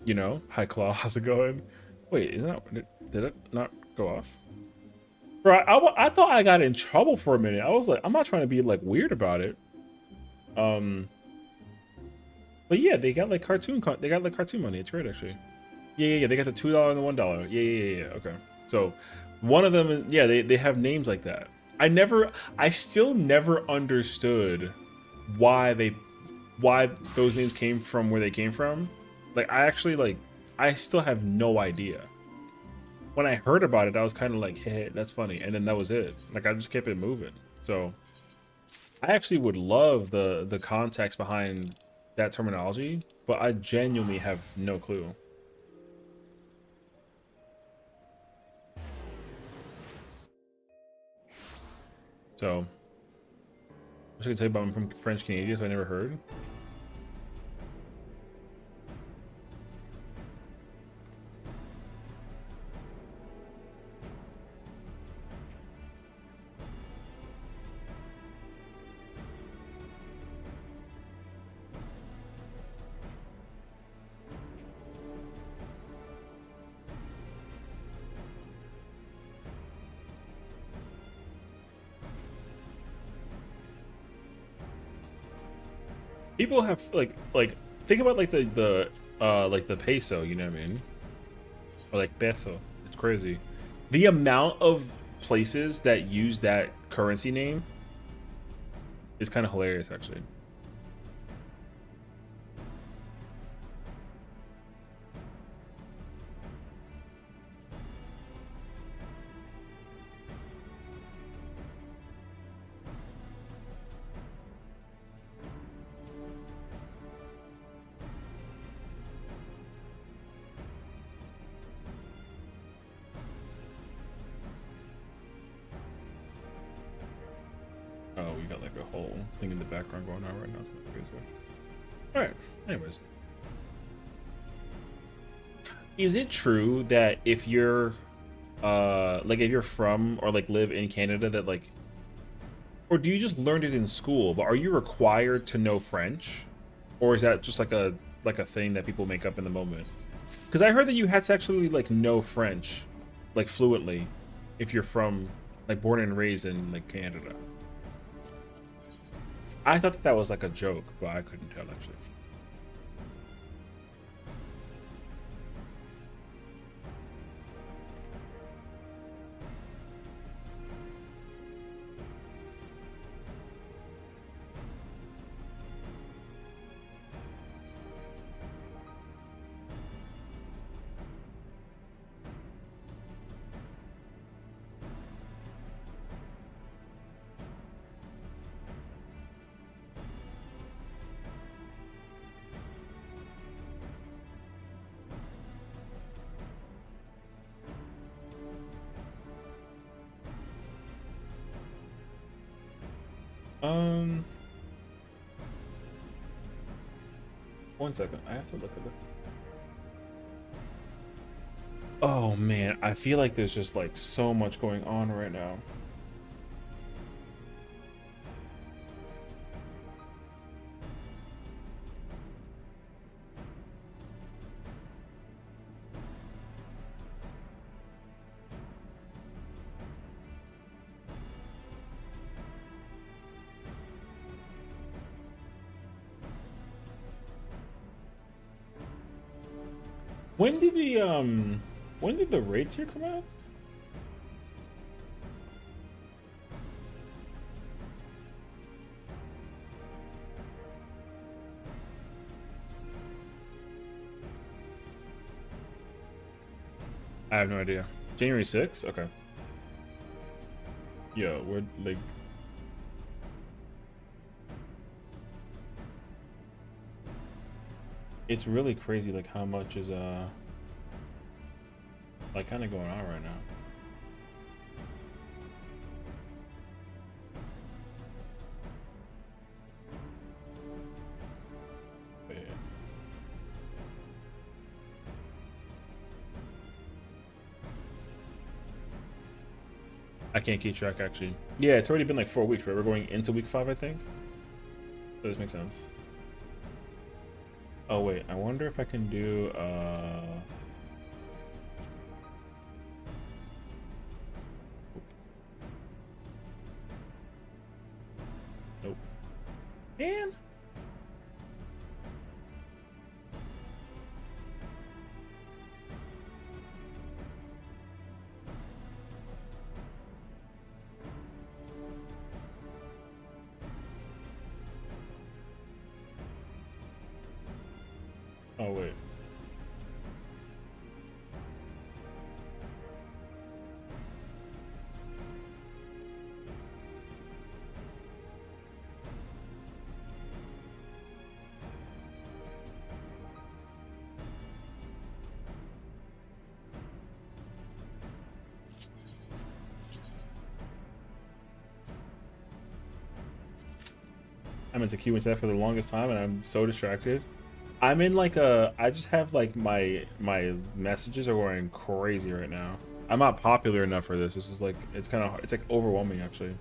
you know, hi Claw, how's it going? Wait, isn't that did it not go off? Bro, I thought I got in trouble for a minute. I was like, I'm not trying to be like weird about it. But yeah, they got like cartoon money. It's great actually. Yeah. They got the $2 and the $1. Yeah. Okay. So one of them, yeah, they have names like that. I still never understood why those names came from where they came from. Like I still have no idea. When I heard about it, I was kind of like, hey, that's funny, and then that was it. Like I just kept it moving. So I actually would love the context behind that terminology, but I genuinely have no clue. So, what should I tell you about? I'm from French Canadian, so I never heard. People have like think about like the peso, you know what I mean? Or like peso. It's crazy. The amount of places that use that currency name is kind of hilarious actually. Oh, we got like a whole thing in the background going on right now. It's crazy. All right. Anyways, is it true that if you're like if you're from or like live in Canada that like, or do you just learn it in school, but are you required to know French, or is that just like a thing that people make up in the moment? Because I heard that you had to actually like know French like fluently if you're from like born and raised in like Canada. I thought that was like a joke, but I couldn't tell actually. One second. I have to look at this. Oh man, I feel like there's just like so much going on right now. When did the rates here come out? I have no idea. January 6th? Okay. Yo, we're like it's really crazy like how much is like kind of going on right now. I can't keep track actually. Yeah, it's already been like 4 weeks, right? We're going into week 5, I think. Does this make sense? Oh wait, I wonder if I can do nope. Man. Oh wait. I'm into Q and Chat for the longest time, and I'm so distracted. I'm in like a. I just have like my messages are going crazy right now. I'm not popular enough for this. This is like it's kind of it's like overwhelming actually.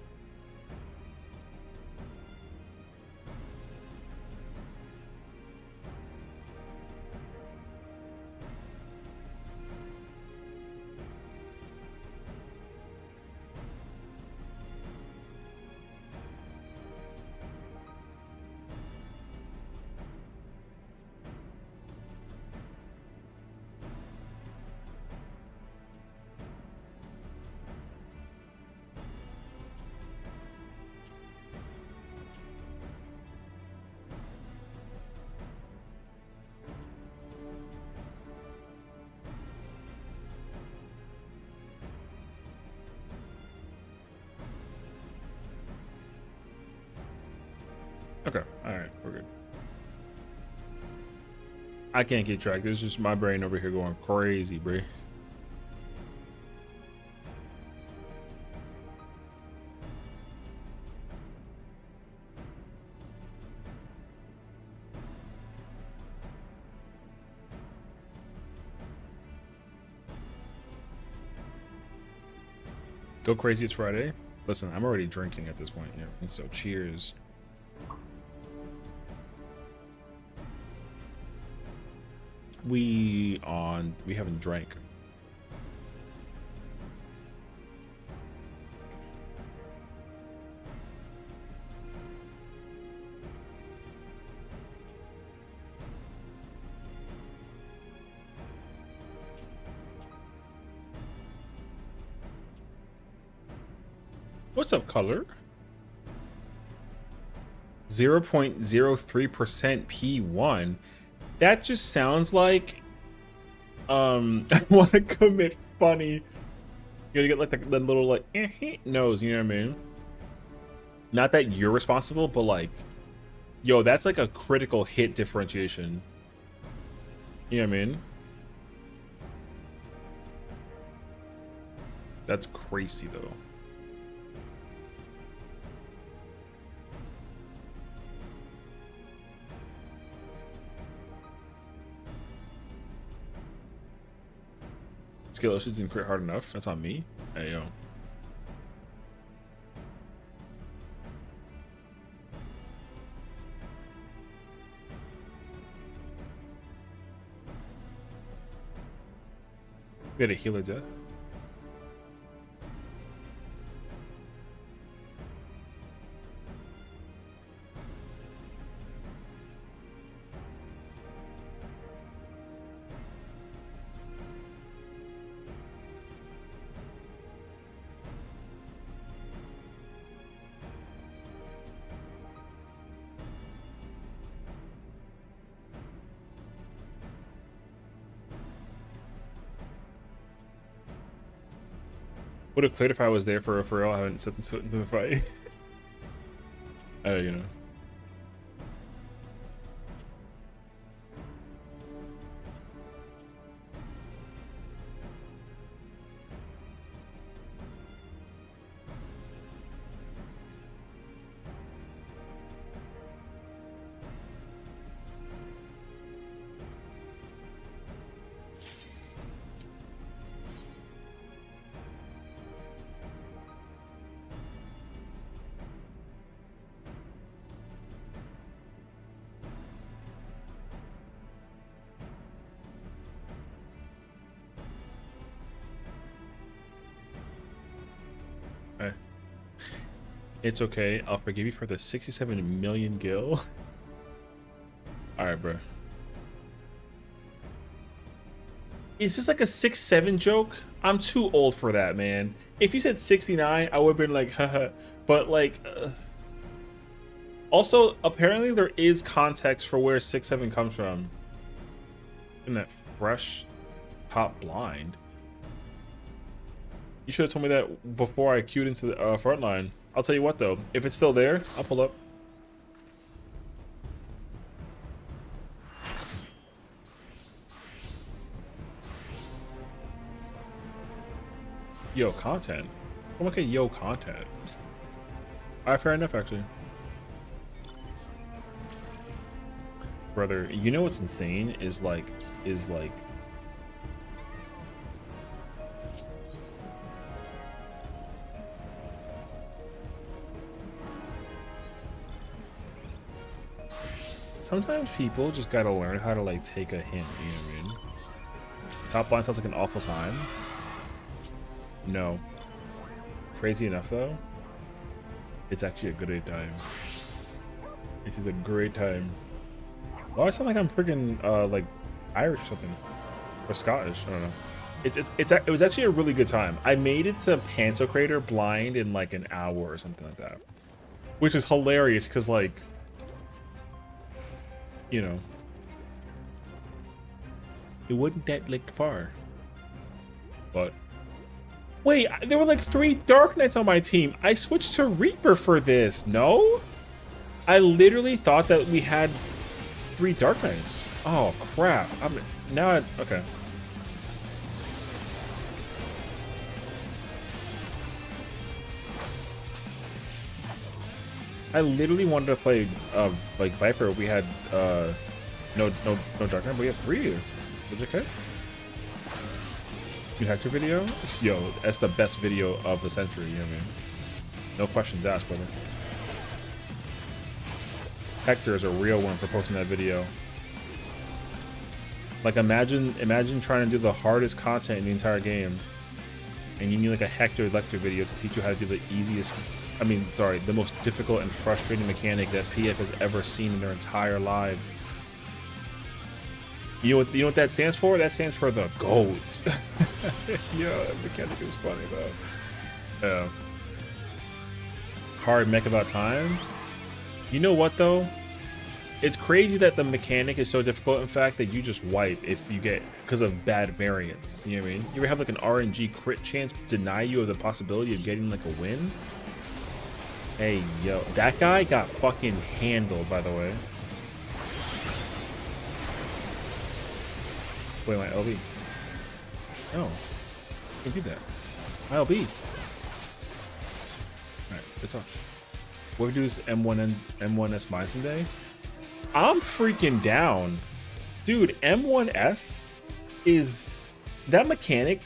Okay, all right, we're good. I can't keep track. This is just my brain over here going crazy, bro. Go crazy, it's Friday. Listen, I'm already drinking at this point, you know, and so cheers. We haven't drank. What's up, color? 0.03% P1. That just sounds like I want to commit funny. You gotta get like the little like nose, you know what I mean? Not that you're responsible, but like, yo, that's like a critical hit differentiation. You know what I mean? That's crazy though. Skill issues didn't crit hard enough. That's on me. Hey, yo. We had a healer death. Would have cleared if I was there for real. I haven't set into the fight. You know. It's okay. I'll forgive you for the 67 million gil. All right, bro. Is this like a 6-7 joke? I'm too old for that, man. If you said 69, I would have been like, haha. But like, also apparently there is context for where 6-7 comes from. In that fresh top blind. You should have told me that before I queued into the front line. I'll tell you what though, if it's still there, I'll pull up. Yo, content. I'm like a yo content. Alright, fair enough actually. Brother, you know what's insane is like sometimes people just gotta learn how to like take a hint, you know what I mean? Top line sounds like an awful time. No. Crazy enough though, it's actually a great time. This is a great time. Oh, I sound like I'm freaking like Irish or something, or Scottish. I don't know. It was actually a really good time. I made it to Pantocrator blind in like an hour or something like that, which is hilarious because like, you know, it wasn't that like far, but. Wait, there were like 3 Dark Knights on my team. I switched to Reaper for this. No? I literally thought that we had 3 Dark Knights. Oh, crap. Okay. I literally wanted to play like Viper. We had no Dark Knight, but we have 3 here. Is it okay? You hacked your video? Yo, that's the best video of the century, you know what I mean? No questions asked, brother. Hector is a real one for posting that video. Like imagine trying to do the hardest content in the entire game and you need like a Hector lecture video to teach you how to do the easiest, the most difficult and frustrating mechanic that PF has ever seen in their entire lives. You know what that stands for? That stands for the GOAT. Yeah, that mechanic is funny though. Yeah. Hard mech about time. You know what though? It's crazy that the mechanic is so difficult, in fact, that you just wipe if you get, because of bad variance. You know what I mean? You ever have like an RNG crit chance deny you of the possibility of getting like a win? Hey, yo, that guy got fucking handled, by the way. Wait, my LB. No. Can't do that. My LB. Alright, good talk. What we do is M1S mine someday? I'm freaking down. Dude, M1S is... That mechanic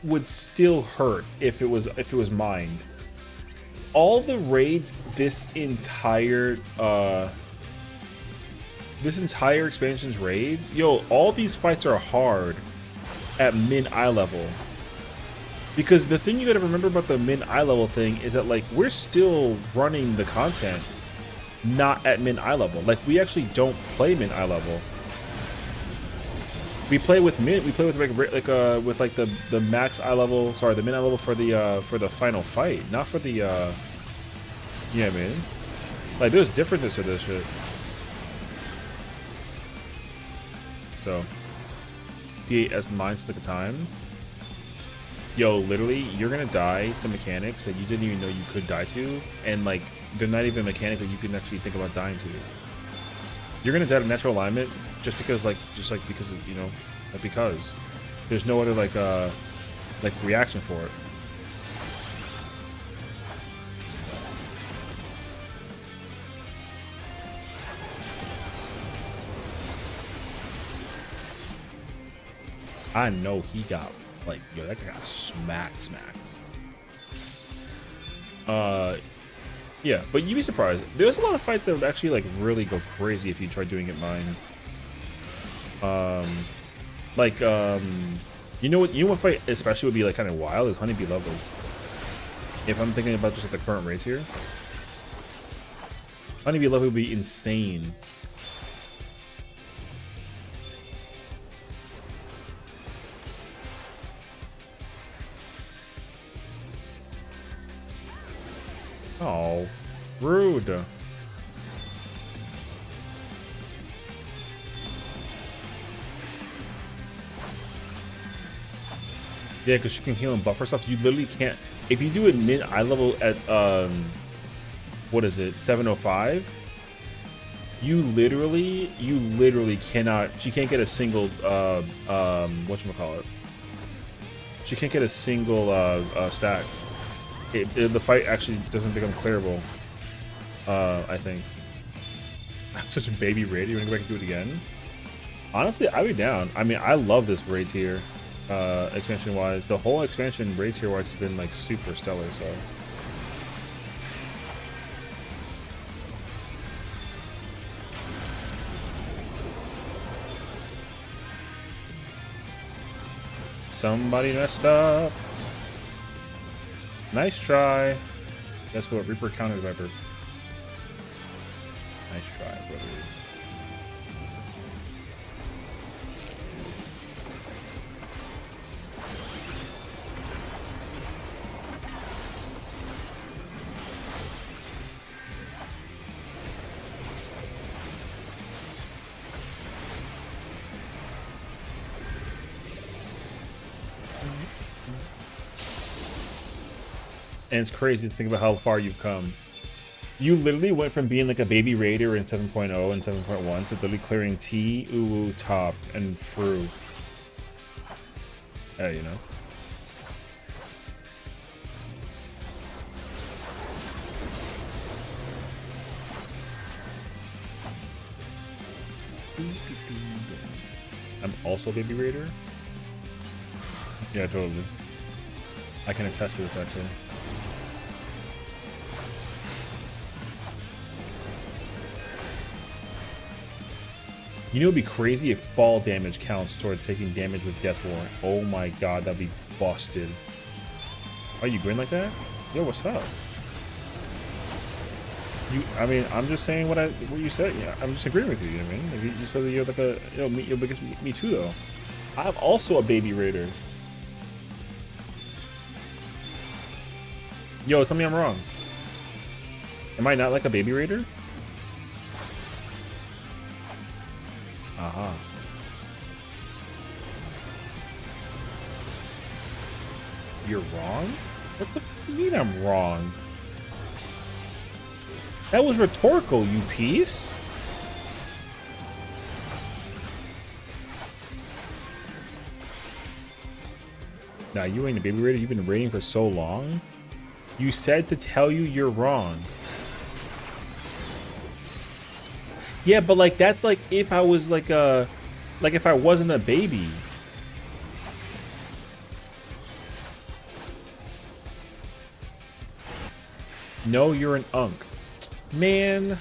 would still hurt if it was mined. All the raids this entire expansion's raids, yo, all these fights are hard at min eye level. Because the thing you gotta remember about the min eye level thing is that like we're still running the content not at min eye level. Like we actually don't play min eye level. We play with min. We play with with like the max eye level. Sorry, the min eye level for the final fight, not for the. You know what I mean? Like there's differences to this shit. So, P8 as mine stick of time. Yo, literally, you're gonna die to mechanics that you didn't even know you could die to, and like they're not even mechanics that you can actually think about dying to. You're gonna die to natural alignment just because because of, you know, like because there's no other like reaction for it. I know he got like, yo, that guy got smacked. Yeah, but you'd be surprised. There's a lot of fights that would actually like really go crazy if you try doing it mine. You know what fight especially would be like kind of wild is Honeybee Lovely. If I'm thinking about just like the current rates here, Honeybee level would be insane. Oh, rude. Yeah, because she can heal and buff herself. You literally can't. If you do it mid eye level at what is it, 705? You literally cannot. She can't get a single whatchamacallit. She can't get a single stack. The fight actually doesn't become clearable. I think. I'm such a baby raid. You wanna go back and do it again? Honestly, I'd be down. I mean, I love this raid tier. Expansion wise, the whole expansion raid tier wise has been like super stellar. So somebody messed up. Nice try. Guess what? Reaper countered Viper. Nice try, brother. And it's crazy to think about how far you've come. You literally went from being like a baby raider in 7.0 and 7.1 to literally clearing T, Uwu, top, and Fru. Yeah, you know. I'm also a baby raider? Yeah, totally. I can attest to this actually. You know, it'd be crazy if fall damage counts towards taking damage with Death Warrant. Oh my god, that'd be busted. Oh, you grin like that? Yo, what's up? I mean, I'm just saying what you said. Yeah, I'm just agreeing with you. You know what I mean? Like, you said that you're like a, you know, me too though. I'm also a baby raider. Yo, tell me I'm wrong. Am I not like a baby raider? Aha. You're wrong? What the f you mean I'm wrong? That was rhetorical, you piece. Nah, you ain't a baby raider. You've been raiding for so long. You said to tell you you're wrong. Yeah, but like that's like if I was like if I wasn't a baby. No, you're an unk. Man.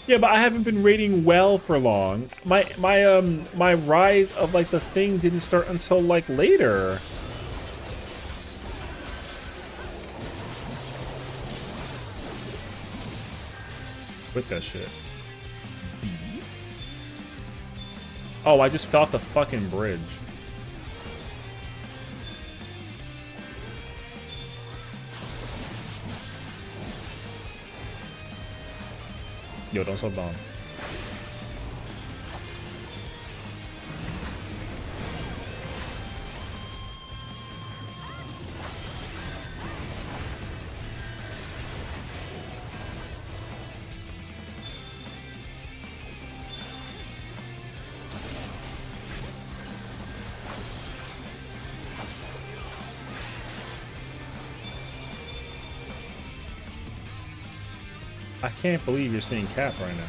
Yeah, but I haven't been raiding well for long. My rise of like the thing didn't start until like later. Quit that shit. Oh, I just fell off the fucking bridge. Yo, don't slow down. I can't believe you're seeing Cap right now.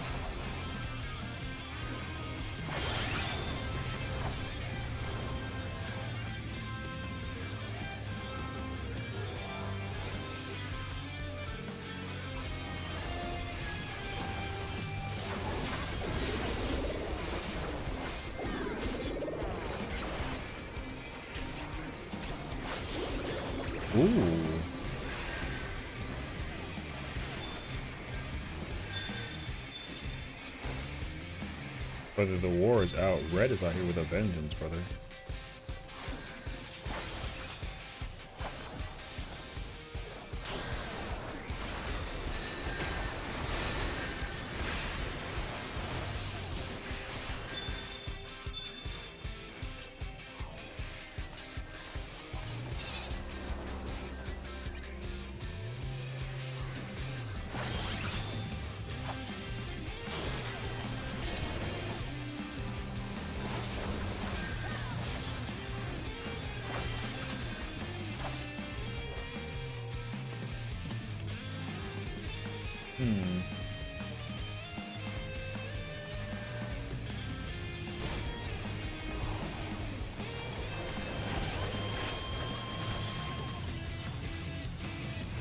Brother, the war is out. Red is out here with a vengeance, brother.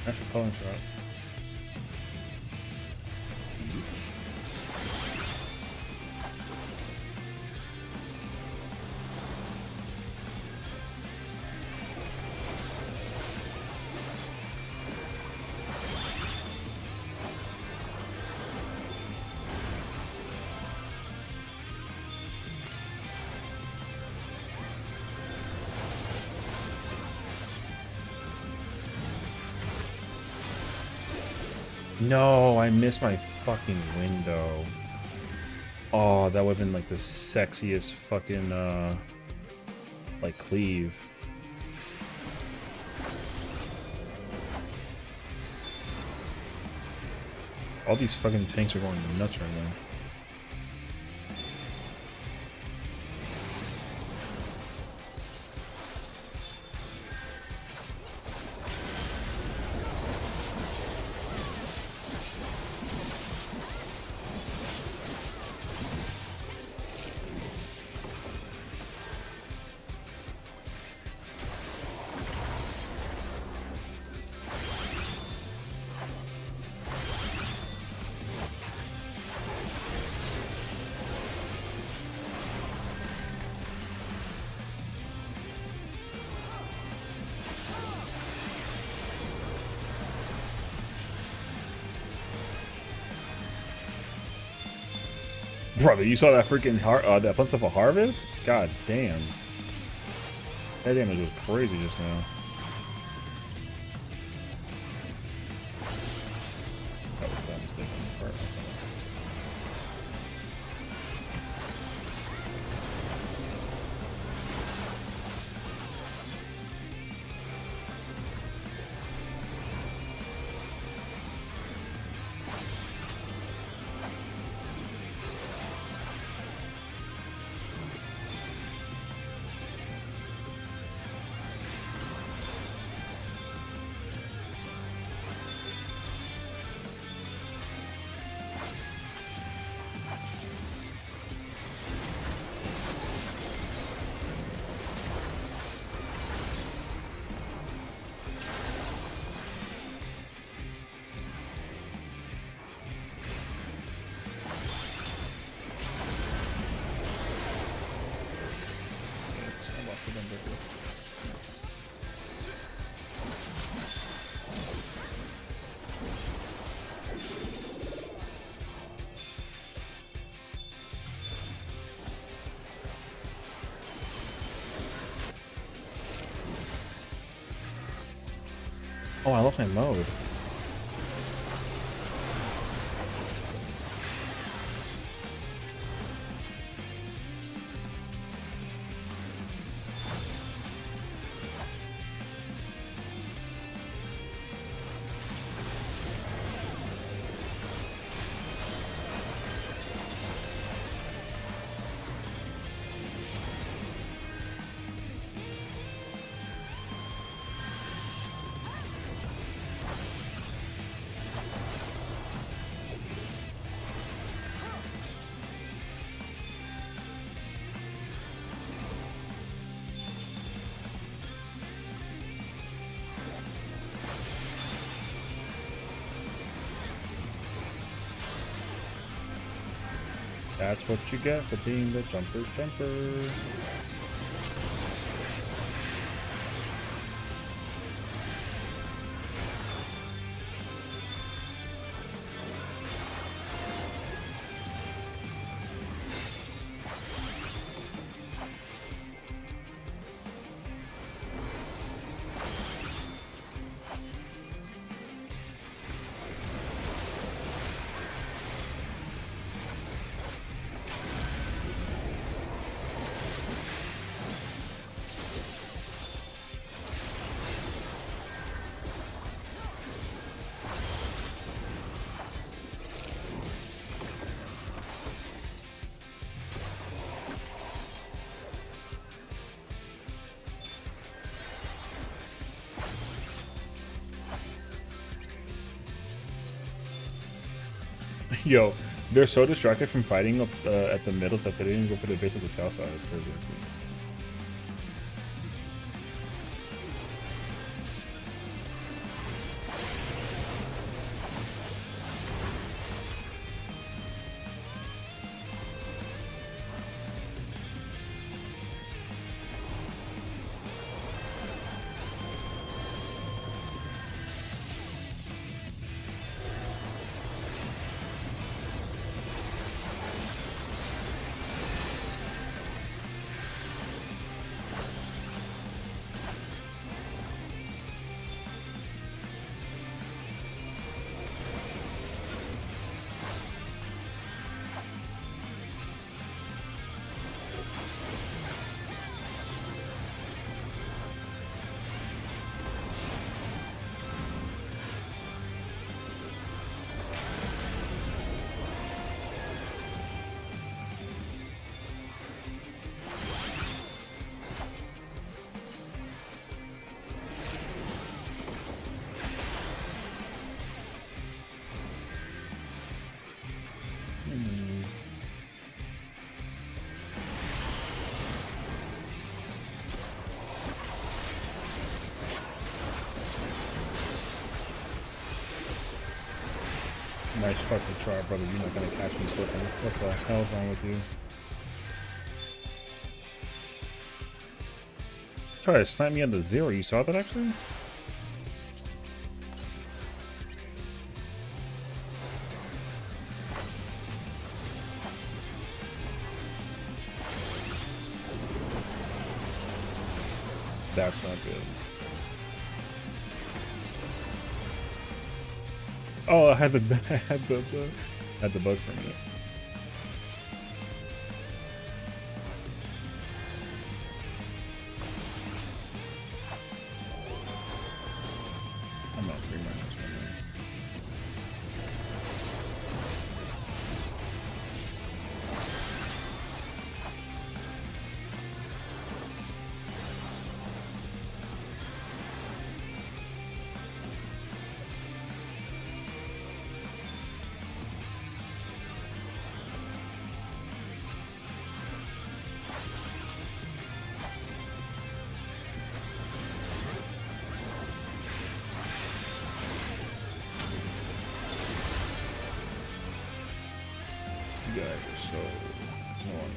Actually, calling shot. No, I missed my fucking window. Oh, that would have been like the sexiest fucking, like, cleave. All these fucking tanks are going nuts right now. Brother, you saw that freaking that plentiful harvest? God damn. That damage was crazy just now. That was a mistake on my part. Oh, I lost my mode. That's what you get for being the jumper's jumper. Yo, they're so distracted from fighting up at the middle that they didn't even go for the base of the south side. Crazy. Nice fucking try, brother. You're not gonna catch me slipping. What the hell's wrong with you? Try to snipe me on the 0. You saw that actually? That's not good. Oh, I had the had the bug for a minute. I'm not 3 minus. So, one.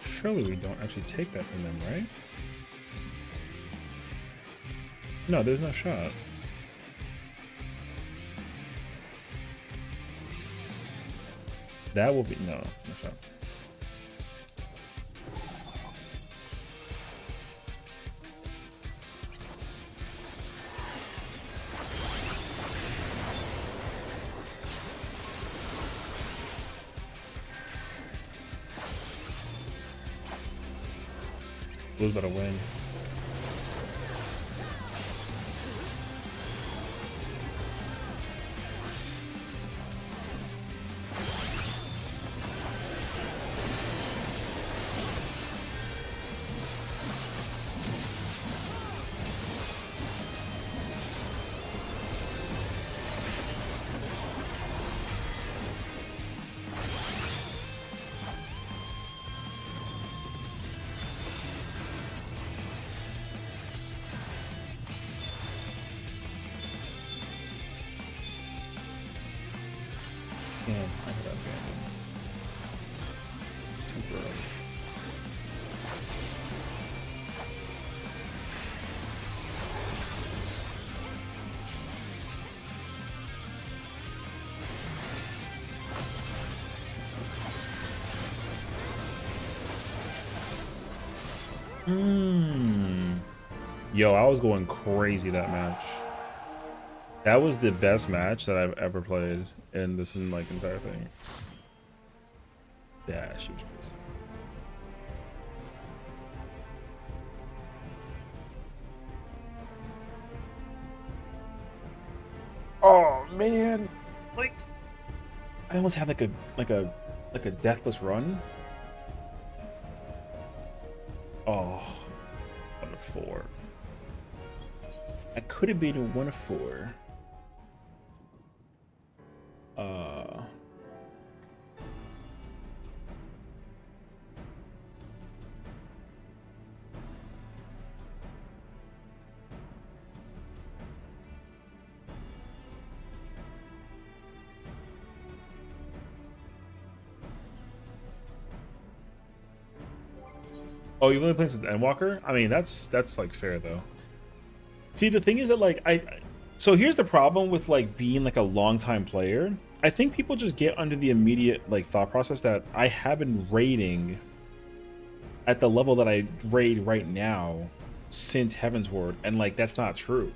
Surely we don't actually take that from them, right? No, there's no shot. That will be no shot. Blue's about to win. Yeah, I could abandon. It's temporary. Yo, I was going crazy that match. That was the best match that I've ever played in this entire thing. Yeah, she was crazy. Oh man, like I almost had like a deathless run. Oh, what a 4. I could have been a 1-4. Oh, you've only played since Endwalker? I mean, that's like fair though. See, the thing is that like so here's the problem with like being like a long-time player. I think people just get under the immediate like thought process that I have been raiding at the level that I raid right now since Heavensward, and like that's not true.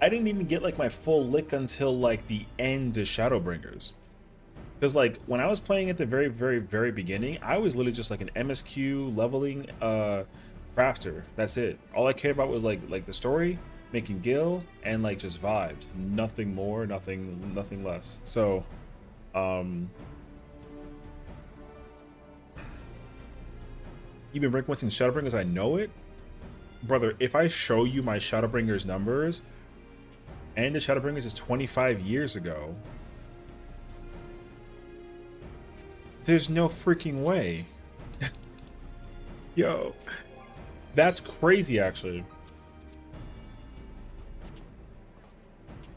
I didn't even get like my full lick until like the end of Shadowbringers. Because like when I was playing at the very beginning, I was literally just like an MSQ leveling crafter. That's it. All I cared about was like the story, making guild, and like just vibes. Nothing more, nothing less. So you've been rank once in Shadowbringers, I know it. Brother, if I show you my Shadowbringers numbers, and the Shadowbringers is 25 years ago, there's no freaking way. Yo, that's crazy actually.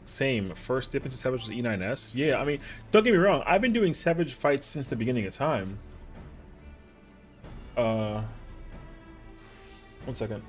Same, first dip into Savage was E9S. Yeah, I mean, don't get me wrong, I've been doing Savage fights since the beginning of time. 1 second.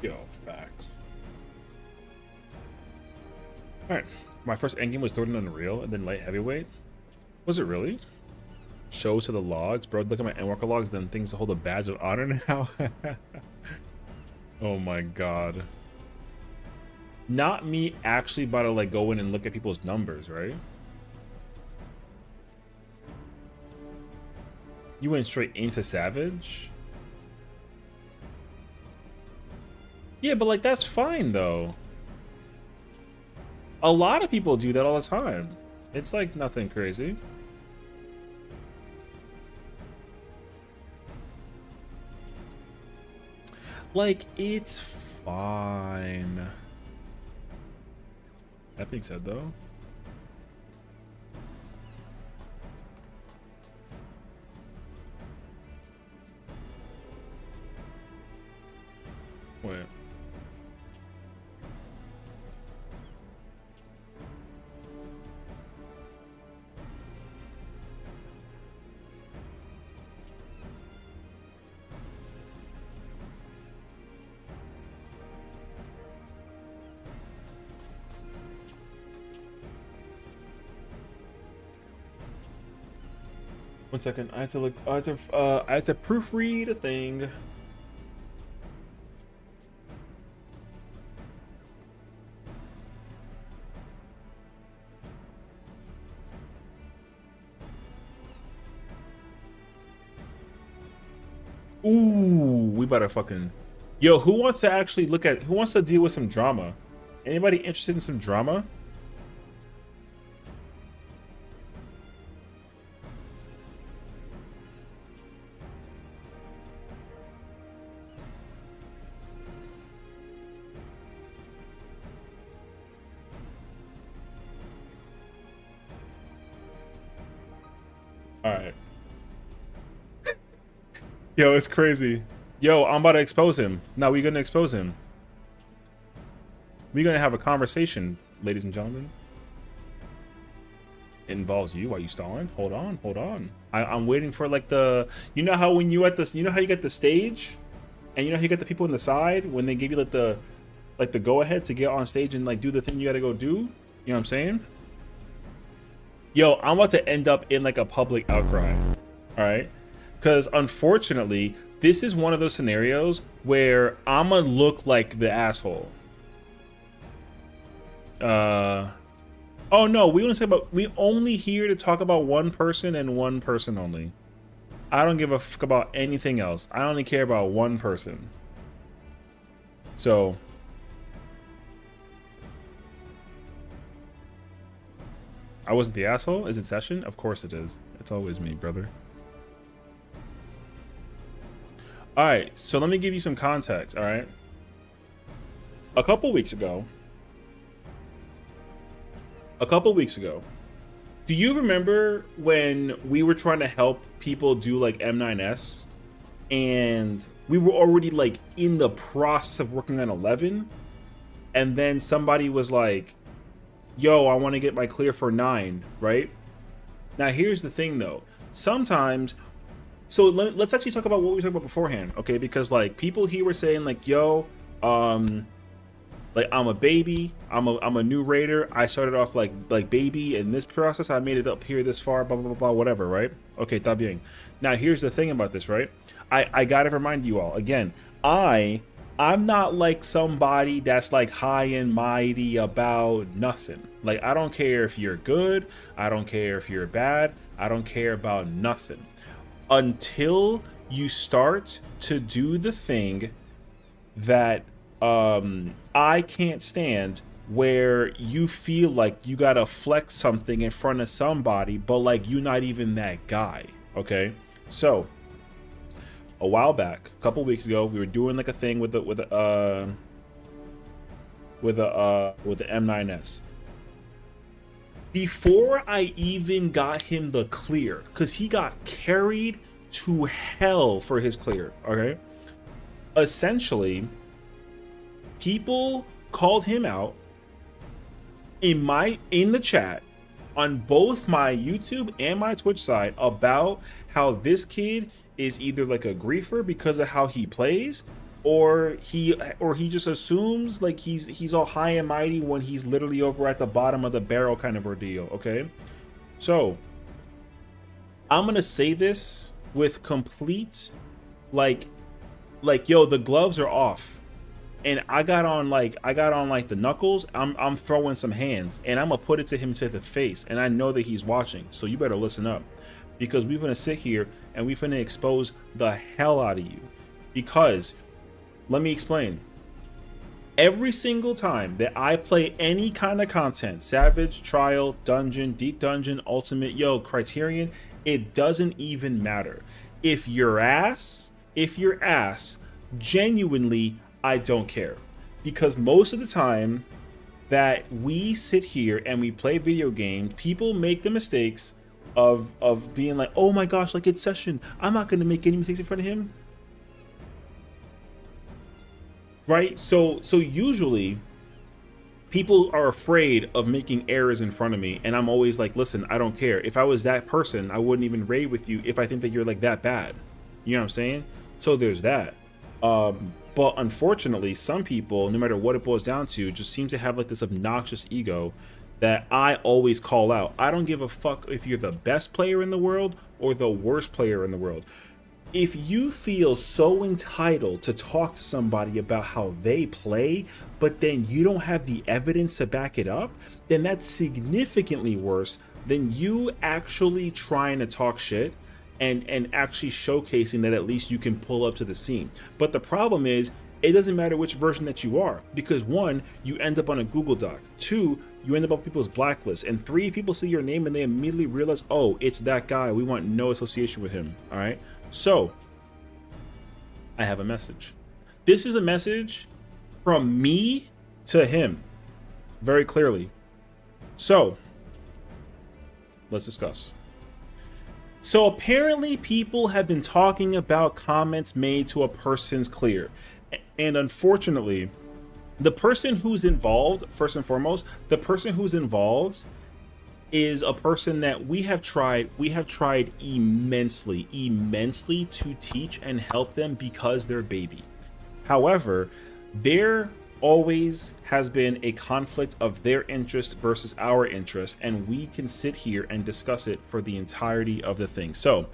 Yo, facts. Alright, my first endgame was Thornton Unreal and then light heavyweight. Was it really? Show to the logs? Bro, look at my Endwalker logs, then things hold a badge of honor now? Oh my god. Not me actually about to like go in and look at people's numbers, right? You went straight into Savage? Yeah, but like that's fine though. A lot of people do that all the time. It's like nothing crazy. Like it's fine. That being said though, wait. 1 second. I have to look. I have to proofread a thing. Ooh, we better fucking. Yo, who wants to actually look at? Who wants to deal with some drama? Anybody interested in some drama? All right. Yo, it's crazy. Yo, I'm about to expose him. Now we're gonna expose him. We're gonna have a conversation, ladies and gentlemen. It involves you. Are you stalling? Hold on, hold on. I'm waiting for like the, you know how when you at this, you know how you get the stage, and you know how you get the people on the side when they give you like the go ahead to get on stage and like do the thing you gotta go do. You know what I'm saying? Yo, I'm about to end up in like a public outcry. All right, because unfortunately, this is one of those scenarios where I'm gonna look like the asshole. Oh no, we only here to talk about one person and one person only. I don't give a fuck about anything else. I only care about one person. So I wasn't the asshole? Is it Sessiion? Of course it is. It's always me, brother. Alright, so let me give you some context, alright? A couple weeks ago, do you remember when we were trying to help people do like M9S and we were already like in the process of working on 11, and then somebody was like, yo, I want to get my clear for 9, right? Now here's the thing though, sometimes, so let's actually talk about what we talked about beforehand, okay? Because like people here were saying like, yo, like I'm a baby, I'm a new raider. I started off like baby in this process. I made it up here this far, blah blah blah, whatever, right? Okay, está bien. Now here's the thing about this, right? I gotta remind you all again. I'm not like somebody that's like high and mighty about nothing. Like I don't care if you're good, I don't care if you're bad, I don't care about nothing until you start to do the thing that I can't stand, where you feel like you gotta flex something in front of somebody, but like you're not even that guy. Okay, so a while back, a couple weeks ago, we were doing like a thing with the M9S. Before I even got him the clear, because he got carried to hell for his clear. Okay, essentially, people called him out in the chat on both my YouTube and my Twitch side about how this kid is either like a griefer because of how he plays, or he just assumes like he's all high and mighty when he's literally over at the bottom of the barrel kind of ordeal. Okay, so I'm gonna say this with complete like yo, the gloves are off. And I got on like the knuckles. I'm throwing some hands, and I'm gonna put it to him to the face. And I know that he's watching, so you better listen up, because we're gonna sit here and we're gonna expose the hell out of you. Because let me explain. Every single time that I play any kind of content, Savage, Trial, Dungeon, Deep Dungeon, Ultimate, yo, Criterion, it doesn't even matter. If your ass, genuinely, I don't care, because most of the time that we sit here and we play video games, people make the mistakes of being like, oh my gosh, like it's Sessiion, I'm not going to make any mistakes in front of him, right? So usually people are afraid of making errors in front of me, and I'm always like, listen, I don't care. If I was that person, I wouldn't even raid with you if I think that you're like that bad. You know what I'm saying? So there's that. But unfortunately, some people, no matter what it boils down to, just seem to have like this obnoxious ego that I always call out. I don't give a fuck if you're the best player in the world or the worst player in the world. If you feel so entitled to talk to somebody about how they play, but then you don't have the evidence to back it up, then that's significantly worse than you actually trying to talk shit and actually showcasing that at least you can pull up to the scene. But the problem is, it doesn't matter which version that you are, because 1, you end up on a Google Doc, 2, you end up on people's blacklists, and 3, people see your name and they immediately realize, oh, it's that guy, we want no association with him. All right, so I have a message. This is a message from me to him, very clearly. So let's discuss. So apparently people have been talking about comments made to a person's clear. And unfortunately, the person who's involved, first and foremost, the person who's involved is a person that we have tried immensely to teach and help them because they're baby. However, there always has been a conflict of their interest versus our interest, and we can sit here and discuss it for the entirety of the thing. So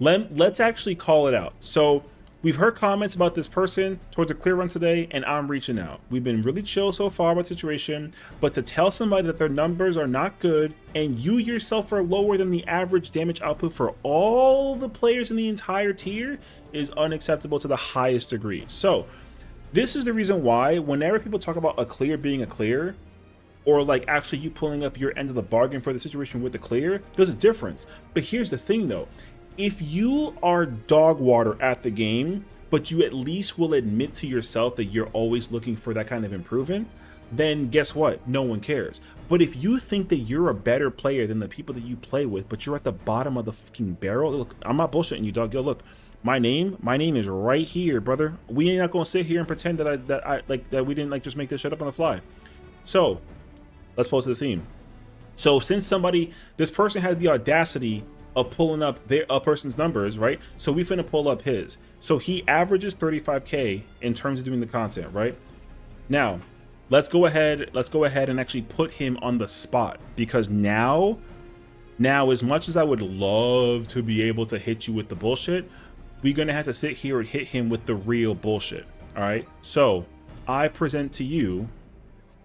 let's actually call it out. So we've heard comments about this person towards a clear run today, and I'm reaching out. We've been really chill so far about the situation, but to tell somebody that their numbers are not good and you yourself are lower than the average damage output for all the players in the entire tier is unacceptable to the highest degree. So this is the reason why whenever people talk about a clear being a clear, or like actually you pulling up your end of the bargain for the situation with the clear, there's a difference. But here's the thing though, if you are dog water at the game, but you at least will admit to yourself that you're always looking for that kind of improvement, then guess what? No one cares. But if you think that you're a better player than the people that you play with, but you're at the bottom of the fucking barrel, look, I'm not bullshitting you, dog. Yo, look, my name is right here, brother. We ain't not gonna sit here and pretend that we didn't like just make this shit up on the fly. So let's pose to the scene. So since this person has the audacity of pulling up a person's numbers, right? So we finna pull up his. So he averages 35K in terms of doing the content, right? Now, let's go ahead and actually put him on the spot, because now as much as I would love to be able to hit you with the bullshit, we're gonna have to sit here and hit him with the real bullshit. All right. So I present to you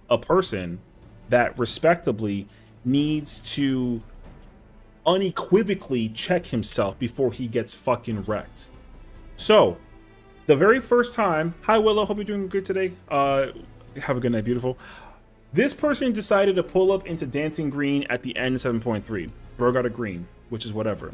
a person that respectably needs to unequivocally check himself before he gets fucking wrecked. So the very first time, hi Willow, hope you're doing good today. Have a good night, beautiful. This person decided to pull up into Dancing Green at the end of 7.3. Bro got a green, which is whatever.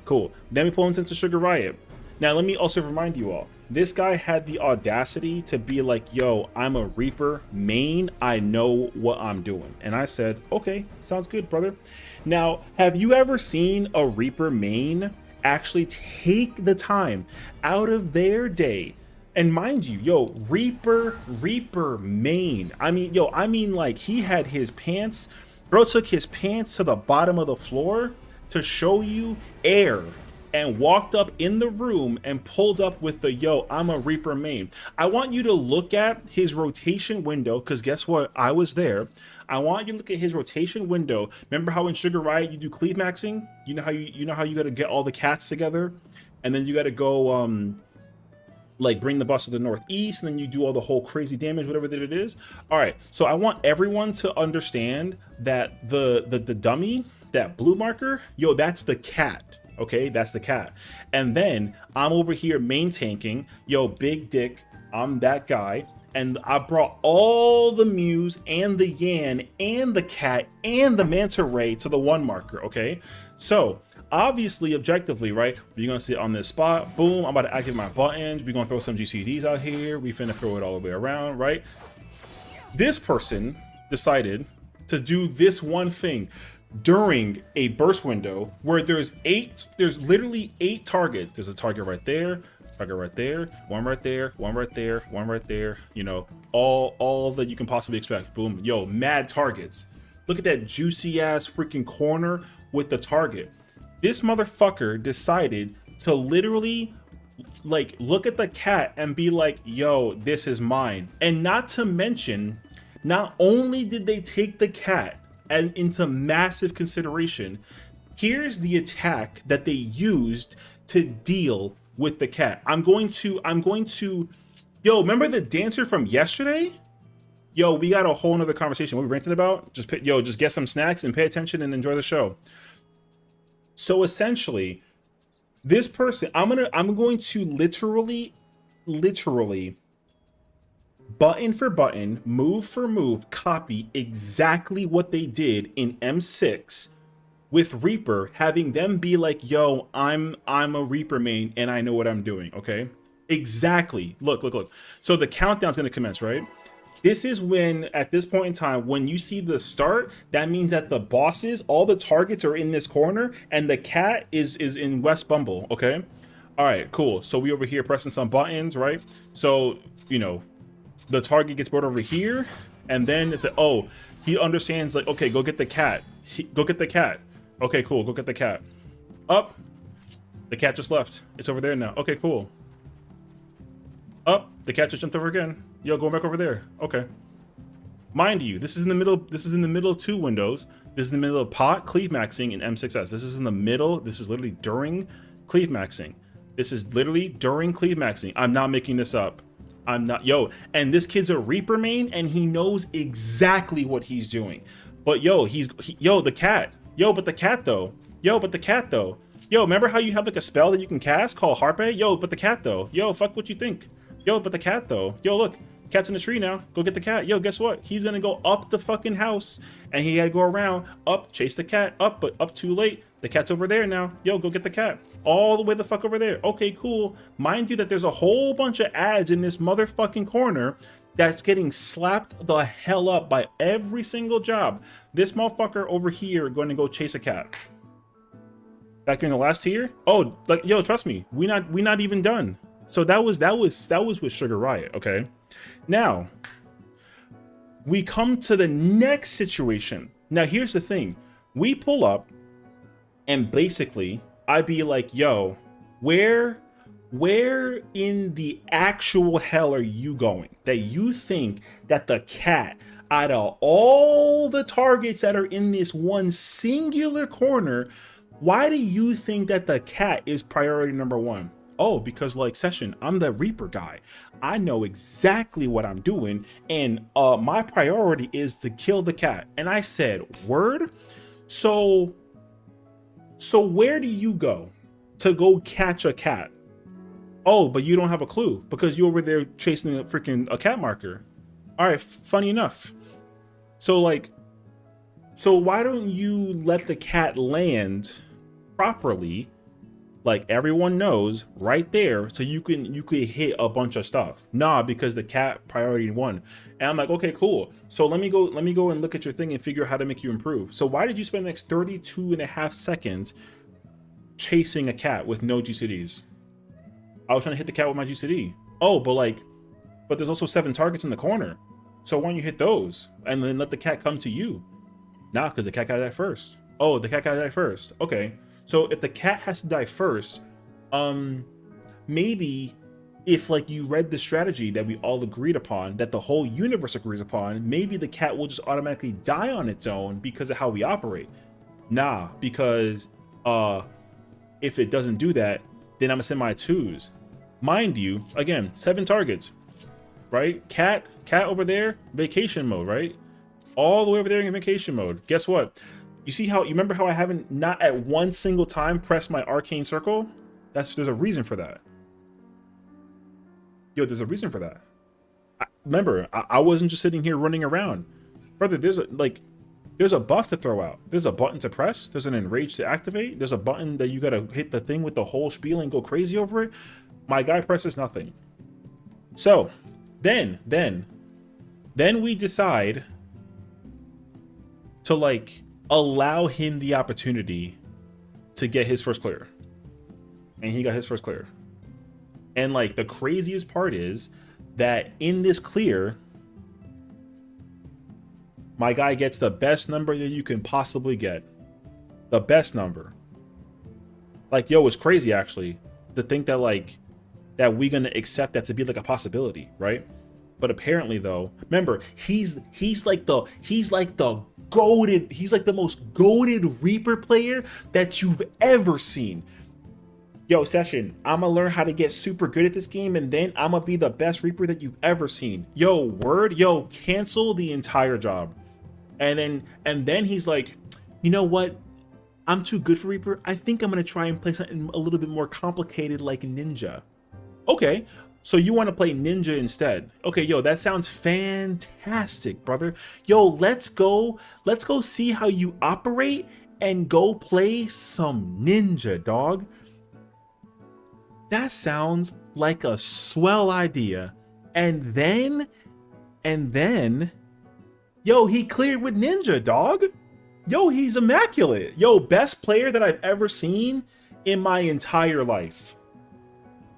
Cool. Then we pull him into Sugar Riot. Now, let me also remind you all, this guy had the audacity to be like, yo, I'm a Reaper main. I know what I'm doing. And I said, okay, sounds good, brother. Now, have you ever seen a Reaper main actually take the time out of their day? And mind you, yo, Reaper main. I mean, like, he had his pants, bro took his pants to the bottom of the floor to show you air, and walked up in the room and pulled up with the, yo, I'm a Reaper main. I want you to look at his rotation window, because guess what? I was there. I want you to look at his rotation window. Remember how in Sugar Riot you do cleave maxing? You know how you got to get all the cats together, and then you got to go like bring the bus to the northeast, and then you do all the whole crazy damage, whatever that it is. All right, so I want everyone to understand that the dummy, that blue marker, yo, that's the cat. Okay, that's the cat. And then I'm over here main tanking, yo, big dick, I'm that guy, and I brought all the Mews and the Yan and the cat and the Manta Ray to the 1 marker. Okay, so obviously, objectively, right, we're gonna sit on this spot, boom, I'm about to activate my buttons, we're gonna throw some GCDs out here, we finna throw it all the way around, right? This person decided to do this one thing during a burst window where there's literally 8 targets. There's a target right there, one right there, one right there, one right there, you know, all that you can possibly expect. Boom, yo, mad targets. Look at that juicy ass freaking corner with the target. This motherfucker decided to literally like look at the cat and be like, yo, this is mine. And not to mention, not only did they take the cat and into massive consideration, here's the attack that they used to deal with the cat. I'm going to, yo, remember the dancer from yesterday? Yo, we got a whole nother conversation. What we ranting about? Just get some snacks and pay attention and enjoy the show. So essentially, this person, I'm going to literally button for button, move for move, copy exactly what they did in M6 with Reaper, having them be like, yo, I'm a Reaper main and I know what I'm doing, okay? Exactly. Look. So the countdown's gonna commence, right? This is when, at this point in time, when you see the start, that means that the bosses, all the targets are in this corner, and the cat is in West Bumble, okay? All right, cool. So we over here pressing some buttons, right? So, you know, the target gets brought over here, and then it's a, oh, he understands, like, okay, go get the cat. Go get the cat. Okay, cool, go get the cat. Up. The cat just left. It's over there now. Okay, cool. Up. The cat just jumped over again. Yo, going back over there. Okay. Mind you, this is in the middle. This is in the middle of two windows. This is in the middle of pot, cleave maxing, and M6S. This is in the middle. This is literally during cleave maxing. This is literally during cleave maxing. I'm not making this up. I'm not. Yo, and this kid's a Reaper main, and he knows exactly what he's doing. But yo, yo, the cat. Yo, but the cat though. Yo, but the cat though. Yo, remember how you have like a spell that you can cast called Harpe? Yo, but the cat though. Yo, fuck what you think. Yo, but the cat though. Yo, look. Cat's in the tree now. Go get the cat. Yo, guess what? He's gonna go up the fucking house, and he had to go around, up, chase the cat, up, but up too late. The cat's over there now. Yo, go get the cat. All the way the fuck over there. Okay, cool. Mind you that there's a whole bunch of ads in this motherfucking corner that's getting slapped the hell up by every single job. This motherfucker over here going to go chase a cat. Back in the last tier? Oh, like, yo, trust me, we not even done. So that was with Sugar Riot, okay? Now, we come to the next situation. Now, here's the thing. We pull up, and basically, I'd be like, yo, where in the actual hell are you going? That you think that the cat, out of all the targets that are in this one singular corner, why do you think that the cat is priority number one? Oh, because like Sessiion, I'm the Reaper guy. I know exactly what I'm doing, and my priority is to kill the cat. And I said, word? So where do you go to go catch a cat? Oh, but you don't have a clue because you're over there chasing a cat marker. All right, funny enough. So why don't you let the cat land properly? Like everyone knows right there, so you could hit a bunch of stuff. Nah, because the cat priority one. And I'm like, okay, cool. So let me go and look at your thing and figure out how to make you improve. So why did you spend the next 32.5 seconds chasing a cat with no GCDs? I was trying to hit the cat with my GCD. Oh, but there's also 7 targets in the corner. So why don't you hit those and then let the cat come to you? Nah, because the cat got that first. Oh, the cat got that first. Okay. So if the cat has to die first, maybe if like you read the strategy that we all agreed upon, that the whole universe agrees upon, maybe the cat will just automatically die on its own because of how we operate. Nah, because if it doesn't do that, then I'm gonna send my 2s. Mind you, again, 7 targets, right? Cat over there, vacation mode, right? All the way over there in vacation mode. Guess what? You see how, you remember how I haven't not at one single time pressed my arcane circle? There's a reason for that. Yo, there's a reason for that. Remember, I wasn't just sitting here running around. Brother, there's a buff to throw out. There's a button to press. There's an enrage to activate. There's a button that you gotta hit the thing with the whole spiel and go crazy over it. My guy presses nothing. So, then we decide to like allow him the opportunity to get his first clear. And he got his first clear. And like the craziest part is that in this clear, my guy gets the best number that you can possibly get. The best number. Like, yo, it's crazy actually to think that like that we're gonna accept that to be like a possibility, right? But apparently though, remember, he's like the goated, he's like the most goated Reaper player that you've ever seen. Yo, Sessiion, I'ma learn how to get super good at this game, and then I'ma be the best Reaper that you've ever seen. Yo, word, yo, cancel the entire job. And then he's like, you know what? I'm too good for Reaper. I think I'm gonna try and play something a little bit more complicated like Ninja. Okay, so you want to play Ninja instead. Okay, yo, that sounds fantastic, brother. Yo, let's go see how you operate and go play some Ninja, dog. That sounds like a swell idea. And then And then, yo, he cleared with Ninja, dog. Yo, he's immaculate. Yo, best player that I've ever seen in my entire life.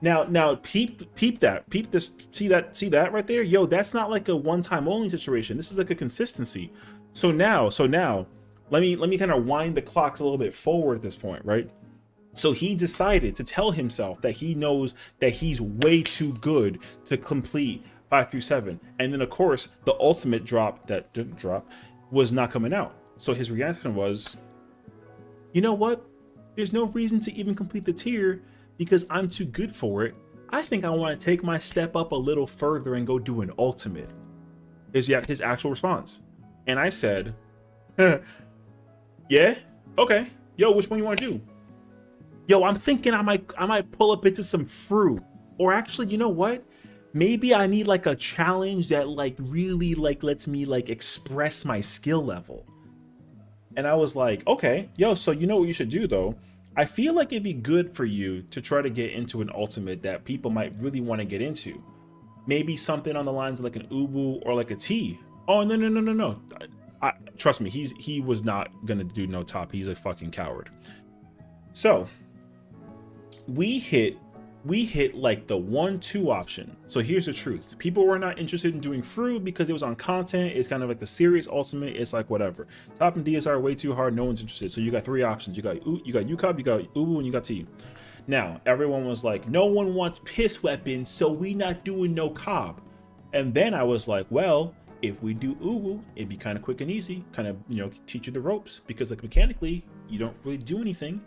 Now, peep that, peep this, see that right there? Yo, that's not like a one-time only situation. This is like a consistency. So now, let me kind of wind the clocks a little bit forward at this point, right? So he decided to tell himself that he knows that he's way too good to complete 5 through 7. And then of course, the ultimate drop that didn't drop was not coming out. So his reaction was, you know what? There's no reason to even complete the tier because I'm too good for it. I think I want to take my step up a little further and go do an ultimate. Is his actual response. And I said, yeah, okay. Yo, which one you want to do? Yo, I'm thinking I might pull up into some fruit. Or actually, you know what? Maybe I need like a challenge that like really like lets me like express my skill level. And I was like, okay, yo, so you know what you should do though? I feel like it'd be good for you to try to get into an ultimate that people might really want to get into. Maybe something on the lines of like an Ubu or like a T. Oh, no. Trust me, he was not gonna do no top. He's a fucking coward. So we hit like the 1-2 option. So here's the truth. People were not interested in doing fruit because it was on content. It's kind of like the serious ultimate. It's like whatever. Top and DSR are way too hard. No one's interested. So you got 3 options. You got UCOB, you got Ubu, and you got T. Now everyone was like, no one wants piss weapons, so we not doing no cob. And then I was like, well, if we do Ubu, it'd be kind of quick and easy, kind of, you know, teach you the ropes because like mechanically you don't really do anything,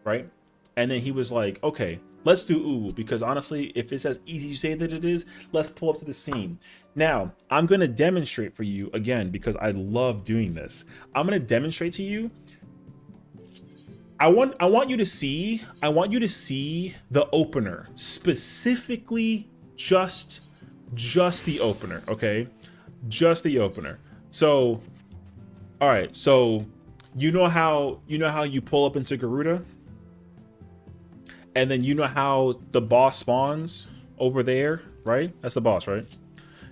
right? And then he was like, okay, let's do Ubu because honestly, if it's as easy as you say that it is, let's pull up to the scene. Now, I'm going to demonstrate for you again because I love doing this. I'm going to demonstrate to you. I want you to see the opener, specifically just the opener, okay? Just the opener. So, all right. So, you know how you pull up into Garuda? And then you know how the boss spawns over there, right? That's the boss, right?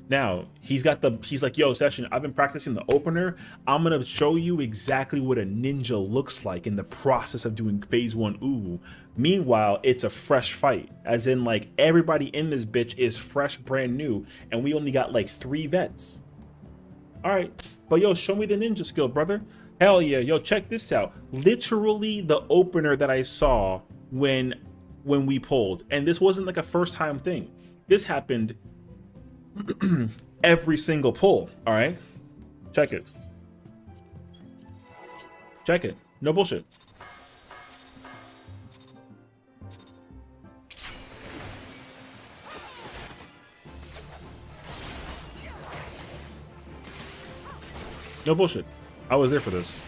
Now, he's like, yo, Sessiion, I've been practicing the opener. I'm going to show you exactly what a ninja looks like in the process of doing phase 1 Ubu. Meanwhile, it's a fresh fight. As in, like, everybody in this bitch is fresh, brand new. And we only got, like, 3 vets. All right. But, yo, show me the ninja skill, brother. Hell yeah. Yo, check this out. Literally the opener that I saw when we pulled, and this wasn't like a first time thing. This happened every single pull. All right, check it, no bullshit. No bullshit. I was there for this.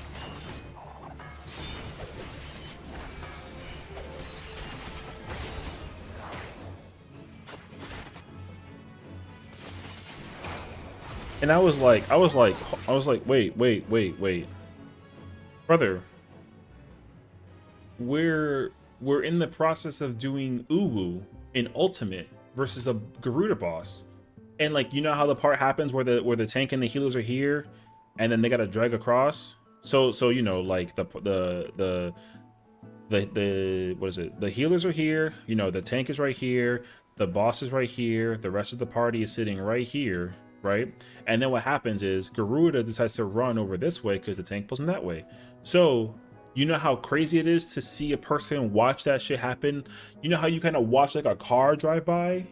And I was like, wait, brother, we're in the process of doing Ubu in Ultimate versus a Garuda boss, and like, you know how the part happens where the tank and the healers are here, and then they gotta drag across. So you know, like the what is it? The healers are here. You know, the tank is right here. The boss is right here. The rest of the party is sitting right here. Right, and then what happens is Garuda decides to run over this way because the tank pulls him that way. So you know how crazy it is to see a person watch that shit happen. You know how you kind of watch like a car drive by,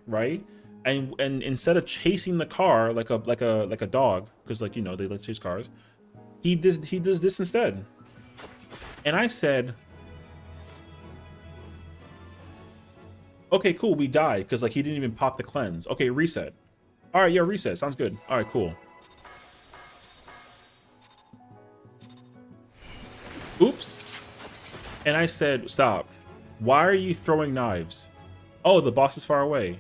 right? And instead of chasing the car like a dog, because like, you know, they like to chase cars, he does this instead. And I said, okay, cool, we died because like he didn't even pop the cleanse. Okay, reset. All right, yeah, reset. Sounds good. All right, cool. Oops. And I said, stop. Why are you throwing knives? Oh, the boss is far away.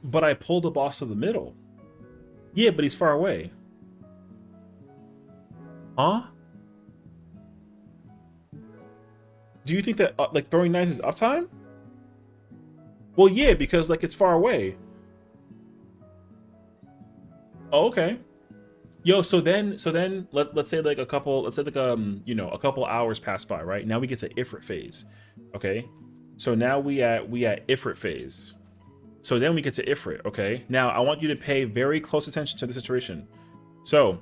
But I pulled the boss to the middle. Yeah, but he's far away. Huh? Do you think that like throwing knives is uptime? Well, yeah, because like it's far away. Oh, okay. Yo, so then let's say like a couple, let's say like you know, a couple hours pass by, right? Now we get to Ifrit phase. Okay? So now we at Ifrit phase. So then we get to Ifrit, okay? Now I want you to pay very close attention to the situation. So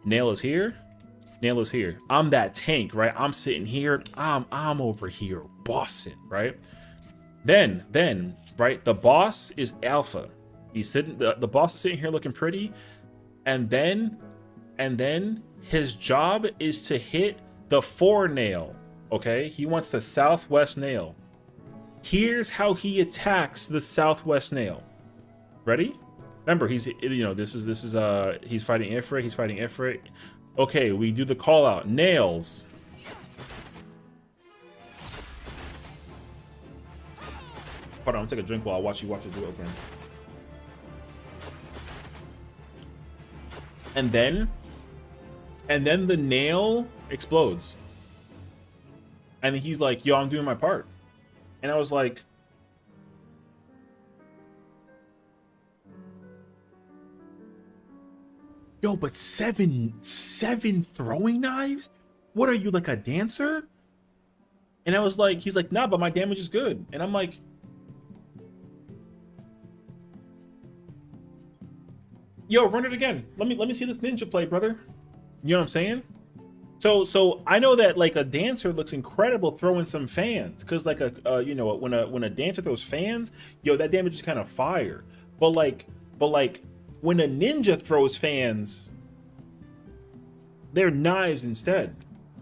Nail is here. Nail is here. I'm that tank, right? I'm sitting here. I'm over here bossing, right? Then, right? The boss is Alpha. He's sitting. The boss is sitting here looking pretty, and then his job is to hit the 4 nail. Okay, he wants the southwest nail. Here's how he attacks the southwest nail. Ready? Remember, he's, you know, this is he's fighting Ifrit. He's fighting Ifrit. Okay, we do the call out. Nails. Hold on, I'm gonna take a drink while I watch you do it. Okay. And then the nail explodes. And he's like, yo, I'm doing my part. And I was like, yo, but seven throwing knives? What are you, like a dancer? And I was like, he's like, nah, but my damage is good. And I'm like, yo, run it again. Let me see this ninja play, brother. You know what I'm saying? So I know that like a dancer looks incredible throwing some fans, because like you know, when a dancer throws fans, yo, that damage is kind of fire. But like when a ninja throws fans, they're knives instead.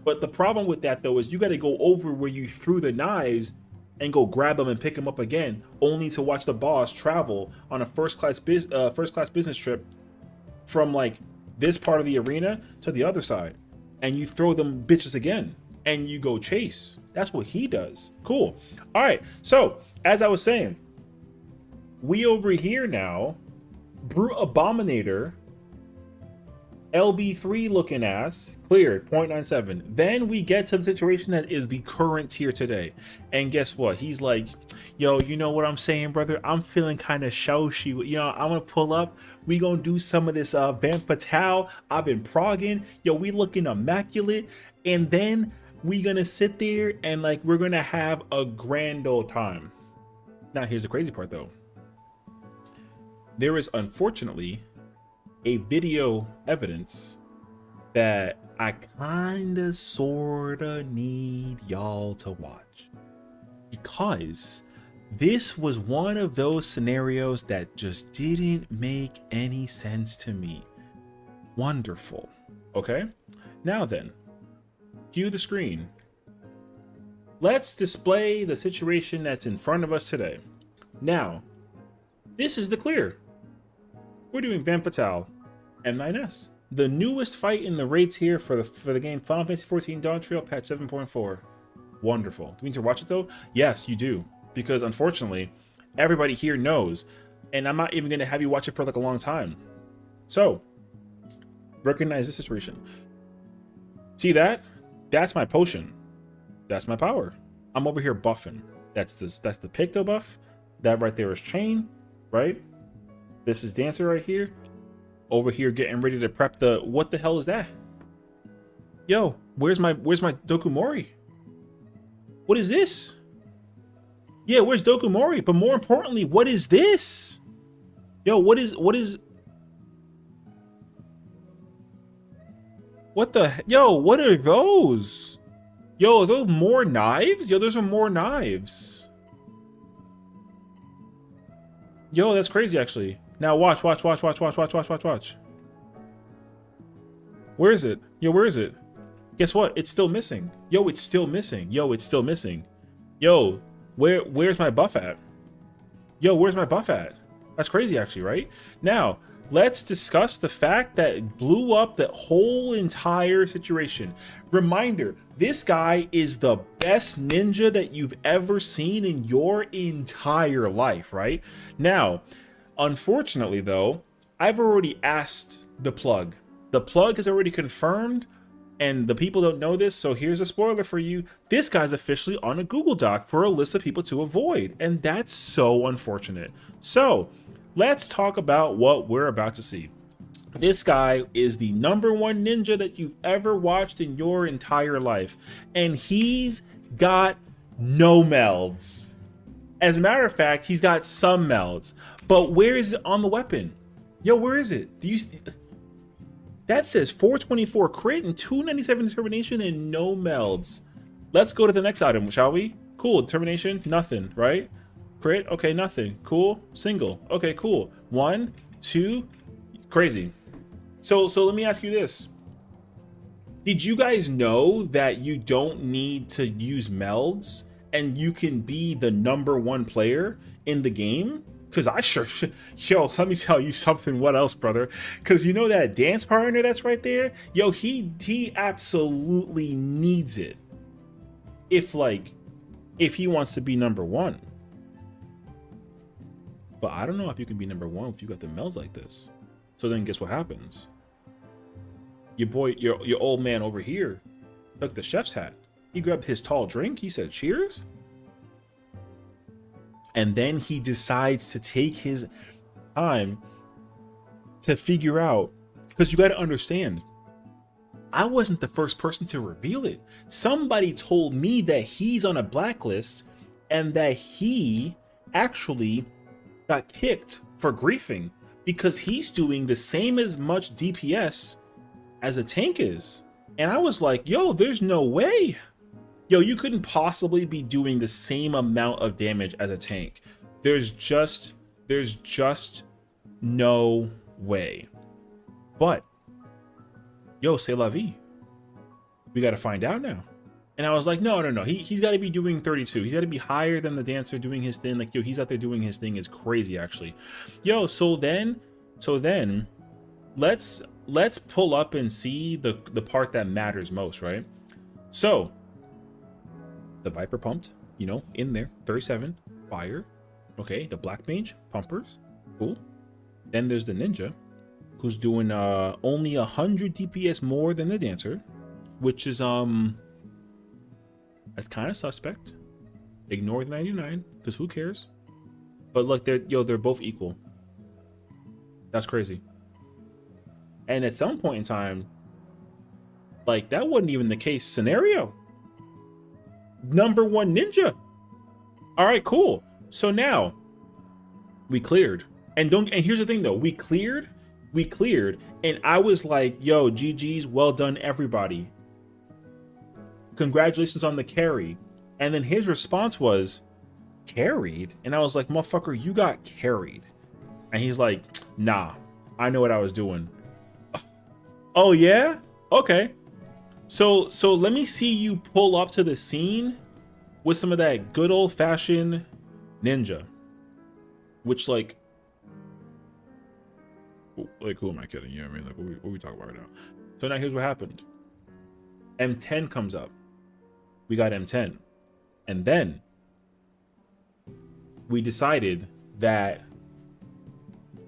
But the problem with that though is you got to go over where you threw the knives and go grab them and pick them up again, only to watch the boss travel on a first class business trip from like this part of the arena to the other side, and you throw them bitches again and you go chase. That's what he does. Cool. All right. So as I was saying, we over here now, Brute Abominator, LB3 looking ass, cleared 0.97. Then we get to the situation that is the current tier today. And guess what? He's like, yo, you know what I'm saying, brother? I'm feeling kind of shoshy. You know, I'm going to pull up. We going to do some of this Van Fatale. I've been progging. Yo, we looking immaculate. And then we going to sit there and like, we're going to have a grand old time. Now, here's the crazy part though. There is unfortunately a video evidence that I kinda sorta need y'all to watch, because this was one of those scenarios that just didn't make any sense to me. Wonderful. Okay, now then, cue the screen. Let's display the situation that's in front of us today. Now, this is the clear. We're doing Van Fatale M9S, the newest fight in the raids here for the game Final Fantasy XIV Dawn Trail patch 7.4. Wonderful. Do we need to watch it though? Yes, you do, because unfortunately, everybody here knows, and I'm not even going to have you watch it for like a long time. So, recognize the situation. See that? That's my potion. That's my power. I'm over here buffing. That's the Picto buff. That right there is Chain, right? This is Dancer right here. Over here getting ready to prep the, what the hell is that? Yo, where's my Dokumori? What is this? Yeah, where's Dokumori? But more importantly, what is this? Yo, what the, yo, what are those? Yo, are those more knives? Yo, those are more knives. Yo, that's crazy actually. Now watch. Where is it? Yo, where is it? Guess what? It's still missing. Yo, it's still missing. Yo, it's still missing. Yo, where's my buff at? Yo, where's my buff at? That's crazy actually, right? Now, let's discuss the fact that it blew up the whole entire situation. Reminder, this guy is the best ninja that you've ever seen in your entire life, right? Now, unfortunately though, I've already asked the plug. The plug has already confirmed And the people don't know this, so here's a spoiler for you. This guy's officially on a Google Doc for a list of people to avoid, and that's so unfortunate. So let's talk about what we're about to see. This guy is the #1 ninja that you've ever watched in your entire life, and he's got no melds. As a matter of fact, he's got some melds, but where is it on the weapon? Yo, where is it? Do you? That says 424 crit and 297 determination and no melds. Let's go to the next item, shall we? Cool. Determination, nothing, right? Crit, okay, nothing. Cool. Single, okay, cool. 1, 2, crazy. So let me ask you this. Did you guys know that you don't need to use melds and you can be the #1 player in the game? Because I sure, yo, let me tell you something. What else, brother? Because you know that dance partner that's right there? Yo, he absolutely needs it. If he wants to be #1. But I don't know if you can be #1 if you got the melds like this. So then guess what happens? Your boy, your old man over here took the chef's hat. He grabbed his tall drink. He said, cheers. And then he decides to take his time to figure out, because you got to understand, I wasn't the first person to reveal it. Somebody told me that he's on a blacklist and that he actually got kicked for griefing because he's doing the same as much DPS as a tank is. And I was like, yo, there's no way. Yo, you couldn't possibly be doing the same amount of damage as a tank. There's just no way. But yo, c'est la vie. We got to find out now. And I was like, no. He's got to be doing 32. He's got to be higher than the dancer doing his thing. Like, yo, he's out there doing his thing. Is crazy, actually. Yo, so then let's pull up and see the part that matters most, right? So the Viper pumped, you know, in there, 37, fire. Okay, the Black Mage, pumpers, cool. Then there's the Ninja, who's doing only 100 DPS more than the Dancer, which is that's kind of suspect. Ignore the 99, because who cares? But look, they're both equal. That's crazy. And at some point in time, like, that wasn't even the case scenario. #1 ninja. All right, cool. So now we cleared. And here's the thing though, we cleared, and I was like, yo, GG's, well done everybody. Congratulations on the carry. And then his response was, carried? And I was like, motherfucker, you got carried. And he's like, nah, I know what I was doing. Oh yeah? Okay. So let me see you pull up to the scene with some of that good old-fashioned ninja. Which, like, who am I kidding? You know what I mean? Like, what we talking about right now? So now here's what happened. M10 comes up. We got M10. And then we decided that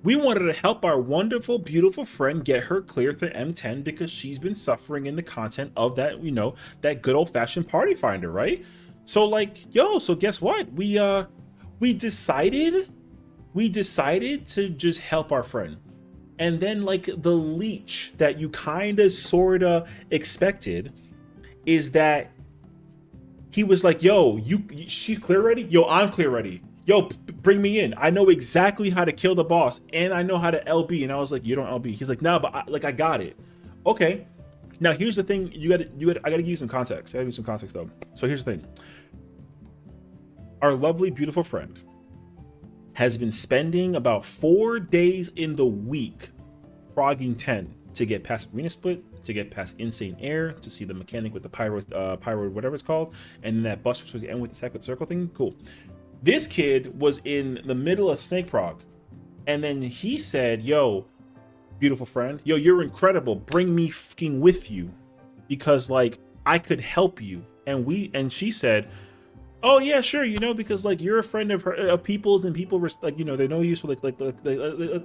we wanted to help our wonderful, beautiful friend get her clear to M10 because she's been suffering in the content of that, you know, that good old-fashioned party finder, right? So, like, yo, so guess what? We decided to just help our friend. And then, like, the leech that you kind of sort of expected is that he was like, yo, she's clear ready? Yo, I'm clear ready. Yo, bring me in. I know exactly how to kill the boss, and I know how to LB. And I was like, you don't LB. He's like, nah, but I got it. Okay. Now here's the thing. I gotta give you some context. I gotta give you some context though. So here's the thing. Our lovely, beautiful friend has been spending about 4 days in the week frogging 10 to get past Arena Split, to get past Insane Air, to see the mechanic with the pyro, whatever it's called, and then that buster towards the end with the second circle thing. Cool. This kid was in the middle of Snake Prog, and then he said, yo, beautiful friend, yo, you're incredible. Bring me fucking with you because, like, I could help you. And she said, oh yeah, sure, you know, because, like, you're a friend of people's, and people like, you know, they know you, so like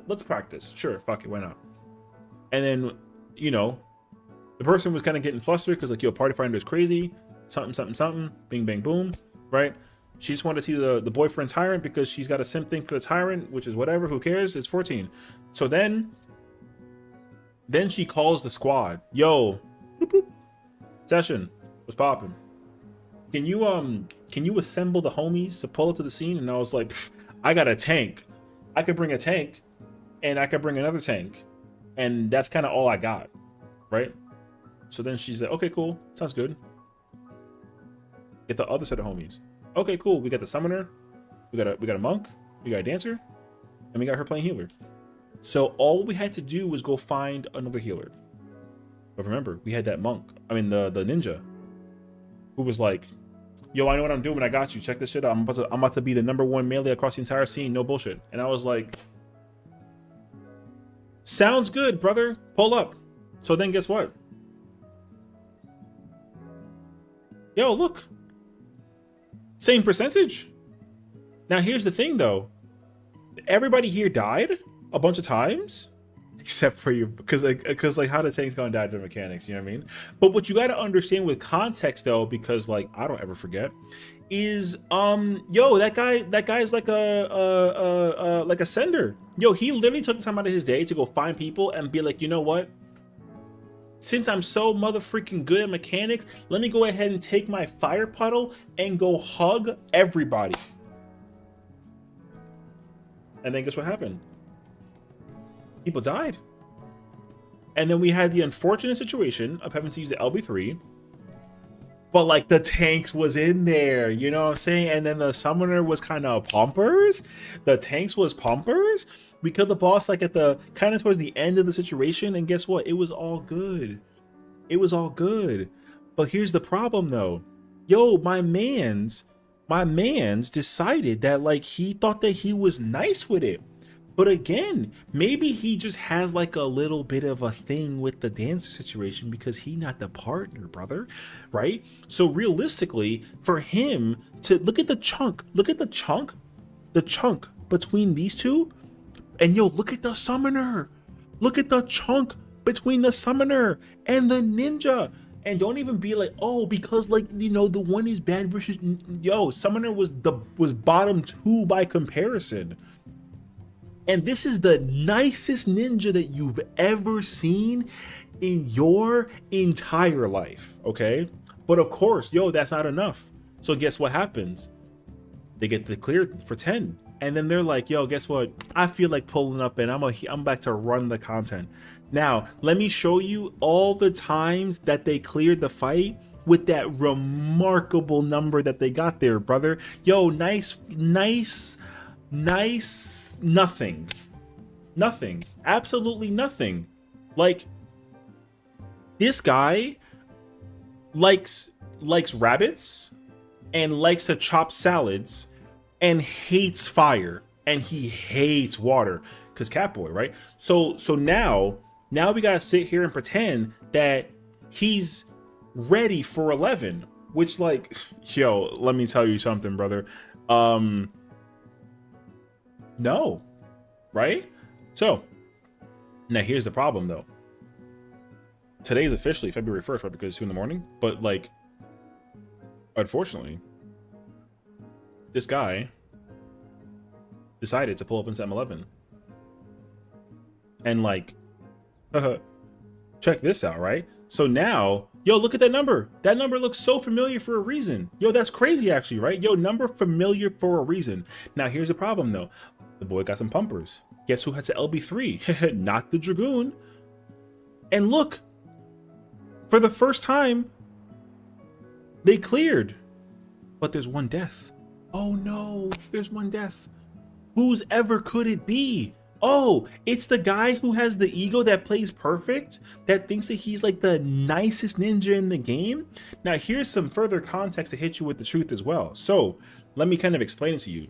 let's practice. Sure, fuck it, why not? And then, you know, The person was kind of getting flustered because like, yo, party finder is crazy, something, something, something, bing, bang, boom, right? She just wanted to see the boyfriend tyrant because she's got a simp thing for the tyrant, which is whatever, who cares? It's 14. So then she calls the squad. Yo, boop, boop. Session, what's popping? Can you assemble the homies to pull up to the scene? And I was like, I got a tank. I could bring a tank and I could bring another tank. And that's kind of all I got, right? So then she's like, okay, cool. Sounds good. Get the other set of homies. Okay, cool. We got the summoner, we got a monk, we got a dancer, and we got her playing healer. So all we had to do was go find another healer. But remember, we had that monk, I mean the ninja, who was like, yo, I know what I'm doing, I got you. Check this shit out. I'm about to be the #1 melee across the entire scene, no bullshit. And I was like, sounds good, brother. Pull up. So then guess what? Yo, look. Same percentage. Now here's the thing though. Everybody here died a bunch of times. Except for you, because like how the tank's gonna die to the mechanics, you know what I mean? But what you gotta understand with context though, because like I don't ever forget, is yo, that guy's like a sender. Yo, he literally took the time out of his day to go find people and be like, you know what? Since I'm so motherfucking good at mechanics, let me go ahead and take my fire puddle and go hug everybody. And then guess what happened? People died. And then we had the unfortunate situation of having to use the LB3. But like the tanks was in there, you know what I'm saying? And then the summoner was kind of pumpers. The tanks was pumpers. We killed the boss like at the kind of towards the end of the situation, and guess what? It was all good. It was all good. But here's the problem though. Yo, my man's decided that like he thought that he was nice with it. But again, maybe he just has like a little bit of a thing with the dancer situation because he not the partner, brother, right? So realistically, for him to look at the chunk between these two, and yo, look at the summoner. Look at the chunk between the summoner and the ninja. And don't even be like, oh, because like, you know, the one is bad versus, yo, summoner was bottom 2 by comparison. And this is the nicest ninja that you've ever seen in your entire life, okay? But of course, yo, that's not enough. So guess what happens? They get the clear for 10. And then they're like, yo, guess what? I feel like pulling up and I'm back to run the content. Now, let me show you all the times that they cleared the fight with that remarkable number that they got there, brother. Yo, nice, nothing. Nothing. Absolutely nothing. Like, this guy likes rabbits and likes to chop salads and hates fire and he hates water because Catboy, right? So now we gotta sit here and pretend that he's ready for 11, which like, yo, let me tell you something, brother. No, right? So now here's the problem though. Today is officially February 1st, right? Because it's 2 in the morning, but like, unfortunately, this guy decided to pull up in M11 and like, check this out, right? So now, yo, look at that number. That number looks so familiar for a reason. Yo, that's crazy actually, right? Yo, number familiar for a reason. Now here's the problem though. The boy got some pumpers. Guess who has the LB3? Not the Dragoon. And look, for the first time, they cleared. But there's one death. Oh no, there's one death. Whose ever could it be? Oh, it's the guy who has the ego that plays perfect, that thinks that he's like the nicest ninja in the game. Now here's some further context to hit you with the truth as well. So let me kind of explain it to you.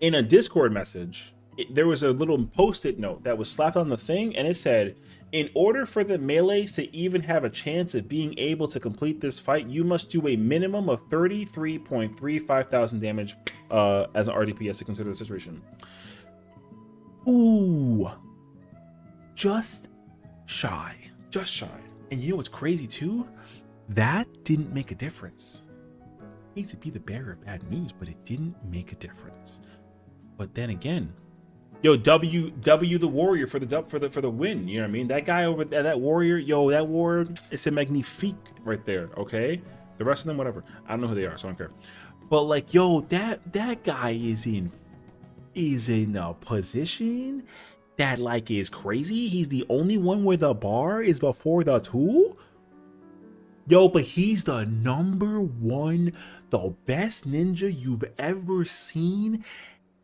In a Discord message, there was a little post-it note that was slapped on the thing, and it said, in order for the melees to even have a chance of being able to complete this fight, you must do a minimum of 33.35 thousand damage as an RDPS to consider the situation. Ooh, just shy. And you know what's crazy too? That didn't make a difference. I hate to be the bearer of bad news, but it didn't make a difference. But then again, yo, W the warrior for the win. You know what I mean? That guy over there, that warrior, yo, that warrior, it's a magnifique right there. Okay, the rest of them, whatever. I don't know who they are, so I don't care. But like, yo, that guy is in a position that like is crazy. He's the only one where the bar is before the two. Yo, but he's the #1, the best ninja you've ever seen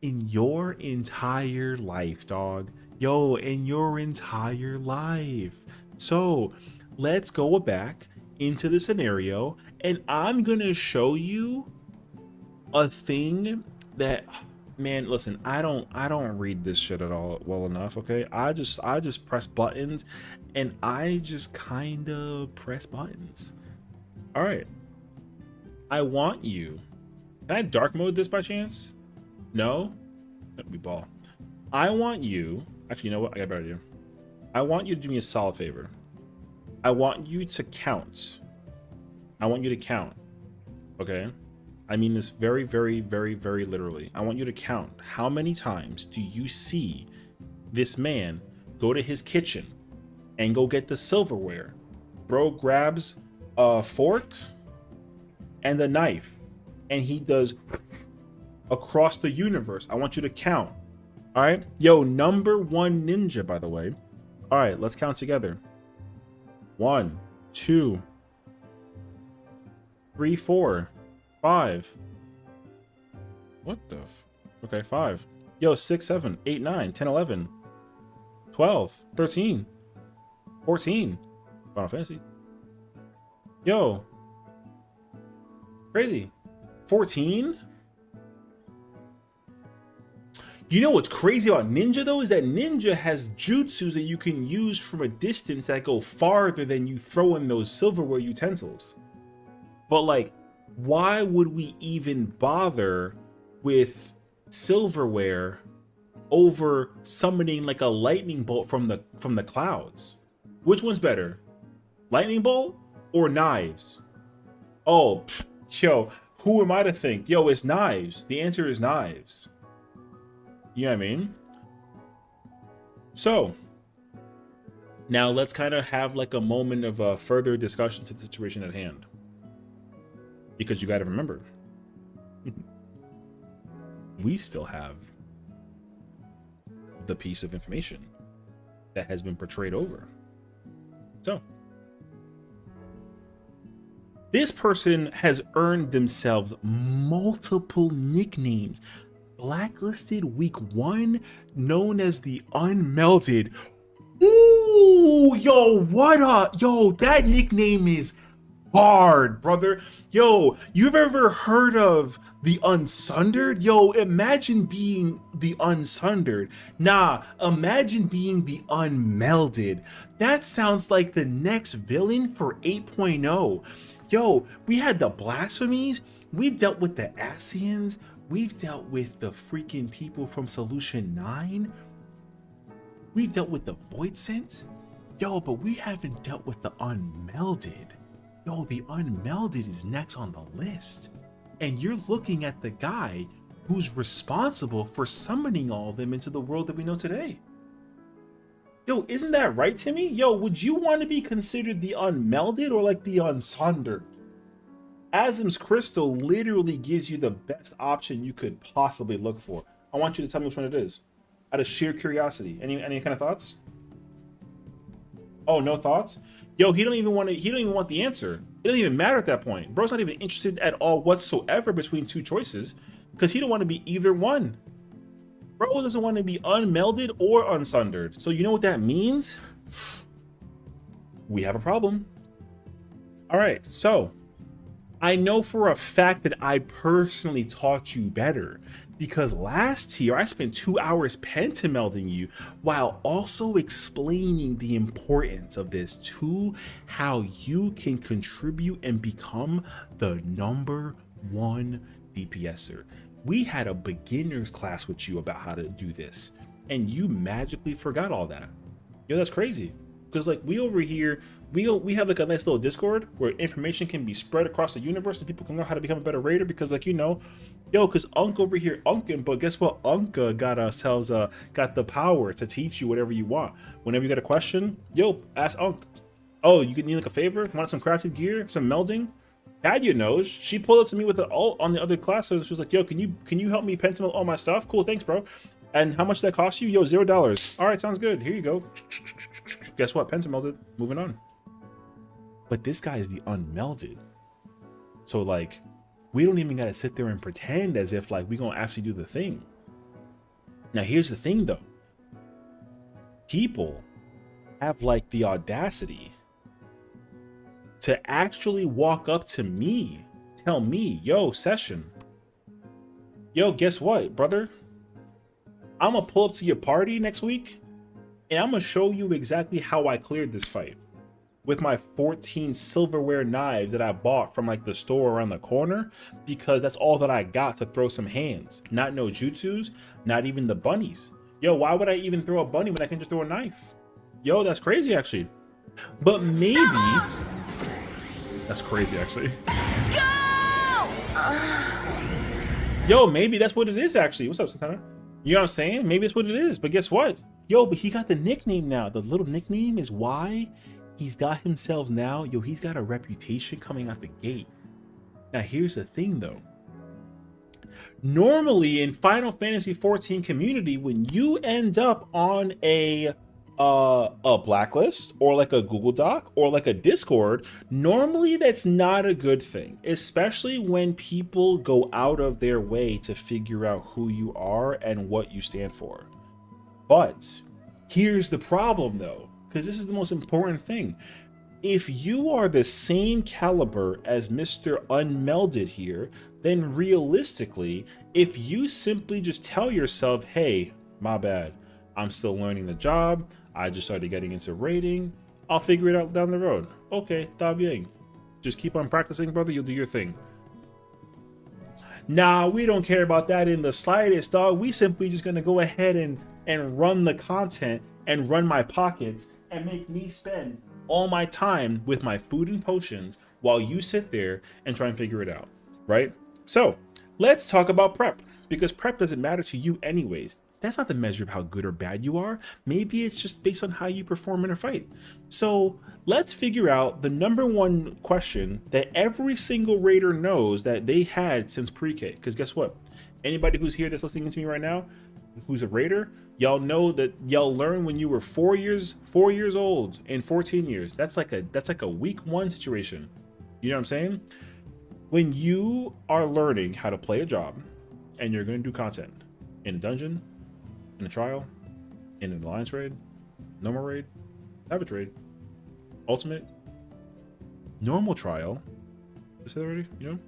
in your entire life, dog. Yo, in your entire life. So let's go back into the scenario, and I'm gonna show you a thing that, man, listen, I don't read this shit at all well enough, okay? I just press buttons, and I just kind of press buttons. All right. I want you. Can I dark mode this by chance? No? That'd be ball. I want you. Actually, you know what? I got a better idea. I want you to do me a solid favor. I want you to count. I want you to count. Okay? I mean this very, very, very, very literally. I want you to count. How many times do you see this man go to his kitchen and go get the silverware? Bro grabs a fork and a knife, and he does across the universe. I want you to count. All right, yo, #1 ninja, by the way. All right, let's count together. 1, 2, 3, 4, 5. What the okay, 5. Yo, 6, 7, 8, 9, 10, 11, 12, 13, 14. Final Fantasy. Yo, crazy. 14. You know what's crazy about ninja though is that ninja has jutsus that you can use from a distance that go farther than you throw in those silverware utensils. But like, why would we even bother with silverware over summoning like a lightning bolt from the clouds? Which one's better, lightning bolt or knives? Oh, yo, who am I to think? Yo, it's knives. The answer is knives. You know what I mean? So now let's kind of have like a moment of further discussion to the situation at hand, because you got to remember, we still have the piece of information that has been portrayed over. So this person has earned themselves multiple nicknames. Blacklisted week 1, known as the Unmelded. Ooh, yo, what up? Yo, that nickname is hard, brother. Yo, you've ever heard of the Unsundered? Yo, imagine being the Unsundered. Nah, imagine being the Unmelded. That sounds like the next villain for 8.0. Yo, we had the Blasphemies, we've dealt with the Sessiions, we've dealt with the freaking people from Solution 9, we've dealt with the Void Scent. Yo, but we haven't dealt with the Unmelded. Yo, the Unmelded is next on the list. And you're looking at the guy who's responsible for summoning all of them into the world that we know today. Yo, isn't that right, Timmy? Yo, would you want to be considered the Unmelded or like the Unsundered? Azim's Crystal literally gives you the best option you could possibly look for. I want you to tell me which one it is, out of sheer curiosity. Any kind of thoughts? Oh, no thoughts? Yo, he don't even want the answer. It doesn't even matter at that point. Bro's not even interested at all whatsoever between two choices, because he don't want to be either one. Bro doesn't want to be unmelded or unsundered. So you know what that means? We have a problem. All right, so I know for a fact that I personally taught you better, because last year I spent 2 hours pentamelding you while also explaining the importance of this to how you can contribute and become the #1 DPSer. We had a beginner's class with you about how to do this, and you magically forgot all that. Yo, that's crazy. Because like we over here, we have like a nice little Discord where information can be spread across the universe and people can learn how to become a better raider. Because like, you know, yo, because Unk over here unking, but guess what? Unka got ourselves got the power to teach you whatever you want. Whenever you got a question, yo, ask Unk. Oh, you need like a favor? Want some crafted gear? Some melding? Kadia knows. She pulled up to me with the alt on the other class, so she was like, yo, can you help me pencil all my stuff? Cool, thanks, bro. And how much did that cost you? Yo, $0. All right, sounds good. Here you go. Guess what? Pencil melded. Moving on. But this guy is the unmelded. So like, we don't even gotta sit there and pretend as if like we gonna actually do the thing. Now here's the thing though. People have like the audacity to actually walk up to me, tell me, yo, Sessiion, yo, guess what, brother? I'm gonna pull up to your party next week and I'm gonna show you exactly how I cleared this fight with my 14 silverware knives that I bought from like the store around the corner, because that's all that I got to throw some hands. Not no jutsus, not even the bunnies. Yo, why would I even throw a bunny when I can just throw a knife? Yo, that's crazy actually. But maybe that's crazy actually. Yo, maybe that's what it is actually. What's up, Santana? You know what I'm saying? Maybe that's what it is. But guess what? Yo, but he got the nickname now. The little nickname is why he's got himself now. Yo, he's got a reputation coming out the gate. Now, here's the thing though. Normally in Final Fantasy XIV community, when you end up on a blacklist or like a Google Doc or like a Discord, normally that's not a good thing, especially when people go out of their way to figure out who you are and what you stand for. But here's the problem though, because this is the most important thing. If you are the same caliber as Mr. Unmelded here, then realistically, if you simply just tell yourself, hey, my bad, I'm still learning the job, I just started getting into raiding, I'll figure it out down the road. Okay, da bien. Just keep on practicing, brother, you'll do your thing. Nah, we don't care about that in the slightest, dog. We simply just gonna go ahead and run the content and run my pockets and make me spend all my time with my food and potions while you sit there and try and figure it out, right? So let's talk about prep, because prep doesn't matter to you anyways. That's not the measure of how good or bad you are. Maybe it's just based on how you perform in a fight. So let's figure out the #1 question that every single raider knows that they had since pre-K. Because guess what? Anybody who's here that's listening to me right now, who's a raider, y'all know that y'all learned when you were 4 years old and 14 years. That's like a week 1 situation. You know what I'm saying? When you are learning how to play a job and you're going to do content in a dungeon, in a trial, in an alliance raid, normal raid, savage raid, ultimate, normal trial, I said already, you know?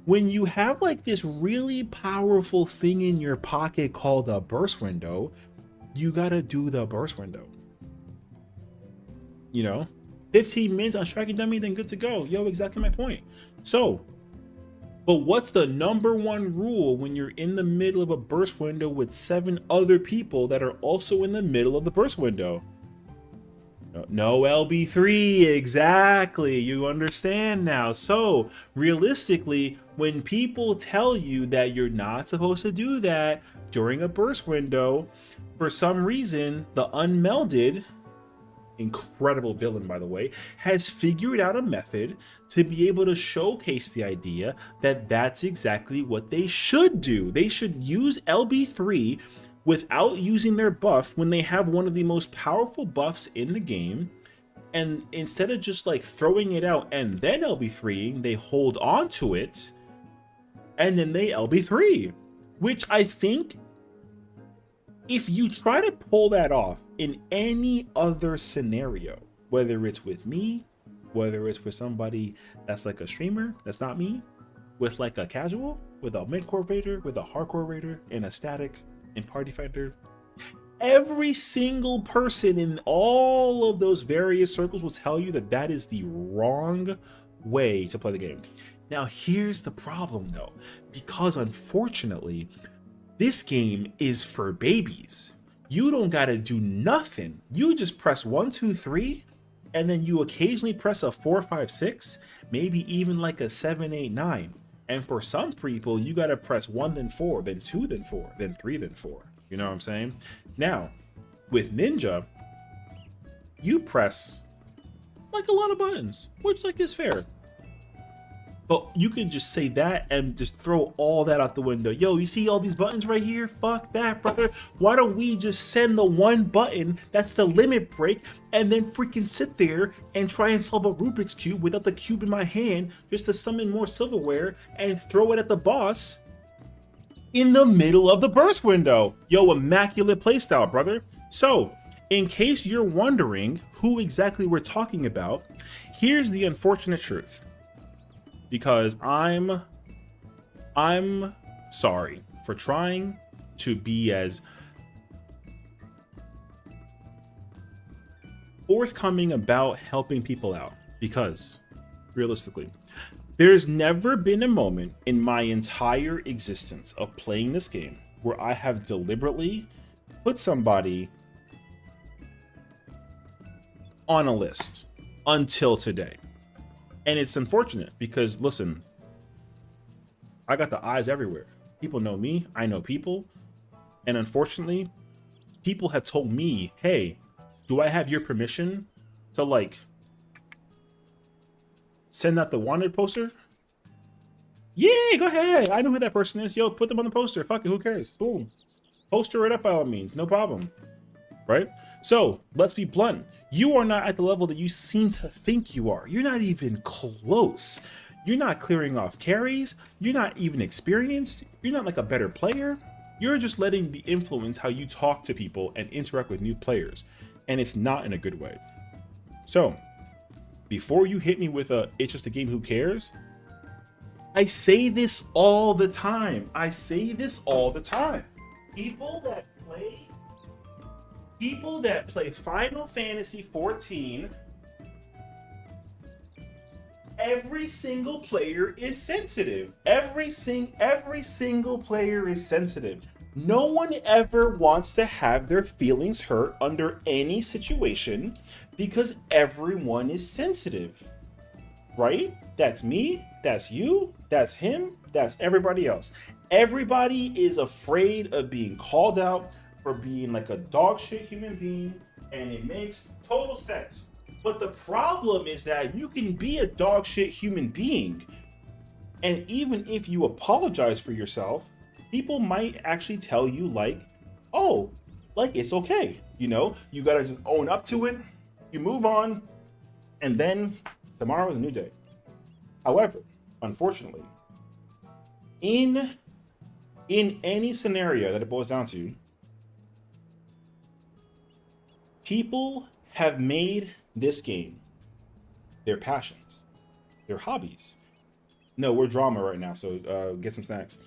When you have like this really powerful thing in your pocket called a burst window, you gotta do the burst window. You know, 15 minutes on striking dummy, then good to go. Yo, exactly my point. So, but what's the #1 rule when you're in the middle of a burst window with 7 other people that are also in the middle of the burst window? No LB3, exactly. You understand now. So realistically, when people tell you that you're not supposed to do that during a burst window, for some reason, the Unmelded, incredible villain by the way, has figured out a method to be able to showcase the idea that that's exactly what they should do. They should use LB3 without using their buff when they have one of the most powerful buffs in the game, and instead of just like throwing it out and then LB3, they hold on to it and then they LB3, which I think if you try to pull that off in any other scenario, whether it's with me, whether it's with somebody that's like a streamer that's not me, with like a casual, with a mid-core raider, with a hardcore raider, and a static and party fighter, every single person in all of those various circles will tell you that that is the wrong way to play the game. Now here's the problem though, because unfortunately this game is for babies. you don't gotta do nothing. You just press 1, 2, 3, and then you occasionally press a 4, 5, 6, maybe even like a 7, 8, 9. And for some people, you gotta press 1, then 4, then 2, then 4, then 3, then 4. You know what I'm saying? Now, with Ninja, you press like a lot of buttons, which like is fair. But you can just say that and just throw all that out the window. Yo, you see all these buttons right here? Fuck that, brother. Why don't we just send the one button that's the limit break and then freaking sit there and try and solve a Rubik's Cube without the cube in my hand just to summon more silverware and throw it at the boss in the middle of the burst window? Yo, immaculate playstyle, brother. So, in case you're wondering who exactly we're talking about, here's the unfortunate truth. Because I'm sorry for trying to be as forthcoming about helping people out, because realistically, there's never been a moment in my entire existence of playing this game where I have deliberately put somebody on a list until today. And it's unfortunate because, listen, I got the eyes everywhere. People know me, I know people. And unfortunately, people have told me, hey, do I have your permission to like send out the wanted poster? Yeah, go ahead. I know who that person is. Yo, put them on the poster. Fuck it, who cares? Boom. Poster it up by all means, no problem. Right? So let's be blunt. You are not at the level that you seem to think you are. You're not even close. You're not clearing off carries. You're not even experienced. You're not like a better player. You're just letting the influence how you talk to people and interact with new players. And it's not in a good way. So before you hit me with a, it's just a game, who cares? I say this all the time. I say this all the time. People that play Final Fantasy 14, every single player is sensitive. Every single player is sensitive. No one ever wants to have their feelings hurt under any situation because everyone is sensitive. Right? That's me, that's you, that's him, that's everybody else. Everybody is afraid of being called out for being like a dog shit human being, and it makes total sense. But the problem is that you can be a dog shit human being, and even if you apologize for yourself, people might actually tell you like, oh, like it's okay. You know, you gotta just own up to it, you move on, and then tomorrow is a new day. However, unfortunately, in any scenario that it boils down to, people have made this game their passions, their hobbies. No, we're drama right now, so get some snacks.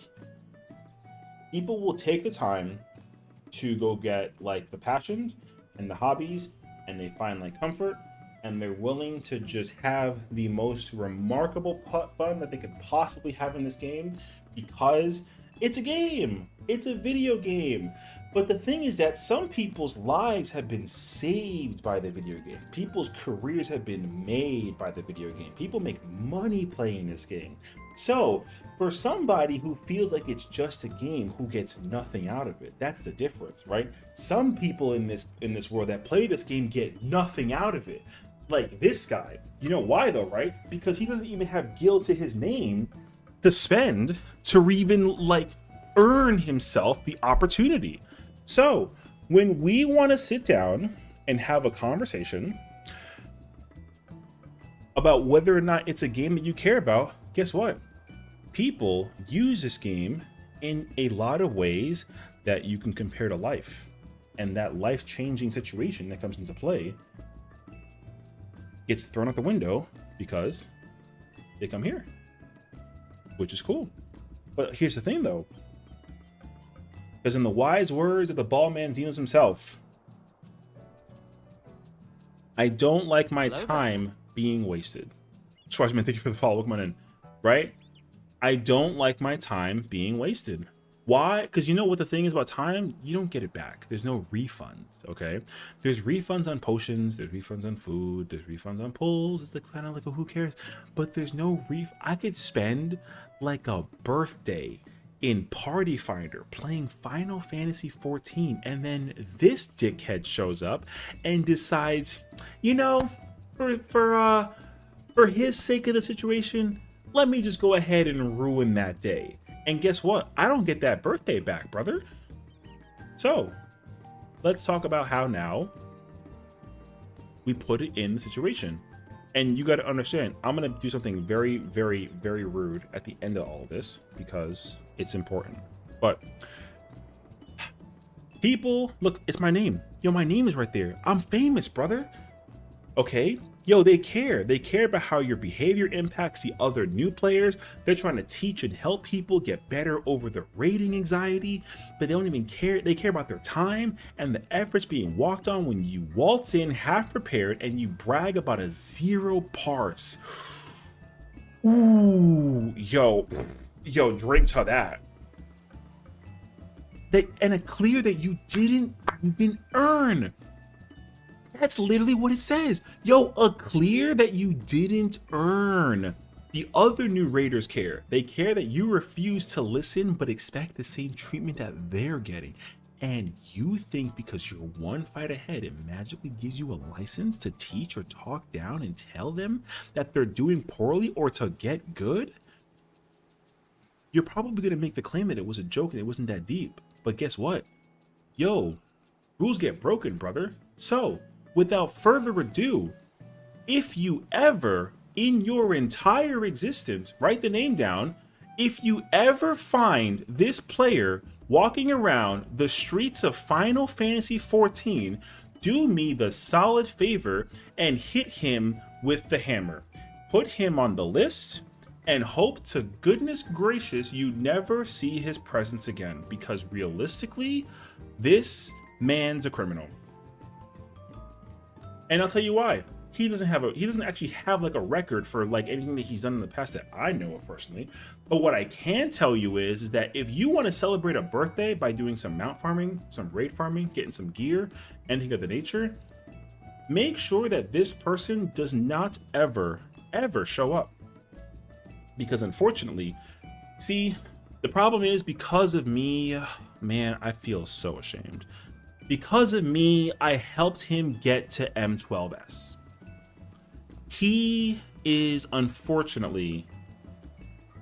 People will take the time to go get like the passions and the hobbies, and they find like comfort, and they're willing to just have the most remarkable fun that they could possibly have in this game because it's a game. It's a video game. But the thing is that some people's lives have been saved by the video game. People's careers have been made by the video game. People make money playing this game. So for somebody who feels like it's just a game, who gets nothing out of it, that's the difference, right? Some people in this world that play this game get nothing out of it. Like this guy. You know why though, right? Because he doesn't even have guild to his name to spend to even like earn himself the opportunity. So when we want to sit down and have a conversation about whether or not it's a game that you care about, guess what? People use this game in a lot of ways that you can compare to life. And that life-changing situation that comes into play gets thrown out the window because they come here, which is cool. But here's the thing though, because in the wise words of the ball man Xenos himself, I don't like my time being wasted. Schwarzman, thank you for the follow. Come on in. Right? I don't like my time being wasted. Why? Because you know what the thing is about time? You don't get it back. There's no refunds, okay? There's refunds on potions, there's refunds on food, there's refunds on pulls. It's the kind of like a who cares? But there's no I could spend like a birthday in Party Finder playing Final Fantasy 14, and then this dickhead shows up and decides, you know, for his sake of the situation, let me just go ahead and ruin that day. And guess what? I don't get that birthday back, brother. So let's talk about how now we put it in the situation. And you got to understand, I'm going to do something very, very, very rude at the end of all of this because it's important. But people, look, it's my name. Yo, my name is right there. I'm famous, brother. Okay? Yo, they care. They care about how your behavior impacts the other new players. They're trying to teach and help people get better over the rating anxiety, but they don't even care. They care about their time and the efforts being walked on when you waltz in half prepared and you brag about a 0 parse. Ooh, yo, drink to that. And a clear that you didn't even earn. That's literally what it says. Yo, a clear that you didn't earn. The other new raiders care. They care that you refuse to listen but expect the same treatment that they're getting. And you think because you're one fight ahead, it magically gives you a license to teach or talk down and tell them that they're doing poorly or to get good? You're probably going to make the claim that it was a joke and it wasn't that deep. But guess what? Yo, rules get broken, brother. So, without further ado, if you ever in your entire existence, write the name down, if you ever find this player walking around the streets of Final Fantasy 14, do me the solid favor and hit him with the hammer. Put him on the list and hope to goodness gracious you never see his presence again, because realistically, this man's a criminal. And I'll tell you why. He doesn't actually have like a record for like anything that he's done in the past that I know of personally. But what I can tell you is that if you want to celebrate a birthday by doing some mount farming, some raid farming, getting some gear, anything of the nature, make sure that this person does not ever show up. Because unfortunately, see, the problem is because of me, man, I feel so ashamed. Because of me, I helped him get to M12S. He is unfortunately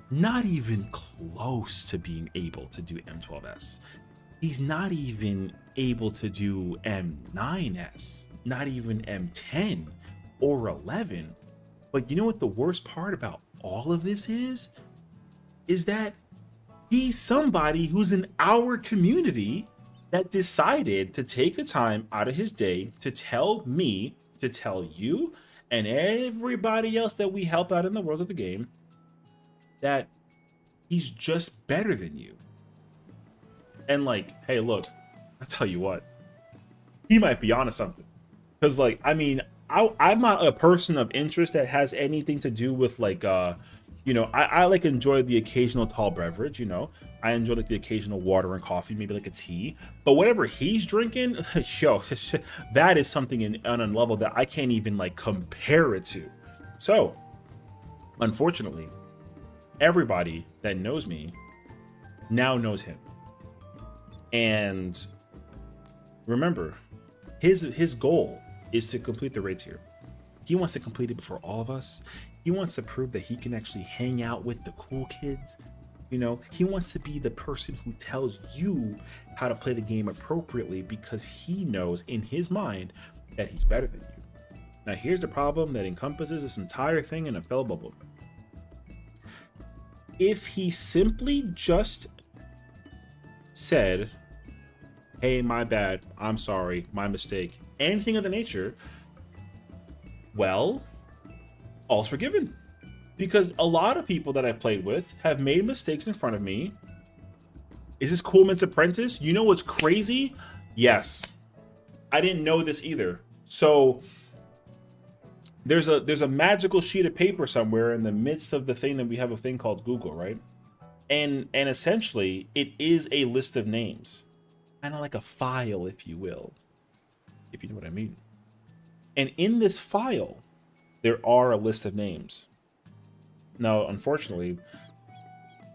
not even close to being able to do M12S. He's not even able to do M9S, not even M10 or 11. But you know what the worst part about all of this is? Is that he's somebody who's in our community that decided to take the time out of his day to tell me, to tell you, and everybody else that we help out in the world of the game that he's just better than you. And like, hey, look, I'll tell you what, he might be onto something. Because like, I mean, I'm not a person of interest that has anything to do with like, you know, I like enjoy the occasional tall beverage, you know. I enjoy like the occasional water and coffee, maybe like a tea. But whatever he's drinking, yo, that is something on a level that I can't even like compare it to. So, unfortunately, everybody that knows me now knows him. And remember, his goal is to complete the raid tier. He wants to complete it before all of us. He wants to prove that he can actually hang out with the cool kids. You know, he wants to be the person who tells you how to play the game appropriately because he knows in his mind that he's better than you. Now, here's the problem that encompasses this entire thing in a fellow bubble. If he simply just said, hey, my bad, I'm sorry, my mistake, anything of the nature, well, all's forgiven. Because a lot of people that I've played with have made mistakes in front of me. Is this Coolman's Apprentice? You know what's crazy? Yes. I didn't know this either. So there's a magical sheet of paper somewhere in the midst of the thing that we have a thing called Google, right? And essentially it is a list of names, kind of like a file, if you will, if you know what I mean. And in this file, there are a list of names. Now, unfortunately,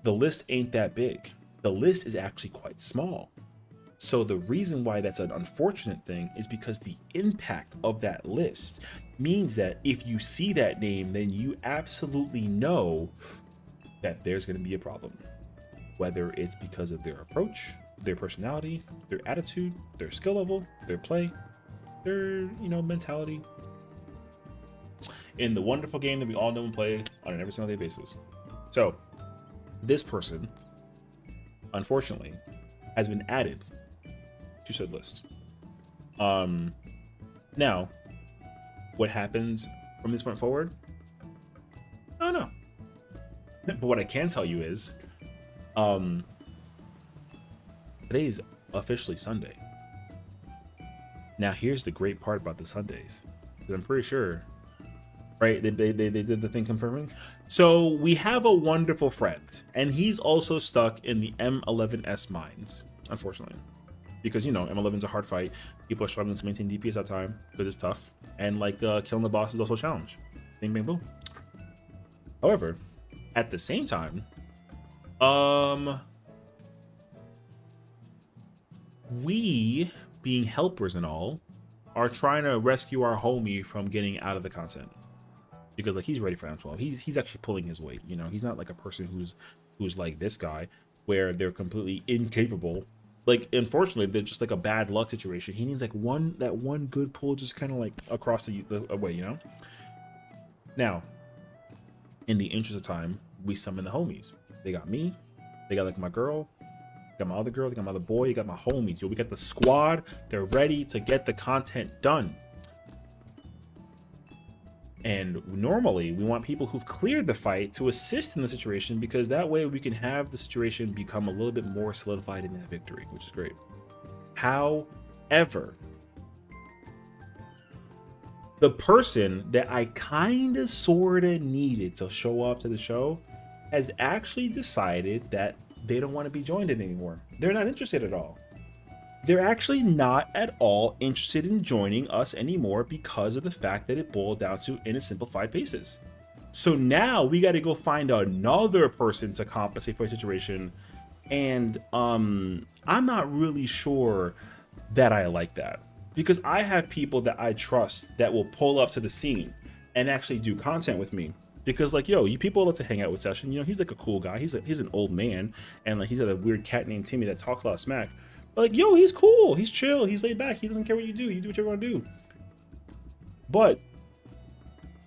the list ain't that big. The list is actually quite small. So the reason why that's an unfortunate thing is because the impact of that list means that if you see that name, then you absolutely know that there's going to be a problem. Whether it's because of their approach, their personality, their attitude, their skill level, their play, their, mentality. In the wonderful game that we all know and play on an every single day basis. So, this person, unfortunately, has been added to said list. Now, what happens from this point forward? I don't know. But what I can tell you is, today's officially Sunday. Now, here's the great part about the Sundays. I'm pretty sure, right? They did the thing confirming. So we have a wonderful friend, and he's also stuck in the M11S mines, unfortunately. Because, M11's a hard fight. People are struggling to maintain DPS uptime because it's tough. And, killing the boss is also a challenge. Bing, bang, boom. However, at the same time, we, being helpers and all, are trying to rescue our homie from getting out of the content. Because, he's ready for M12. He's actually pulling his weight, He's not like a person who's like this guy, where they're completely incapable. Unfortunately, they're just like a bad luck situation. He needs that one good pull, just kind of across the way, Now, in the interest of time, we summon the homies. They got me, they got my girl, they got my other girl, they got my other boy, they got my homies. We got the squad. They're ready to get the content done. And normally we want people who've cleared the fight to assist in the situation, because that way we can have the situation become a little bit more solidified in that victory, which is great. However, the person that I kind of sort of needed to show up to the show has actually decided that they don't want to be joined in anymore. They're not interested at all. They're actually not at all interested in joining us anymore because of the fact that it boiled down to in a simplified basis. So now we got to go find another person to compensate for the situation. And I'm not really sure that I like that, because I have people that I trust that will pull up to the scene and actually do content with me. Because you people love to hang out with Sessiion. He's like a cool guy. He's an old man, and he's got a weird cat named Timmy that talks a lot of smack. But he's cool. He's chill. He's laid back. He doesn't care what you do. You do what you want to do. But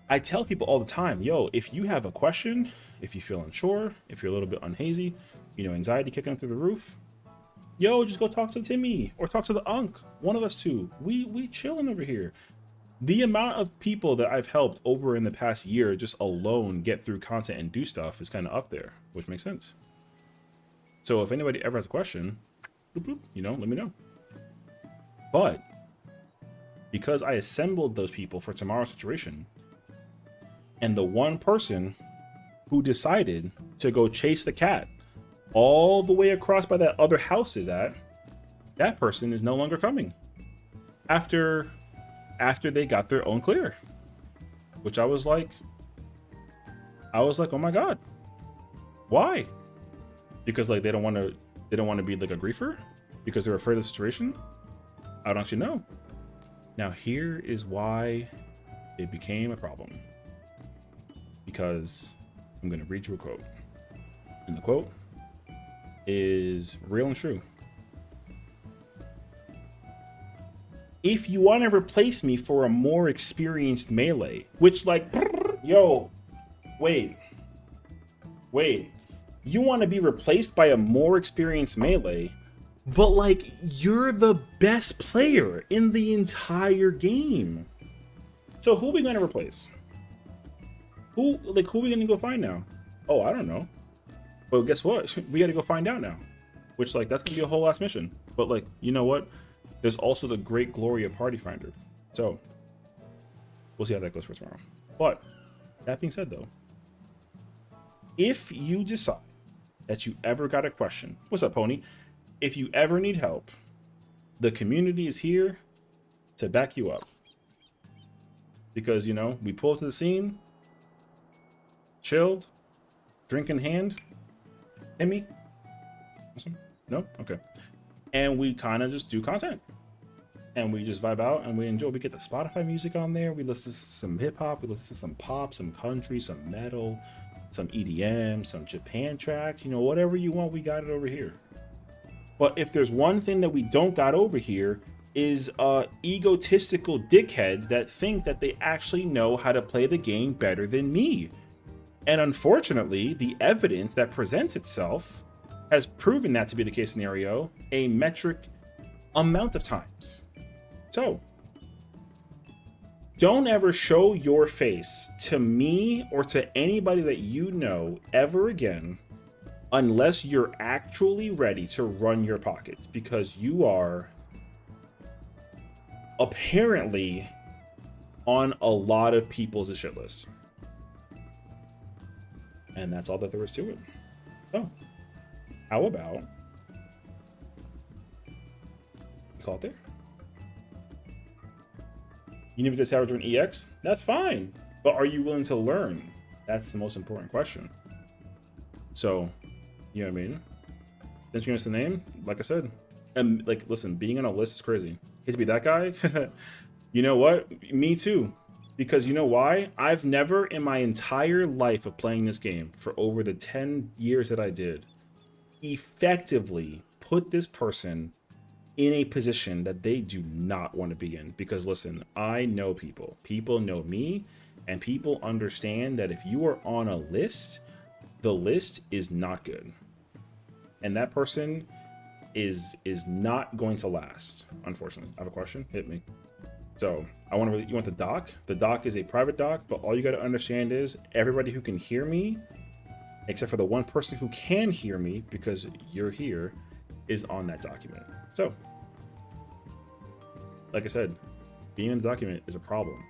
I tell people all the time, if you have a question, if you feel unsure, if you're a little bit unhazy, anxiety kicking through the roof, just go talk to Timmy or talk to the Unk. One of us two. We chilling over here. The amount of people that I've helped over in the past year just alone get through content and do stuff is kind of up there, which makes sense. So if anybody ever has a question, boop, boop, let me know. But because I assembled those people for tomorrow's situation, and the one person who decided to go chase the cat all the way across by that other house is at, that person is no longer coming after they got their own clear, which I was like, oh my god, why? Because they don't want to be like a griefer, because they're afraid of the situation. I don't actually know. Now here is why it became a problem, because I'm going to read you a quote, and the quote is real and true. If you want to replace me for a more experienced melee, which yo, wait, you want to be replaced by a more experienced melee, but you're the best player in the entire game. So who are we going to replace? Who are we going to go find now? Oh, I don't know. But guess what? We got to go find out now, which that's going to be a whole last mission. But you know what? There's also the great glory of Party Finder. So we'll see how that goes for tomorrow. But that being said, though, if you decide that you ever got a question, what's up, Pony? If you ever need help, the community is here to back you up. Because, you know, we pull up to the scene, chilled, drink in hand. Hit me? Awesome. No? Okay. And we kind of just do content. And we just vibe out and we enjoy. We get the Spotify music on there. We listen to some hip hop. We listen to some pop, some country, some metal, some EDM, some Japan tracks. You know, whatever you want, we got it over here. But if there's one thing that we don't got over here is egotistical dickheads that think that they actually know how to play the game better than me. And unfortunately, the evidence that presents itself has proven that to be the case scenario a metric amount of times. So, don't ever show your face to me or to anybody that you know ever again unless you're actually ready to run your pockets, because you are apparently on a lot of people's shit list. And that's all that there is to it. So, how about you call it there? You need to salvage an EX? That's fine. But are you willing to learn? That's the most important question. So, you know what I mean? Since you know the name, like I said, and like, listen, being on a list is crazy. Hate to be that guy. You know what? Me too. Because you know why? I've never in my entire life of playing this game for over the 10 years that I did, effectively put this person in a position that they do not want to be in. Because listen, I know people. People know me, and people understand that if you are on a list, the list is not good. And that person is not going to last, unfortunately. I have a question. Hit me. So you want the doc? The doc is a private doc, but all you got to understand is everybody who can hear me, except for the one person who can hear me because you're here, is on that document. So, like I said, being in the document is a problem.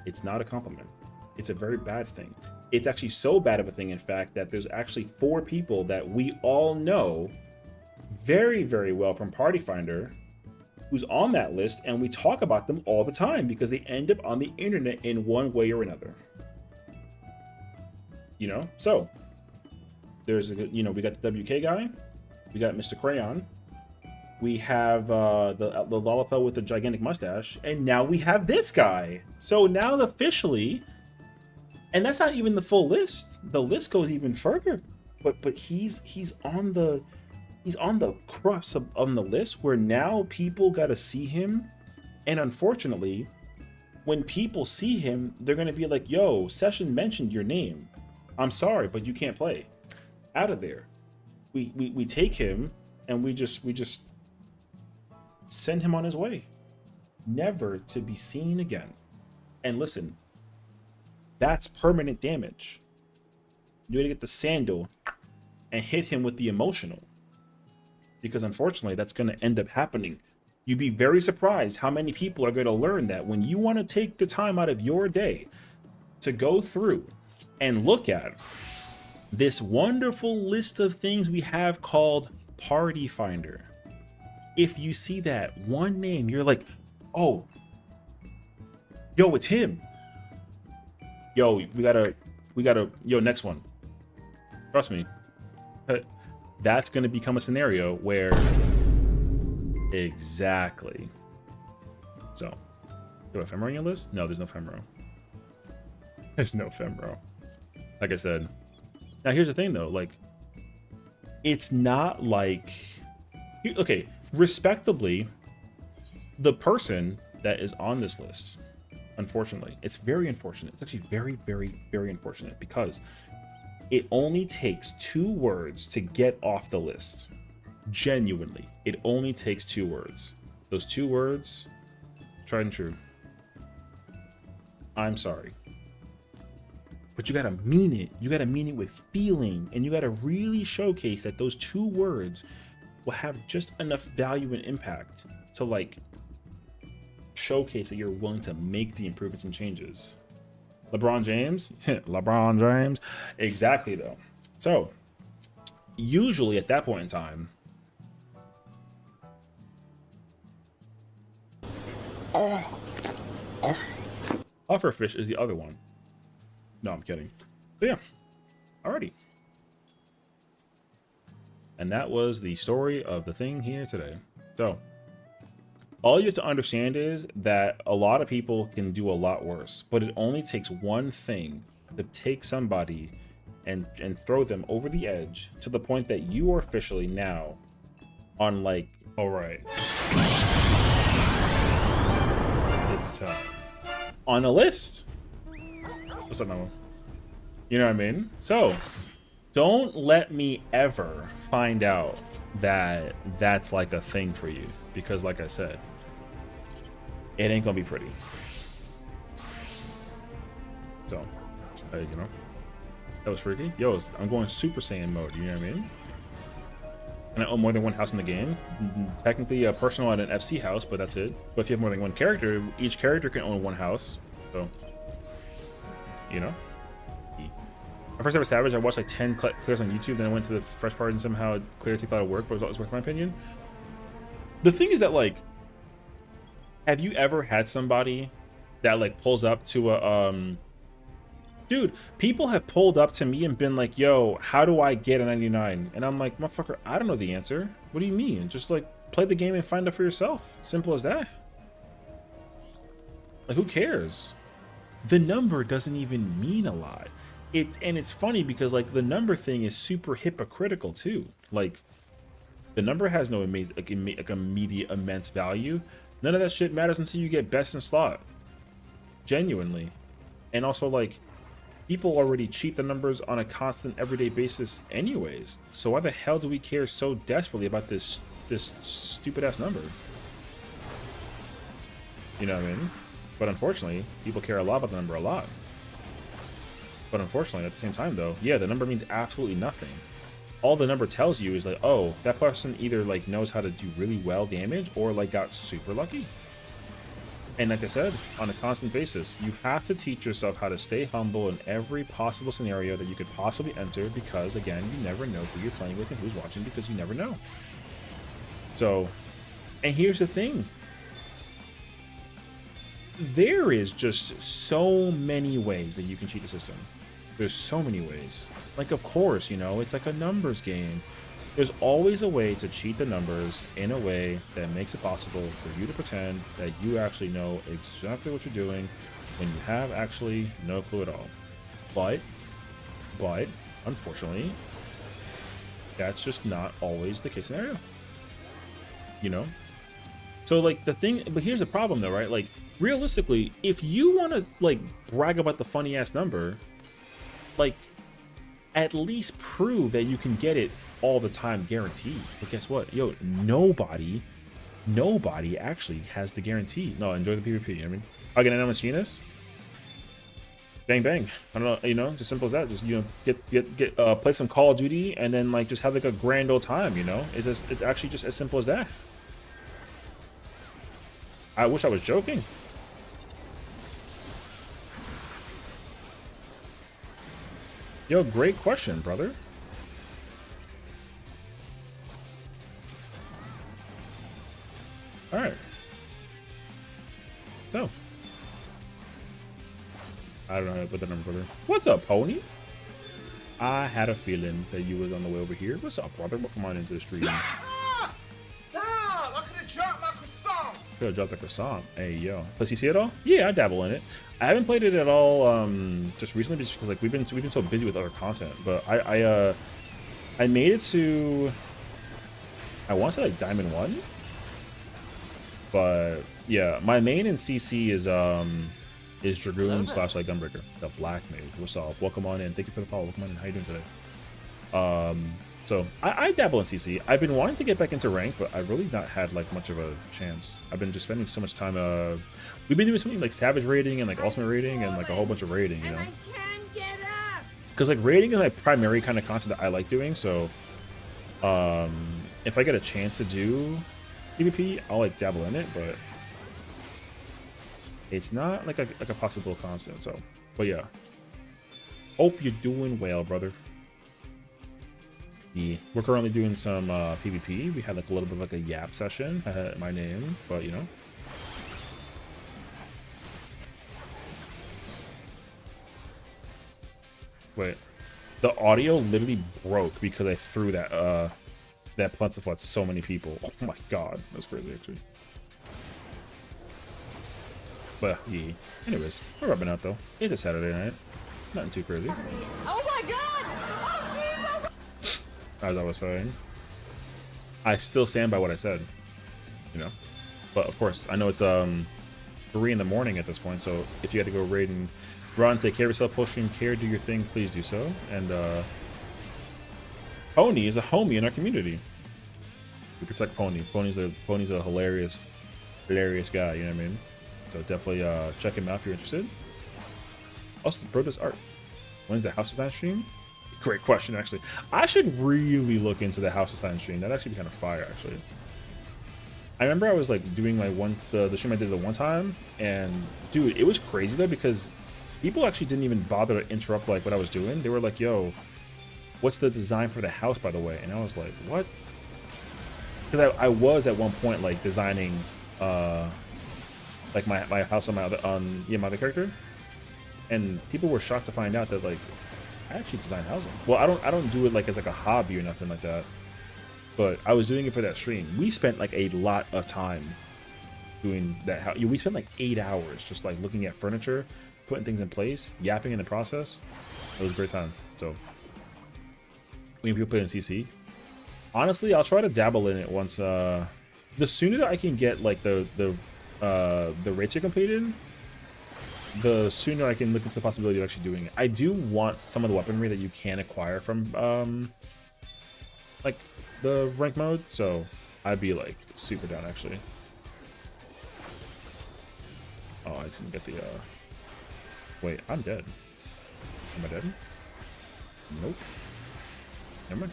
It's not a compliment. It's a very bad thing. It's actually so bad of a thing, in fact, that there's actually 4 people that we all know very, very well from Party Finder who's on that list, and we talk about them all the time because they end up on the internet in one way or another. You know? So, there's, you know, we got the WK guy, we got Mr. Crayon, we have the Lollapel with the gigantic mustache, and now we have this guy. So now officially, and that's not even the full list. The list goes even further. But he's on the crux on the list where now people got to see him, and unfortunately, when people see him, they're gonna be like, "Yo, Session mentioned your name. I'm sorry, but you can't play." Out of there. We take him and we just send him on his way, never to be seen again. And listen, that's permanent damage. You gotta get the sandal and hit him with the emotional, because unfortunately that's going to end up happening. You'd be very surprised how many people are going to learn that when you want to take the time out of your day to go through and look at this wonderful list of things we have called Party Finder. If you see that one name, you're like, "Oh, yo, it's him. Yo, we gotta, yo, next one." Trust me. That's going to become a scenario where exactly. So, do I have Femro on your list? No, there's no Femro. There's no Femro. Like I said. Now, here's the thing, though. Like, it's not like... Okay, respectably, the person that is on this list, unfortunately, it's very unfortunate. It's actually very, very, very unfortunate because it only takes 2 words to get off the list. Genuinely, it only takes 2 words. Those 2 words, tried and true. I'm sorry. But you gotta mean it. You gotta mean it with feeling, and you gotta really showcase that those 2 words will have just enough value and impact to like showcase that you're willing to make the improvements and changes. LeBron James? LeBron James. Exactly, though. So, usually at that point in time, pufferfish is the other one. No, I'm kidding. But yeah, alrighty. And that was the story of the thing here today. So all you have to understand is that a lot of people can do a lot worse, but it only takes one thing to take somebody and throw them over the edge to the point that you are officially now on like, all right, it's on a list. What's up, Memo? You know what I mean? So don't let me ever find out that that's like a thing for you, because like I said, it ain't gonna be pretty. So, you know, that was freaky. Yo, I'm going Super Saiyan mode, you know what I mean? And I own more than one house in the game. Technically a personal and an FC house, but that's it. But if you have more than one character, each character can own one house. So, you know. My first ever Savage, I watched like 10 clears on YouTube, then I went to the fresh part and somehow clarity thought it worked, but it was always worth my opinion. The thing is that, like, have you ever had somebody that like pulls up to a dude, people have pulled up to me and been like, yo, how do I get a 99? And I'm like, motherfucker, I don't know the answer. What do you mean? Just like play the game and find out for yourself. Simple as that. Like, who cares? The number doesn't even mean a lot. And it's funny because like the number thing is super hypocritical too. Like, the number has no immediate immense value. None of that shit matters until you get best in slot. Genuinely. And also, like, people already cheat the numbers on a constant everyday basis anyways. So why the hell do we care so desperately about this stupid ass number? You know what I mean? But unfortunately, people care a lot about the number a lot. But unfortunately, at the same time though, yeah, the number means absolutely nothing. All the number tells you is like, oh, that person either like knows how to do really well damage or like got super lucky. And like I said, on a constant basis, you have to teach yourself how to stay humble in every possible scenario that you could possibly enter, because again, you never know who you're playing with and who's watching, because you never know. So, and here's the thing. There is just so many ways that you can cheat the system. There's so many ways. Like, of course, you know, it's like a numbers game. There's always a way to cheat the numbers in a way that makes it possible for you to pretend that you actually know exactly what you're doing when you have actually no clue at all. But, unfortunately, that's just not always the case scenario. You know? So, like, the thing, but here's the problem though, right? Like, realistically, if you want to, like, brag about the funny-ass number, like, at least prove that you can get it all the time guaranteed. But guess what? Yo, nobody actually has the guarantee. No, enjoy the PvP, I mean. Again, I know Machinas. Bang bang. I don't know, you know, just simple as that. Just, you know, get play some Call of Duty and then like just have like a grand old time, you know? It's actually just as simple as that. I wish I was joking. Yo, great question, brother. All right. So, I don't know how to put that number, brother. What's up, Pony? I had a feeling that you was on the way over here. What's up, brother? Welcome on into the stream. Stop! I could have dropped my croissant. Could have dropped the croissant. Hey, yo. Plus, you see it all? Yeah, I dabble in it. I haven't played it at all just recently, just because like we've been so busy with other content. But I made it to, I want to say like Diamond 1. But yeah, my main in CC is Dragoon / like Gunbreaker, the Black Mage. What's up? Welcome on in. Thank you for the follow. Welcome on in. How you doing today? So I dabble in CC. I've been wanting to get back into rank, but I've really not had like much of a chance. I've been just spending so much time. We've been doing something like Savage raiding and like Ultimate raiding and like a whole bunch of raiding, you know. Because like raiding is my primary kind of content that I like doing. So if I get a chance to do PvP, I'll like dabble in it, but it's not like a possible constant. So, but yeah, hope you're doing well, brother. We're currently doing some PvP. We had like a little bit of like a yap session. My name, but you know. Wait, the audio literally broke because I threw that plentiful at so many people. Oh my god, that's crazy actually. But yeah. Anyways, we're rubbing out though. It's a Saturday night. Nothing too crazy. Oh my god! Oh, Jesus! As I was saying, I still stand by what I said. You know, but of course I know it's 3 in the morning at this point. So if you had to go raid and run, take care of yourself, push and care, do your thing, please do so. And Pony is a homie in our community. We protect Pony. Pony's a hilarious guy. You know what I mean? So definitely check him out if you're interested. Also, bro does art. When's the house design stream? Great question, actually. I should really look into the house design stream. That'd actually be kind of fire, actually. I remember I was like doing my the stream I did the one time, and dude, it was crazy though because people actually didn't even bother to interrupt like what I was doing. They were like, "Yo, what's the design for the house, by the way?" And I was like, "What?" Because I was at one point like designing like my house on my other character, and people were shocked to find out that like I actually design housing. Well, I don't do it like as like a hobby or nothing like that, but I was doing it for that stream. We spent like a lot of time doing that house. We spent like 8 hours just like looking at furniture, putting things in place, yapping in the process. It was a great time. So when people play in CC, honestly, I'll try to dabble in it once. The sooner that I can get like the rates are completed, the sooner I can look into the possibility of actually doing it. I do want some of the weaponry that you can acquire from like the rank mode, so I'd be like super down actually. Oh, I didn't get the wait, I'm dead. Am I dead? Nope. Never mind.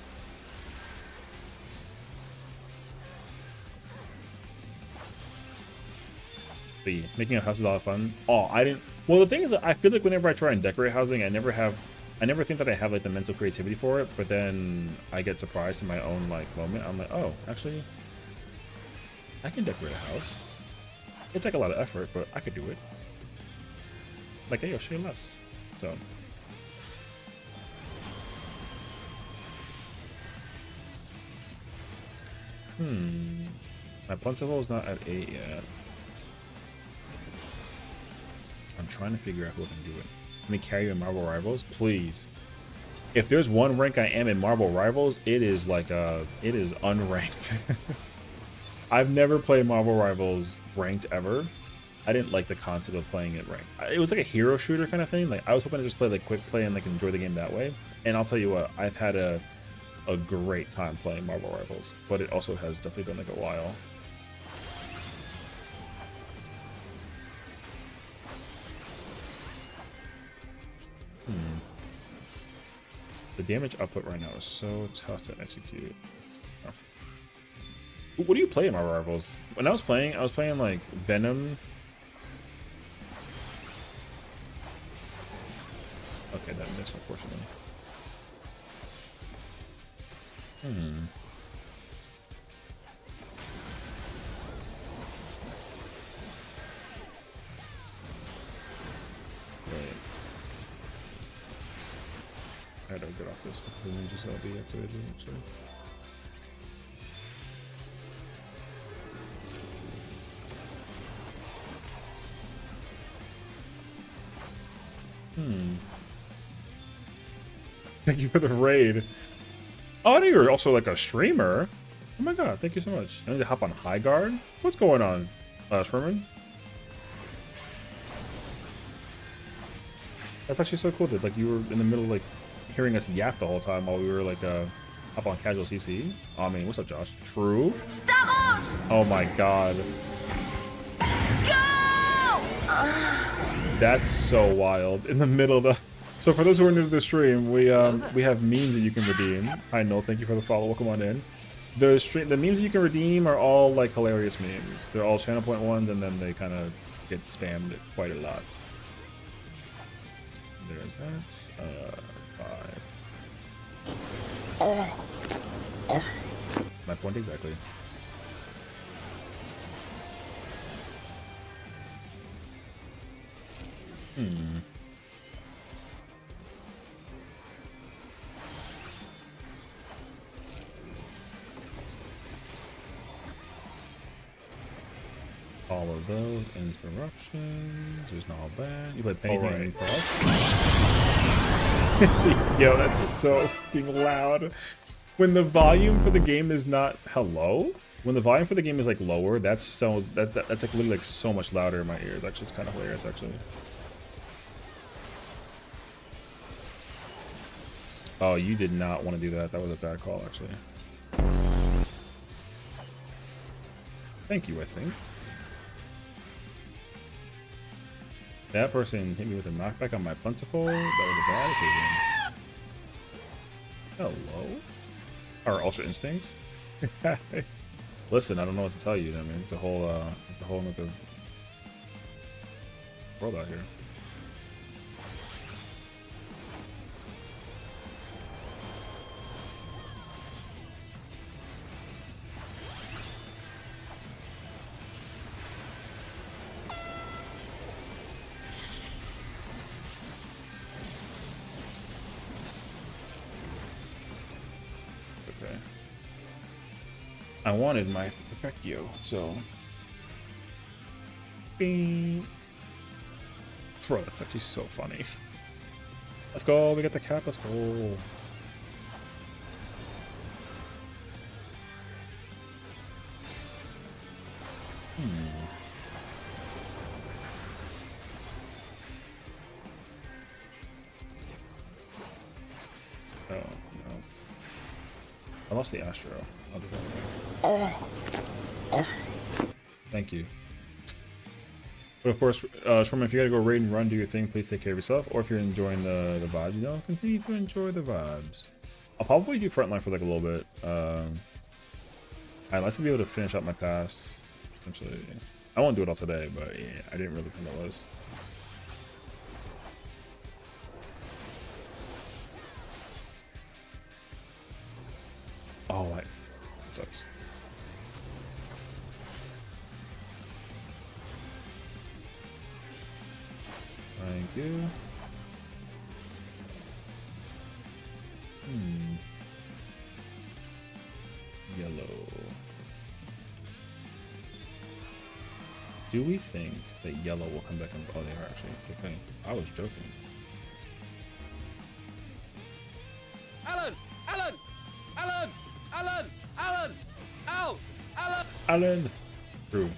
The making a house is a lot of fun. Oh, I didn't. Well, the thing is, I feel like whenever I try and decorate housing, I never think that I have like the mental creativity for it. But then I get surprised in my own like moment. I'm like, oh, actually, I can decorate a house. It's like a lot of effort, but I could do it. Like, hey, I'll share less. So. My plentiful is not at 8 yet. I'm trying to figure out who can do it. Let me carry you in Marvel Rivals, please. If there's one rank I am in Marvel Rivals, it is like it is unranked. I've never played Marvel Rivals ranked ever. I didn't like the concept of playing it ranked. It was like a hero shooter kind of thing. Like I was hoping to just play like quick play and like enjoy the game that way. And I'll tell you what, I've had a great time playing Marvel Rivals, but it also has definitely been like a while. The damage output right now is so tough to execute. Oh. What do you play in Marvel Rivals? When I was playing like Venom. Okay, that missed, unfortunately. Wait. I gotta get off this because the ninja cell deactivated, actually. Thank you for the raid. Oh, I know you're also like a streamer. Oh my god, thank you so much. I need to hop on high guard. What's going on, Sherman? That's actually so cool that like you were in the middle of like hearing us yap the whole time while we were like up on casual CC. Oh, I mean, what's up, Josh? True. Stop! Oh my god. Go! That's so wild. In the middle of the. So for those who are new to the stream, we have memes that you can redeem. Hi Noel, thank you for the follow. Welcome on in. The memes that you can redeem are all like hilarious memes. They're all channel point ones, and then they kind of get spammed quite a lot. There's that. 5. My point exactly. All of those interruptions is not bad. You play painting first. Yo, that's so fucking loud. When the volume for the game is not hello, when the volume for the game is like lower, that's like literally like so much louder in my ears. Actually, it's kind of hilarious. Actually. Oh, you did not want to do that. That was a bad call, actually. Thank you, I think. That person hit me with a knockback on my plentiful. That was a bad decision. Hello? Our Ultra Instinct? Listen, I don't know what to tell you. I mean, it's a whole other world out here. Okay. I wanted my FFXIV, so. Bing. Bro, that's actually so funny. Let's go. We got the cap. Let's go. Oh, no. I lost the Astro. I'll do that. Thank you. But of course, Shorman, if you gotta go raid and run, do your thing, please take care of yourself. Or if you're enjoying the vibes, you know, continue to enjoy the vibes. I'll probably do frontline for like a little bit. I'd like to be able to finish up my pass. Essentially, I won't do it all today, but yeah, I didn't really think I was. Oh, that sucks. Thank you. Yellow. Do we think that yellow will come back and oh, they are actually okay. I was joking. Alan! Alan! Alan! Alan! Alan! Al! Alan! Alan! True.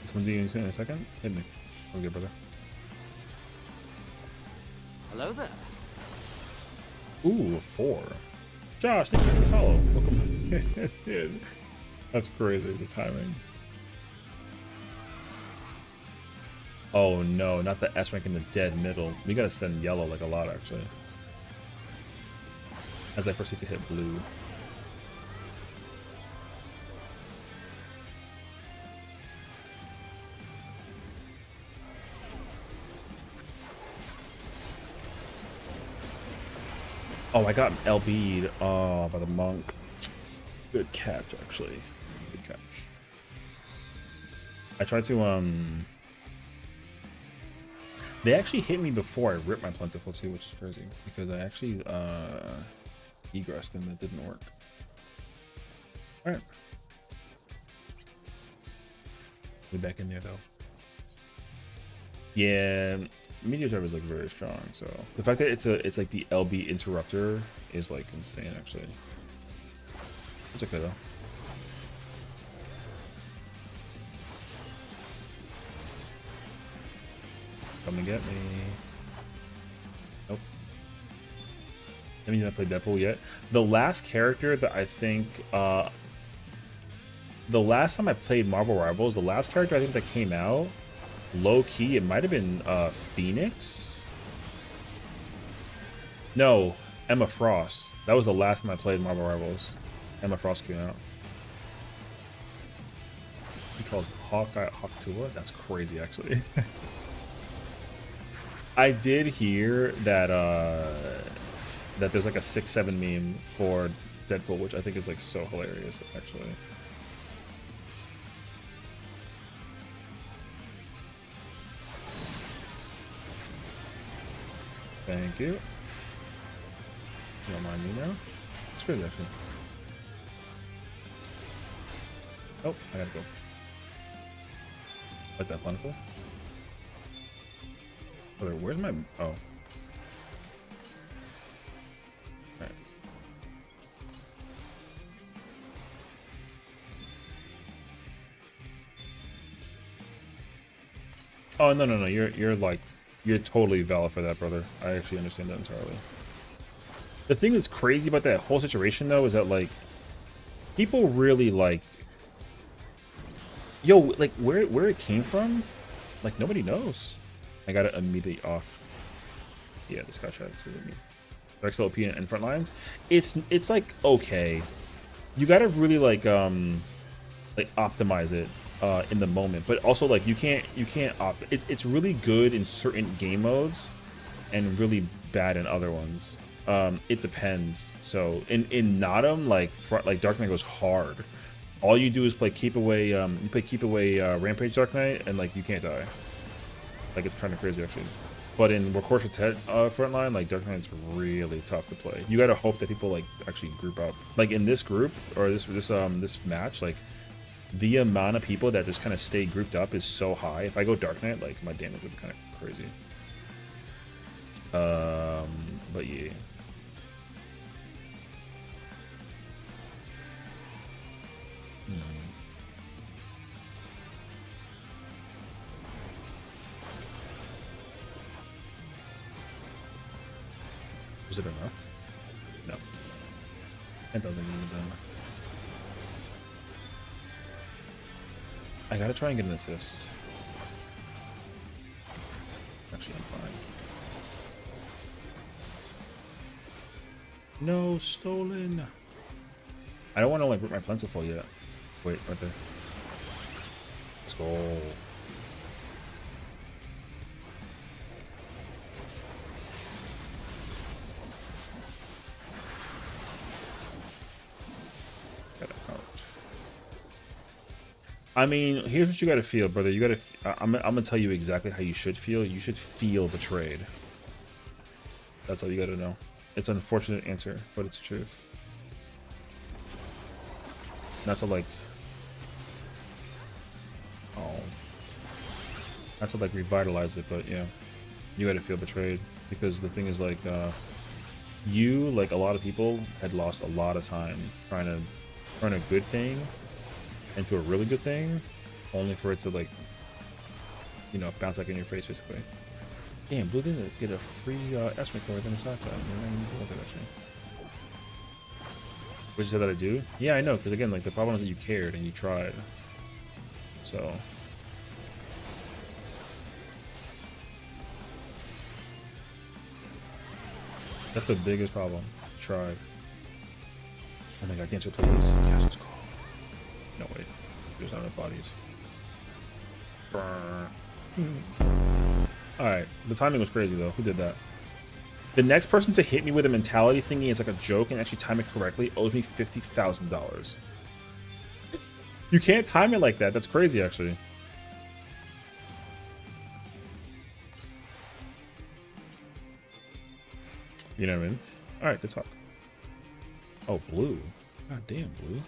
This one's in a second. Hit me. Okay, brother. Hello there. Ooh, a 4. Josh, thank you for the follow. Welcome. That's crazy, the timing. Oh no, not the S rank in the dead middle. We gotta send yellow like a lot, actually. As I proceed to hit blue. Oh, I got LB'd by the monk. Good catch, actually. Good catch. I tried to, they actually hit me before I ripped my plentiful too, which is crazy. Because I actually, egressed and it didn't work. Alright. We back in there, though. Yeah, Meteor Drive is like very strong, so the fact that it's like the LB interrupter is like insane actually. It's okay though. Come and get me. Nope. I haven't even played Deadpool yet. The last character that I think the last time I played Marvel Rivals, the last character I think that came out low key, it might have been Phoenix. No, Emma Frost. That was the last time I played Marvel Rivals. Emma Frost came out. He calls Hawkeye Hawktua. That's crazy, actually. I did hear that that there's like a 6-7 meme for Deadpool, which I think is like so hilarious, actually. Thank you. You don't mind me now? It's good, actually. Oh, I gotta go. Like that plentiful. Where's my... Oh. Alright. Oh, no. You're like... You're totally valid for that, brother. I actually understand that entirely. The thing that's crazy about that whole situation, though, is that, like... People really, like... Yo, like, where it came from? Like, nobody knows. I got it immediately off. Yeah, this guy tried to me. XLP and front lines. It's like okay. You gotta really like optimize it in the moment, but also like you can't it's really good in certain game modes and really bad in other ones. It depends. So in Natum, like Dark Knight goes hard. All you do is play keep away Rampage Dark Knight, and like you can't die. Like it's kind of crazy actually. But in Warcourse frontline, like Dark Knight's really tough to play. You gotta hope that people like actually group up. Like in this group or this match, like the amount of people that just kind of stay grouped up is so high. If I go Dark Knight, like my damage would be kind of crazy. But yeah. Is it enough? No. It doesn't need them. I gotta try and get an assist. Actually, I'm fine. No, stolen. I don't want to like rip my plentiful yet. Wait, right there. Let's go. I mean, here's what you gotta feel, brother. You gotta. I'm gonna tell you exactly how you should feel. You should feel betrayed. That's all you gotta know. It's an unfortunate answer, but it's the truth. Not to like. Oh. Not to like revitalize it, but yeah, you gotta feel betrayed because the thing is like, you like a lot of people had lost a lot of time trying to turn a good thing into a really good thing, only for it to like, you know, bounce back in your face basically. Damn, Blue didn't get a free estimate card in the side side. You know, I didn't that actually. Which is that I do? Yeah, I know, because again, like the problem is that you cared and you tried. So. That's the biggest problem. Tried. Oh my god, can't you play this? Yes, let's go. No, wait. There's not enough bodies. Alright. The timing was crazy, though. Who did that? The next person to hit me with a mentality thingy is like a joke and actually time it correctly owes me $50,000. You can't time it like that. That's crazy, actually. You know what I mean? Alright, good talk. Oh, Blue. God damn, Blue.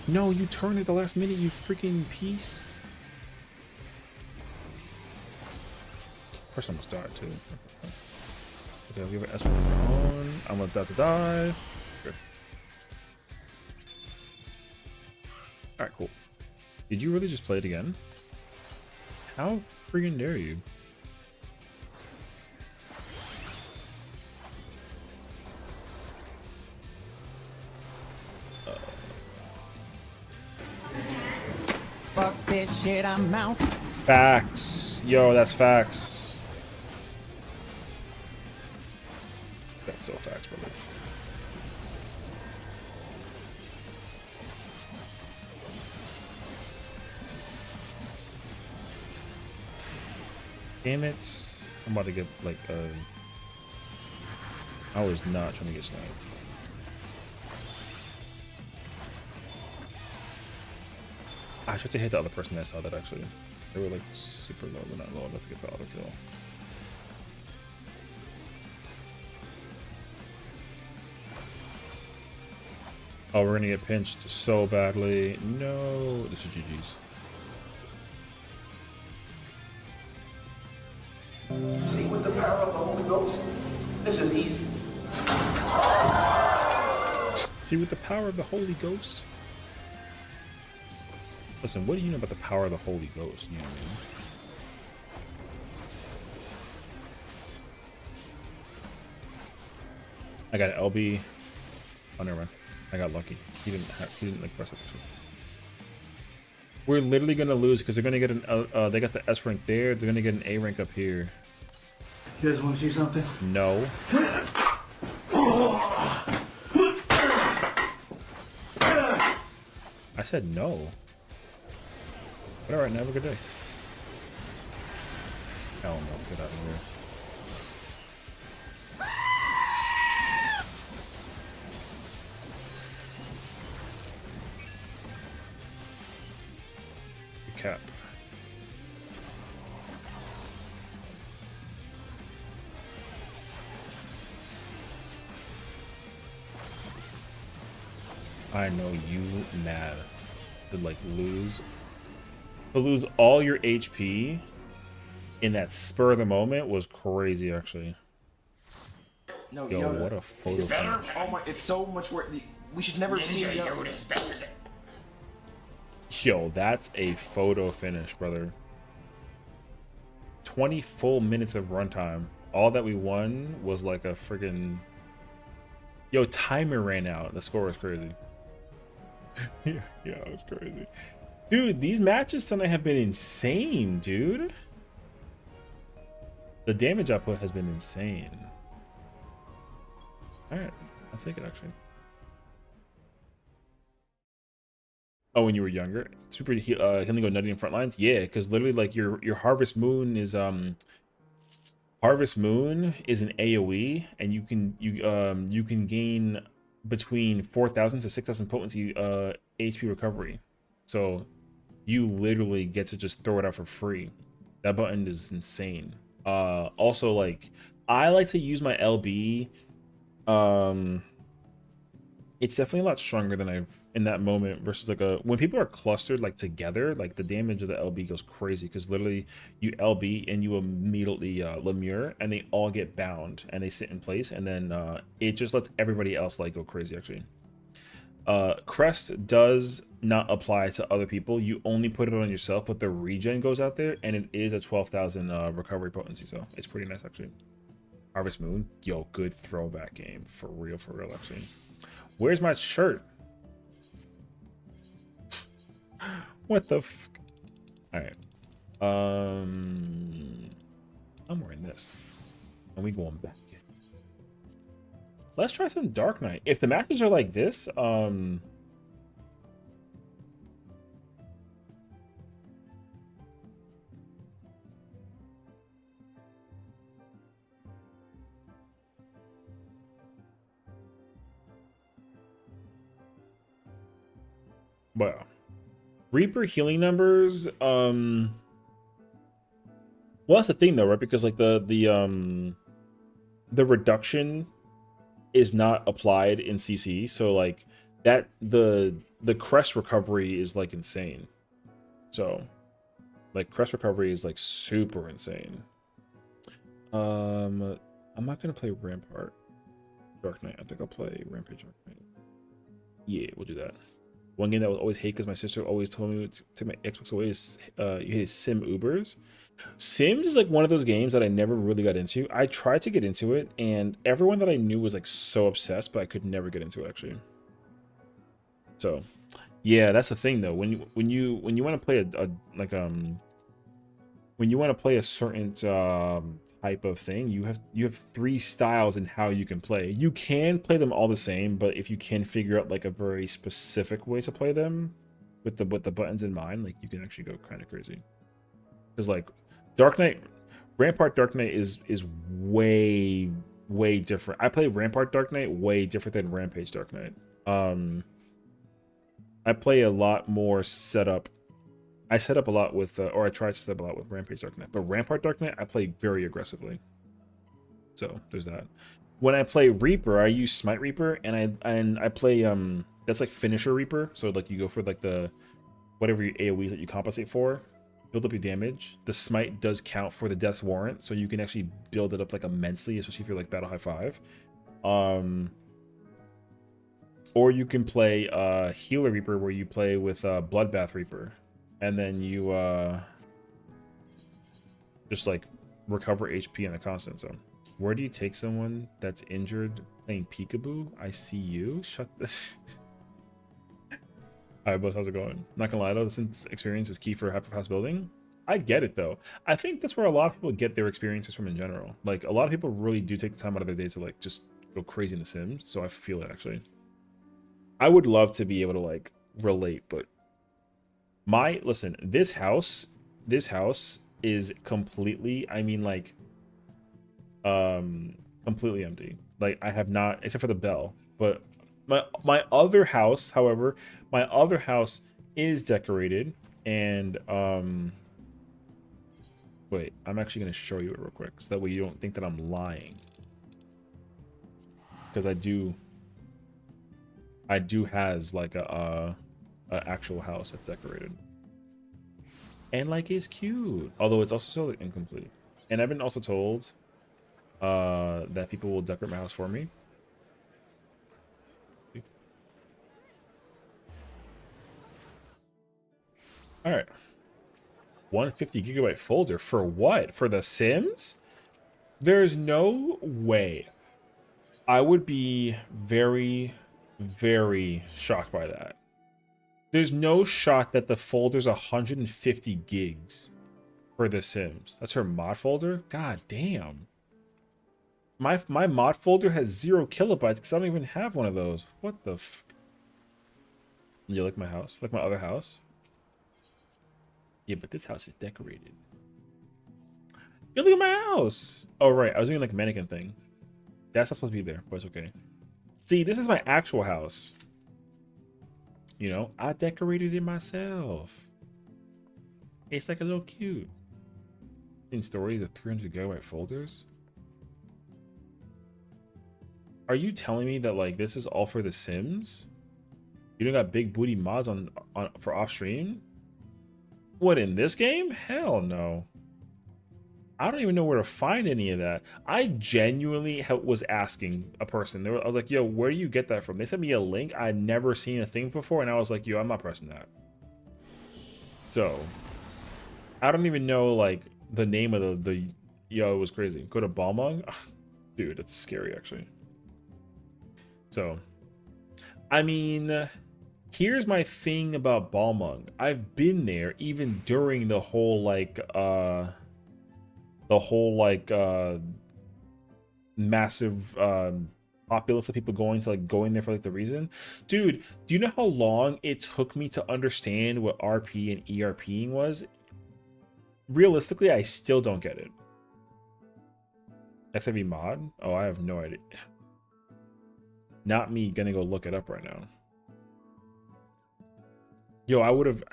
No, you turned at the last minute, you freaking piece. Person almost died, too. Okay, I'll give her S1 of her own. I'm about to die. Good. Alright, cool. Did you really just play it again? How freaking dare you? Fuck this shit, I'm out. Facts. Yo, that's facts. That's so facts, brother. Damn it. I'm about to get like I was not trying to get sniped. I tried to hit the other person. I saw that actually. They were like super low, but not low enough to get the auto kill. Oh, we're gonna get pinched so badly. No, this is GG's. See, with the power of the Holy Ghost, this is easy. See, with the power of the Holy Ghost. Listen, what do you know about the power of the Holy Ghost? You know what I mean? I got an LB. Oh, never mind. I got lucky. He didn't like press it. We're literally gonna lose because they're gonna get an. They got the S rank there. They're gonna get an A rank up here. You guys want to see something? No. I said no. But alright, now have a good day. Hell no, get out of here. Cap. I know you mad to like lose all your HP in that spur of the moment was crazy actually. No, Yo, Yoda. what a photo It's better. finish. Oh my! It's so much work. We should never see Yoda. Yo, that's a photo finish, brother. 20 full minutes of runtime. All that we won was like a friggin'... Yo, timer ran out. The score was crazy. Yeah, it was crazy. Dude, these matches tonight have been insane, dude. The damage output has been insane. Alright, I'll take it actually. Oh, when you were younger, super healing go nutty in front lines. Yeah, because literally, like your Harvest Moon is an AOE, and you can gain between 4,000 to 6,000 potency HP recovery. So you literally get to just throw it out for free. That button is insane. Also, like I like to use my LB. It's definitely a lot stronger than I've in that moment versus like when people are clustered like together, like the damage of the LB goes crazy because literally you LB and you immediately Lemure and they all get bound and they sit in place and then it just lets everybody else like go crazy actually. Crest does not apply to other people. You only put it on yourself, but the regen goes out there and it is a 12,000 recovery potency, so it's pretty nice actually. Harvest Moon, yo, good throwback game for real actually. Where's my shirt? What the f... Alright. I'm wearing this. And we going back. Let's try some Dark Knight. If the matches are like this, well, Reaper healing numbers, well, that's the thing though, right? Because like the reduction is not applied in CC, so like that the crest recovery is like insane. So like crest recovery is like super insane. I'm not gonna play Rampart Dark Knight. I think I'll play Rampage Dark Knight. Yeah, we'll do that. One game that I was always hate because my sister always told me to take my Xbox away is Sim Ubers. Sims is like one of those games that I never really got into. I tried to get into it, and everyone that I knew was like so obsessed, but I could never get into it actually. So, yeah, that's the thing though. When you want to play when you want to play a certain type of thing, you have 3 styles in how you can play. You can play them all the same, but if you can figure out like a very specific way to play them with the buttons in mind, like you can actually go kind of crazy. Because like Dark Knight Rampart Dark Knight is way different. I play Rampart Dark Knight way different than Rampage Dark Knight. I play a lot more setup. I set up a lot with, or I tried to set up a lot with Rampage Dark Knight, but Rampart Dark Knight I play very aggressively. So there's that. When I play Reaper, I use Smite Reaper, and I play that's like Finisher Reaper. So like you go for like the whatever your AoEs that you compensate for, build up your damage. The Smite does count for the Death's Warrant, so you can actually build it up like immensely, especially if you're like Battle High 5. Or you can play Healer Reaper, where you play with Bloodbath Reaper, and then you just like recover HP in a constant zone. Where do you take someone that's injured playing peekaboo? I see you. Shut this. Hi, boss. How's it going? Not gonna lie though, since experience is key for half of house building. I get it though. I think that's where a lot of people get their experiences from in general. Like a lot of people really do take the time out of their day to like just go crazy in the Sims. So I feel it actually. I would love to be able to like relate, but listen, this house is completely, I mean like completely empty. Like I have not, except for the bell, but my other house, however, my other house is decorated, and wait, I'm actually going to show you it real quick so that way you don't think that I'm lying, because I do has like a actual house that's decorated, and like it's cute, although it's also still like, incomplete. And I've been also told that people will decorate my house for me. All right, 150 gigabyte folder for what? For The Sims? There's no way. I would be very, very shocked by that. There's no shot that the folder's 150 gigs for The Sims. That's her mod folder? God damn. My mod folder has 0 kilobytes because I don't even have one of those. What the f... You like my house? Like my other house? Yeah, but this house is decorated. You look at my house! Oh, right. I was doing like a mannequin thing. That's not supposed to be there, but it's okay. See, this is my actual house. You know, I decorated it myself. It's like a little cute. In stories of 300 gigabyte folders? Are you telling me that like this is all for The Sims? You don't got big booty mods on for off stream? What, in this game? Hell no. I don't even know where to find any of that. I genuinely was asking a person. I was like, yo, where do you get that from? They sent me a link. I'd never seen a thing before, and I was like, yo, I'm not pressing that. So, I don't even know, like, the name of the yo, it was crazy. Go to Balmung? Dude, it's scary, actually. So, I mean... Here's my thing about Balmung. I've been there even during the whole massive populace of people going there for like the reason. Dude, do you know how long it took me to understand what RP and ERPing was? Realistically, I still don't get it. XIV mod? Oh, I have no idea. Not me gonna go look it up right now. Yo, I would have...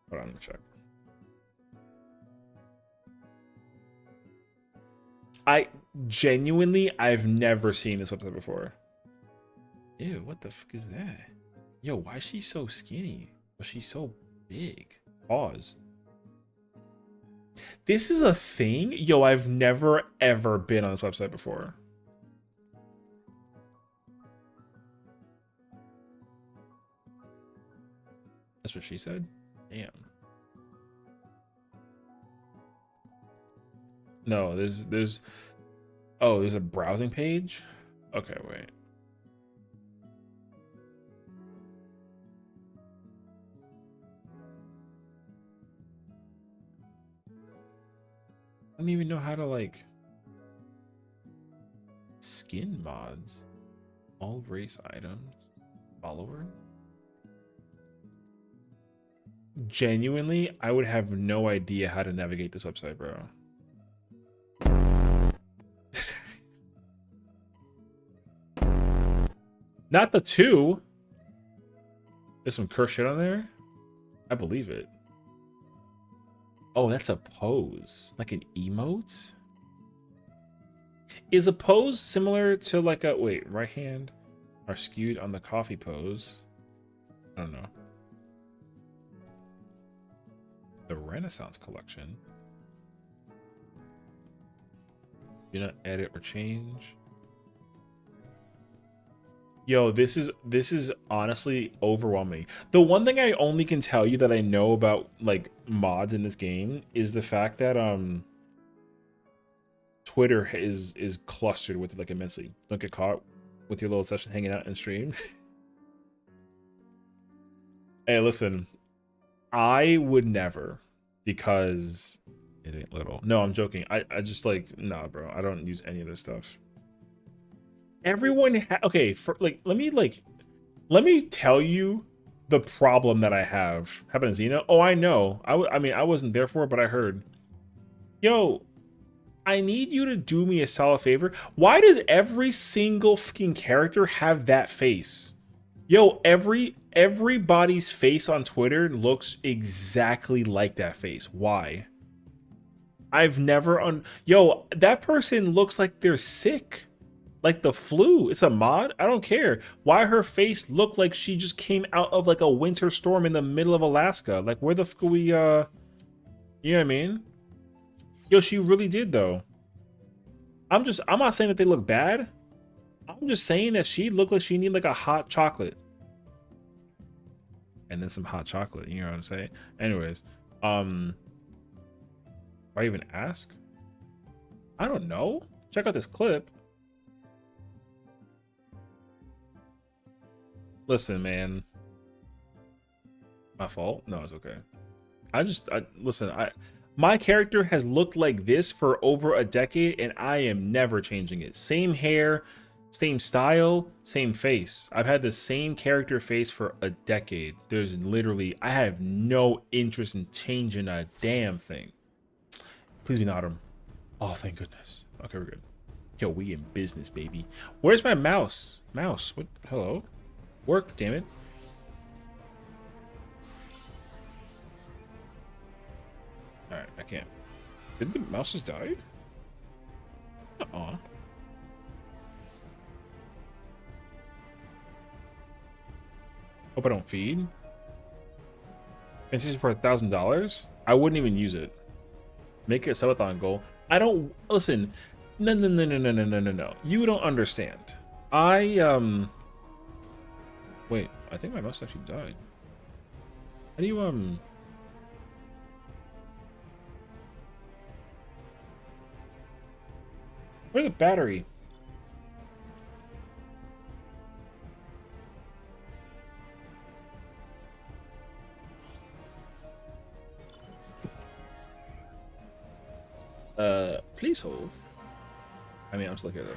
Hold on, let me check. I've never seen this website before. Ew, what the fuck is that? Yo, why is she so skinny? Was she so big? Pause. This is a thing? Yo, I've never ever been on this website before. That's what she said? Damn. No, there's oh, there's a browsing page? Okay, wait. I don't even know how to like skin mods. All race items. Followers. Genuinely, I would have no idea how to navigate this website, bro. Not the 2. There's some curse shit on there. I believe it. Oh, that's a pose. Like an emote? Is a pose similar to like a... Wait, right hand are skewed on the coffee pose. I don't know. The Renaissance collection. Do not edit or change. Yo, this is honestly overwhelming. The one thing I only can tell you that I know about like mods in this game is the fact that Twitter is clustered with it like immensely. Don't get caught with your little session hanging out in stream. Hey, listen, I would never, because it ain't little. No, I'm joking. I just like, nah, bro. I don't use any of this stuff. Everyone okay, for like let me tell you the problem that I have. Happened to Xena? Oh, I know. I mean, I wasn't there for it, but I heard. Yo, I need you to do me a solid favor. Why does every single fucking character have that face? Yo, everybody's face on Twitter looks exactly like that face. Why? I've never Yo, that person looks like they're sick. Like the flu. It's a mod. I don't care. Why her face looked like she just came out of like a winter storm in the middle of Alaska. Like where the fuck we you know what I mean? Yo, she really did though. I'm not saying that they look bad. I'm just saying that she looked like she needed like a hot chocolate. And then some hot chocolate, you know what I'm saying? Anyways, why even ask? I don't know. Check out this clip. Listen, man. My fault? No, it's okay. Listen, my character has looked like this for over a decade and I am never changing it. Same hair, same style, same face. I've had the same character face for a decade. There's literally, I have no interest in changing a damn thing. Please be not him. Oh, thank goodness. Okay, we're good. Yo, we in business, baby. Where's my mouse? Mouse, what? Hello? Work, damn it. Alright, I can't. Did the mouse just die? Uh-uh. Hope I don't feed. It's just for $1,000? I wouldn't even use it. Make it a subathon goal. I don't listen. No. You don't understand. Wait, I think my mouse actually died. How do you where's the battery? Please hold. I mean, I'm still here though.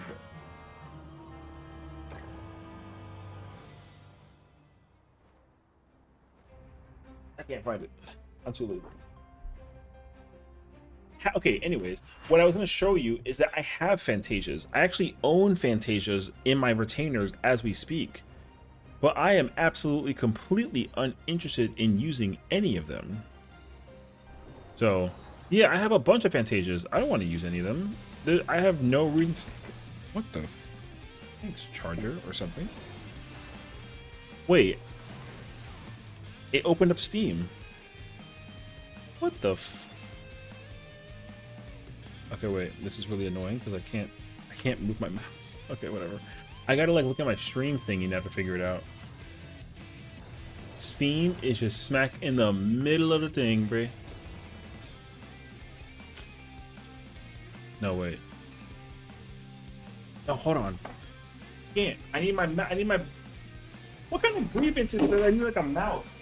I can't find it. I'm too late. Okay, anyways, what I was going to show you is that I have Fantasias. I actually own Fantasias in my retainers as we speak. But I am absolutely, completely uninterested in using any of them. So, yeah, I have a bunch of Fantasias. I don't want to use any of them. I have no reason to... What the... Thanks, charger or something. Wait. It opened up Steam. What the Okay, wait. This is really annoying because I can't move my mouse. Okay, whatever. I gotta like look at my stream thing and have to figure it out. Steam is just smack in the middle of the thing, bruh. No, wait. No, hold on. Can't. I need my. What kind of grievance is that? I need like a mouse.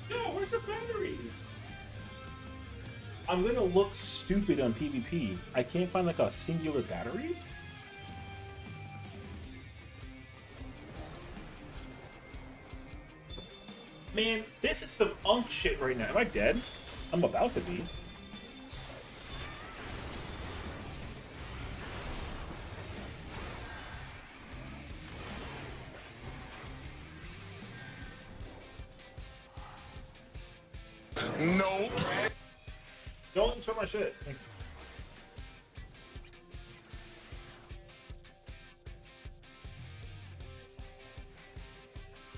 Yo, where's the batteries? I'm gonna look stupid on PvP. I can't find like a singular battery. Man, this is some unk shit right now. Am I dead? I'm about to be. No. Don't insert my shit.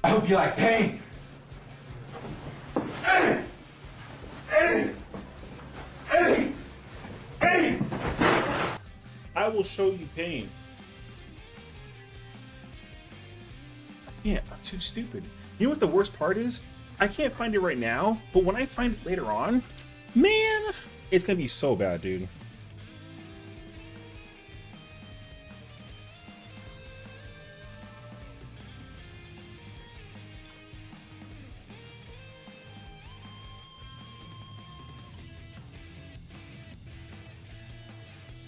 I hope you like pain. I will show you pain. Yeah, I'm too stupid. You know what the worst part is? I can't find it right now, but when I find it later on, man, It's gonna be so bad, dude.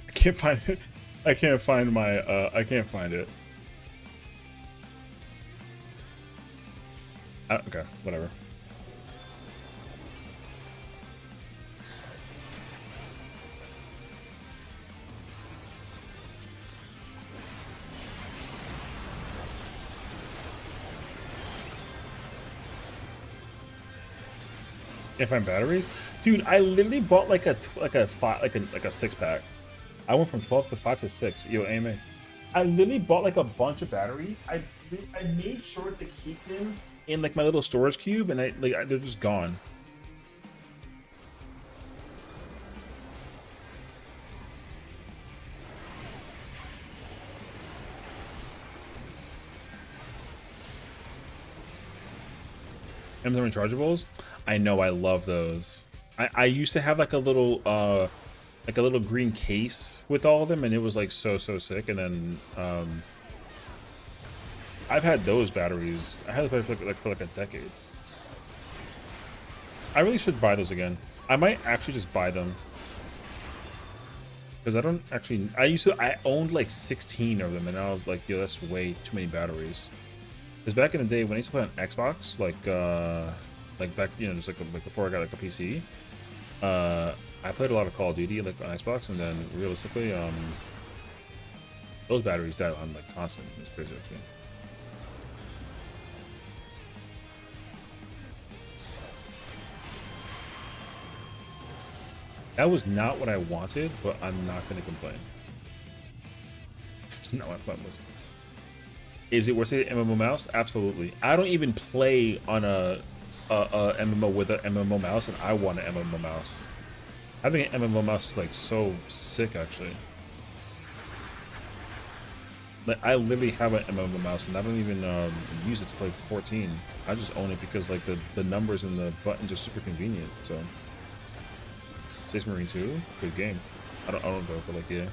I can't find it. I can't find my I can't find it. Okay, whatever. Can't find batteries, dude. I literally bought like a 6-pack. I went from 12 to 5 to 6. Yo, AMA. I literally bought like a bunch of batteries. I made sure to keep them in like my little storage cube, and they're just gone. Amazon rechargeables. I know, I love those. I used to have like a little green case with all of them, and it was like so sick. And then I've had those batteries. I had those for like a decade. I really should buy those again. I might actually just buy them, because I don't actually. I owned like 16 of them, and I was like, yo, that's way too many batteries. Because back in the day when I used to play on Xbox, like back, you know, just like before I got like a PC, I played a lot of Call of Duty like on Xbox, and then realistically, those batteries died on like constant. It's crazy actually. That was not what I wanted, but I'm not gonna complain. It's not what my plan was. Is it worth it? MMO mouse? Absolutely. I don't even play on a MMO with an MMO mouse, and I want an MMO mouse. Having an MMO mouse is like so sick, actually. Like, I literally have an MMO mouse, and I don't even use it to play 14. I just own it because like the numbers and the buttons are super convenient. So, Space Marine 2, good game. I don't know, but like yeah,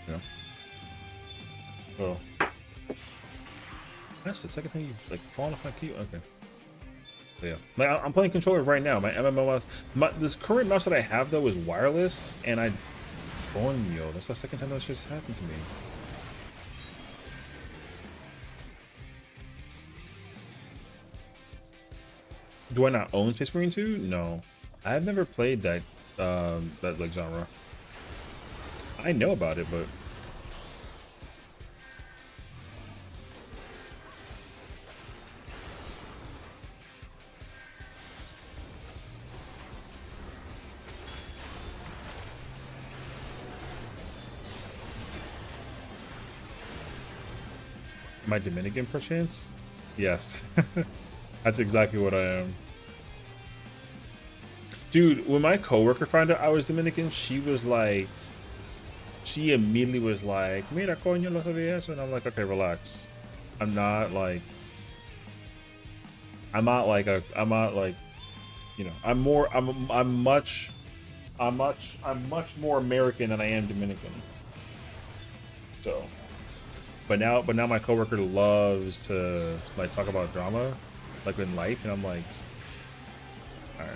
you know. Oh, that's the second time you've like fallen off my key. Okay. But yeah, like I'm playing controller right now. My MMO mouse, this current mouse that I have though is wireless, and Borneo. That's the second time that's just happened to me. Do I not own Space Marine 2? No, I've never played that that like genre. I know about it, but. Am I Dominican perchance? Yes. That's exactly what I am. Dude, when my coworker found out I was Dominican, she immediately was like, mira coño, lo sabía eso. And I'm like, okay, relax. I'm not like, you know, I'm much more American than I am Dominican. So. But now my coworker loves to like talk about drama, like in life, and I'm like, all right.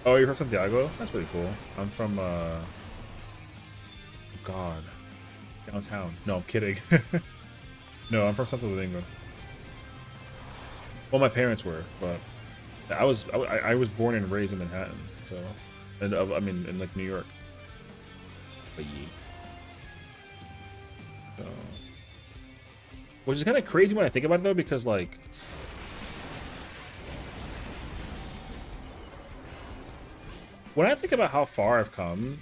Oh, you're from Santiago? That's pretty cool. I'm from God, downtown. No, I'm kidding. No, I'm from Santo Domingo. Well, my parents were, but I was born and raised in Manhattan, so, and I mean in like New York. But yeah. So, which is kind of crazy when I think about it though, because like, when I think about how far I've come,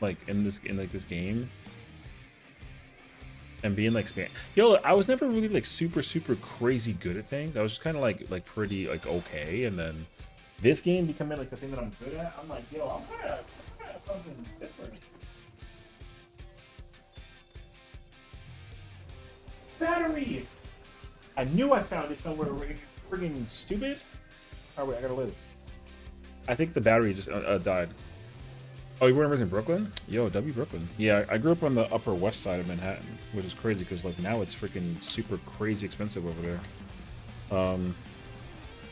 like in this game, and being like yo, I was never really like super crazy good at things. I was just kind of like pretty like okay, and then this game becoming like the thing that I'm good at, I'm like, yo, I'm kind of something different. Battery! I knew I found it somewhere friggin' stupid. Oh wait, I gotta live. I think the battery just died. Oh, you weren't raised in Brooklyn? Yo, W Brooklyn. Yeah, I grew up on the Upper West Side of Manhattan, which is crazy because like now it's freaking super crazy expensive over there.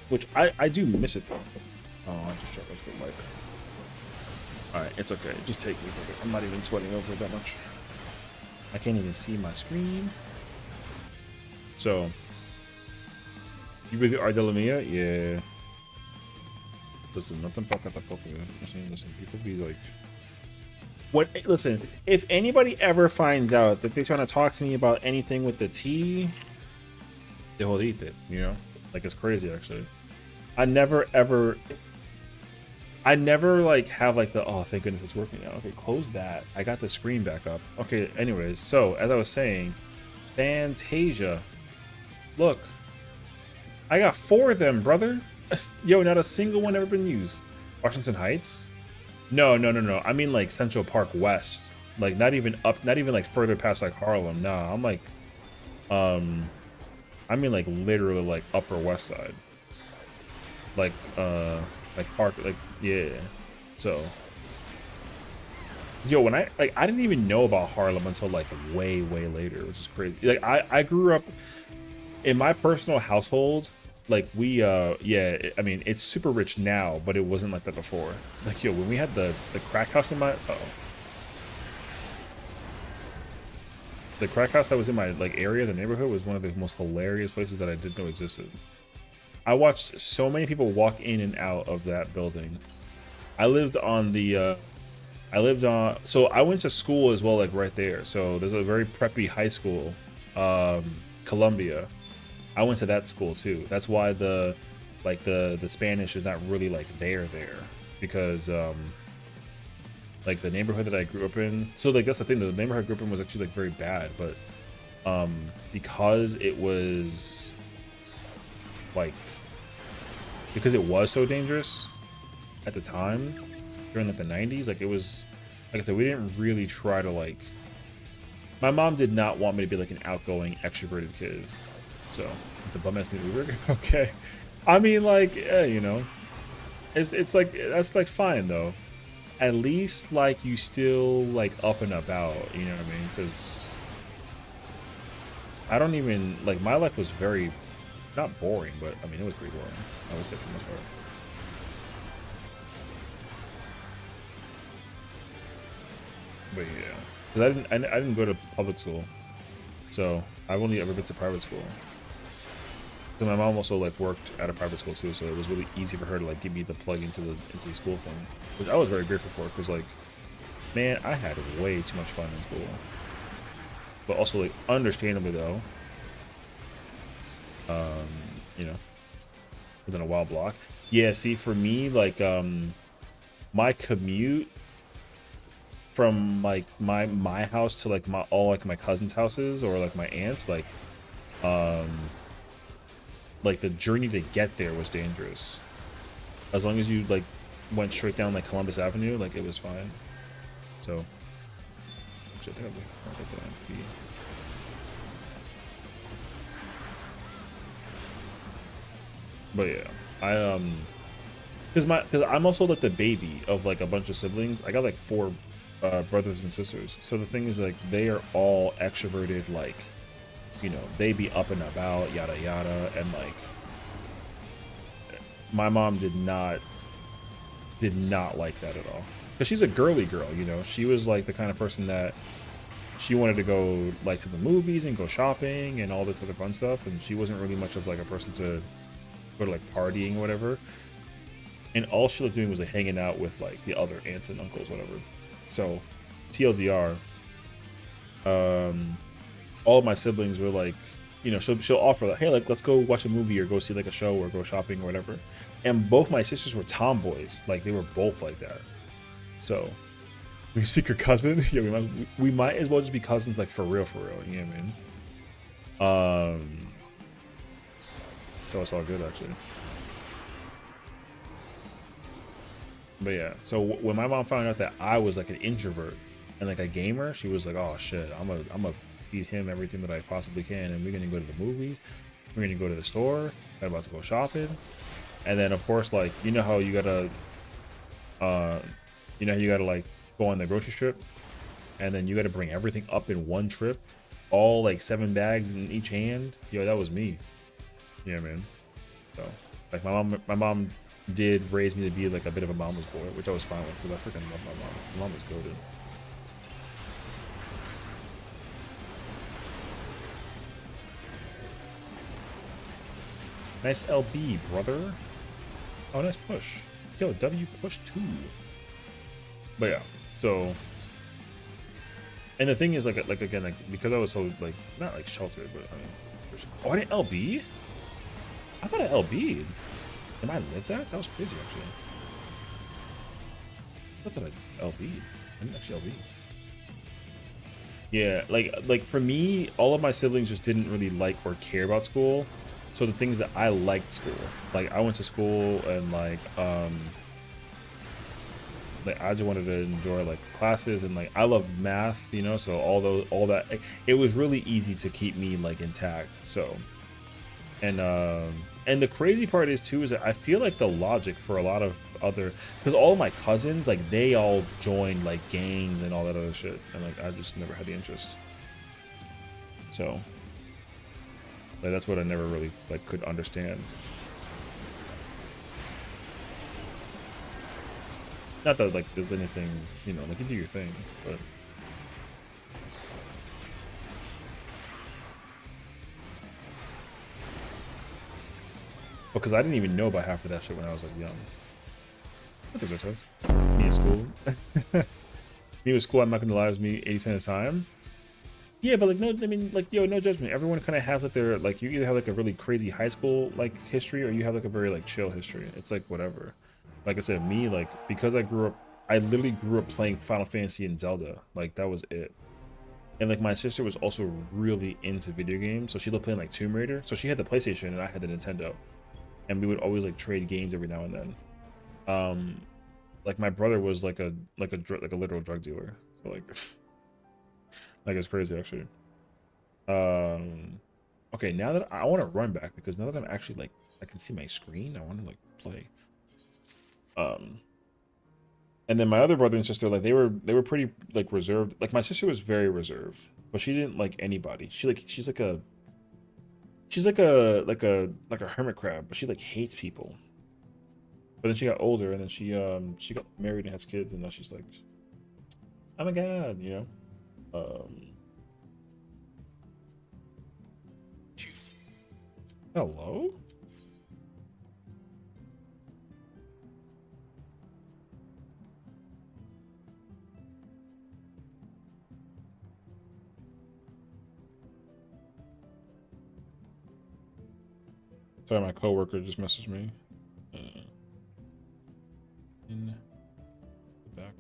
Which I do miss it though. Oh, I just dropped like the mic. All right, it's okay. Just take me. I'm not even sweating over it that much. I can't even see my screen. So, you really are Delamia? Yeah. Listen, nothing poca tampoco. Listen, people be like, what? Listen, if anybody ever finds out that they're trying to talk to me about anything with the T, they will eat it. You know, like it's crazy actually. I never like have like the, oh thank goodness it's working now. Okay, close that. I got the screen back up. Okay, anyways, so as I was saying, Fantasia. Look, I got 4 of them, brother. Yo, not a single one ever been used. Washington Heights? No. I mean like Central Park West. Like not even like further past like Harlem. Nah, I'm like, I mean like literally like Upper West Side. Like Park, like yeah. So, yo, when I didn't even know about Harlem until like way later, which is crazy. Like I grew up in my personal household. Like we yeah, I mean it's super rich now, but it wasn't like that before. Like yo, when we had the crack house in my the crack house that was in my like area, the neighborhood, was one of the most hilarious places that I didn't know existed. I watched so many people walk in and out of that building. I lived on the so I went to school as well, like right there. So there's a very preppy high school, Columbia. I went to that school too. That's why the Spanish is not really like there because like the neighborhood that I grew up in. So like that's the thing. The neighborhood I grew up in was actually like very bad, but because it was like because it was so dangerous at the time during like the 90s, like it was, like I said, we didn't really try to like, my mom did not want me to be like an outgoing extroverted kid. So it's a bum ass new Uber. Okay, I mean like you know, it's like that's like fine though. At least like you still like up and about, you know what I mean? Because I don't even like, my life was very not boring, but I mean it was pretty boring, I would say, for the most part. But yeah, because I didn't go to public school, so I've only ever been to private school. So my mom also like worked at a private school too, so it was really easy for her to like give me the plug into the school thing, which I was very grateful for, because like, man, I had way too much fun in school. But also like understandably though, you know, within a wild block. Yeah, see, for me, like my commute from like my house to like all my cousins' houses or like my aunts, like the journey to get there was dangerous. As long as you like went straight down like Columbus Avenue, like it was fine. So actually, I think I'll get that MP. But yeah, because I'm also like the baby of like a bunch of siblings. I got like 4 brothers and sisters. So the thing is, like, they are all extroverted, like, you know, they be up and about, yada yada, and like my mom did not like that at all, because she's a girly girl, you know. She was like the kind of person that she wanted to go like to the movies and go shopping and all this other fun stuff, and she wasn't really much of like a person to go to like partying or whatever, and all she liked doing was like hanging out with like the other aunts and uncles, whatever. So TLDR, all of my siblings were like, you know, she'll offer like, hey, like let's go watch a movie or go see like a show or go shopping or whatever. And both my sisters were tomboys, like they were both like that. So we seek your cousin, yeah, we might as well just be cousins, like for real, you know what I mean? So it's all good actually. But yeah, so when my mom found out that I was like an introvert and like a gamer, she was like, oh shit, I'm gonna feed him everything that I possibly can, and we're gonna go to the movies, we're gonna go to the store, I'm about to go shopping. And then of course, like, you know how you gotta like go on the grocery trip, and then you gotta bring everything up in one trip, all like 7 bags in each hand. Yo, that was me. Yeah, man. So like my mom did raise me to be like a bit of a mama's boy, which I was fine with because I freaking love my mom. My mom was goated. Nice LB, brother. Oh, nice push. Yo, W push 2. But yeah, so, and the thing is, like again, like because I was so like not like sheltered, but I mean, oh, I didn't LB. I thought I LB'd. Am I lived that? That was crazy actually. I thought I LB'd. I didn't actually LB. Yeah, like for me, all of my siblings just didn't really like or care about school. So the things that I liked school, like I went to school and like I just wanted to enjoy like classes, and like I love math, you know, so all that it was really easy to keep me like intact. So and the crazy part is too is that I feel like the logic for a lot of other, because all of my cousins, like they all joined like gangs and all that other shit, and like I just never had the interest. So like that's what I never really like could understand. Not that like there's anything, you know, like you do your thing, but because I didn't even know about half of that shit when I was like young. That's exercise. Me in school. Me in school, I'm not gonna lie, was me 80% of the time. Yeah, but like no, I mean like yo, no judgment. Everyone kind of has like their like, you either have like a really crazy high school like history, or you have like a very like chill history. It's like whatever. Like I said, me, like because I literally grew up playing Final Fantasy and Zelda. Like that was it. And like my sister was also really into video games, so she loved playing like Tomb Raider. So she had the PlayStation and I had the Nintendo, and we would always like trade games every now and then. Like my brother was like a literal drug dealer. So like like it's crazy actually. Okay, now that I want to run back, because now that I'm actually like I can see my screen, I want to like play. And then my other brother and sister, like they were pretty like reserved. Like my sister was very reserved, but she didn't like anybody. She's like a hermit crab, but she like hates people. But then she got older, and then she got married and has kids, and now she's like, oh my god, you know. Hello? Sorry, my coworker just messaged me. In the back.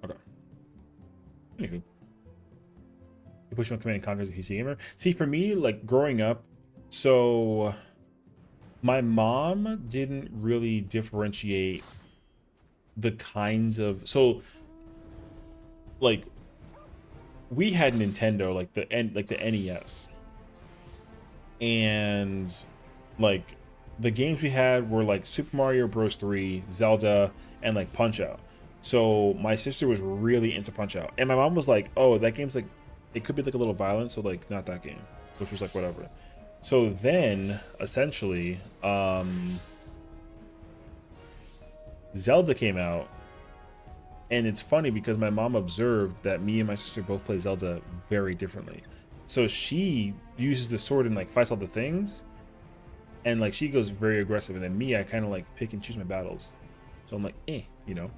Okay. Anywho, you push on Command and Conquer as a PC gamer. See, for me, like growing up, so my mom didn't really differentiate the kinds of, so like we had Nintendo, like the NES, and like the games we had were like Super Mario Bros. 3, Zelda, and like Punch Out. So my sister was really into Punch Out, and my mom was like, oh, that game's like, it could be like a little violent, so like not that game, which was like whatever. So then essentially Zelda came out, And it's funny because my mom observed that me and my sister both play Zelda very differently. So she uses the sword and like fights all the things, and like she goes very aggressive, and then me, I kind of like pick and choose my battles. So I'm like, you know.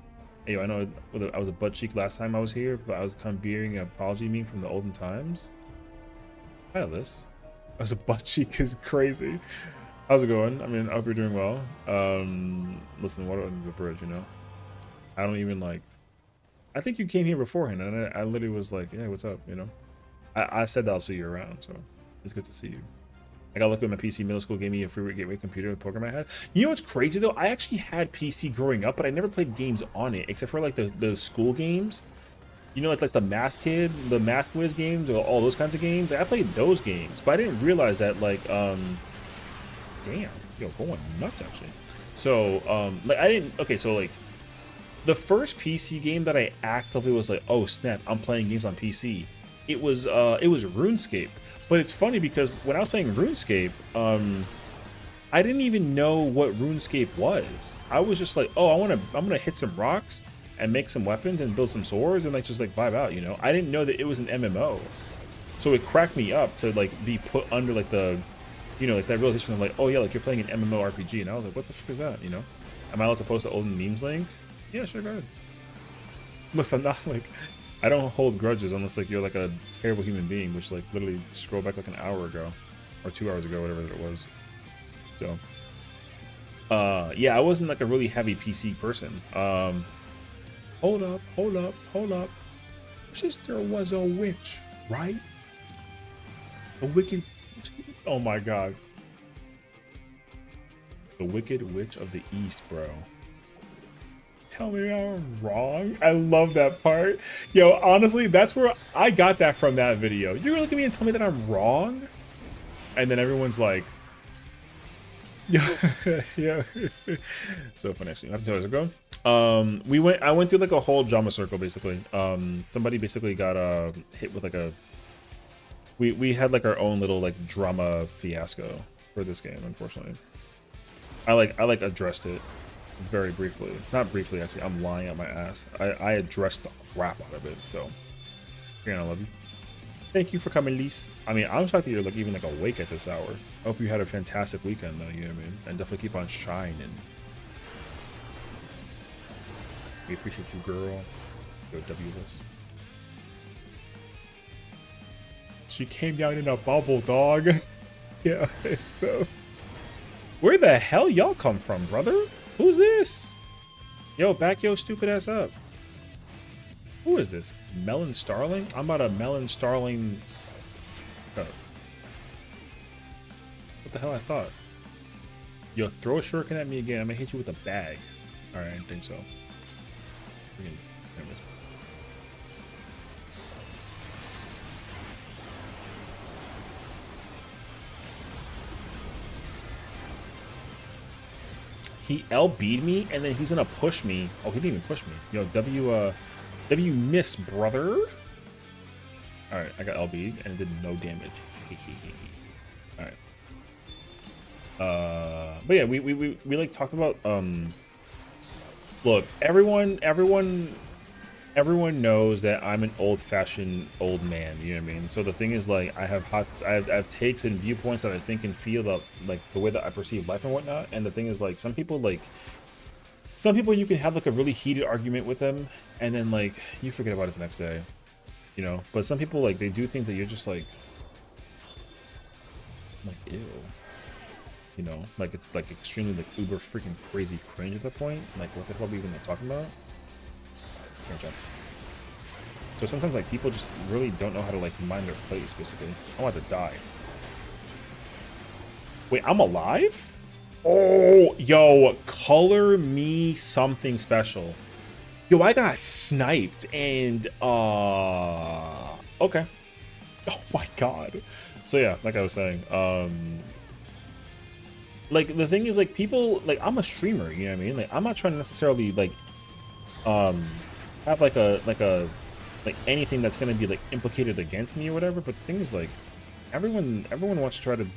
Hey, I know I was a butt cheek last time I was here, but I was kind of bearing an apology meme from the olden times. Hi, Alice. I was a butt cheek is crazy. How's it going? I mean, I hope you're doing well. Listen, what under the bridge, you know? I don't even like. I think you came here beforehand, and I literally was like, "Yeah, what's up?" You know. I said that I'll see you around, so it's good to see you. I got lucky with my PC. Middle school gave me a free gateway computer with program I had. You know what's crazy though? I actually had PC growing up, but I never played games on it, except for like the school games. You know, it's like the Math Kid, the Math Whiz games, or all those kinds of games. Like, I played those games, but I didn't realize that like, damn, yo, going nuts actually. So, like I didn't. Okay, so like, the first PC game that I actively was like, oh snap, I'm playing games on PC. It was RuneScape. But it's funny because when I was playing RuneScape, I didn't even know what RuneScape was. I was just like, oh, I'm gonna hit some rocks and make some weapons and build some swords and like just like vibe out, you know. I didn't know that it was an MMO, so it cracked me up to like be put under like the, you know, like that realization of like, oh yeah, like you're playing an MMO RPG, and I was like, what the fuck is that, you know? Am I allowed to post the olden memes link? Yeah, sure, go ahead. Listen, I'm not like. I don't hold grudges unless like you're like a terrible human being, which like literally scroll back like an hour ago or 2 hours ago, whatever it was. So yeah, I wasn't like a really heavy PC person. Hold up. Sister was a witch, right? A wicked. Oh my god. The Wicked Witch of the East, bro. Tell me I'm wrong. I love that part. Yo, honestly, that's where I got that from, that video. You're gonna look at me and tell me that I'm wrong? And then everyone's like, yeah. So funny actually. I have to tell you where to go. I went through like a whole drama circle basically. Somebody basically got hit with like a we had like our own little like drama fiasco for this game, unfortunately. I addressed it very briefly. Not briefly, actually. I'm lying on my ass. I addressed the crap out of it, so. Again, I love you. Thank you for coming, Lise. I mean, I'm shocked that you're like even like awake at this hour. I hope you had a fantastic weekend, though, you know what I mean? And definitely keep on shining. We appreciate you, girl. Go W this. She came down in a bubble, dog. Yeah, so. Where the hell y'all come from, brother? Who's this? Yo, back yo stupid ass up. Who is this? Melon Starling? I'm about a Melon Starling. Oh. What the hell I thought? Yo, throw a shuriken at me again. I'm gonna hit you with a bag. Alright, I didn't think so. Anyways. He LB'd me, and then he's gonna push me. Oh, he didn't even push me. Yo, W miss, brother. Alright, I got LB'd, and it did no damage. Alright. But yeah, we like talked about, look, everyone knows that I'm an old-fashioned old man, you know what I mean? So the thing is, like, I have takes and viewpoints that I think and feel about, like, the way that I perceive life and whatnot. And the thing is, like, some people you can have like a really heated argument with them, and then like you forget about it the next day, you know. But some people, like, they do things that you're just like ew, you know, like it's like extremely like uber freaking crazy cringe at that point. Like, what the hell are we even like talking about? Can't jump. So sometimes like people just really don't know how to like mind their place. Basically, I'm about to die. Wait, I'm alive? Oh, yo, color me something special. Yo, I got sniped and okay. Oh my god. So yeah, like I was saying, like the thing is, like, people, like, I'm a streamer, you know what I mean? Like, I'm not trying to necessarily like have like anything that's gonna be like implicated against me or whatever, but the thing is, like, everyone wants to try to,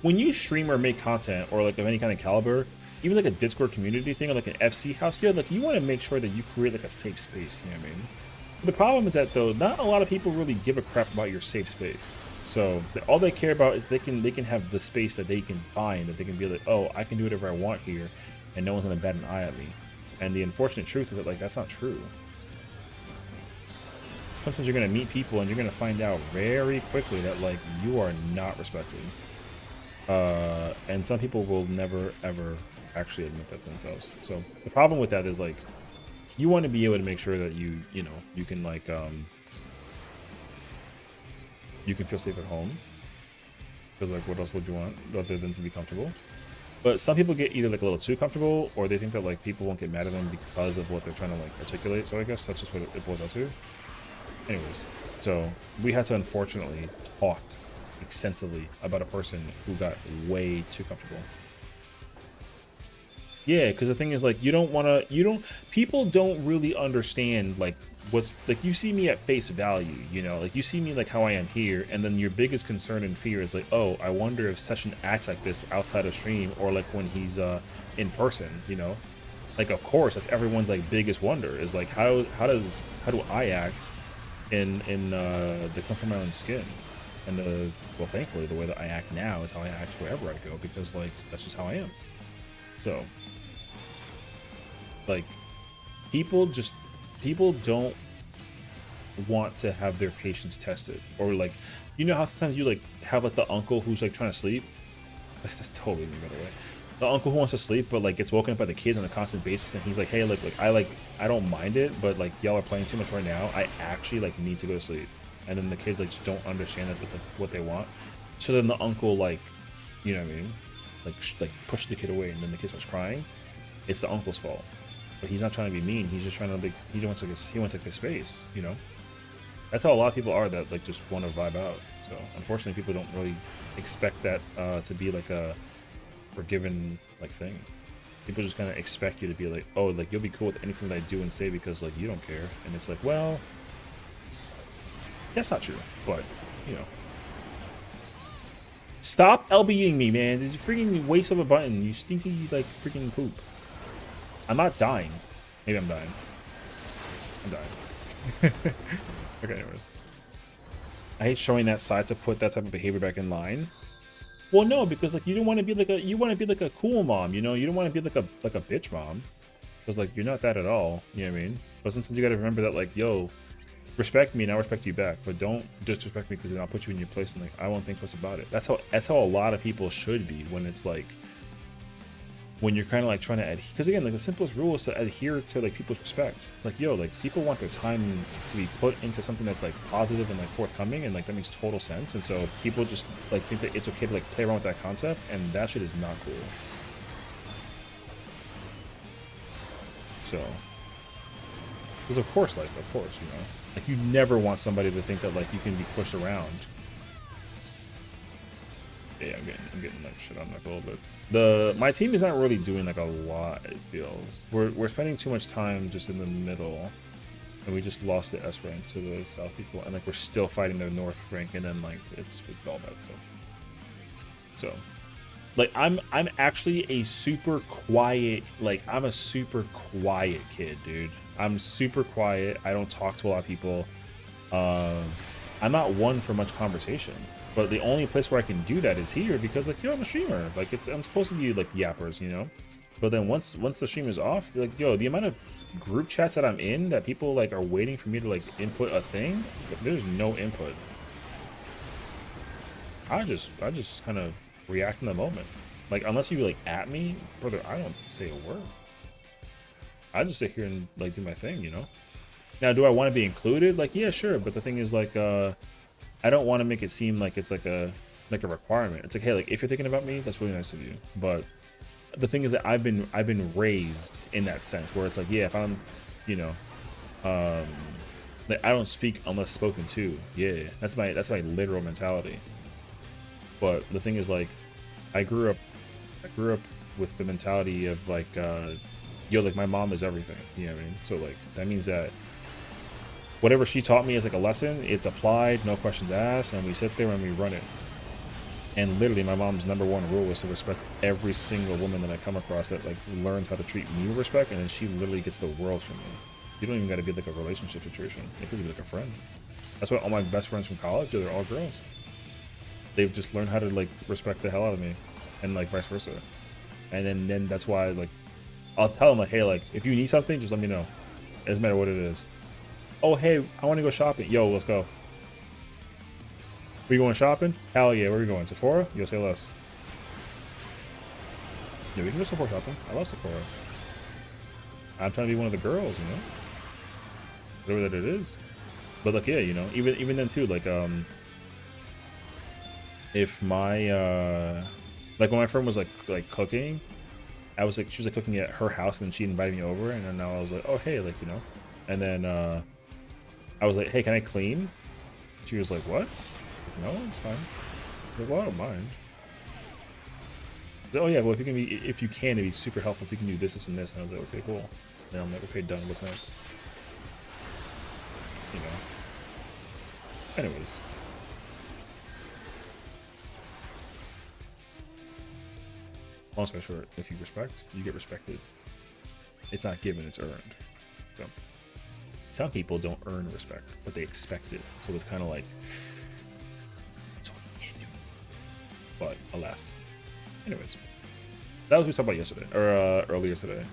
when you stream or make content or like of any kind of caliber, even like a Discord community thing or like an FC house, yeah, like you want to make sure that you create like a safe space, you know what I mean? The problem is that though, not a lot of people really give a crap about your safe space. So all they care about is they can have the space that they can find, that they can be like, oh, I can do whatever I want here, and no one's gonna bat an eye at me. And the unfortunate truth is that like that's not true. Sometimes you're gonna meet people and you're gonna find out very quickly that like you are not respected. And some people will never ever actually admit that to themselves. So the problem with that is like you want to be able to make sure that you know you can like you can feel safe at home, because like what else would you want other than to be comfortable? But some people get either like a little too comfortable, or they think that like people won't get mad at them because of what they're trying to like articulate. So I guess that's just what it boils down to. Anyways, so we had to unfortunately talk extensively about a person who got way too comfortable. Yeah, because the thing is like people don't really understand like what's like, you see me at face value, you know, like you see me like how I am here, and then your biggest concern and fear is like, oh, I wonder if Sessiion acts like this outside of stream or like when he's in person, you know. Like of course that's everyone's like biggest wonder is like how do I act in the comfort of my own skin. And well, thankfully the way that I act now is how I act wherever I go, because like that's just how I am. So like people don't want to have their patience tested, or like, you know how sometimes you like have like the uncle who's like trying to sleep. That's totally me, by the way. The uncle who wants to sleep but like gets woken up by the kids on a constant basis, and he's like, hey, I don't mind it, but like y'all are playing too much right now. I actually like need to go to sleep. And then the kids like just don't understand that that's like what they want. So then the uncle like, you know what I mean, like push the kid away, and then the kid starts crying. It's the uncle's fault. But he's not trying to be mean. He's just trying to like, he wants like a space, you know. That's how a lot of people are that like just want to vibe out. So unfortunately, people don't really expect that to be like a forgiven like thing. People just kind of expect you to be like, oh, like you'll be cool with anything that I do and say because like you don't care. And it's like, well, that's not true. But you know, stop LBing me, man. This is a freaking waste of a button. You stinky like freaking poop. I'm not dying. Maybe I'm dying. I'm dying. Okay, anyways. I hate showing that side to put that type of behavior back in line. Well, no, because like you don't want to be like a, you want to be like a cool mom, you know. You don't want to be like a bitch mom, because like you're not that at all. You know what I mean? But sometimes you got to remember that like, yo, respect me and I'll respect you back, but don't disrespect me, because then I'll put you in your place and like I won't think twice about it. That's how a lot of people should be when it's like, when you're kind of like trying to adhere, because again, like the simplest rule is to adhere to like people's respect. Like, yo, like people want their time to be put into something that's like positive and like forthcoming, and like that makes total sense. And so people just like think that it's okay to like play around with that concept, and that shit is not cool. So, because of course, you know, like you never want somebody to think that like you can be pushed around. Yeah, I'm getting like shit on like a little bit. My team is not really doing like a lot, it feels. We're spending too much time just in the middle, and we just lost the S rank to the South people, and like we're still fighting the North rank, and then like it's all bad. So like I'm actually a super quiet, like I'm a super quiet kid, dude. I'm super quiet. I don't talk to a lot of people. I'm not one for much conversation. But the only place where I can do that is here, because like, yo, I'm a streamer. Like I'm supposed to be like yappers, you know. But then once the stream is off, like, yo, the amount of group chats that I'm in that people like are waiting for me to like input a thing, there's no input. I just kind of react in the moment. Like unless you like at me, brother, I don't say a word. I just sit here and like do my thing, you know. Now, do I want to be included? Like, yeah, sure. But the thing is, like, I don't want to make it seem like it's like a requirement. It's like, hey, like if you're thinking about me, that's really nice of you. But the thing is that I've been raised in that sense, where it's like, yeah, if I'm, you know, like I don't speak unless spoken to. Yeah, that's my literal mentality. But the thing is, like, I grew up with the mentality of like, yo, like my mom is everything. You know what I mean? So like that means that whatever she taught me as like a lesson, it's applied, no questions asked, and we sit there and we run it. And literally, my mom's #1 rule was to respect every single woman that I come across that like learns how to treat me with respect, and then she literally gets the world from me. You don't even got to be like a relationship situation. It could be like a friend. That's why all my best friends from college, they're all girls. They've just learned how to like respect the hell out of me, and like vice versa. And then that's why like I'll tell them like, hey, like if you need something, just let me know. It doesn't matter what it is. Oh, hey, I want to go shopping. Yo, let's go. We going shopping? Hell yeah, where are we going? Sephora? Yo, say less. Yeah, we can go Sephora shopping. I love Sephora. I'm trying to be one of the girls, you know? Whatever that it is. But like, yeah, you know, even then too, like, if my, like when my friend was like cooking, I was like, she was like cooking at her house and then she invited me over and then I was like, oh, hey, like, you know, and then, I was like, hey, can I clean? She was like, what? No, it's fine. I was like, well, I don't mind. Like, oh yeah, well if you can, it'd be super helpful if you can do this and this. And I was like, okay, cool. And I'm like, okay, done. What's next? You know. Anyways. Long story short, if you respect, you get respected. It's not given, it's earned. So some people don't earn respect, but they expect it. So it's kind of like, that's what you can't do. But alas. Anyways. That was what we talked about yesterday, or earlier today.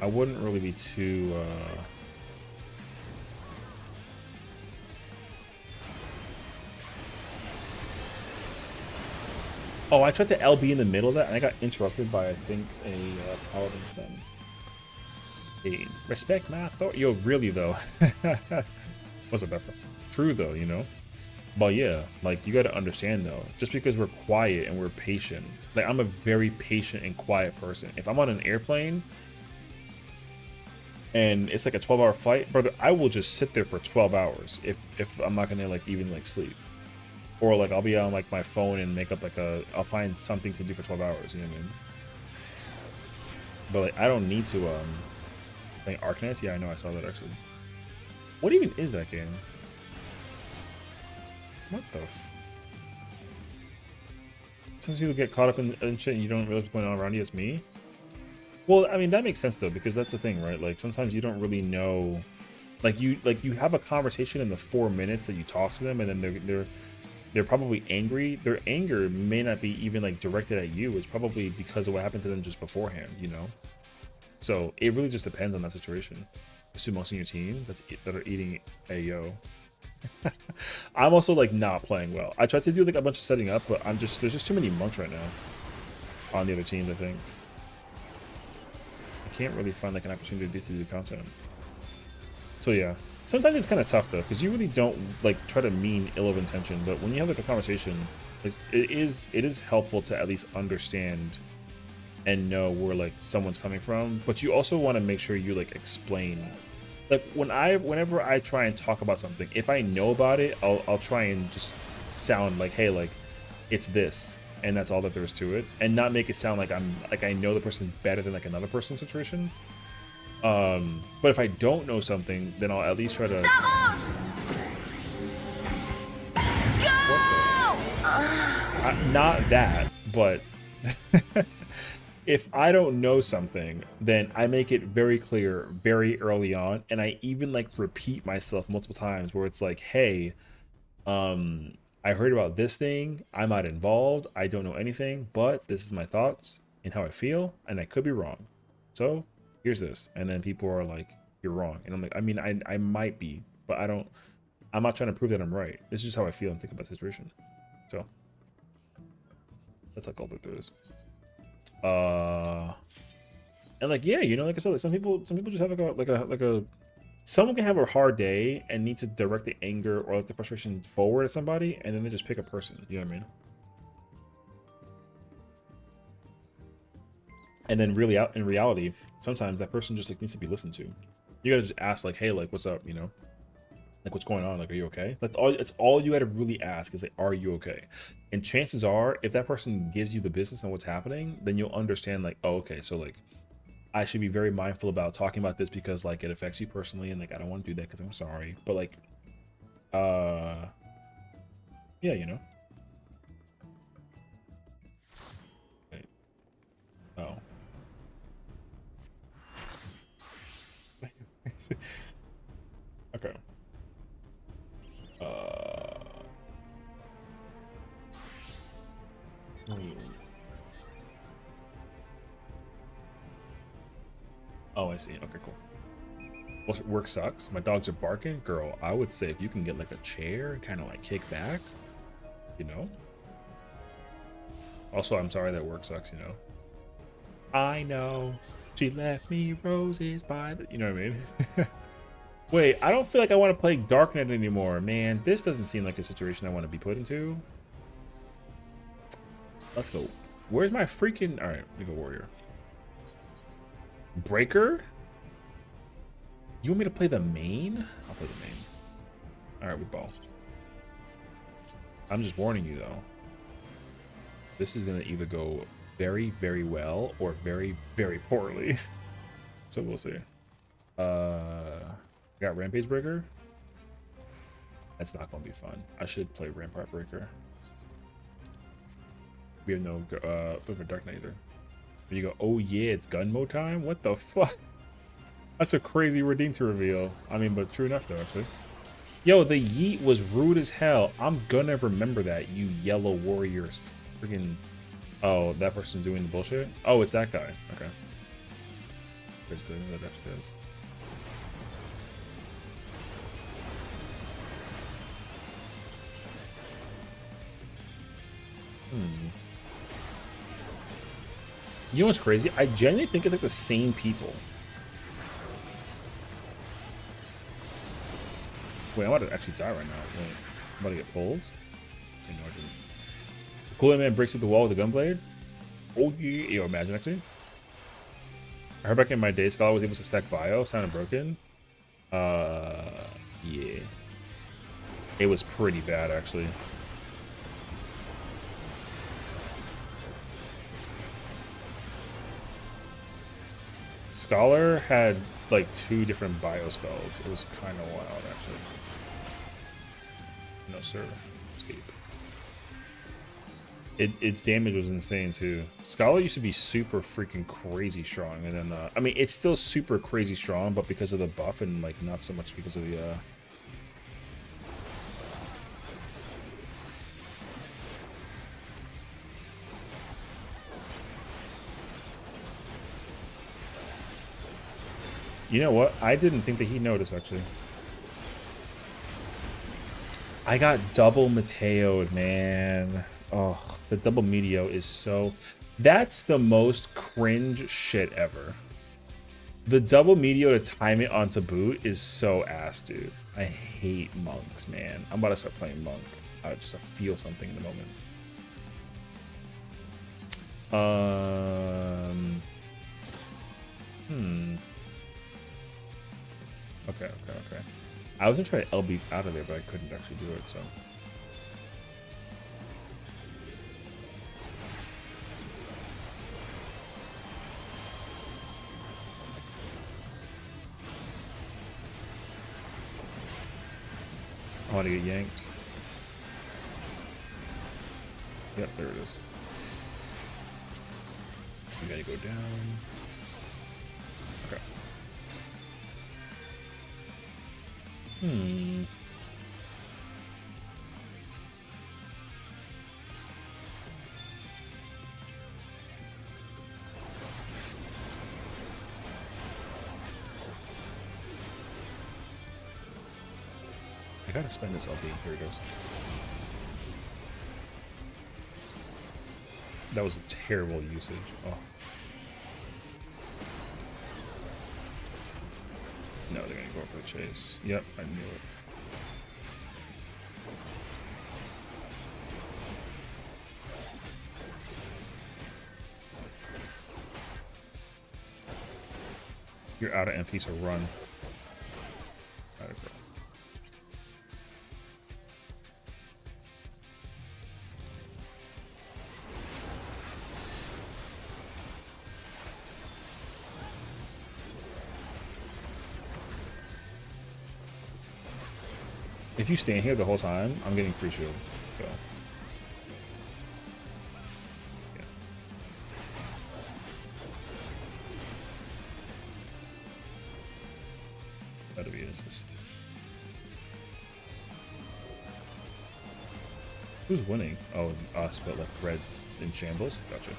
I wouldn't really be too, Oh, I tried to LB in the middle of that, and I got interrupted by, I think, a paladin stun. Hey, respect my authority. Yo, really, though. What's up, Pepper? True, though, you know? But yeah, like, you gotta understand, though, just because we're quiet and we're patient, like, I'm a very patient and quiet person. If I'm on an airplane, and it's like a 12-hour flight, brother, I will just sit there for 12 hours if I'm not gonna, like, even, like, sleep. Or like I'll be on like my phone and make up like I'll find something to do for 12 hours, you know what I mean? But like I don't need to like Arcanist? Yeah, I know, I saw that actually. What even is that game? What the Since people get caught up in shit and you don't realize what's going on around you, it's me? Well, I mean that makes sense though, because that's the thing, right? Like sometimes you don't really know, like you have a conversation in the 4 minutes that you talk to them, and then they're probably angry. Their anger may not be even like directed at you. It's probably because of what happened to them just beforehand, you know? So it really just depends on that situation. Assume most of your team that are eating Ayo. I'm also like not playing well. I tried to do like a bunch of setting up, but there's just too many monks right now on the other teams, I think. I can't really find like an opportunity to do content. So yeah. Sometimes it's kind of tough though, because you really don't like try to mean ill of intention, but when you have like a conversation, it is helpful to at least understand and know where like someone's coming from. But you also want to make sure you like explain. Like whenever I try and talk about something, if I know about it, I'll try and just sound like, hey, like it's this, and that's all that there is to it, and not make it sound like I know the person better than like another person's situation. But if I don't know something, then I'll at least try to. Not that, but if I don't know something, then I make it very clear very early on, and I even like repeat myself multiple times where it's like, hey, I heard about this thing, I'm not involved, I don't know anything, but this is my thoughts and how I feel, and I could be wrong. So here's this. And then people are like, you're wrong. And I'm like, I mean, I might be, but I'm not trying to prove that I'm right. This is just how I feel and think about the situation. So that's like all that there is. And like, yeah, you know, like I said, like some people just have like a someone can have a hard day and need to direct the anger or like the frustration forward at somebody, and then they just pick a person, you know what I mean? And then really out in reality, sometimes that person just like needs to be listened to. You gotta just ask like, hey, like what's up, you know? Like what's going on? Like, are you okay? That's all. It's all you gotta really ask is like, are you okay? And chances are, if that person gives you the business on what's happening, then you'll understand like, oh, okay, so like I should be very mindful about talking about this because like it affects you personally, and like I don't want to do that because I'm sorry. But like Yeah, you know. Wait. Oh. Okay. Oh, I see. Okay, cool. Well, work sucks. My dogs are barking. Girl, I would say if you can get like a chair and kind of like kick back, you know? Also, I'm sorry that work sucks, you know? I know. She left me roses by the... You know what I mean? Wait, I don't feel like I want to play Darknet anymore, man. This doesn't seem like a situation I want to be put into. Let's go. Where's my freaking... Alright, we go Warrior. Breaker? You want me to play the main? I'll play the main. Alright, we ball. I'm just warning you, though. This is going to either go very, very well or very, very poorly. So we'll see. Got Rampage Breaker. That's not going to be fun. I should play Rampart Breaker. We have no for Dark Knight either. But you go, oh yeah, it's Gunmo time? What the fuck? That's a crazy redeem to reveal. I mean, but true enough though, actually. Yo, the yeet was rude as hell. I'm gonna remember that, you yellow warriors. Freaking... Oh, that person's doing the bullshit? Oh, it's that guy. Okay. Basically, that actually does. You know what's crazy? I genuinely think it's like the same people. Wait, I'm about to actually die right now. Wait, I'm about to get pulled. Okay, no, I didn't. Cool Man breaks through the wall with a gunblade. Oh yeah, yo, imagine actually. I heard back in my day, Scholar was able to stack bio, sounded broken. Yeah. It was pretty bad actually. Scholar had like 2 different bio spells. It was kind of wild actually. No sir, escape. Its damage was insane too. Scholar used to be super freaking crazy strong, and then I mean it's still super crazy strong, but because of the buff and like not so much because of the You know what? I didn't think that he noticed, actually. I got double Mateo'd, man. Oh, the double Meteo is so... That's the most cringe shit ever. The double Meteo to time it onto boot is so ass, dude. I hate monks, man. I'm about to start playing monk. I just feel something in the moment. Okay. I was gonna try to LB out of there, but I couldn't actually do it, so. I want to get yanked. Yep, there it is. You gotta go down. Okay. I gotta spend this LB. Here it goes. That was a terrible usage. Oh. No, they're gonna go for the chase. Yep, I knew it. You're out of MP, so run. Alright, bro. If you stand here the whole time, I'm getting free shield. So That'd be an assist. Who's winning? Oh, us, but like red's in shambles. Gotcha.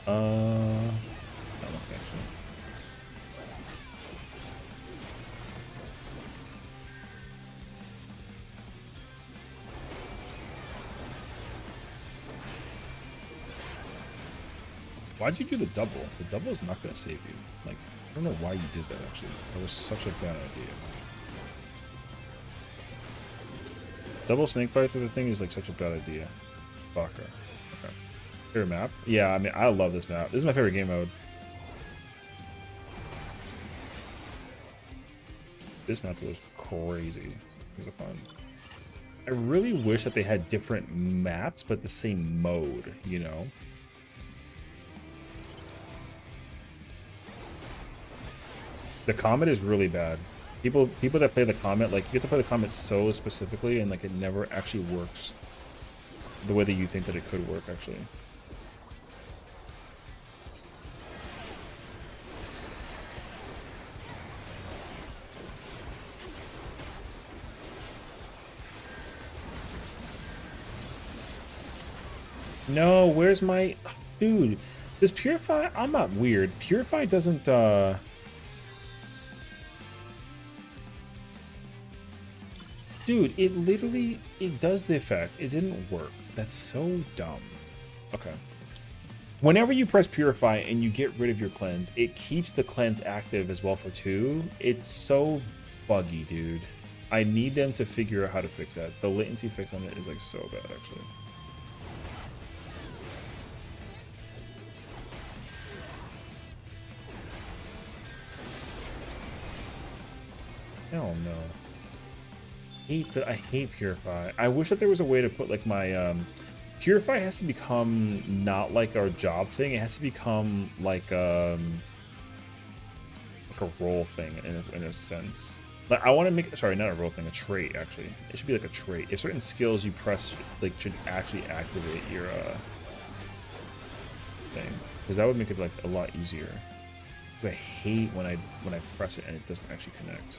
I don't know, actually. Why'd you do the double? The double is not going to save you. Like, I don't know why you did that, actually. That was such a bad idea. Double snake bite through the thing is like such a bad idea. Fucker. Okay. Favorite map? Yeah, I mean, I love this map. This is my favorite game mode. This map was crazy. It was fun. I really wish that they had different maps, but the same mode, you know? The Comet is really bad. People that play the Comet, like, you have to play the Comet so specifically, and like it never actually works the way that you think that it could work, actually. No, where's my... Dude, does Purify... I'm not weird. Purify doesn't, Dude, it literally... It does the effect. It didn't work. That's so dumb. Okay. Whenever you press Purify and you get rid of your cleanse, it keeps the cleanse active as well for 2. It's so buggy, dude. I need them to figure out how to fix that. The latency fix on it is like so bad, actually. Hell no. I hate Purify. I wish that there was a way to put like my Purify has to become not like our job thing. It has to become like a role thing in a sense. Like I want to make, sorry, not a role thing, a trait actually. It should be like a trait. If certain skills you press like should actually activate your thing, because that would make it like a lot easier. Because I hate when I press it and it doesn't actually connect.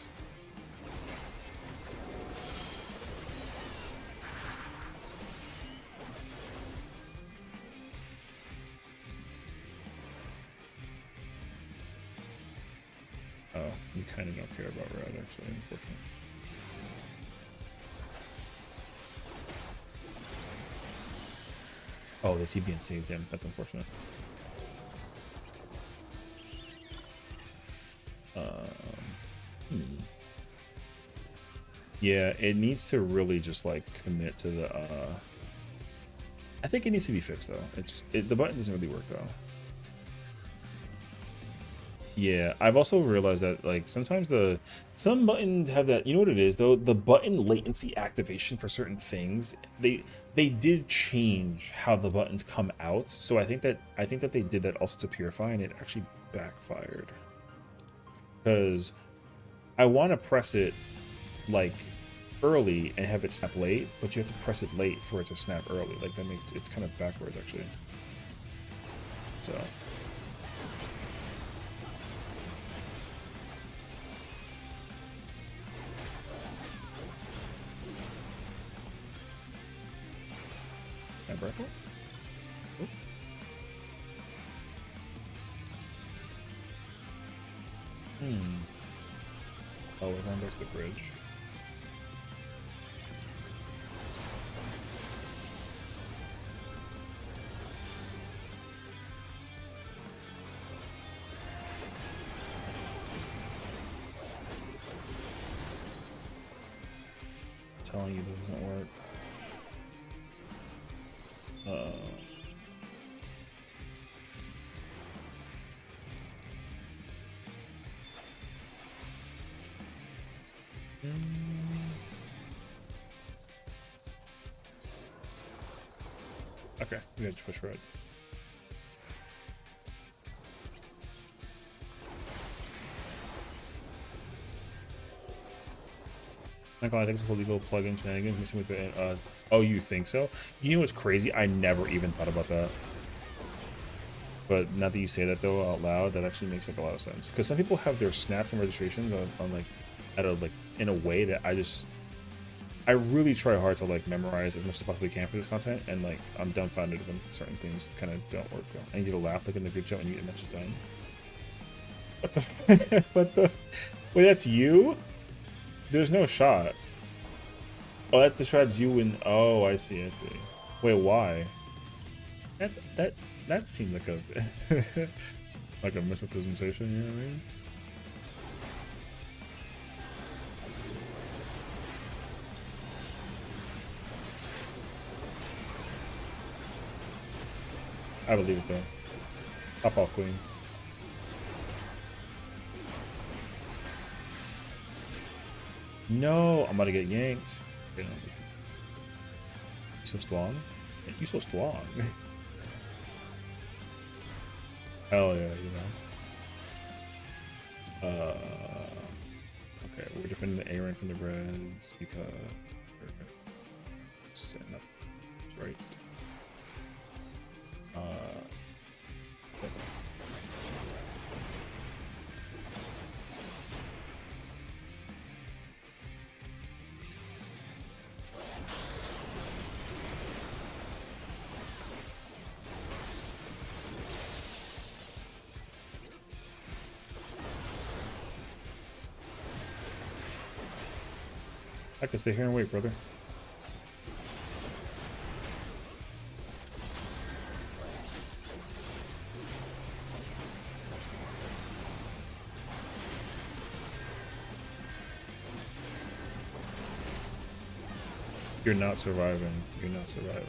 Oh, you kind of don't care about red, actually, unfortunately. Oh, the TBN saved him. That's unfortunate. Yeah, it needs to really just like commit to the. I think it needs to be fixed though. The button doesn't really work though. Yeah, I've also realized that like sometimes some buttons have that, you know what it is though, the button latency activation for certain things, they did change how the buttons come out. So I think that they did that also to Purify, and it actually backfired. Because I want to press it like early and have it snap late, but you have to press it late for it to snap early. Like that makes it's kind of backwards actually. So snap rifle. Oh. Oh, we're going back to the bridge. I'm telling you this doesn't work. Okay, we gotta push red. Michael, I think it's a legal plug-in shenanigans. Oh, you think so? You know what's crazy? I never even thought about that. But now that you say that though out loud, that actually makes like a lot of sense. Because some people have their snaps and registrations on like at a like in a way that I really try hard to like memorize as much as I possibly can for this content, and like I'm dumbfounded when certain things kind of don't work. I need you to laugh like in the group chat when you get message done. What the? What the? Wait, that's you? There's no shot. Oh, that describes you in. Oh, I see. I see. Wait, why? That seemed like a like a misrepresentation. You know what I mean? I believe it though. Pop off, queen. No, I'm about to get yanked. You so strong? You so strong. Hell yeah, you know. Okay, we're defending the A-Rank from the Reds because setting up right. Okay. I can sit here and wait, brother. You're not surviving. You're not surviving.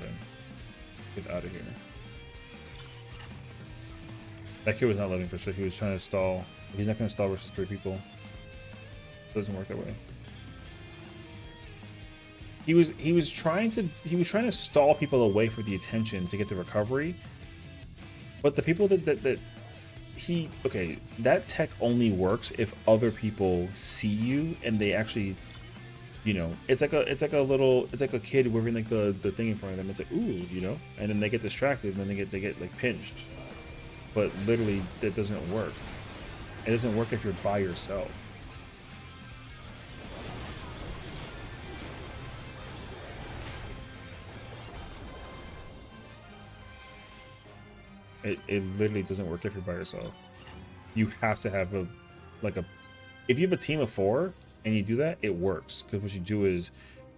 Get out of here. That kid was not living for shit. He was trying to stall. He's not going to stall versus 3 people. Doesn't work that way. He was trying to stall people away for the attention to get the recovery. But the people that tech only works if other people see you and they actually, you know, it's like a kid wearing like the thing in front of them. It's like, ooh, you know, and then they get distracted and then they get like pinched. But literally that doesn't work. It doesn't work if you're by yourself. It literally doesn't work if you're by yourself. You have to have if you have a team of 4 and you do that, it works. Because what you do is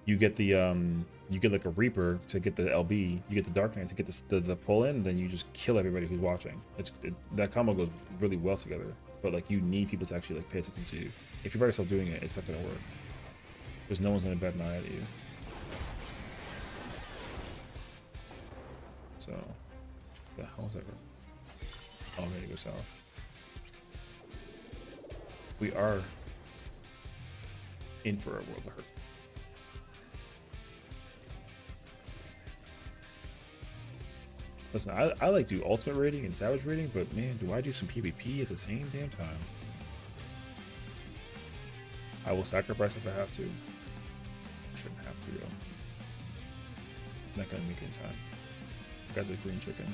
you get like a Reaper to get the LB, you get the Dark Knight to get the pull in, and then you just kill everybody who's watching. That combo goes really well together. But like you need people to actually like pay attention to you. If you're by yourself doing it, it's not gonna work. Because no one's gonna bat an eye at you. So the hell's that? Oh, I'm gonna go south. We are in for a world of hurt. Listen, I like do ultimate rating and savage rating, but man, do I do some PvP at the same damn time? I will sacrifice if I have to. I shouldn't have to though. I'm not gonna make it in time. Guys like green chicken.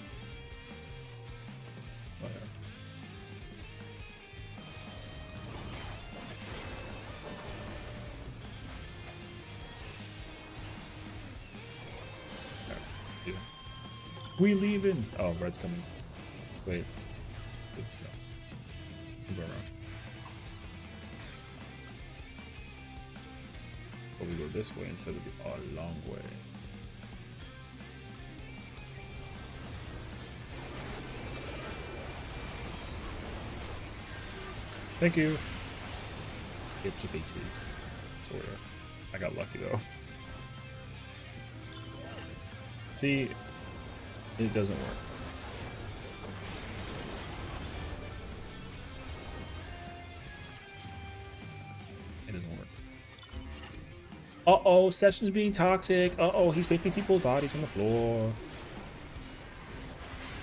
Oh, yeah. Yeah. We leaving. Oh, red's coming. Wait. No. Go around. But we go this way instead of the long way. Thank you. Get your BT. Sorta. I got lucky though. See, it doesn't work. It doesn't work. Uh-oh, Session's being toxic. Uh-oh, he's making people's bodies on the floor.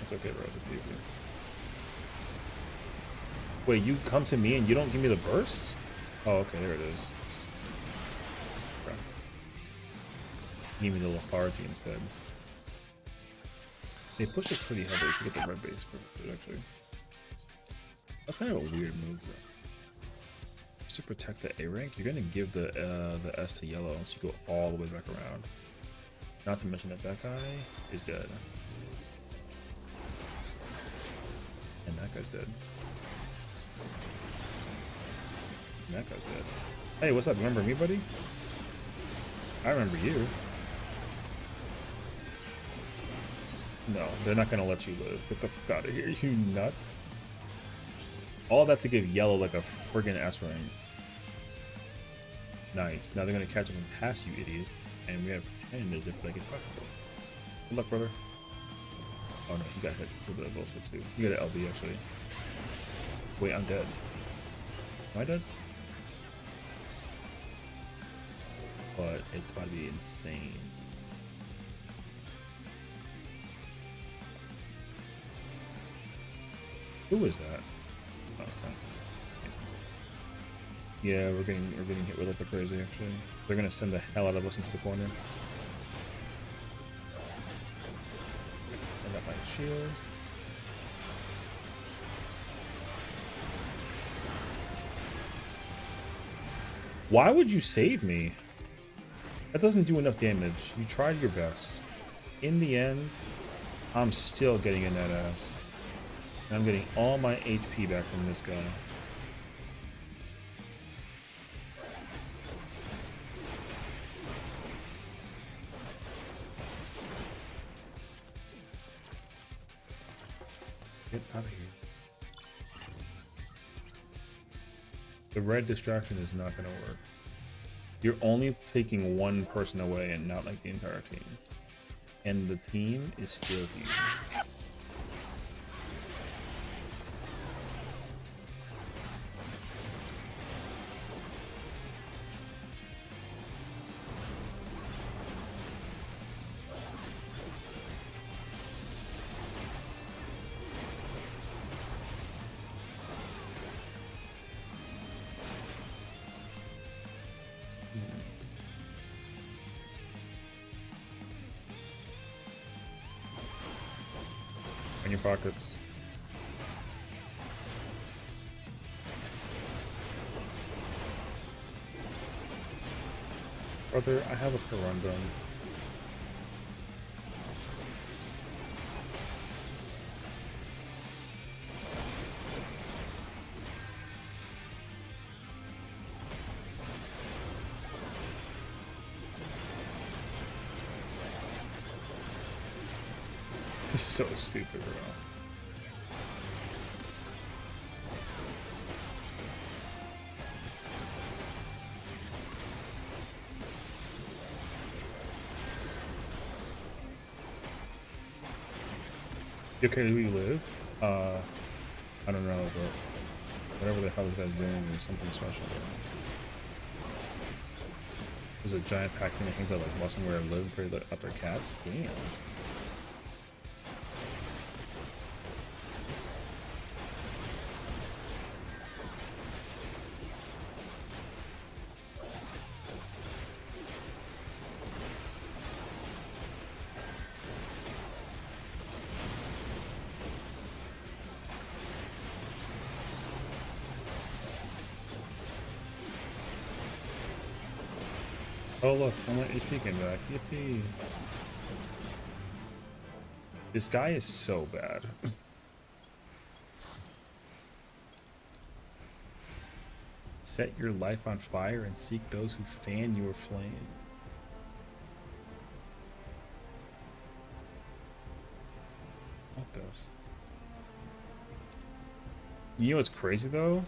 It's okay, bro. It's okay. Wait, you come to me and you don't give me the burst? Oh, okay, there it is. Okay. Give me the lethargy instead. They push it pretty heavily to get the red base, actually. That's kind of a weird move, though. Just to protect the A rank, you're gonna give the S to yellow, so you go all the way back around. Not to mention that that guy is dead. And that guy's dead. And that guy's dead. Hey, what's up? Remember me, buddy? I remember you. No, they're not gonna let you live. Get the fuck out of here, you nuts. All that to give yellow like a friggin' S rank. Nice. Now they're gonna catch up and pass you idiots. And we have advantage if they get possible. Good luck, brother. Oh no, he got hit for the bullshit too. You got an LB actually. Wait, I'm dead. Am I dead? But it's about to be insane. Who is that? Oh, okay. Yeah, we're getting hit with like a crazy actually. They're gonna send the hell out of us into the corner. I got my shield. Why would you save me? That doesn't do enough damage. You tried your best. In the end, I'm still getting in that ass. And I'm getting all my HP back from this guy. Get out of here. The red distraction is not going to work. You're only taking one person away and not like the entire team. And the team is still huge. In your pockets. Brother, I have a Corundum. This is so stupid, bro. You okay who you live? I don't know, but whatever the hell this guy's doing is something special. There's a giant pack thing that hangs out like watching where I live for up their cats. Damn. Oh look, I want HP came back. Yippee. This guy is so bad. Set your life on fire and seek those who fan your flame. What those? You know what's crazy though?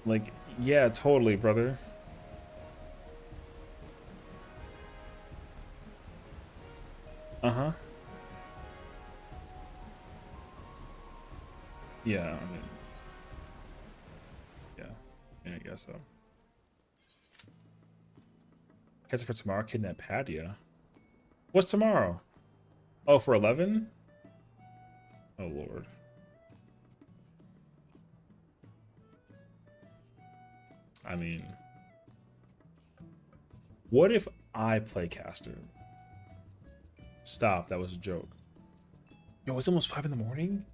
Like, yeah, totally, brother. Uh-huh. Yeah, I mean... Yeah, I guess so. Catch it for tomorrow, kidnap Padia. What's tomorrow? Oh, for 11? Oh, Lord. I mean, what if I play caster. Stop, that was a joke. Yo, it's almost 5 in the morning?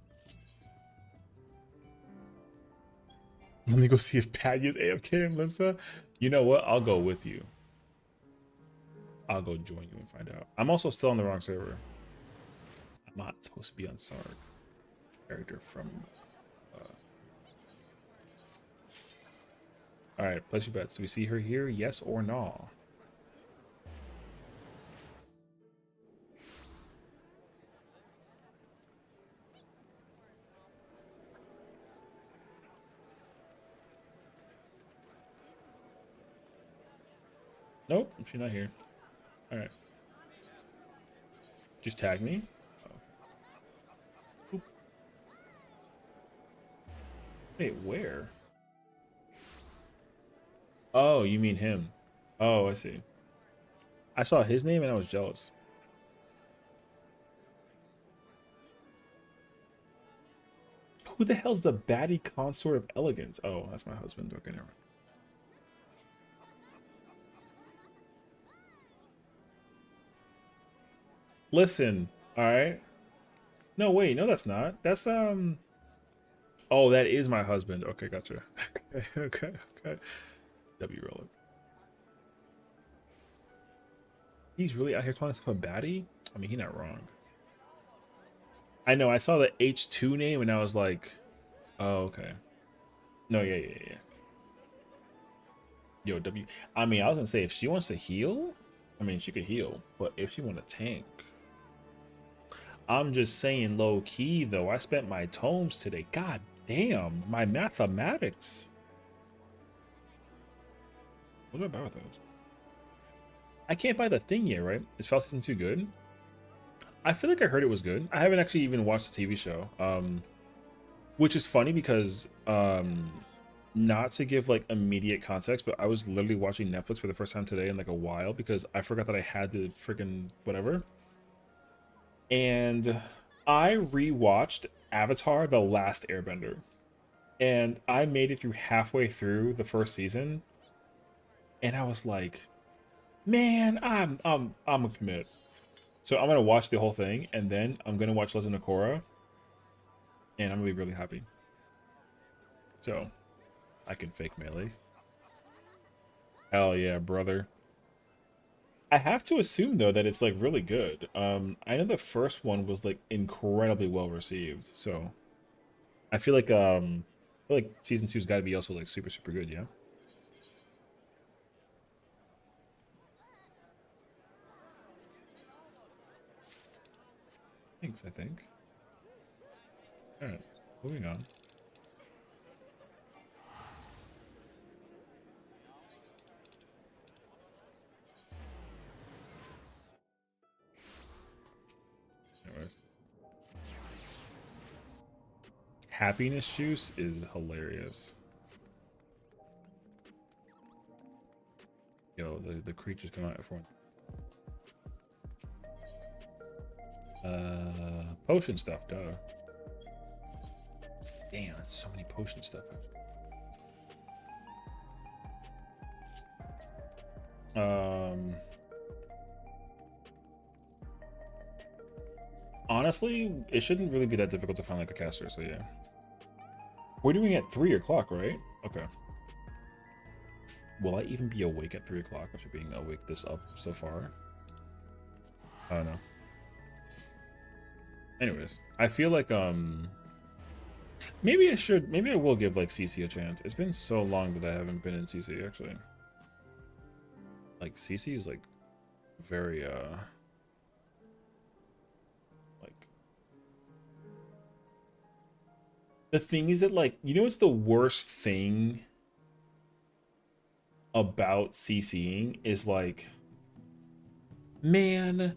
Let me go see if Patty is AFK in Limsa. You know what? I'll go with you. I'll go join you and find out. I'm also still on the wrong server. I'm not supposed to be on Sarg. Character from... Alright, place your bets. Do we see her here? Yes or no? Nope, she's not here. Alright. Just tag me? Oh. Oop. Wait, where? Oh, you mean him. Oh, I see. I saw his name and I was jealous. Who the hell's the baddie consort of elegance? Oh, that's my husband. Okay, never mind. Listen, all right. No, wait, no, that's not. That's Oh, that is my husband. Okay, gotcha. okay. W relic. He's really out here calling himself a baddie? I mean, he's not wrong. I know, I saw the H2 name and I was like, oh, okay. No, yeah. Yo, W. I mean, I was gonna say, if she wants to heal, I mean, she could heal. But if she want to tank, I'm just saying low key, though. I spent my tomes today. God damn, my mathematics. What do I buy with those? I can't buy the thing yet, right? Is Fall Season 2 good? I feel like I heard it was good. I haven't actually even watched the TV show. Which is funny because, not to give like immediate context, but I was literally watching Netflix for the first time today in like a while because I forgot that I had the freaking whatever. And I rewatched Avatar: The Last Airbender. And I made it through halfway through the first season. And I was like, man, I'm a commit. So I'm gonna watch the whole thing, and then I'm gonna watch Legend of Korra, and I'm gonna be really happy. So I can fake melee. Hell yeah, brother. I have to assume though that it's like really good. I know the first one was like incredibly well received, so I feel like season 2's got to be also like super good, yeah. Thanks, I think. Alright, moving on. Anyways. Happiness juice is hilarious. Yo, the creatures come out for one. Potion stuff, duh. Damn, that's so many potion stuff. Honestly, it shouldn't really be that difficult to find like a caster, so yeah. We're doing it at 3 o'clock, right? Okay. Will I even be awake at 3 o'clock after being awake this up so far? I don't know. Anyways, I feel like maybe I will give like CC a chance. It's been so long that I haven't been in CC actually. Like CC is like very like the thing is that like, you know what's the worst thing about CCing is like, man,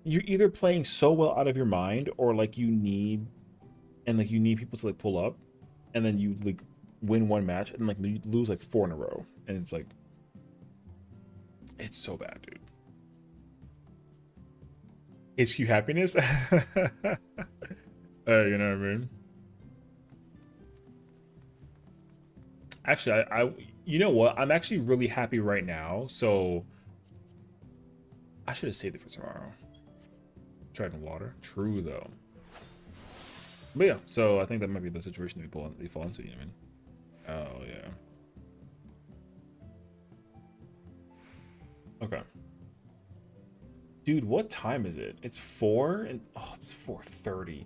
you're either playing so well out of your mind or like you need people to like pull up, and then you like win one match and like you lose like 4 in a row, and it's like, it's so bad, dude. HQ happiness. You know what I mean? Actually, I you know what? I'm actually really happy right now. So I should have saved it for tomorrow. Tried in water. True though. But yeah, so I think that might be the situation we fall into, you know what I mean? Oh yeah. Okay. Dude, what time is it? It's 4 and oh, it's 4:30.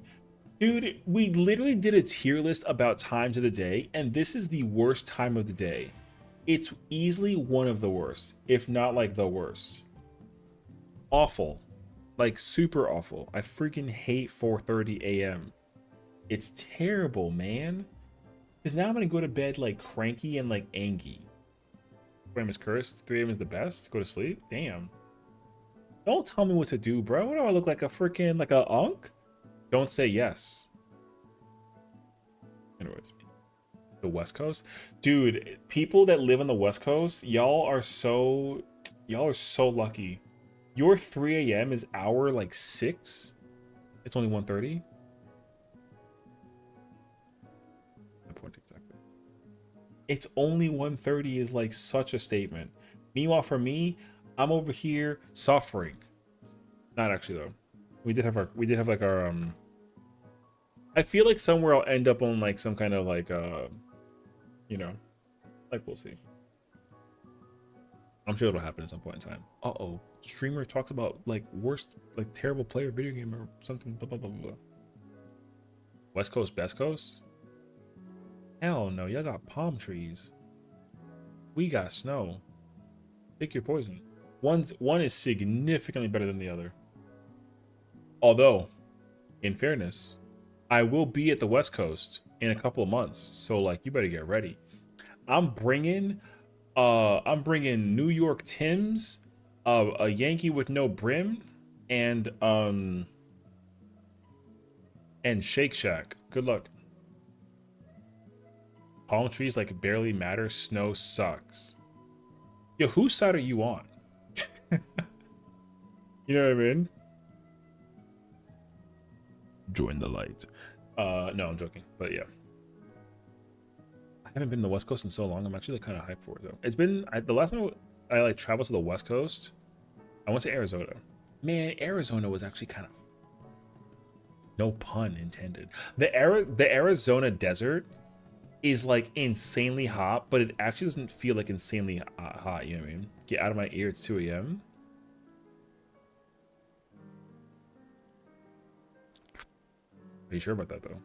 Dude, we literally did a tier list about times of the day, and this is the worst time of the day. It's easily one of the worst, if not like the worst. Awful. Like super awful. I freaking hate 4:30 a.m. It's terrible, man. Because now I'm gonna go to bed like cranky and like angry. 4 a.m. is cursed, 3 a.m. is the best. Go to sleep? Damn. Don't tell me what to do, bro. What do I look like, a freaking like a unk? Don't say yes. Anyways, the West Coast, dude. People that live on the West Coast, y'all are so lucky. Your 3 a.m. is our like 6. It's only 1:30. My point exactly. It's only 1:30 is like such a statement. Meanwhile, for me, I'm over here suffering. Not actually though. We did have like our I feel like somewhere I'll end up on like some kind of like you know, like we'll see. I'm sure it'll happen at some point in time. Uh-oh. Streamer talks about like worst, like terrible player video game or something. Blah blah blah blah. West Coast, best coast? Hell no, y'all got palm trees. We got snow. Pick your poison. One is significantly better than the other. Although, in fairness, I will be at the West Coast in a couple of months, so like you better get ready. I'm bringing New York Tims, a Yankee with no brim, and Shake Shack. Good luck. Palm trees like barely matter. Snow sucks. Yo, whose side are you on? You know what I mean? Join the light. No, I'm joking, but yeah. I haven't been to the West Coast in so long. I'm actually like, kind of hyped for it though. It's been the last time I like traveled to the West Coast, I went to Arizona. Man, Arizona was actually kind of, no pun intended. The Arizona desert is like insanely hot, but it actually doesn't feel like insanely hot. You know what I mean? Get out of my ear. It's 2 a.m. Are you sure about that though?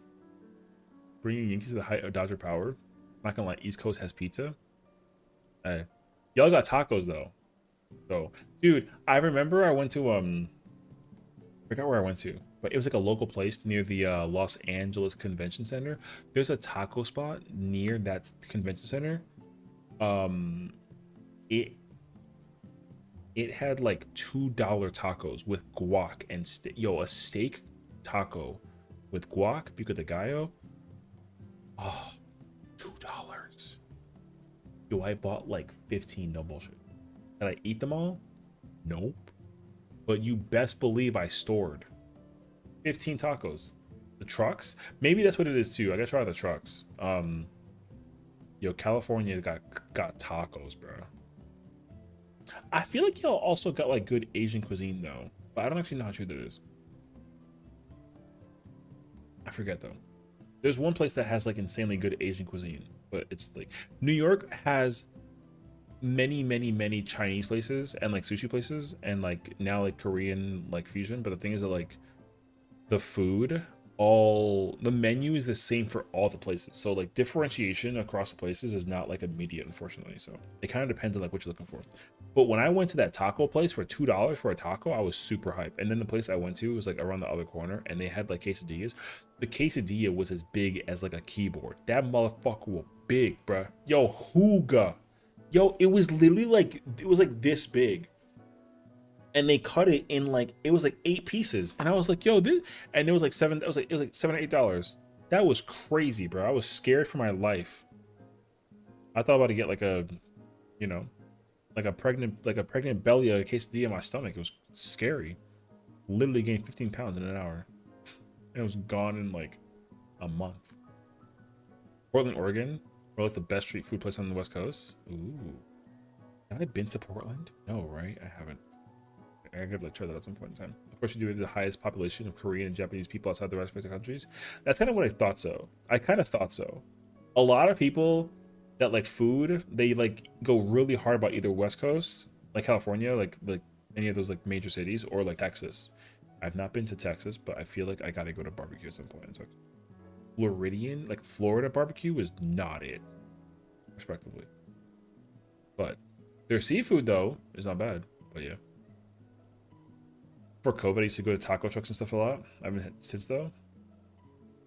Bringing Yankees to the height of Dodger power. Not gonna lie, East Coast has pizza. Hey, y'all got tacos though. So, dude, I remember I went to I forgot where I went to, but it was like a local place near the Los Angeles Convention Center. There's a taco spot near that convention center. It had like $2 tacos with guac and a steak taco with guac, pico de gallo. Oh, $2. Yo, I bought like 15, no bullshit. Did I eat them all? Nope. But you best believe I stored 15 tacos. The trucks? Maybe that's what it is too. I gotta try the trucks. Yo, California got tacos, bro. I feel like y'all also got like good Asian cuisine though, but I don't actually know how true that is. I forget though. There's one place that has like insanely good Asian cuisine, but it's like New York has many Chinese places and like sushi places and like now like Korean like fusion. But the thing is that like the menu is the same for all the places. So like differentiation across the places is not like immediate, unfortunately. So it kind of depends on like what you're looking for. But when I went to that taco place for $2 for a taco, I was super hyped. And then the place I went to was like around the other corner and they had like quesadillas. The quesadilla was as big as like a keyboard. That motherfucker was big, bruh. Yo, hooga. Yo, it was literally like, it was like this big. And they cut it in like, it was like 8 pieces. And I was like, yo, this, and it was like $7 or $8. That was crazy, bro. I was scared for my life. I thought about to get like a, you know, like a pregnant belly, a quesadilla in my stomach. It was scary. Literally gained 15 pounds in an hour. And it was gone in like a month. Portland, Oregon, or like the best street food place on the West Coast. Ooh. Have I been to Portland? No, right? I haven't. I could like try that at some point in time. Of course, we do have the highest population of Korean and Japanese people outside the respective countries. That's kind of what I thought so. I kind of thought so. A lot of people that like food, they like go really hard about either West Coast, like California, like any of those like major cities, or like Texas. I've not been to Texas, but I feel like I gotta go to barbecue at some point in Texas. Floridian, like Florida barbecue is not it, respectively. But their seafood though is not bad. But yeah. For COVID, I used to go to taco trucks and stuff a lot. I haven't had since though.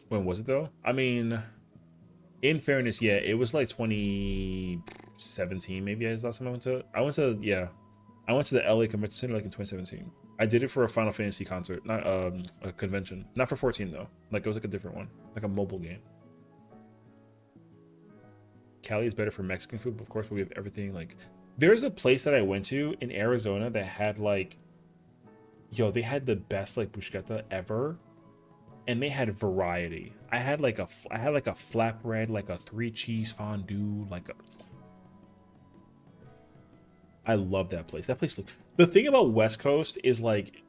When was it though? I mean, in fairness, yeah, it was like 2017 maybe is the last time I went to. I went to the LA Convention Center like in 2017. I did it for a Final Fantasy concert, not a convention. Not for 14 though. Like it was like a different one, like a mobile game. Cali is better for Mexican food, but of course, but we have everything. Like, there's a place that I went to in Arizona that had like, yo, they had the best like bruschetta ever, and they had variety. I had like a flatbread, like a 3 cheese fondue, like a. I love that place. That place. The thing about West Coast is like,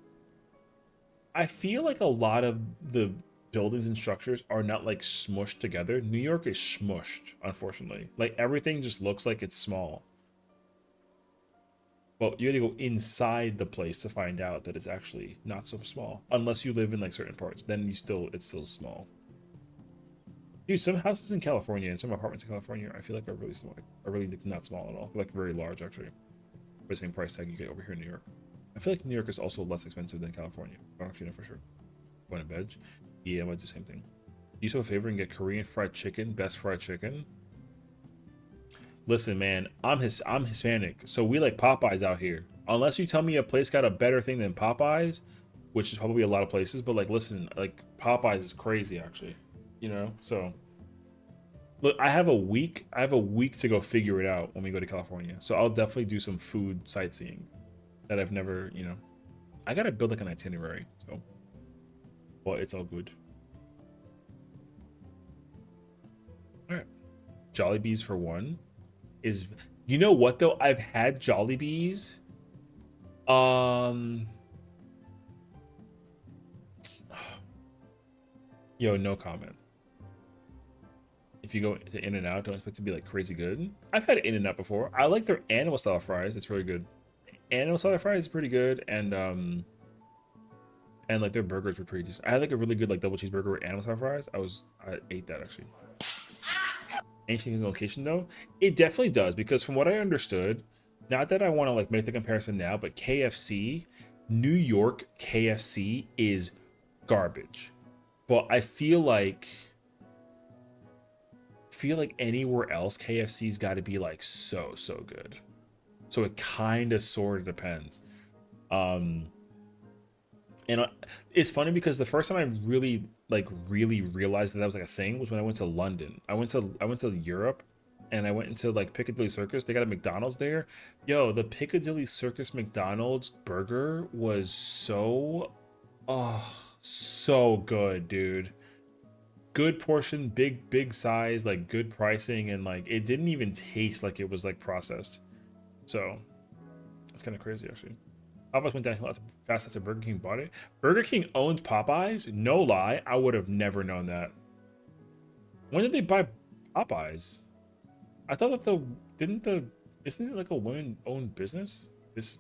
I feel like a lot of the buildings and structures are not like smushed together. New York is smushed, unfortunately. Like everything just looks like it's small. But you gotta go inside the place to find out that it's actually not so small. Unless you live in like certain parts, then it's still small. Dude, some houses in California and some apartments in California, I feel like are really small. Are really not small at all. They're like very large actually. For the same price tag you get over here in New York. I feel like New York is also less expensive than California. I don't actually know for sure. Going to veg? Yeah, I might do the same thing. Do yourself a favor and get Korean fried chicken, best fried chicken. Listen, man, I'm Hispanic, so we like Popeyes out here. Unless you tell me a place got a better thing than Popeyes, which is probably a lot of places, but like, listen, like Popeyes is crazy actually, you know. So, look, I have a week to go figure it out when we go to California. So I'll definitely do some food sightseeing that I've never, you know. I gotta build like an itinerary, so. But it's all good. All right, Jollibees for one. Is, you know what though, I've had Jollibees yo, no comment. If you go to In-N-Out, don't expect it to be like crazy good. I've had In-N-Out before. I like their animal style fries. It's really good. Animal style fries is pretty good, and like their burgers were pretty decent. I had like a really good like double cheeseburger with animal style fries. I ate that actually. Anything in location though, it definitely does, because from what I understood, not that I want to like make the comparison now, but KFC, New York KFC is garbage. But I feel like anywhere else KFC's got to be like so good. So it kind of sort of depends. And it's funny because the first time I really realized that was like a thing was when I went to London. I went to Europe, and I went into like Piccadilly Circus. They got a McDonald's there. Yo, the Piccadilly Circus McDonald's burger was so good, dude. Good portion, big size, like good pricing, and like it didn't even taste like it was like processed. So that's kind of crazy actually. Popeyes went downhill fast after Burger King bought it. Burger King owns Popeyes? No lie, I would have never known that. When did they buy Popeyes? I thought that isn't it like a women-owned business? This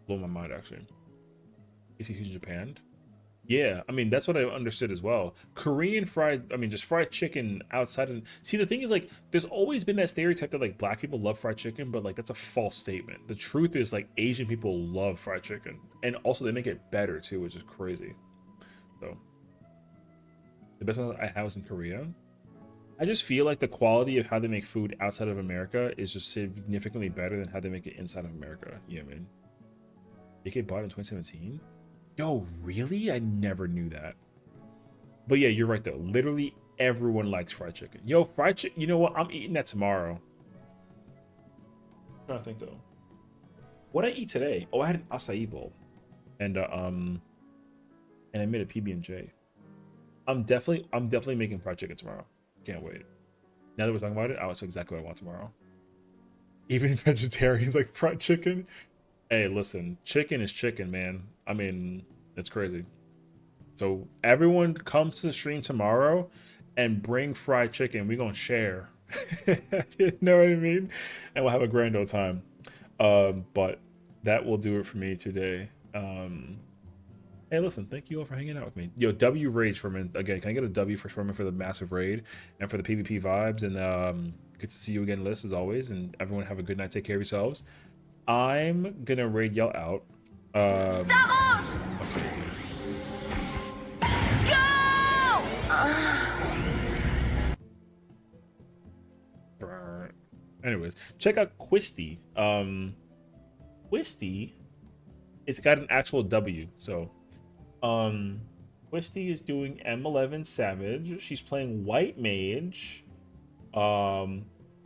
blew my mind actually. Is he huge in Japan? Yeah, I mean that's what I understood as well. Korean just fried chicken outside of. See, the thing is like, there's always been that stereotype that like black people love fried chicken, but like that's a false statement. The truth is like Asian people love fried chicken, and also they make it better too, which is crazy. So the best one I have was in Korea. I just feel like the quality of how they make food outside of America is just significantly better than how they make it inside of America. Yeah, man. AK bought it in 2017. Yo, really? I never knew that. But yeah, you're right though. Literally everyone likes fried chicken. Yo, fried chicken. You know what? I'm eating that tomorrow. I'm trying to think though. What did I eat today? Oh, I had an acai bowl, and I made a PB&J. I'm definitely making fried chicken tomorrow. Can't wait. Now that we're talking about it, I'll expect exactly what I want tomorrow. Even vegetarians like fried chicken. Hey, listen, chicken is chicken, man. I mean, it's crazy. So everyone comes to the stream tomorrow and bring fried chicken. We're gonna share. You know what I mean? And we'll have a grand old time. But that will do it for me today. Hey, listen, thank you all for hanging out with me. Yo, W raid Sherman. Again, can I get a W for Sherman for the massive raid and for the PvP vibes? And good to see you again, Liz, as always. And everyone have a good night. Take care of yourselves. I'm gonna raid y'all out. Stamos! Go! Anyways, check out Quisty. Quisty, it's got an actual W. So, Quisty is doing M11 Savage. She's playing White Mage.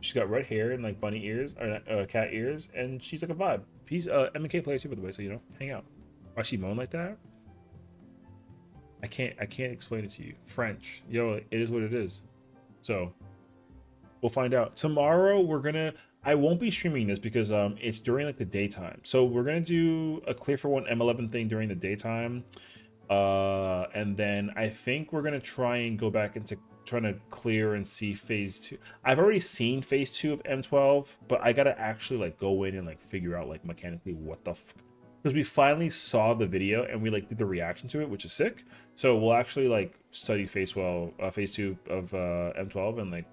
She's got red hair and like bunny ears or cat ears, and she's like a vibe. He's MK player too, by the way. So you know, hang out. Why she moan like that? I can't explain it to you. French, yo, it is what it is. So we'll find out tomorrow. I won't be streaming this because it's during like the daytime. So we're gonna do a clear for one M11 thing during the daytime, and then I think we're gonna try and go back into trying to clear and see phase 2. I've already seen phase 2 of M12, but I gotta actually like go in and like figure out like mechanically what the because we finally saw the video and we like did the reaction to it, which is sick. So we'll actually like study phase 2 of M12, and like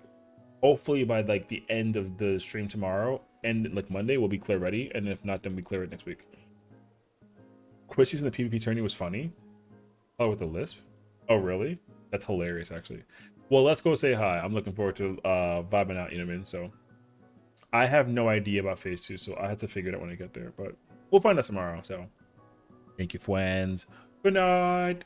hopefully by like the end of the stream tomorrow and like Monday we'll be clear ready, and if not, then we clear it next week. Quizzes in the PvP tourney was funny. Oh, with the lisp? Oh, really? That's hilarious, actually. Well, let's go say hi. I'm looking forward to vibing out, you know what I mean? So I have no idea about phase 2, so I have to figure it out when I get there, but we'll find out tomorrow. So thank you, friends. Good night.